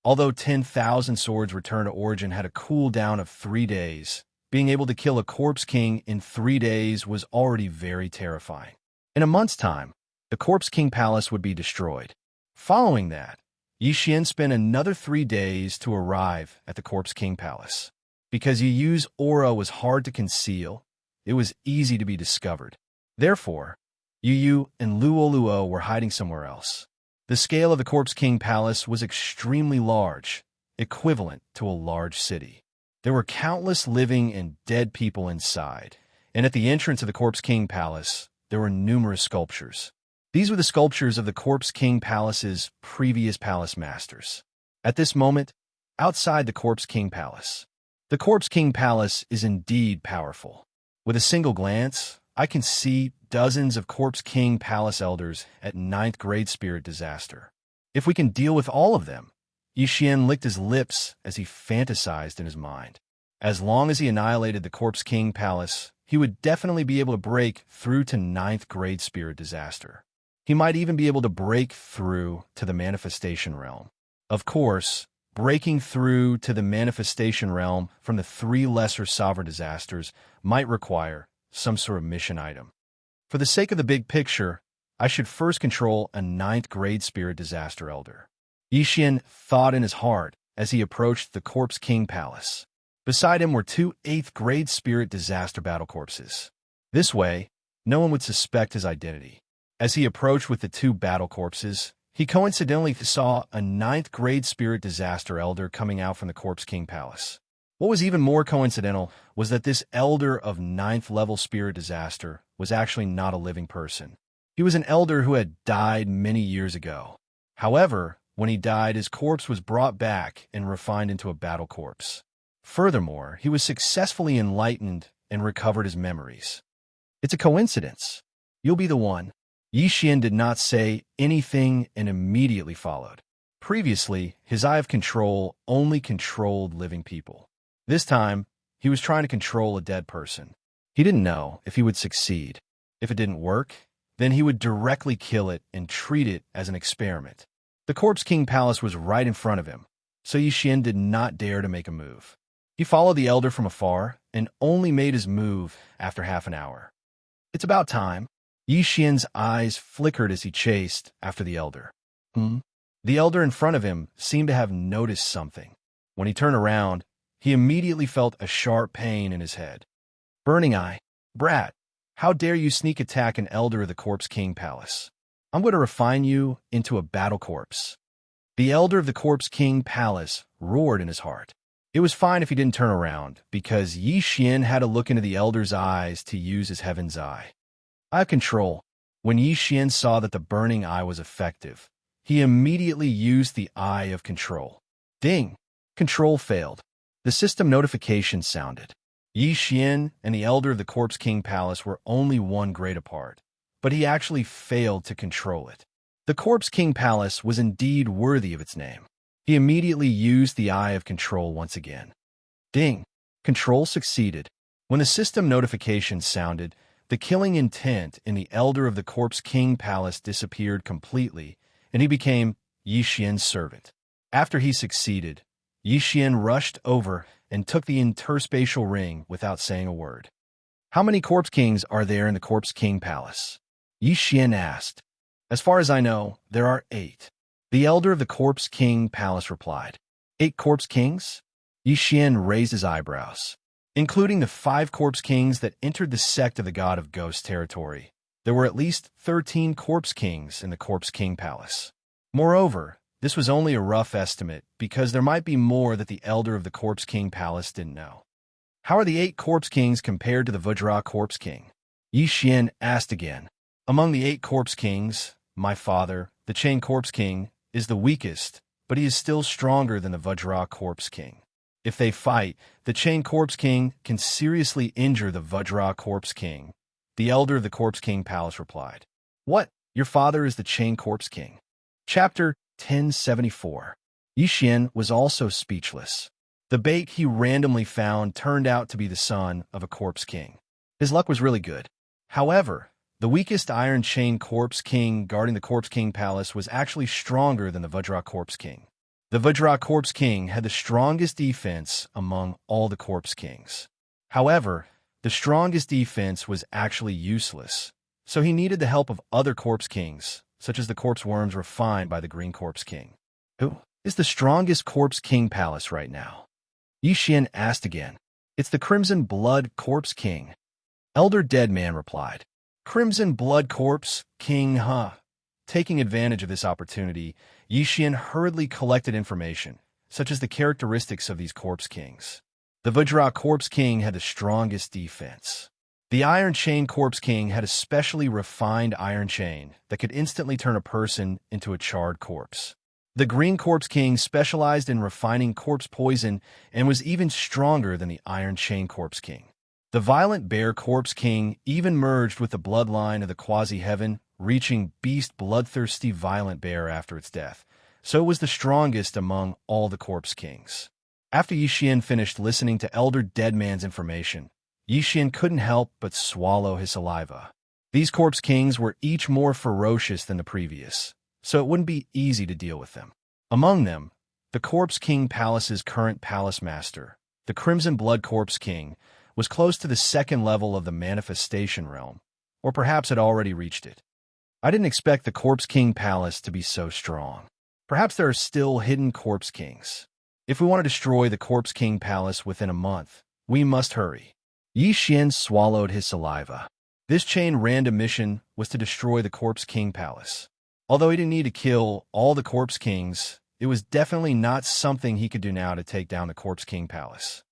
Although 10,000 Swords Return to Origin had a cooldown of 3 days, being able to kill a Corpse King in 3 days was already very terrifying. In a month's time, the Corpse King Palace would be destroyed. Following that, Yi Xian spent another 3 days to arrive at the Corpse King Palace. Because Yu's aura was hard to conceal, it was easy to be discovered. Therefore, Yu and Luo were hiding somewhere else. The scale of the Corpse King Palace was extremely large, equivalent to a large city. There were countless living and dead people inside, and at the entrance of the Corpse King Palace, there were numerous sculptures. These were the sculptures of the Corpse King Palace's previous palace masters. At this moment, outside the Corpse King Palace, the Corpse King Palace is indeed powerful. With a single glance, I can see dozens of Corpse King Palace Elders at 9th grade Spirit Disaster. If we can deal with all of them, Yi Xian licked his lips as he fantasized in his mind. As long as he annihilated the Corpse King Palace, he would definitely be able to break through to 9th grade Spirit Disaster. He might even be able to break through to the manifestation realm. Of course, breaking through to the manifestation realm from the 3 lesser sovereign disasters might require some sort of mission item. For the sake of the big picture, I should first control a 9th grade Spirit Disaster Elder. Yi Xian thought in his heart as he approached the Corpse King Palace. Beside him were 2 8th grade Spirit Disaster Battle Corpses. This way, no one would suspect his identity. As he approached with the 2 battle corpses, he coincidentally saw a 9th grade Spirit Disaster Elder coming out from the Corpse King Palace. What was even more coincidental was that this Elder of 9th level Spirit Disaster was actually not a living person. He was an Elder who had died many years ago. However, when he died, his corpse was brought back and refined into a battle corpse. Furthermore, he was successfully enlightened and recovered his memories. It's a coincidence. You'll be the one. Yi Xian did not say anything and immediately followed. Previously, his Eye of Control only controlled living people. This time, he was trying to control a dead person. He didn't know if he would succeed. If it didn't work, then he would directly kill it and treat it as an experiment. The Corpse King Palace was right in front of him, so Yi Xian did not dare to make a move. He followed the Elder from afar and only made his move after half an hour. It's about time. Yi Xian's eyes flickered as he chased after the Elder. The Elder in front of him seemed to have noticed something. When he turned around, he immediately felt a sharp pain in his head. "Burning Eye, brat, how dare you sneak attack an Elder of the Corpse King Palace? I'm going to refine you into a battle corpse." The Elder of the Corpse King Palace roared in his heart. It was fine if he didn't turn around, because Yi Xian had to look into the Elder's eyes to use his Heaven's Eye. Eye of Control. When Yi Xian saw that the Burning Eye was effective, he immediately used the Eye of Control. Ding! Control failed. The system notification sounded. Yi Xian and the Elder of the Corpse King Palace were only 1 grade apart, but he actually failed to control it. The Corpse King Palace was indeed worthy of its name. He immediately used the Eye of Control once again. Ding! Control succeeded. When the system notification sounded, the killing intent in the Elder of the Corpse King Palace disappeared completely, and he became Yi Xian's servant. After he succeeded, Yi Xian rushed over and took the interspatial ring without saying a word. "How many Corpse Kings are there in the Corpse King Palace?" Yi Xian asked. "As far as I know, there are 8. The Elder of the Corpse King Palace replied. 8 Corpse Kings? Yi Xian raised his eyebrows. Including the 5 Corpse Kings that entered the sect of the God of Ghost territory, There were at least 13 Corpse Kings in the Corpse King Palace. Moreover, this was only a rough estimate because there might be more that the elder of the Corpse King Palace didn't know. How are the 8 Corpse Kings compared to the Vajra Corpse King? Yi Xian asked again. Among the 8 Corpse Kings, my father, the Chain Corpse King, is the weakest, but he is still stronger than the Vajra Corpse King. If they fight, the Chain Corpse King can seriously injure the Vajra Corpse King. The elder of the Corpse King Palace replied. What? Your father is the Chain Corpse King? Chapter 1074. Yi Xian was also speechless. The bait he randomly found turned out to be the son of a Corpse King. His luck was really good. However, the weakest Iron Chain Corpse King guarding the Corpse King Palace was actually stronger than the Vajra Corpse King. The Vajra Corpse King had the strongest defense among all the Corpse Kings. However, the strongest defense was actually useless, so he needed the help of other Corpse Kings, such as the Corpse Worms refined by the Green Corpse King. Who is the strongest Corpse King Palace right now? Yi Xian asked again. It's the Crimson Blood Corpse King. Elder Deadman replied. Crimson Blood Corpse King, huh? Taking advantage of this opportunity, Yi Xian hurriedly collected information, such as the characteristics of these Corpse Kings. The Vajra Corpse King had the strongest defense. The Iron Chain Corpse King had a specially refined iron chain that could instantly turn a person into a charred corpse. The Green Corpse King specialized in refining corpse poison and was even stronger than the Iron Chain Corpse King. The Violent Bear Corpse King even merged with the bloodline of the Quasi-Heaven, reaching Beast Bloodthirsty Violent Bear after its death, so it was the strongest among all the Corpse Kings. After Yi Xian finished listening to Elder Deadman's information, Yi Xian couldn't help but swallow his saliva. These Corpse Kings were each more ferocious than the previous, so it wouldn't be easy to deal with them. Among them, the Corpse King Palace's current palace master, the Crimson Blood Corpse King, was close to the second level of the manifestation realm, or perhaps had already reached it. I didn't expect the Corpse King Palace to be so strong. Perhaps there are still hidden Corpse Kings. If we want to destroy the Corpse King Palace within a month, we must hurry. Yi Xian swallowed his saliva. This chain random mission was to destroy the Corpse King Palace. Although he didn't need to kill all the Corpse Kings, it was definitely not something he could do now to take down the Corpse King Palace.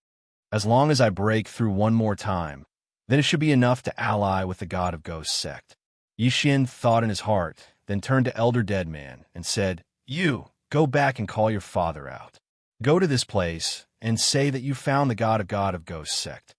As long as I break through one more time, then it should be enough to ally with the God of Ghosts sect. Yi Xian thought in his heart, then turned to Elder Deadman and said, You, go back and call your father out. Go to this place and say that you found the God of Ghosts sect.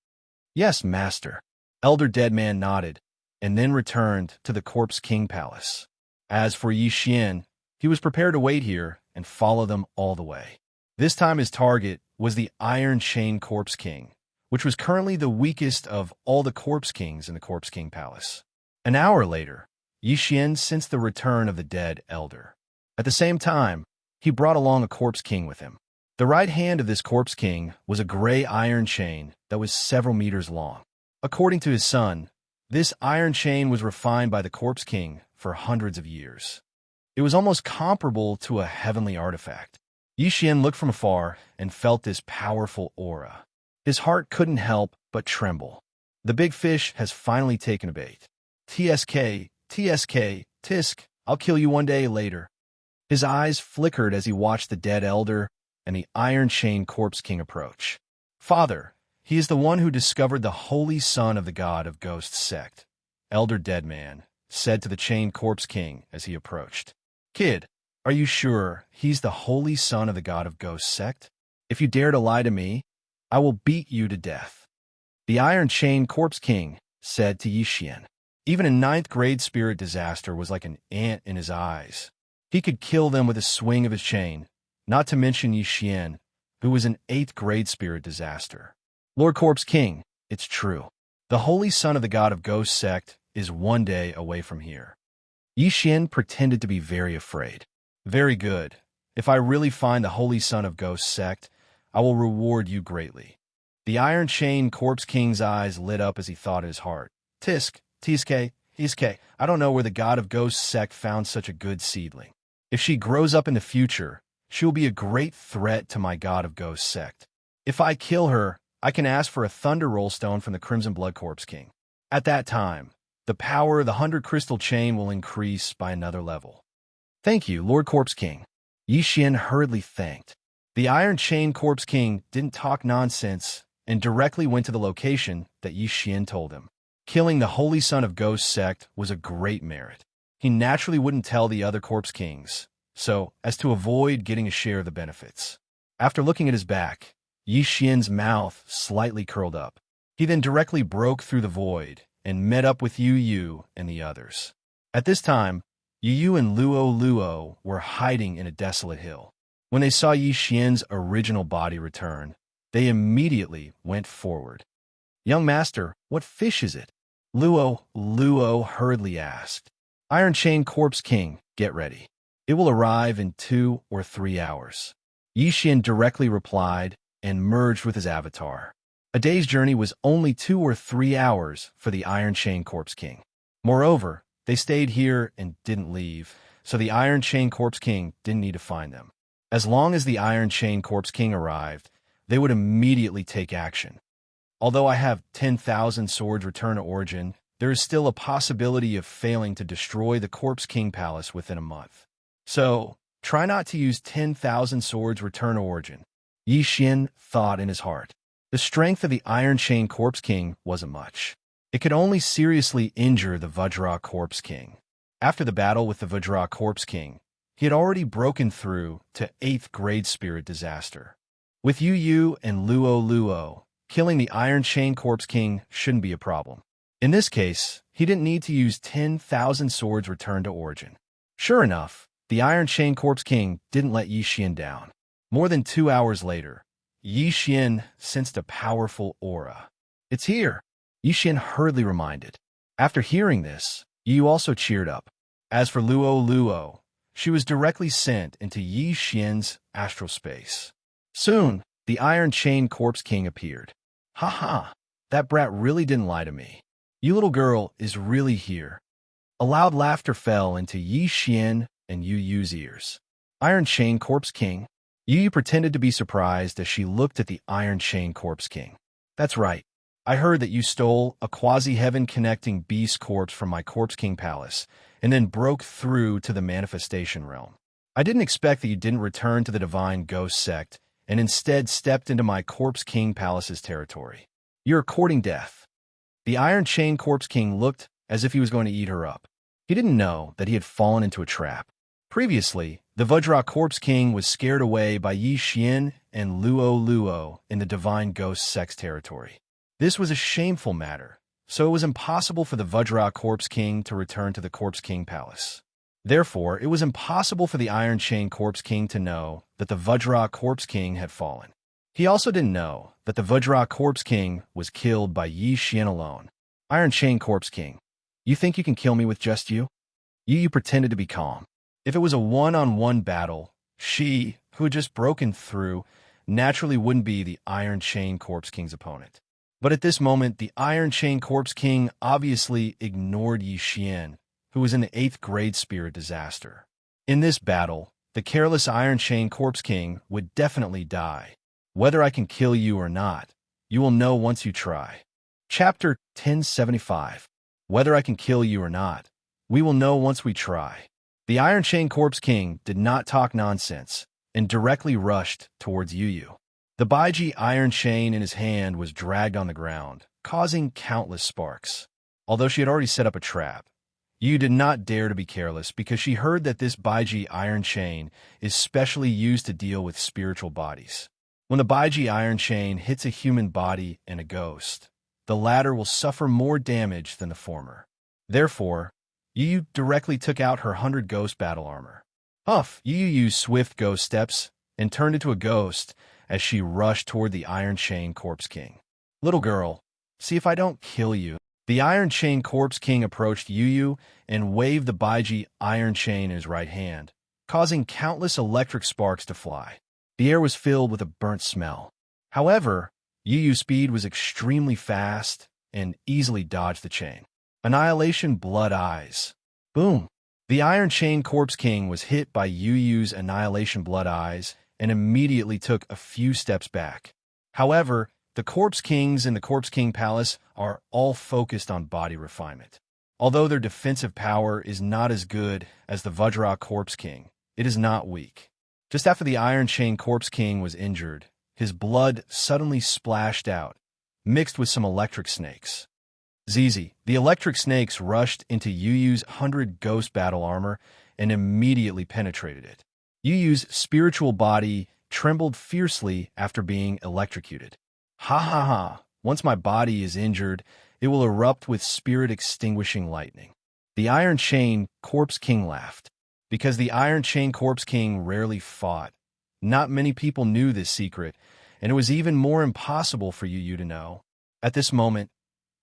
Yes, master. Elder Deadman nodded, and then returned to the Corpse King Palace. As for Yi Xian, he was prepared to wait here and follow them all the way. This time his target was the Iron Chain Corpse King, which was currently the weakest of all the Corpse Kings in the Corpse King Palace. An hour later, Yi Xian sensed the return of the dead elder. At the same time, he brought along a Corpse King with him. The right hand of this Corpse King was a gray iron chain that was several meters long. According to his son, this iron chain was refined by the Corpse King for hundreds of years. It was almost comparable to a heavenly artifact. Yi Xian looked from afar and felt this powerful aura. His heart couldn't help but tremble. The big fish has finally taken a bait. TSK, TSK, Tisk, I'll kill you one day later. His eyes flickered as he watched the dead elder and the Iron Chain Corpse King approach. Father, he is the one who discovered the holy son of the God of Ghosts sect, Elder Deadman said to the Chain Corpse King as he approached. Kid, are you sure he's the holy son of the God of Ghosts sect? If you dare to lie to me, I will beat you to death. The Iron Chain Corpse King said to Yi Xian. Even a 9th grade spirit disaster was like an ant in his eyes. He could kill them with a swing of his chain, not to mention Yi Xian, who was an 8th grade spirit disaster. Lord Corpse King, it's true. The holy son of the God of Ghosts sect is one day away from here. Yi Xian pretended to be very afraid. Very good. If I really find the holy son of Ghosts sect, I will reward you greatly. The Iron Chain Corpse King's eyes lit up as he thought in his heart. Tisk, Tiske, Iske, I don't know where the God of Ghosts sect found such a good seedling. If she grows up in the future, she will be a great threat to my God of Ghosts sect. If I kill her, I can ask for a Thunder Roll Stone from the Crimson Blood Corpse King. At that time, the power of the 100 crystal chain will increase by another level. Thank you, Lord Corpse King. Yi Xian hurriedly thanked. The Iron Chain Corpse King didn't talk nonsense and directly went to the location that Yi Xian told him. Killing the Holy Son of Ghost Sect was a great merit. He naturally wouldn't tell the other Corpse Kings, so as to avoid getting a share of the benefits. After looking at his back, Yi Xian's mouth slightly curled up. He then directly broke through the void and met up with Yu Yu and the others. At this time, Yu Yu and Luo were hiding in a desolate hill. When they saw Yi Xian's original body return, they immediately went forward. "Young master, what fish is it?" Luo hurriedly asked. "Iron Chain Corpse King, get ready. It will arrive in 2 or 3 hours." Yi Xian directly replied and merged with his avatar. A day's journey was only 2 or 3 hours for the Iron Chain Corpse King. Moreover, they stayed here and didn't leave, so the Iron Chain Corpse King didn't need to find them. As long as the Iron Chain Corpse King arrived, they would immediately take action. Although I have 10,000 swords return to origin, there is still a possibility of failing to destroy the Corpse King Palace within a month. So, try not to use 10,000 swords return to origin. Yi Xian thought in his heart. The strength of the Iron Chain Corpse King wasn't much. It could only seriously injure the Vajra Corpse King. After the battle with the Vajra Corpse King, he had already broken through to 8th grade spirit disaster. With Yu Yu and Luo, killing the Iron Chain Corpse King shouldn't be a problem. In this case, he didn't need to use 10,000 swords returned to origin. Sure enough, the Iron Chain Corpse King didn't let Yi Xian down. More than 2 hours later, Yi Xian sensed a powerful aura. "It's here," Yi Xian hurriedly reminded. After hearing this, Yu also cheered up. As for Luo, she was directly sent into Yi Xian's astral space. Soon, the Iron Chain Corpse King appeared. "Ha, that brat really didn't lie to me. You little girl is really here." A loud laughter fell into Yi Xian and Yu Yu's ears. "Iron Chain Corpse King?" Yu Yu pretended to be surprised as she looked at the Iron Chain Corpse King. "That's right. I heard that you stole a quasi-heaven connecting beast corpse from my Corpse King Palace and then broke through to the manifestation realm. I didn't expect that you didn't return to the Divine Ghost Sect and instead stepped into my Corpse King Palace's territory. You're courting death." The Iron Chain Corpse King looked as if he was going to eat her up. He didn't know that he had fallen into a trap. Previously, the Vajra Corpse King was scared away by Yi Xian and Luo in the Divine Ghost Sect's territory. This was a shameful matter, so it was impossible for the Vajra Corpse King to return to the Corpse King Palace. Therefore, it was impossible for the Iron Chain Corpse King to know that the Vajra Corpse King had fallen. He also didn't know that the Vajra Corpse King was killed by Yi Xian alone. "Iron Chain Corpse King, you think you can kill me with just you?" Yu Yu pretended to be calm. If it was a one-on-one battle, she, who had just broken through, naturally wouldn't be the Iron Chain Corpse King's opponent. But at this moment, the Iron Chain Corpse King obviously ignored Yi Xian, who was in the 8th grade spirit disaster. In this battle, the careless Iron Chain Corpse King would definitely die. Whether I can kill you or not, you will know once you try. Chapter 1075. Whether I can kill you or not, we will know once we try. The Iron Chain Corpse King did not talk nonsense and directly rushed towards Yu Yu. The Baiji iron chain in his hand was dragged on the ground, causing countless sparks. Although she had already set up a trap, Yu did not dare to be careless because she heard that this Baiji iron chain is specially used to deal with spiritual bodies. When the Baiji iron chain hits a human body and a ghost, the latter will suffer more damage than the former. Therefore, Yu directly took out her 100 ghost battle armor. Huff! Yu used swift ghost steps and turned into a ghost as she rushed toward the Iron Chain Corpse King. "Little girl, see if I don't kill you." The Iron Chain Corpse King approached Yu and waved the Baiji iron chain in his right hand, causing countless electric sparks to fly. The air was filled with a burnt smell. However, Yu's speed was extremely fast and easily dodged the chain. Annihilation Blood Eyes. Boom! The Iron Chain Corpse King was hit by Yu's Annihilation Blood Eyes and immediately took a few steps back. However, the Corpse Kings in the Corpse King Palace are all focused on body refinement. Although their defensive power is not as good as the Vajra Corpse King, it is not weak. Just after the Iron Chain Corpse King was injured, his blood suddenly splashed out, mixed with some electric snakes. Zizi, the electric snakes rushed into Yu Yu's 100 ghost battle armor and immediately penetrated it. Yu Yu's spiritual body trembled fiercely after being electrocuted. Ha ha ha, once my body is injured, it will erupt with spirit-extinguishing lightning. The Iron Chain Corpse King laughed. Because the Iron Chain Corpse King rarely fought, not many people knew this secret, and it was even more impossible for Yu Yu to know. At this moment,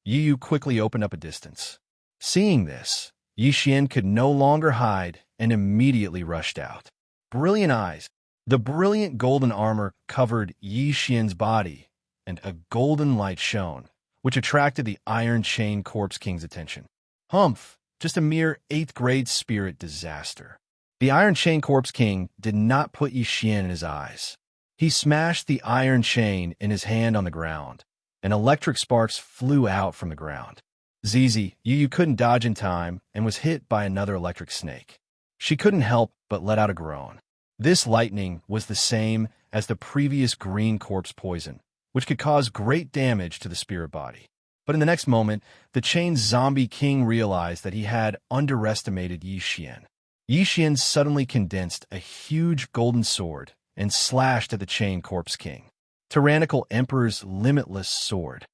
Yu Yu quickly opened up a distance. Seeing this, Yi Xian could no longer hide and immediately rushed out. Brilliant eyes. The brilliant golden armor covered Yi Xian's body, and a golden light shone, which attracted the Iron Chain Corpse King's attention. Humph! Just a mere 8th grade spirit disaster. The Iron Chain Corpse King did not put Yi Xian in his eyes. He smashed the iron chain in his hand on the ground, and electric sparks flew out from the ground. Zizi, Yu Yu couldn't dodge in time and was hit by another electric snake. She couldn't help but let out a groan. This lightning was the same as the previous green corpse poison, which could cause great damage to the spirit body. But in the next moment, the chain's zombie king realized that he had underestimated Yi Xian. Yi Xian suddenly condensed a huge golden sword and slashed at the chain corpse king. Tyrannical Emperor's limitless sword.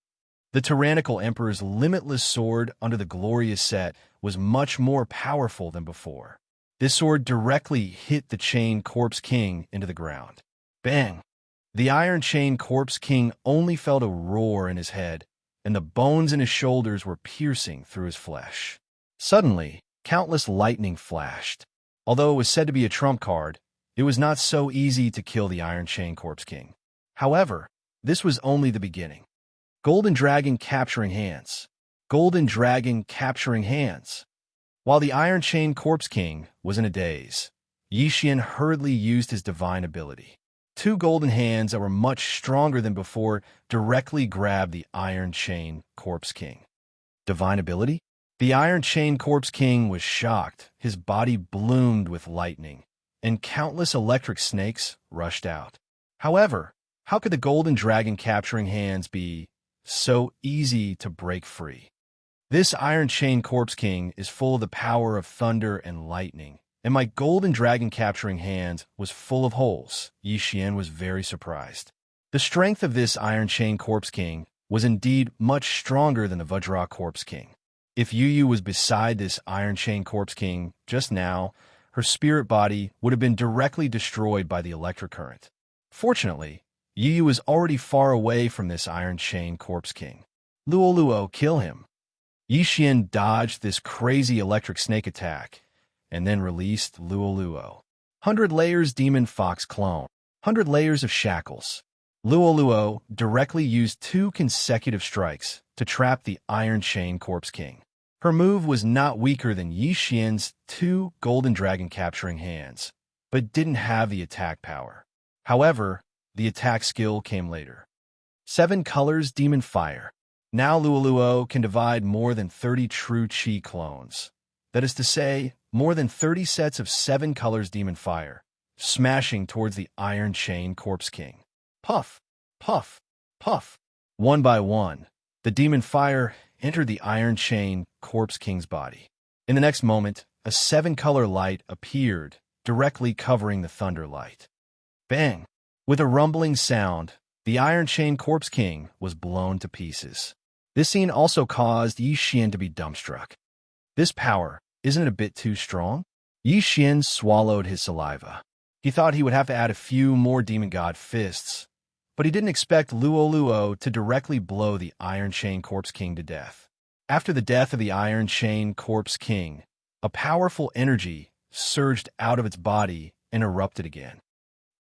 The Tyrannical Emperor's limitless sword under the glorious set was much more powerful than before. This sword directly hit the chain corpse king into the ground. Bang! The Iron Chain Corpse King only felt a roar in his head, and the bones in his shoulders were piercing through his flesh. Suddenly, countless lightning flashed. Although it was said to be a trump card, it was not so easy to kill the Iron Chain Corpse King. However, this was only the beginning. Golden Dragon capturing hands. Golden Dragon capturing hands. While the Iron Chain Corpse King was in a daze, Yi Xian hurriedly used his divine ability. 2 golden hands that were much stronger than before directly grabbed the Iron Chain Corpse King. Divine ability? The Iron Chain Corpse King was shocked. His body bloomed with lightning, and countless electric snakes rushed out. However, how could the Golden Dragon capturing hands be so easy to break free? This Iron Chain Corpse King is full of the power of thunder and lightning, and my Golden Dragon capturing hands was full of holes. Yi Xian was very surprised. The strength of this Iron Chain Corpse King was indeed much stronger than the Vajra Corpse King. If Yu Yu was beside this Iron Chain Corpse King just now, her spirit body would have been directly destroyed by the electric current. Fortunately, Yu Yu was already far away from this Iron Chain Corpse King. Luo Luo, kill him. Yi Xian dodged this crazy electric snake attack, and then released Luo Luo. 100 Layers Demon Fox Clone. 100 Layers of Shackles. Luo Luo directly used 2 consecutive strikes to trap the Iron Chain Corpse King. Her move was not weaker than Yi Xian's 2 Golden Dragon capturing hands, but didn't have the attack power. However, the attack skill came later. 7 Colors Demon Fire. Now Luo Luo can divide more than 30 true Qi clones. That is to say, more than 30 sets of 7 Colors Demon Fire, smashing towards the Iron Chain Corpse King. Puff, puff, puff. One by one, the demon fire entered the Iron Chain Corpse King's body. In the next moment, a 7-color light appeared, directly covering the thunder light. Bang! With a rumbling sound, the Iron Chain Corpse King was blown to pieces. This scene also caused Yi Xian to be dumbstruck. This power, isn't it a bit too strong? Yi Xian swallowed his saliva. He thought he would have to add a few more Demon God fists, but he didn't expect Luo Luo to directly blow the Iron Chain Corpse King to death. After the death of the Iron Chain Corpse King, a powerful energy surged out of its body and erupted again.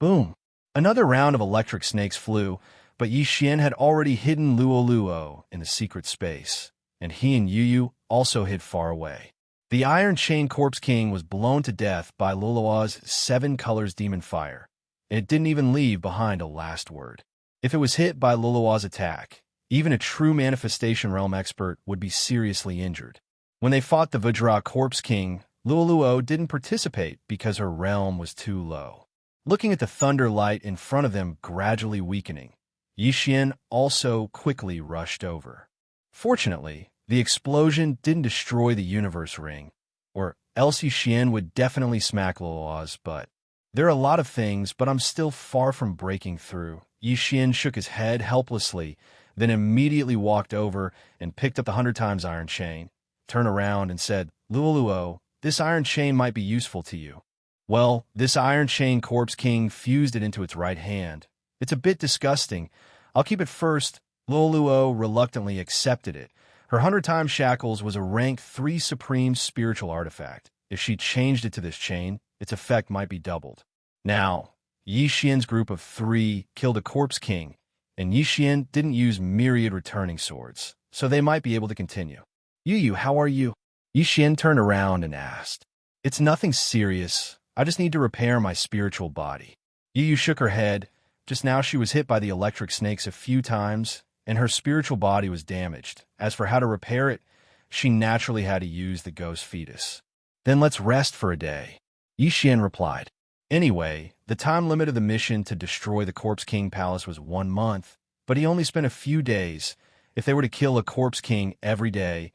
Boom! Another round of electric snakes flew, but Yi Xian had already hidden Luo Luo in the secret space, and he and Yu Yu also hid far away. The Iron Chain Corpse King was blown to death by Luo's 7 Colors Demon Fire, and it didn't even leave behind a last word. If it was hit by Luo's attack, even a true Manifestation Realm expert would be seriously injured. When they fought the Vajra Corpse King, Luoluo didn't participate because her realm was too low. Looking at the thunder light in front of them gradually weakening, Yixin also quickly rushed over. Fortunately, the explosion didn't destroy the universe ring, or else Yixin would definitely smack Luoluo's butt. There are a lot of things, but I'm still far from breaking through. Yixin shook his head helplessly, then immediately walked over and picked up the 100 times iron chain, turned around and said, Luoluo, this iron chain might be useful to you. Well, this iron chain Corpse King fused it into its right hand. It's a bit disgusting. I'll keep it first. Luoluo reluctantly accepted it. Her 100 times shackles was a rank 3 supreme spiritual artifact. If she changed it to this chain, its effect might be doubled. Now, Yixin's group of 3 killed a Corpse King, and Yixin didn't use myriad returning swords, so they might be able to continue. Yu, how are you? Yixin turned around and asked. It's nothing serious. I just need to repair my spiritual body. Yu shook her head. Just now she was hit by the electric snakes a few times, and her spiritual body was damaged. As for how to repair it, she naturally had to use the ghost fetus. Then let's rest for a day. Yixin replied. Anyway, the time limit of the mission to destroy the Corpse King Palace was 1 month, but he only spent a few days. If they were to kill a Corpse King every day,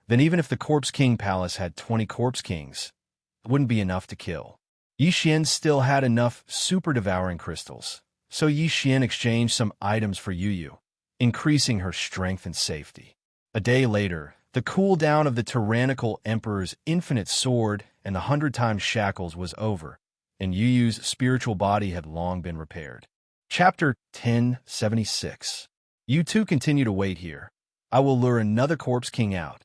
then even if the Corpse King Palace had 20 Corpse Kings, it wouldn't be enough to kill. Yixin still had enough super-devouring crystals, so Yixin exchanged some items for Yu, increasing her strength and safety. A day later, the cooldown of the tyrannical emperor's infinite sword and the 100 times shackles was over, and Yu's spiritual body had long been repaired. Chapter 1076. You two continue to wait here. I will lure another Corpse King out.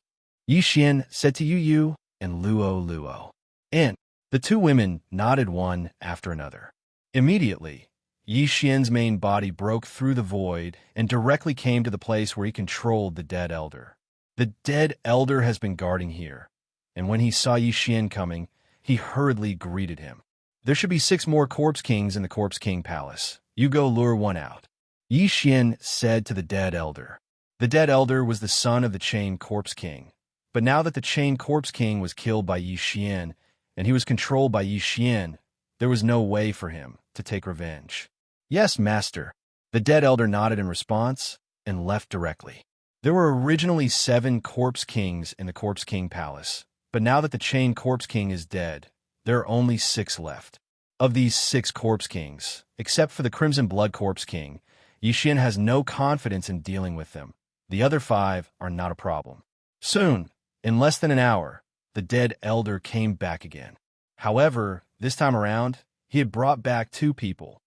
Yixin said to Yu and Luoluo. And the 2 women nodded one after another. Immediately, Yixin's main body broke through the void and directly came to the place where he controlled the dead elder. The dead elder has been guarding here, and when he saw Yixin coming, he hurriedly greeted him. There should be 6 more Corpse Kings in the Corpse King Palace. You go lure one out. Yixin said to the dead elder. The dead elder was the son of the Chain Corpse King, but now that the Chain Corpse King was killed by Yixin, and he was controlled by Yixin, there was no way for him to take revenge. Yes, master. The dead elder nodded in response and left directly. There were originally 7 Corpse Kings in the Corpse King Palace, but now that the Chain Corpse King is dead, there are only 6 left. Of these 6 Corpse Kings, except for the Crimson Blood Corpse King, Yixin has no confidence in dealing with them. The other 5 are not a problem. Soon, in less than an hour, the dead elder came back again. However, this time around, he had brought back 2 people.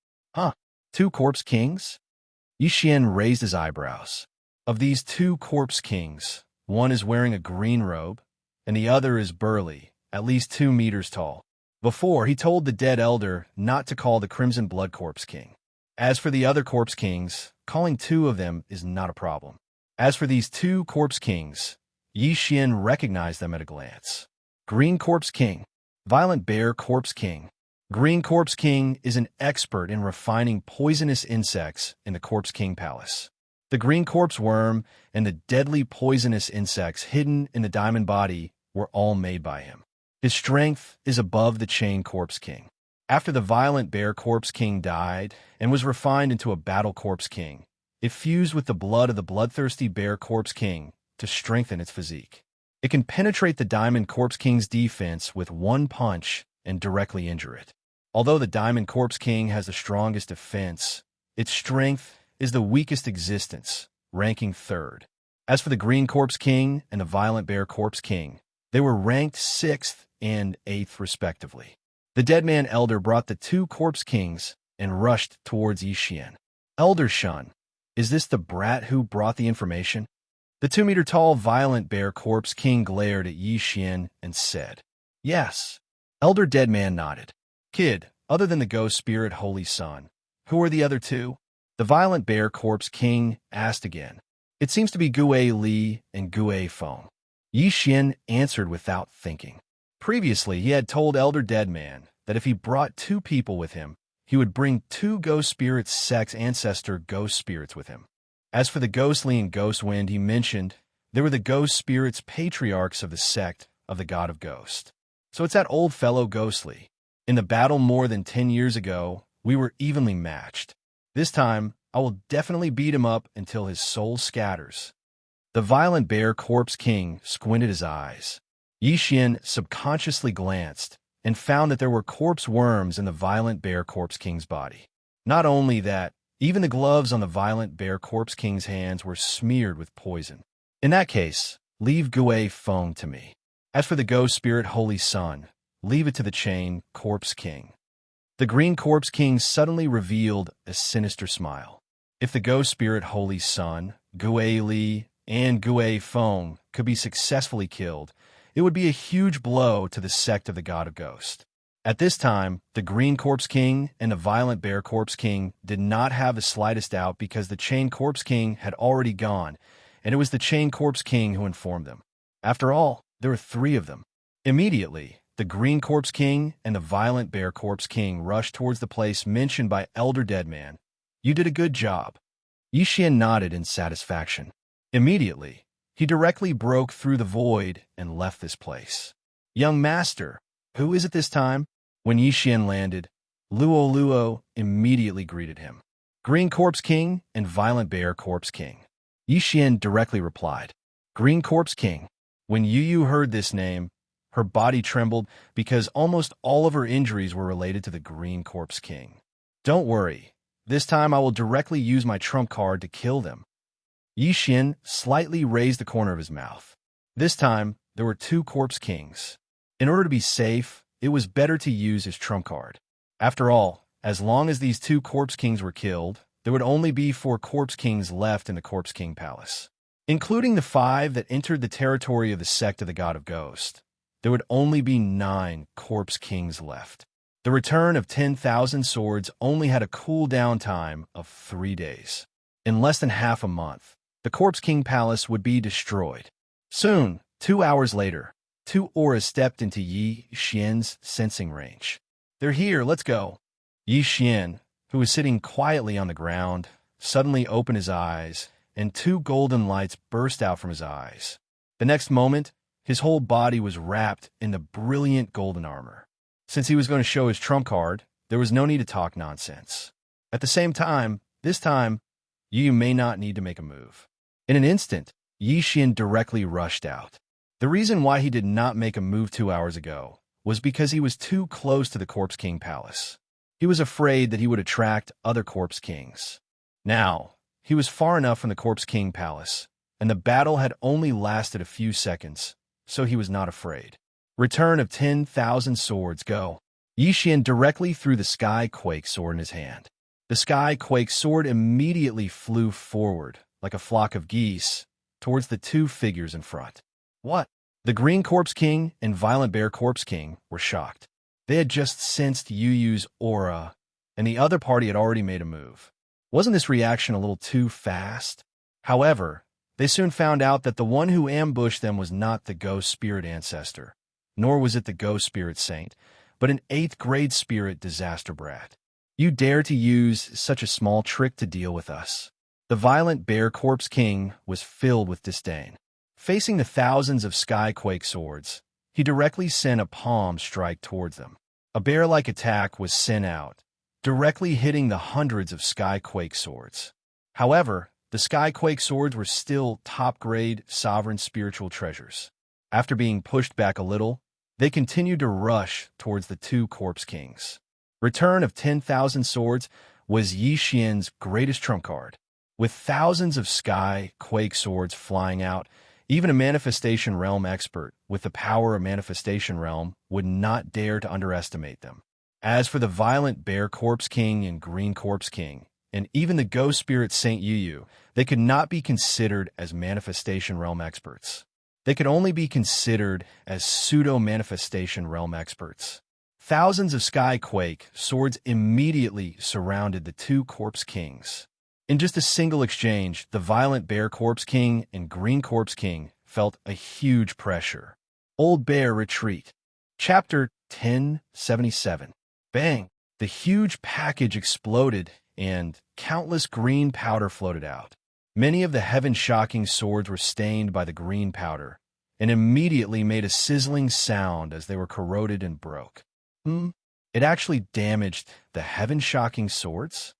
2 Corpse Kings? Yixin raised his eyebrows. Of these 2 Corpse Kings, one is wearing a green robe, and the other is burly, at least 2 meters tall. Before, he told the dead elder not to call the Crimson Blood Corpse King. As for the other Corpse Kings, calling 2 of them is not a problem. As for these 2 Corpse Kings, Yixin recognized them at a glance. Green Corpse King, Violent Bear Corpse King. Green Corpse King is an expert in refining poisonous insects in the Corpse King Palace. The green corpse worm and the deadly poisonous insects hidden in the diamond body were all made by him. His strength is above the Chain Corpse King. After the Violent Bear Corpse King died and was refined into a Battle Corpse King, it fused with the blood of the bloodthirsty Bear Corpse King to strengthen its physique. It can penetrate the Diamond Corpse King's defense with 1 punch and directly injure it. Although the Diamond Corpse King has the strongest defense, its strength is the weakest existence, ranking 3rd. As for the Green Corpse King and the Violent Bear Corpse King, they were ranked 6th and 8th respectively. The Dead Man Elder brought the 2 Corpse Kings and rushed towards Yixin. Elder Shun, is this the brat who brought the information? The 2-meter-tall Violent Bear Corpse King glared at Yixin and said, Yes. Elder Dead Man nodded. Kid, other than the ghost spirit Holy Son, who are the other 2? The Violent Bear Corpse King asked again. It seems to be Gue Li and Gue Feng. Yixin answered without thinking. Previously, he had told Elder Dead Man that if he brought 2 people with him, he would bring 2 ghost spirits' sex ancestor ghost spirits with him. As for the Ghostly and Ghost Wind he mentioned, They were the ghost spirits, patriarchs of the sect of the god of ghost. So it's that old fellow Ghostly. In the battle more than 10 years ago, we were evenly matched. This time, I will definitely beat him up until his soul scatters. The violent bear corpse king squinted his eyes. Yi Xian subconsciously glanced and found that there were corpse worms in the violent bear corpse king's body. Not only that, even the gloves on the violent bear corpse king's hands were smeared with poison. In that case, leave Gui Feng to me. As for the ghost spirit Holy Sun, leave it to the chain corpse king. The green corpse king suddenly revealed a sinister smile. If the ghost spirit Holy Sun, Gui Li, and Gui Feng could be successfully killed, it would be a huge blow to the sect of the god of ghost. At this time, the green corpse king and the violent bear corpse king did not have the slightest doubt because the chain corpse king had already gone, and it was the chain corpse king who informed them. After all, there were 3 of them. Immediately, the green corpse king and the violent bear corpse king rushed towards the place mentioned by Elder Deadman. You did a good job. Yi Xian nodded in satisfaction. Immediately, he directly broke through the void and left this place. Young master, who is it this time? When Yi Xian landed, Luo immediately greeted him. Green Corpse King and Violent Bear Corpse King. Yi Xian directly replied. Green Corpse King. When Yu heard this name, her body trembled because almost all of her injuries were related to the Green Corpse King. Don't worry, this time I will directly use my trump card to kill them. Yi Xian slightly raised the corner of his mouth. This time, there were 2 Corpse Kings. In order to be safe, it was better to use his trump card. After all, as long as these 2 Corpse Kings were killed, there would only be 4 Corpse Kings left in the Corpse King Palace. Including the 5 that entered the territory of the sect of the God of Ghost, there would only be 9 Corpse Kings left. The return of 10,000 swords only had a cooldown time of 3 days. In less than half a month, the Corpse King Palace would be destroyed. Soon, 2 hours later, 2 auras stepped into Yi Xian's sensing range. They're here, let's go. Yi Xian, who was sitting quietly on the ground, suddenly opened his eyes, and 2 golden lights burst out from his eyes. The next moment, his whole body was wrapped in the brilliant golden armor. Since he was going to show his trump card, there was no need to talk nonsense. At the same time, this time, you may not need to make a move. In an instant, Yi Xian directly rushed out. The reason why he did not make a move 2 hours ago was because he was too close to the Corpse King Palace. He was afraid that he would attract other Corpse Kings. Now, he was far enough from the Corpse King Palace, and the battle had only lasted a few seconds, so he was not afraid. Return of 10,000 swords, go. Yi Xian directly threw the Sky Quake sword in his hand. The Sky Quake sword immediately flew forward, like a flock of geese, towards the 2 figures in front. What? The Green Corpse King and Violent Bear Corpse King were shocked. They had just sensed Yu's aura, and the other party had already made a move. Wasn't this reaction a little too fast? However, they soon found out that the one who ambushed them was not the Ghost Spirit Ancestor, nor was it the Ghost Spirit Saint, but an 8th grade spirit disaster brat. You dare to use such a small trick to deal with us. The Violent Bear Corpse King was filled with disdain. Facing the thousands of Skyquake swords, he directly sent a palm strike towards them. A bear-like attack was sent out, directly hitting the hundreds of Skyquake swords. However, the Skyquake swords were still top-grade sovereign spiritual treasures. After being pushed back a little, they continued to rush towards the 2 Corpse Kings. Return of 10,000 swords was Yi Xian's greatest trump card. With thousands of Skyquake swords flying out, even a Manifestation Realm expert with the power of Manifestation Realm would not dare to underestimate them. As for the Violent Bear Corpse King and Green Corpse King, and even the Ghost Spirit Saint Yu, they could not be considered as Manifestation Realm experts. They could only be considered as pseudo-Manifestation Realm experts. Thousands of Skyquake swords immediately surrounded the 2 Corpse Kings. In just a single exchange, the Violent Bear Corpse King and Green Corpse King felt a huge pressure. Old Bear Retreat. Chapter 1077. Bang! The huge package exploded and countless green powder floated out. Many of the heaven-shocking swords were stained by the green powder, and immediately made a sizzling sound as they were corroded and broke. It actually damaged the heaven-shocking swords?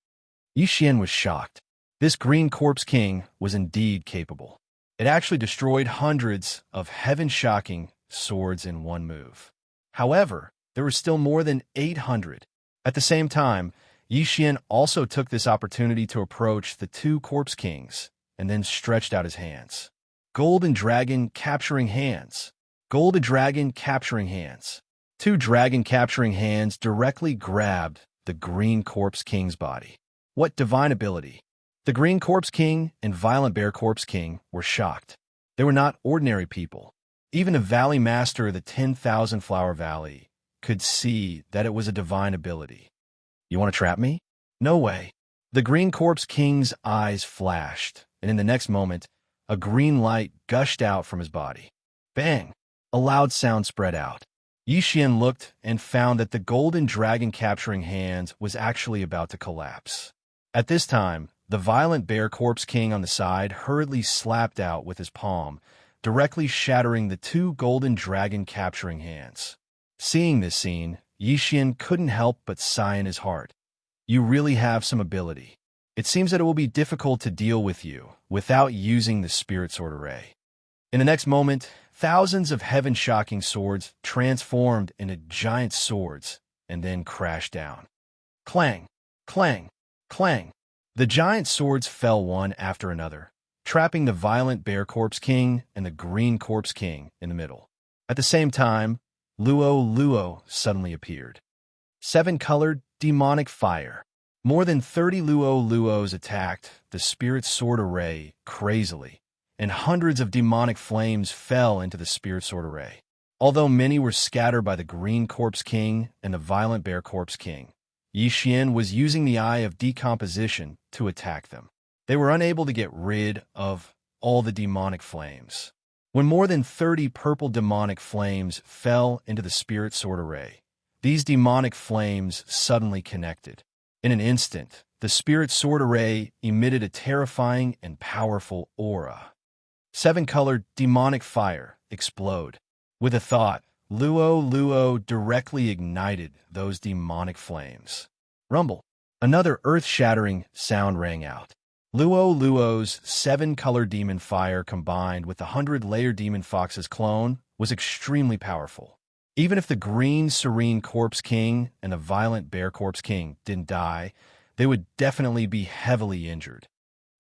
Yi Xian was shocked. This green corpse king was indeed capable. It actually destroyed hundreds of heaven-shocking swords in one move. However, there were still more than 800. At the same time, Yi Xian also took this opportunity to approach the two corpse kings and then stretched out his hands. Golden dragon capturing hands. Golden dragon capturing hands. Two dragon capturing hands directly grabbed the green corpse king's body. What divine ability! The green corpse king and violent bear corpse king were shocked. They were not ordinary people. Even a valley master of the 10,000 Flower Valley could see that it was a divine ability. You want to trap me? No way. The green corpse king's eyes flashed, and in the next moment, a green light gushed out from his body. Bang! A loud sound spread out. Yi Xian looked and found that the golden dragon capturing hands was actually about to collapse. At this time, the violent bear corpse king on the side hurriedly slapped out with his palm, directly shattering the two golden dragon capturing hands. Seeing this scene, Yi Xian couldn't help but sigh in his heart. You really have some ability. It seems that it will be difficult to deal with you without using the spirit sword array. In the next moment, thousands of heaven-shocking swords transformed into giant swords and then crashed down. Clang! Clang! Clang! The giant swords fell one after another, trapping the violent bear corpse king and the green corpse king in the middle. At the same time, Luo suddenly appeared. 7-colored demonic fire. More than 30 Luos attacked the spirit sword array crazily, and hundreds of demonic flames fell into the spirit sword array. Although many were scattered by the green corpse king and the violent bear corpse king, Yi Xian was using the eye of decomposition to attack them. They were unable to get rid of all the demonic flames. When more than 30 purple demonic flames fell into the spirit sword array, these demonic flames suddenly connected. In an instant, the spirit sword array emitted a terrifying and powerful aura. 7-colored demonic fire explode. With a thought, Luo directly ignited those demonic flames. Rumble. Another earth-shattering sound rang out. Luo's 7-colored demon fire combined with the 100-layer demon fox's clone was extremely powerful. Even if the green serene corpse king and the violent bear corpse king didn't die, they would definitely be heavily injured.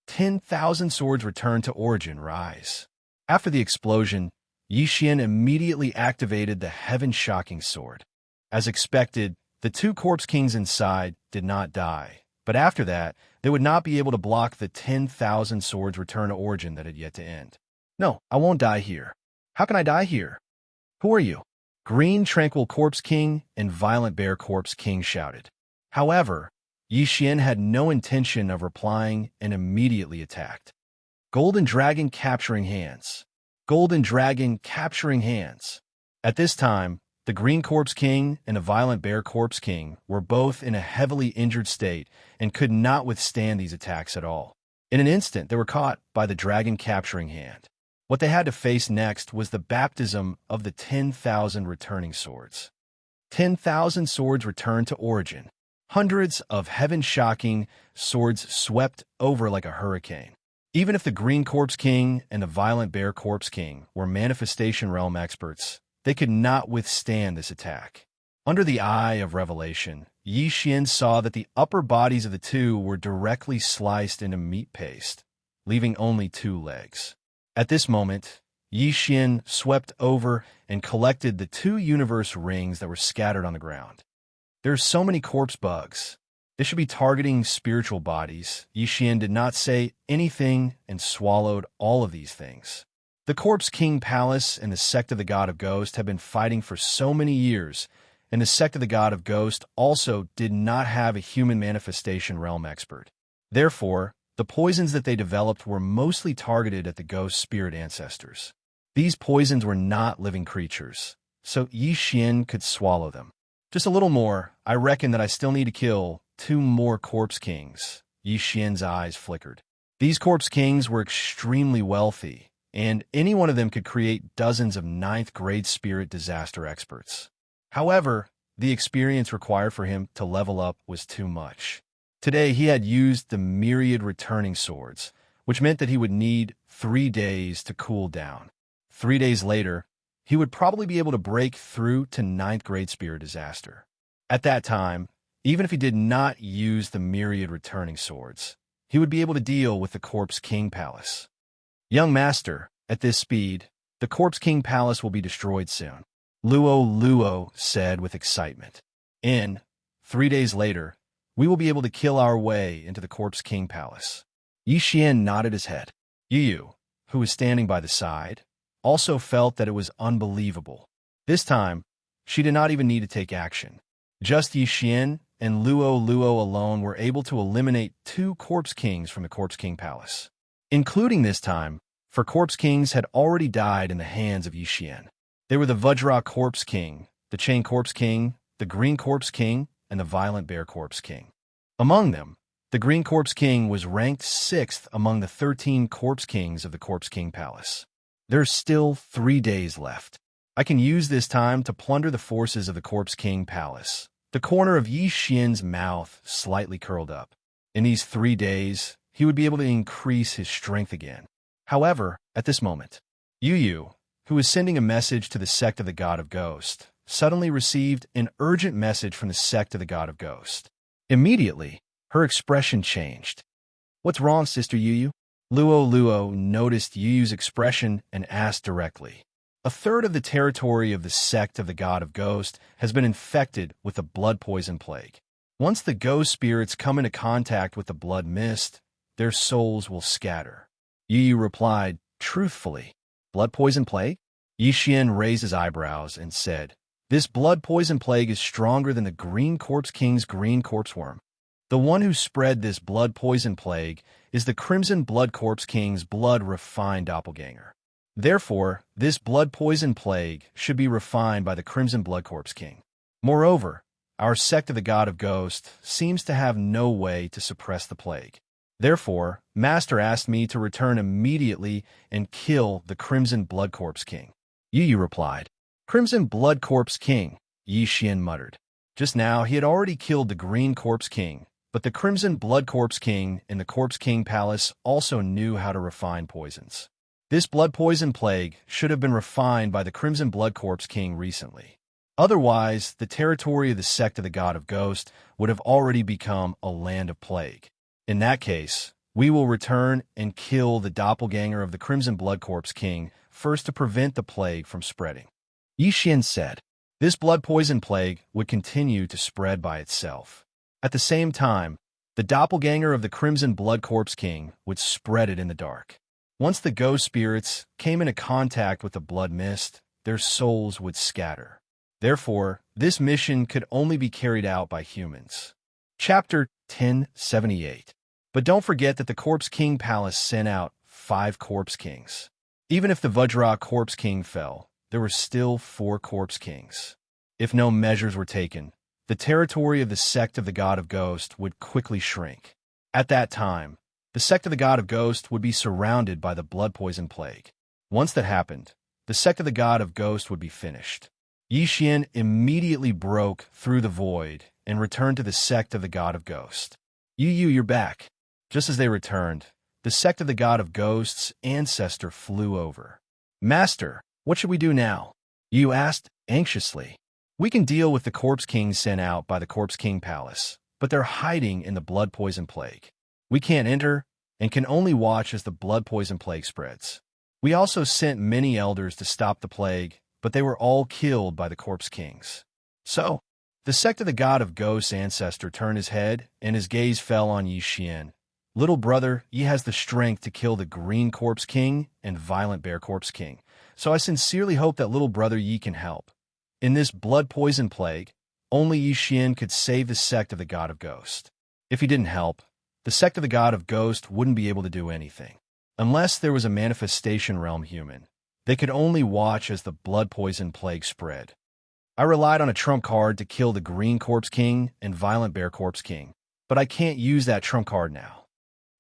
10,000 swords returned to origin rise. After the explosion, Yi Xian immediately activated the heaven-shocking sword. As expected, the two corpse kings inside did not die, but after that, they would not be able to block the 10,000 swords return to origin that had yet to end. No, I won't die here. How can I die here? Who are you? Green Tranquil Corpse King and Violent Bear Corpse King shouted. However, Yi Xian had no intention of replying and immediately attacked. Golden Dragon capturing hands. Golden Dragon capturing hands. At this time, the Green Corpse King and the Violent Bear Corpse King were both in a heavily injured state and could not withstand these attacks at all. In an instant, they were caught by the Dragon capturing hand. What they had to face next was the baptism of the 10,000 returning swords. 10,000 swords returned to origin. Hundreds of heaven-shocking swords swept over like a hurricane. Even if the Green Corpse King and the Violent Bear Corpse King were Manifestation Realm experts, they could not withstand this attack. Under the eye of revelation, Yi Xian saw that the upper bodies of the two were directly sliced into meat paste, leaving only 2 legs. At this moment, Yi Xian swept over and collected the 2 universe rings that were scattered on the ground. There are so many corpse bugs. They should be targeting spiritual bodies. Yi Xian did not say anything and swallowed all of these things. The Corpse King Palace and the Sect of the God of Ghost have been fighting for so many years, and the Sect of the God of Ghost also did not have a human manifestation realm expert. Therefore, the poisons that they developed were mostly targeted at the ghost spirit ancestors. These poisons were not living creatures, so Yi Xian could swallow them. Just a little more, I reckon that I still need to kill 2 more Corpse Kings. Yi Xian's eyes flickered. These corpse kings were extremely wealthy, and any one of them could create dozens of ninth-grade spirit disaster experts. However, the experience required for him to level up was too much. Today, he had used the myriad returning swords, which meant that he would need 3 days to cool down. 3 days later, he would probably be able to break through to ninth-grade spirit disaster. At that time, even if he did not use the myriad returning swords, he would be able to deal with the Corpse King Palace. Young master, at this speed, the Corpse King Palace will be destroyed soon, Luo said with excitement. 3 days later, we will be able to kill our way into the Corpse King Palace. Yi Xian nodded his head. Yu, who was standing by the side, also felt that it was unbelievable. This time, she did not even need to take action. Just Yi Xian and Luo alone were able to eliminate 2 Corpse Kings from the Corpse King Palace, including this time, for Corpse Kings had already died in the hands of Yi Xian. They were the Vajra Corpse King, the Chain Corpse King, the Green Corpse King, and the Violent Bear Corpse King. Among them, the Green Corpse King was ranked 6th among the 13 Corpse Kings of the Corpse King Palace. There's still 3 days left. I can use this time to plunder the forces of the Corpse King Palace. The corner of Yi Xian's mouth slightly curled up. In these 3 days, he would be able to increase his strength again. However, at this moment, Yu, who was sending a message to the sect of the God of Ghost, suddenly received an urgent message from the sect of the God of Ghost. Immediately, her expression changed. What's wrong, Sister Yu? Luo noticed Yu's expression and asked directly. A third of the territory of the sect of the God of Ghost has been infected with the blood poison plague. Once the ghost spirits come into contact with the blood mist, their souls will scatter. Yu replied, truthfully, blood poison plague? Yi Xian raised his eyebrows and said, this blood poison plague is stronger than the Green Corpse King's green corpse worm. The one who spread this blood poison plague is the Crimson Blood Corpse King's blood-refined doppelganger. Therefore, this blood poison plague should be refined by the Crimson Blood Corpse King. Moreover, our sect of the God of Ghost seems to have no way to suppress the plague. Therefore, Master asked me to return immediately and kill the Crimson Blood Corpse King. Yu replied. Crimson Blood Corpse King, Yi Xian muttered. Just now, he had already killed the Green Corpse King, but the Crimson Blood Corpse King in the Corpse King Palace also knew how to refine poisons. This blood poison plague should have been refined by the Crimson Blood Corpse King recently. Otherwise, the territory of the sect of the God of Ghost would have already become a land of plague. In that case, we will return and kill the doppelganger of the Crimson Blood Corpse King first to prevent the plague from spreading. Yi Xian said, this blood poison plague would continue to spread by itself. At the same time, the doppelganger of the Crimson Blood Corpse King would spread it in the dark. Once the ghost spirits came into contact with the blood mist, their souls would scatter. Therefore, this mission could only be carried out by humans. Chapter 1078. But don't forget that the Corpse King Palace sent out 5 Corpse Kings. Even if the Vajra Corpse King fell, there were still 4 Corpse Kings. If no measures were taken, the territory of the sect of the God of Ghost would quickly shrink. At that time, the sect of the God of Ghost would be surrounded by the blood poison plague. Once that happened, the sect of the God of Ghost would be finished. Yi Xian immediately broke through the void and returned to the sect of the God of Ghost. Yu, you're back. Just as they returned, the sect of the God of Ghost's ancestor flew over. Master, what should we do now? Yu asked anxiously. We can deal with the Corpse Kings sent out by the Corpse King Palace, but they're hiding in the blood poison plague. We can't enter and can only watch as the blood poison plague spreads. We also sent many elders to stop the plague, but they were all killed by the Corpse Kings. So, the sect of the God of Ghost's ancestor turned his head, and his gaze fell on Yi Xian. Little brother, Yi has the strength to kill the Green Corpse King and Violent Bear Corpse King, so I sincerely hope that little brother Yi can help. In this blood poison plague, only Yi Xian could save the sect of the God of Ghost. If he didn't help, the sect of the God of Ghost wouldn't be able to do anything. Unless there was a manifestation realm human, they could only watch as the blood poison plague spread. I relied on a trump card to kill the Green Corpse King and Violent Bear Corpse King, but I can't use that trump card now.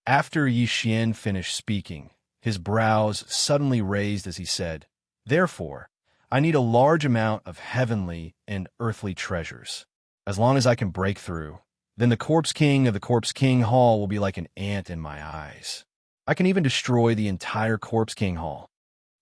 After Yi Xian finished speaking, his brows suddenly raised as he said, "Therefore, I need a large amount of heavenly and earthly treasures. As long as I can break through, then the Corpse King of the Corpse King Hall will be like an ant in my eyes. I can even destroy the entire Corpse King Hall."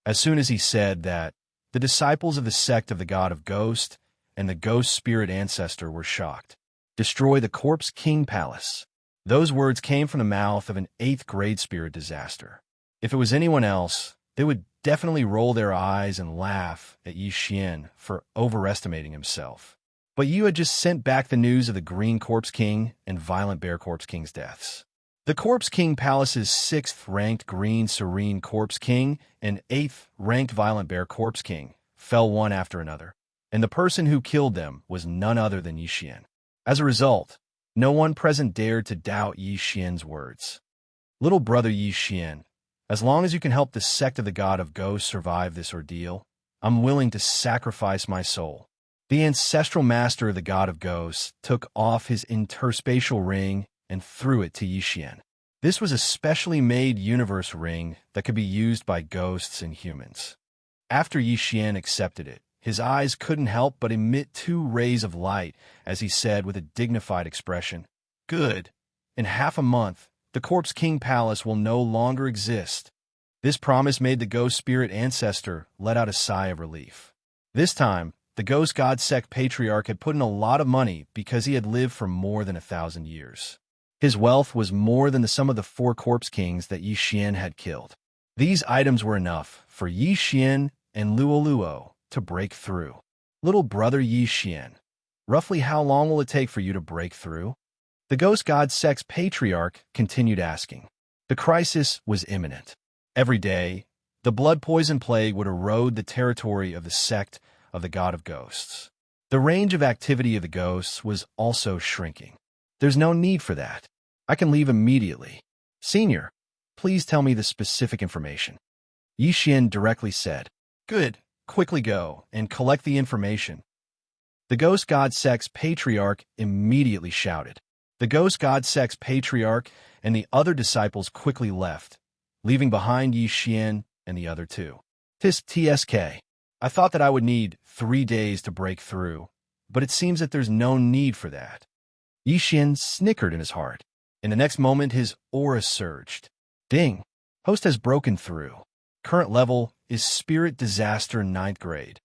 As soon as he said that, the disciples of the sect of the God of Ghost and the Ghost Spirit Ancestor were shocked. Destroy the Corpse King Palace. Those words came from the mouth of an 8th grade spirit disaster. If it was anyone else, they would definitely roll their eyes and laugh at Yi Xian for overestimating himself. But you had just sent back the news of the Green Corpse King and Violent Bear Corpse King's deaths. The Corpse King Palace's 6th-ranked Green Serene Corpse King and 8th-ranked Violent Bear Corpse King fell one after another, and the person who killed them was none other than Yi Xian. As a result, no one present dared to doubt Yi Xian's words. Little brother Yi Xian, as long as you can help the sect of the God of Ghosts survive this ordeal, I'm willing to sacrifice my soul. The ancestral master of the God of Ghosts took off his interspatial ring and threw it to Yi Xian. This was a specially made universe ring that could be used by ghosts and humans. After Yi Xian accepted it, his eyes couldn't help but emit 2 rays of light as he said with a dignified expression, "Good. In half a month, the Corpse King Palace will no longer exist." This promise made the Ghost Spirit Ancestor let out a sigh of relief. This time, the Ghost God Sect Patriarch had put in a lot of money because he had lived for more than 1,000 years. His wealth was more than the sum of the 4 Corpse Kings that Yi Xian had killed. These items were enough for Yi Xian and Luoluo to break through. Little brother Yi Xian, roughly how long will it take for you to break through? The Ghost God Sect's Patriarch continued asking. The crisis was imminent. Every day, the blood poison plague would erode the territory of the sect of the God of Ghosts. The range of activity of the ghosts was also shrinking. There's no need for that. I can leave immediately. Senior, please tell me the specific information. Yi Xian directly said. Good. Quickly go and collect the information. The Ghost God Sect's Patriarch immediately shouted. The Ghost God Sect's Patriarch and the other disciples quickly left, leaving behind Yi Xian and the other 2. TSK. I thought that I would need 3 days to break through, but it seems that there's no need for that. Yi Xian snickered in his heart. In the next moment, his aura surged. Ding! Host has broken through. Current level is Spirit Disaster 9th grade.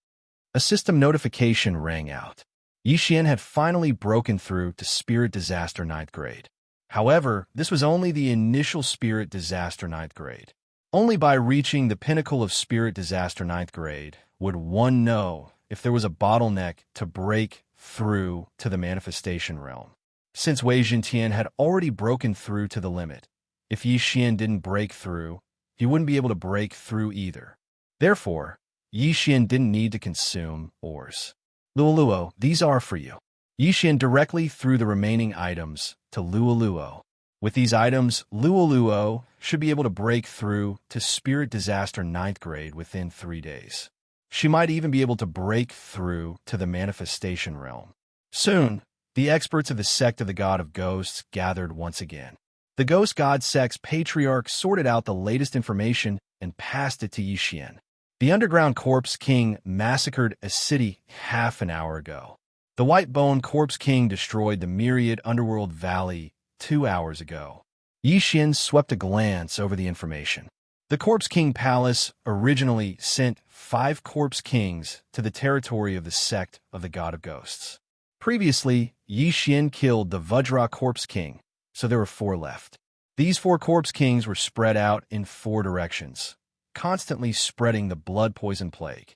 A system notification rang out. Yi Xian had finally broken through to Spirit Disaster 9th grade. However, this was only the initial Spirit Disaster 9th grade. Only by reaching the pinnacle of Spirit Disaster 9th grade would one know if there was a bottleneck to break through to the manifestation realm. Since Wei Jintian had already broken through to the limit, if Yi Xian didn't break through, he wouldn't be able to break through either. Therefore, Yi Xian didn't need to consume ores. Luoluo, these are for you. Yi Xian directly threw the remaining items to Luoluo. With these items, Luoluo should be able to break through to Spirit Disaster 9th grade within 3 days. She might even be able to break through to the manifestation realm. Soon, the experts of the sect of the God of Ghosts gathered once again. The Ghost God Sect's Patriarch sorted out the latest information and passed it to Yi Xian. The Underground Corpse King massacred a city half an hour ago. The White Bone Corpse King destroyed the Myriad Underworld Valley 2 hours ago. Yi Xian swept a glance over the information. The Corpse King Palace originally sent 5 Corpse Kings to the territory of the sect of the God of Ghosts. Previously, Yi Xian killed the Vajra Corpse King, so there were 4 left. These 4 Corpse Kings were spread out in 4 directions, constantly spreading the blood poison plague.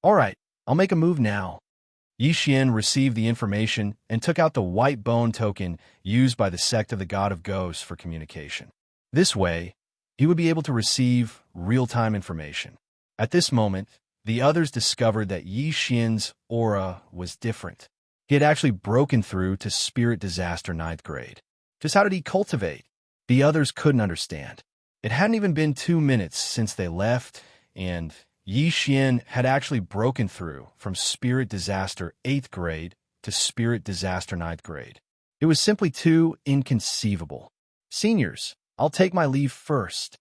All right, I'll make a move now. Yi Xian received the information and took out the white bone token used by the sect of the God of Ghosts for communication. This way, he would be able to receive real-time information. At this moment, the others discovered that Yi Xian's aura was different. He had actually broken through to Spirit Disaster 9th grade. Just how did he cultivate? The others couldn't understand. It hadn't even been 2 minutes since they left, and Yi Xian had actually broken through from Spirit Disaster 8th grade to Spirit Disaster 9th grade. It was simply too inconceivable. Seniors, I'll take my leave first.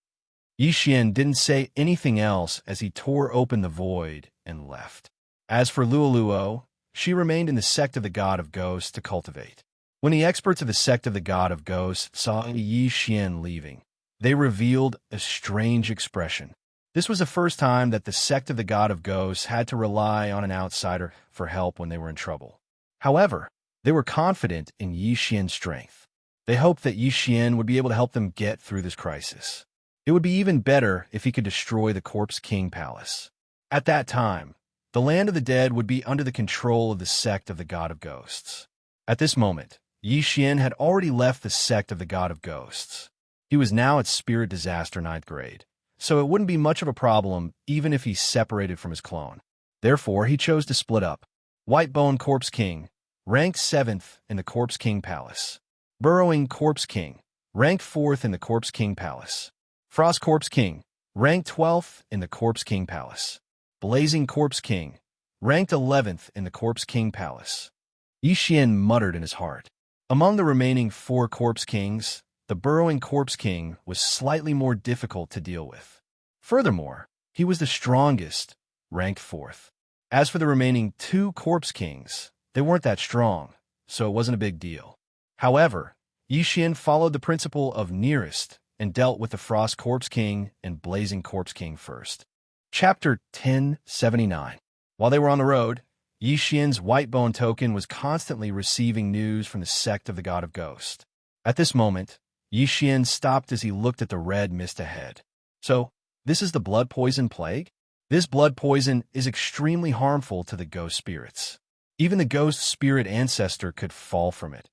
Yi Xian didn't say anything else as he tore open the void and left. As for Luoluo, she remained in the sect of the God of Ghosts to cultivate. When the experts of the sect of the God of Ghosts saw Yi Xian leaving, they revealed a strange expression. This was the first time that the sect of the God of Ghosts had to rely on an outsider for help when they were in trouble. However, they were confident in Yi Xian's strength. They hoped that Yi Xian would be able to help them get through this crisis. It would be even better if he could destroy the Corpse King Palace. At that time, the land of the dead would be under the control of the sect of the God of Ghosts. At this moment, Yi Xian had already left the sect of the God of Ghosts. He was now at Spirit Disaster 9th grade, so it wouldn't be much of a problem even if he separated from his clone. Therefore, he chose to split up. Whitebone Corpse King, ranked 7th in the Corpse King Palace. Burrowing Corpse King, ranked 4th in the Corpse King Palace. Frost Corpse King, ranked 12th in the Corpse King Palace. Blazing Corpse King, ranked 11th in the Corpse King Palace. Yi Xian muttered in his heart. Among the remaining 4 Corpse Kings, the Burrowing Corpse King was slightly more difficult to deal with. Furthermore, he was the strongest, ranked 4th. As for the remaining 2 Corpse Kings, they weren't that strong, so it wasn't a big deal. However, Yi Xian followed the principle of nearest and dealt with the Frost Corpse King and Blazing Corpse King first. Chapter 1079. While they were on the road, Yi Xian's Whitebone token was constantly receiving news from the sect of the God of Ghost. At this moment, Yi Xian stopped as he looked at the red mist ahead. So, this is the blood poison plague? This blood poison is extremely harmful to the ghost spirits. Even the ghost spirit ancestor could fall from it.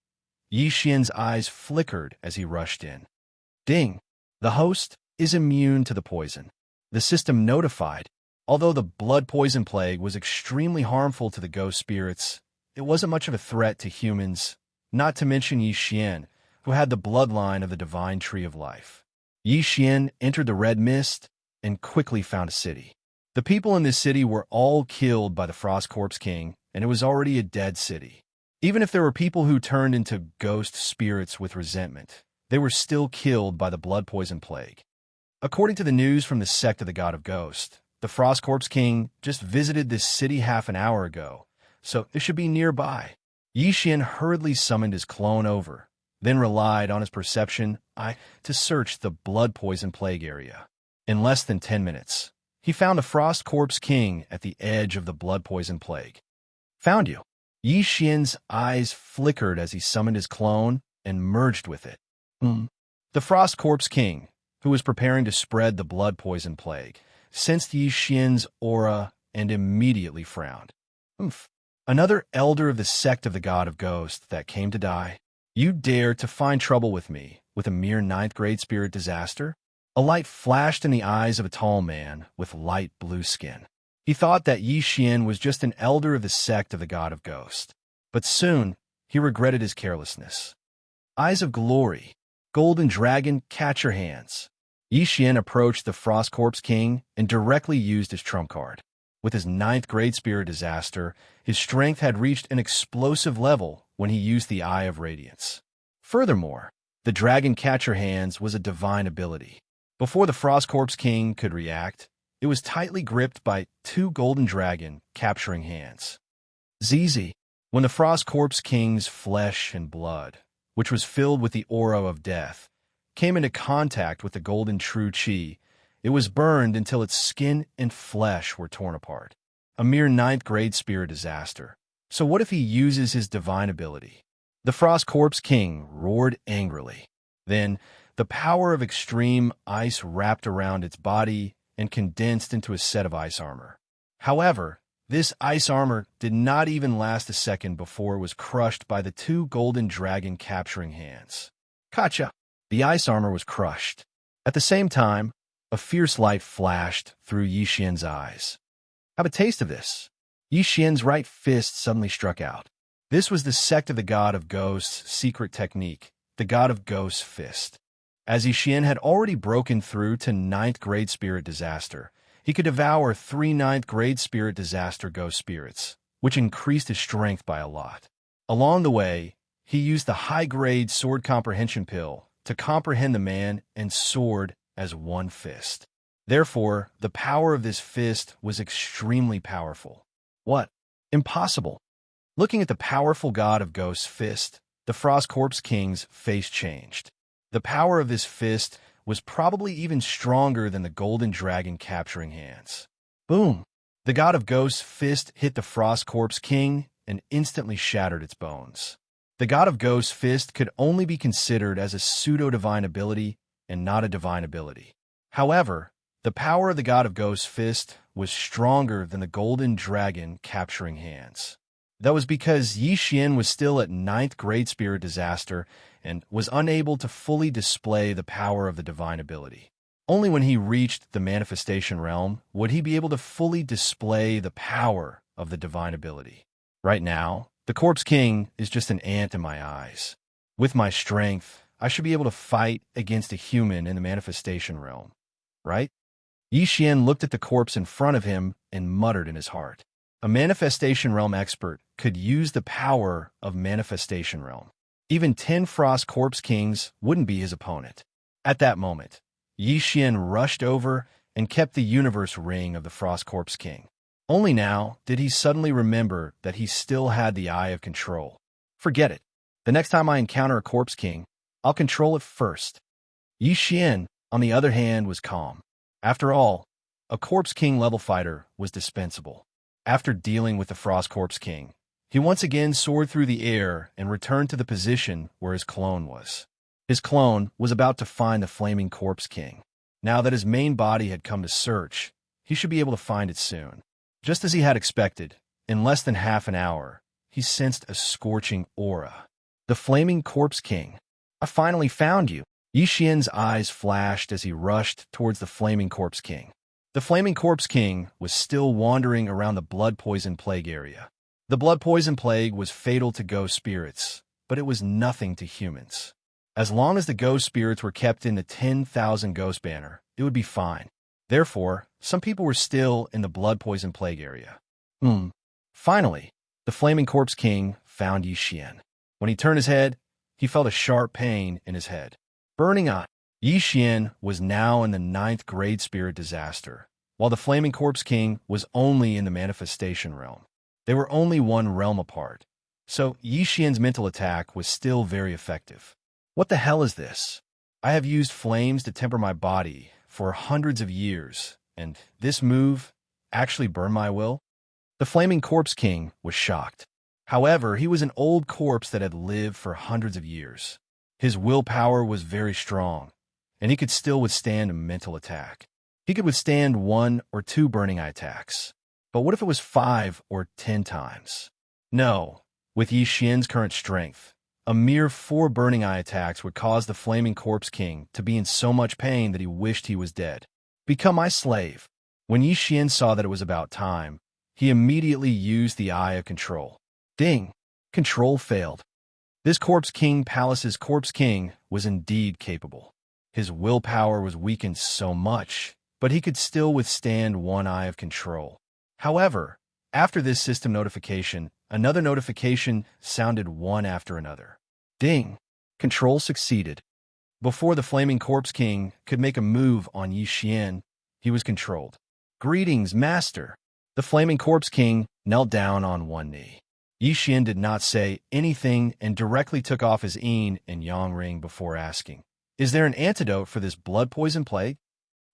Yi Xian's eyes flickered as he rushed in. Ding! The host is immune to the poison. The system notified. Although the blood poison plague was extremely harmful to the ghost spirits, it wasn't much of a threat to humans, not to mention Yi Xian, who had the bloodline of the divine tree of life. Yi Xian entered the red mist and quickly found a city. The people in this city were all killed by the Frost Corpse King, and it was already a dead city. Even if there were people who turned into ghost spirits with resentment, they were still killed by the blood poison plague. According to the news from the sect of the God of Ghost, the Frost Corpse King just visited this city half an hour ago, so it should be nearby. Yi Xian hurriedly summoned his clone over, then relied on his perception to search the blood poison plague area. In less than 10 minutes, he found the Frost Corpse King at the edge of the blood poison plague. Found you. Yi Xian's eyes flickered as he summoned his clone and merged with it. The Frost Corpse King, who was preparing to spread the blood poison plague, sensed Yi Xian's aura and immediately frowned. Another elder of the sect of the God of Ghosts that came to die? You dare to find trouble with me with a mere 9th grade spirit disaster? A light flashed in the eyes of a tall man with light blue skin. He thought that Yi Xian was just an elder of the sect of the God of Ghosts. But soon, he regretted his carelessness. Eyes of glory. Golden dragon, catch your hands. Yi Xian approached the Frost Corpse King and directly used his trump card. With his 9th grade spirit disaster, his strength had reached an explosive level when he used the Eye of Radiance. Furthermore, the Dragon Catcher Hands was a divine ability. Before the Frost Corpse King could react, it was tightly gripped by 2 golden dragon capturing hands. ZZ. When the Frost Corpse King's flesh and blood, which was filled with the aura of death, came into contact with the golden true chi, it was burned until its skin and flesh were torn apart. A mere 9th grade spirit disaster. So what if he uses his divine ability? The Frost Corpse King roared angrily. Then, the power of extreme ice wrapped around its body and condensed into a set of ice armor. However, this ice armor did not even last a second before it was crushed by the 2 golden dragon capturing hands. Gotcha! The ice armor was crushed. At the same time, a fierce light flashed through Yi Xian's eyes. Have a taste of this. Yi Xian's right fist suddenly struck out. This was the sect of the God of Ghosts' secret technique, the God of Ghosts' fist. As Yi Xian had already broken through to 9th grade spirit disaster, he could devour 3 9th grade spirit disaster ghost spirits, which increased his strength by a lot. Along the way, he used the high-grade sword comprehension pill to comprehend the man and sword as one fist. Therefore, the power of this fist was extremely powerful. What? Impossible. Looking at the powerful god of ghosts' fist, the Frost Corpse King's face changed. The power of this fist was probably even stronger than the golden dragon capturing hands. Boom! The god of ghosts' fist hit the Frost Corpse King and instantly shattered its bones. The god of ghosts' fist could only be considered as a pseudo-divine ability and not a divine ability. However, the power of the god of ghosts' fist was stronger than the golden dragon capturing hands. That was because Yi Xian was still at 9th grade spirit disaster and was unable to fully display the power of the divine ability. Only when he reached the manifestation realm would he be able to fully display the power of the divine ability. Right now, the Corpse King is just an ant in my eyes. With my strength, I should be able to fight against a human in the manifestation realm, right? Yi Xian looked at the corpse in front of him and muttered in his heart. A manifestation realm expert could use the power of manifestation realm. Even 10 Frost Corpse Kings wouldn't be his opponent. At that moment, Yi Xian rushed over and kept the universe ring of the Frost Corpse King. Only now did he suddenly remember that he still had the Eye of Control. Forget it. The next time I encounter a Corpse King, I'll control it first. Yi Xian, on the other hand, was calm. After all, a Corpse King level fighter was dispensable. After dealing with the Frost Corpse King, he once again soared through the air and returned to the position where his clone was. His clone was about to find the Flaming Corpse King. Now that his main body had come to search, he should be able to find it soon. Just as he had expected, in less than half an hour, he sensed a scorching aura. The Flaming Corpse King. I finally found you. Yi Xian's eyes flashed as he rushed towards the Flaming Corpse King. The Flaming Corpse King was still wandering around the Blood Poison Plague area. The Blood Poison Plague was fatal to ghost spirits, but it was nothing to humans. As long as the ghost spirits were kept in the 10,000 ghost banner, it would be fine. Therefore, some people were still in the Blood Poison Plague area. Finally, the Flaming Corpse King found Yi Xian. When he turned his head, he felt a sharp pain in his head. Burning eye. Yi Xian was now in the 9th grade spirit disaster, while the Flaming Corpse King was only in the manifestation realm. They were only one realm apart, so Yi Xian's mental attack was still very effective. What the hell is this? I have used flames to temper my body for hundreds of years, and this move actually burned my will? The Flaming Corpse King was shocked. However, he was an old corpse that had lived for hundreds of years. His willpower was very strong, and he could still withstand a mental attack. He could withstand 1 or 2 burning eye attacks. But what if it was 5 or 10 times? No, with Yi Xian's current strength, a mere 4 burning eye attacks would cause the Flaming Corpse King to be in so much pain that he wished he was dead. Become my slave. When Yi Xian saw that it was about time, he immediately used the Eye of Control. Ding! Control failed. This Corpse King Palace's Corpse King was indeed capable. His willpower was weakened so much, but he could still withstand 1 Eye of Control. However, after this system notification, another notification sounded one after another. Ding! Control succeeded. Before the Flaming Corpse King could make a move on Yi Xian, he was controlled. Greetings, Master! The Flaming Corpse King knelt down on one knee. Yi Xian did not say anything and directly took off his yin and yang ring before asking, "Is there an antidote for this blood poison plague?"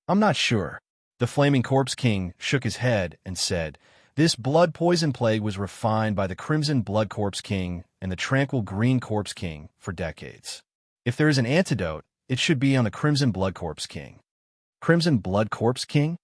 "I'm not sure." The Flaming Corpse King shook his head and said, "This blood poison plague was refined by the Crimson Blood Corpse King and the Tranquil Green Corpse King for decades. If there is an antidote, it should be on the Crimson Blood Corpse King." Crimson Blood Corpse King?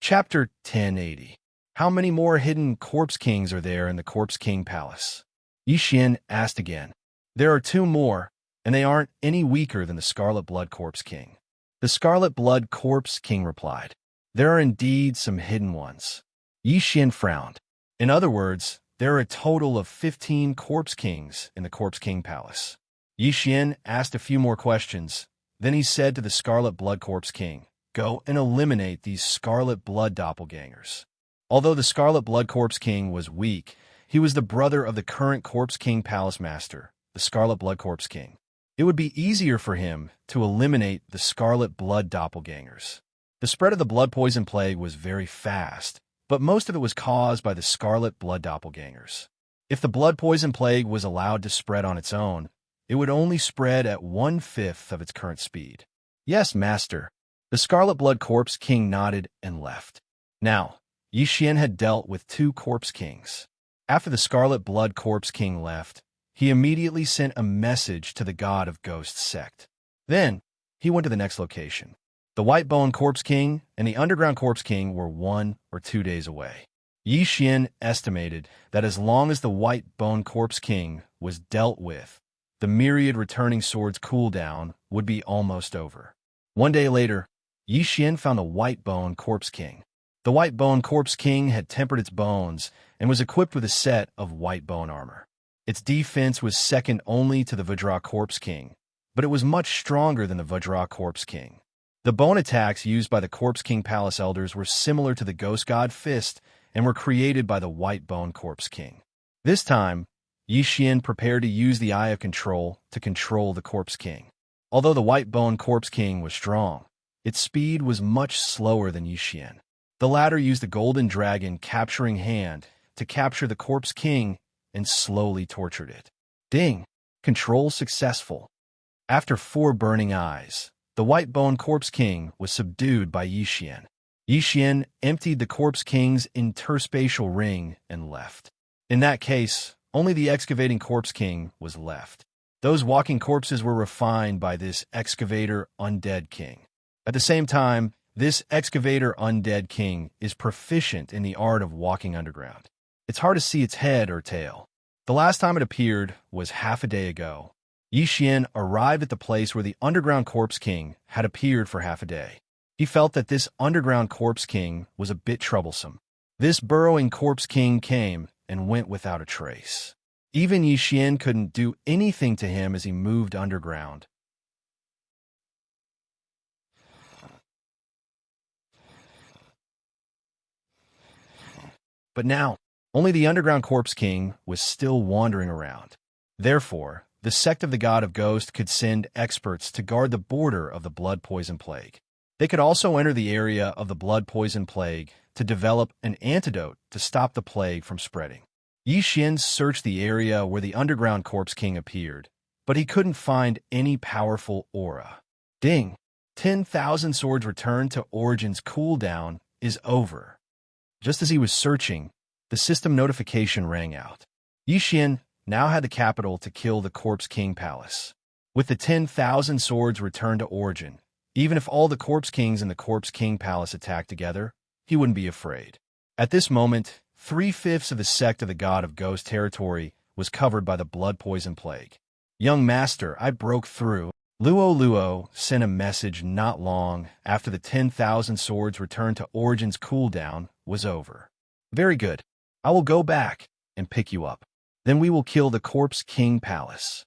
Chapter 1080. How many more hidden Corpse Kings are there in the Corpse King Palace? Yi Xian asked again. There are 2 more, and they aren't any weaker than the Scarlet Blood Corpse King. The Scarlet Blood Corpse King replied. There are indeed some hidden ones. Yi Xian frowned. In other words, there are a total of 15 Corpse Kings in the Corpse King Palace. Yi Xian asked a few more questions. Then he said to the Scarlet Blood Corpse King, "Go and eliminate these Scarlet Blood Doppelgangers." Although the Scarlet Blood Corpse King was weak, he was the brother of the current Corpse King Palace Master, the Scarlet Blood Corpse King. it would be easier for him to eliminate the scarlet blood doppelgangers. The spread of the blood poison plague was very fast, but most of it was caused by the scarlet blood doppelgangers. If the blood poison plague was allowed to spread on its own, it would only spread at 1/5 of its current speed. Yes, master. The Scarlet Blood Corpse King nodded and left. Now, Yi Xian had dealt with 2 Corpse Kings. After the Scarlet Blood Corpse King left, he immediately sent a message to the God of Ghosts sect. Then, he went to the next location. The White Bone Corpse King and the Underground Corpse King were 1 or 2 days away. Yi Xian estimated that as long as the White Bone Corpse King was dealt with, the myriad returning swords cooldown would be almost over. 1 day later, Yi Xian found a White Bone Corpse King. The White Bone Corpse King had tempered its bones and was equipped with a set of white bone armor. Its defense was second only to the Vajra Corpse King, but it was much stronger than the Vajra Corpse King. The bone attacks used by the Corpse King Palace Elders were similar to the Ghost God Fist and were created by the White Bone Corpse King. This time, Yi Xian prepared to use the Eye of Control to control the Corpse King. Although the White Bone Corpse King was strong, its speed was much slower than Yi Xian. The latter used the Golden Dragon Capturing Hand to capture the Corpse King and slowly tortured it. Ding! Control successful. After 4 burning eyes, the White Bone Corpse King was subdued by Yi Xian. Yi Xian emptied the Corpse King's interspatial ring and left. In that case, only the Excavating Corpse King was left. Those walking corpses were refined by this Excavator Undead King. At the same time, this Excavator Undead King is proficient in the art of walking underground. It's hard to see its head or tail. The last time it appeared was half a day ago. Yi Xian arrived at the place where the Underground Corpse King had appeared for half a day. He felt that this Underground Corpse King was a bit troublesome. This burrowing Corpse King came and went without a trace. Even Yi Xian couldn't do anything to him as he moved underground. But now, only the Underground Corpse King was still wandering around. Therefore, the sect of the God of Ghost could send experts to guard the border of the Blood Poison Plague. They could also enter the area of the Blood Poison Plague to develop an antidote to stop the plague from spreading. Yi Xian searched the area where the Underground Corpse King appeared, but he couldn't find any powerful aura. Ding! 10,000 swords returned to Origin's cooldown is over. Just as he was searching, the system notification rang out. Yi Xian now had the capital to kill the Corpse King Palace. With the 10,000 swords returned to Origin, even if all the Corpse Kings in the Corpse King Palace attacked together, he wouldn't be afraid. At this moment, 3/5 of the sect of the God of Ghost territory was covered by the Blood Poison Plague. Young Master, I broke through. Luo sent a message not long after the 10,000 swords returned to Origin's cooldown was over. Very good. I will go back and pick you up. Then we will kill the Corpse King Palace.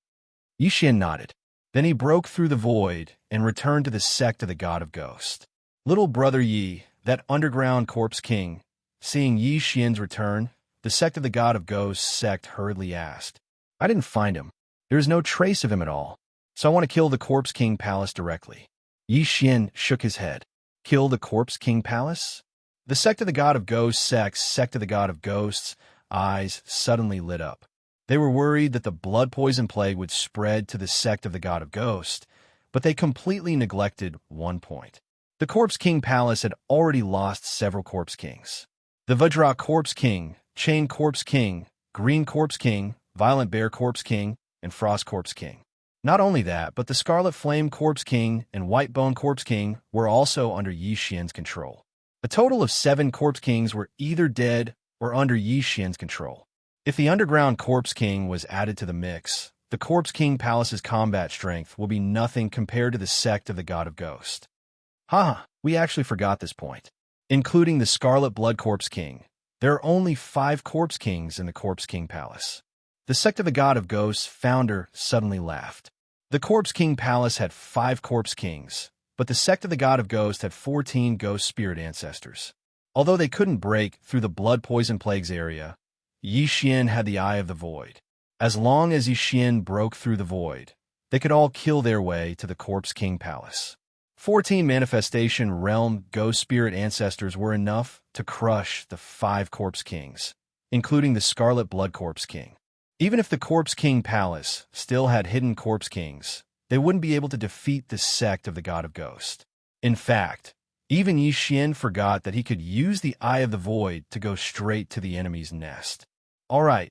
Yi Xian nodded. Then he broke through the void and returned to the sect of the God of Ghost. Little brother Yi, that Underground Corpse King, seeing Yi Xian's return, the sect of the God of Ghosts sect hurriedly asked, I didn't find him. There is no trace of him at all, so I want to kill the Corpse King Palace directly. Yi Xian shook his head. Kill the Corpse King Palace? The sect of the God of Ghosts sect of the God of Ghosts' eyes suddenly lit up. They were worried that the blood poison plague would spread to the sect of the God of Ghosts, but they completely neglected one point. The Corpse King Palace had already lost several Corpse Kings. The Vajra Corpse King, Chain Corpse King, Green Corpse King, Violent Bear Corpse King, and Frost Corpse King. Not only that, but the Scarlet Flame Corpse King and White Bone Corpse King were also under Yi Xian's control. A total of 7 Corpse Kings were either dead or under Yi Xian's control. If the Underground Corpse King was added to the mix, the Corpse King Palace's combat strength will be nothing compared to the sect of the God of Ghost. We actually forgot this point. Including the Scarlet Blood Corpse King, there are only 5 Corpse Kings in the Corpse King Palace. The sect of the God of Ghosts founder suddenly laughed. The Corpse King Palace had 5 Corpse Kings, but the sect of the God of Ghosts had 14 Ghost Spirit ancestors. Although they couldn't break through the Blood Poison Plague's area, Yi Xian had the Eye of the Void. As long as Yi Xian broke through the void, they could all kill their way to the Corpse King Palace. 14 Manifestation Realm Ghost Spirit Ancestors were enough to crush the 5 Corpse Kings, including the Scarlet Blood Corpse King. Even if the Corpse King Palace still had hidden Corpse Kings, they wouldn't be able to defeat the sect of the God of Ghost. In fact, even Yi Xian forgot that he could use the Eye of the Void to go straight to the enemy's nest. All right,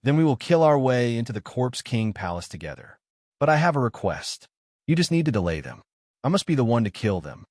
then we will kill our way into the Corpse King Palace together. But I have a request. You just need to delay them. I must be the one to kill them.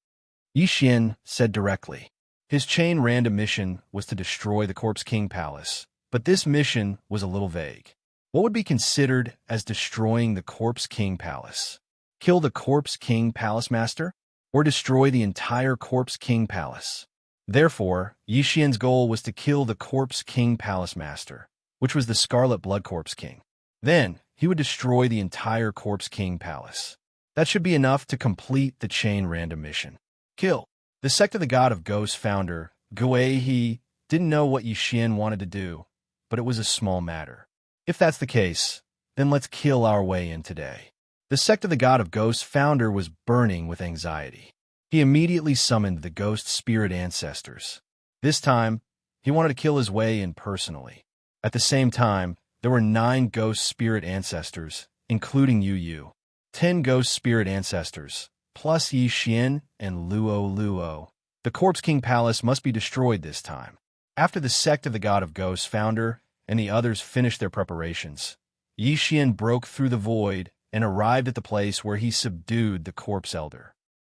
Yi Xian said directly. His chain random mission was to destroy the Corpse King Palace, but this mission was a little vague. What would be considered as destroying the Corpse King Palace? Kill the Corpse King Palace Master? Or destroy the entire Corpse King Palace? Therefore, Yi Xian's goal was to kill the Corpse King Palace Master, which was the Scarlet Blood Corpse King. Then, he would destroy the entire Corpse King Palace. That should be enough to complete the chain random mission. Kill. The sect of the God of Ghosts founder, Gui He, didn't know what Yi Xian wanted to do, but it was a small matter. If that's the case, then let's kill our way in today. The sect of the God of Ghosts founder was burning with anxiety. He immediately summoned the Ghost Spirit Ancestors. This time, he wanted to kill his way in personally. At the same time, there were 9 Ghost Spirit Ancestors, including Yu Yu. 10 Ghost Spirit Ancestors, plus Yi Xian and Luo Luo. The Corpse King Palace must be destroyed this time. After the sect of the God of Ghosts founder and the others finished their preparations, Yi Xian broke through the void and arrived at the place where he subdued the Corpse Elder.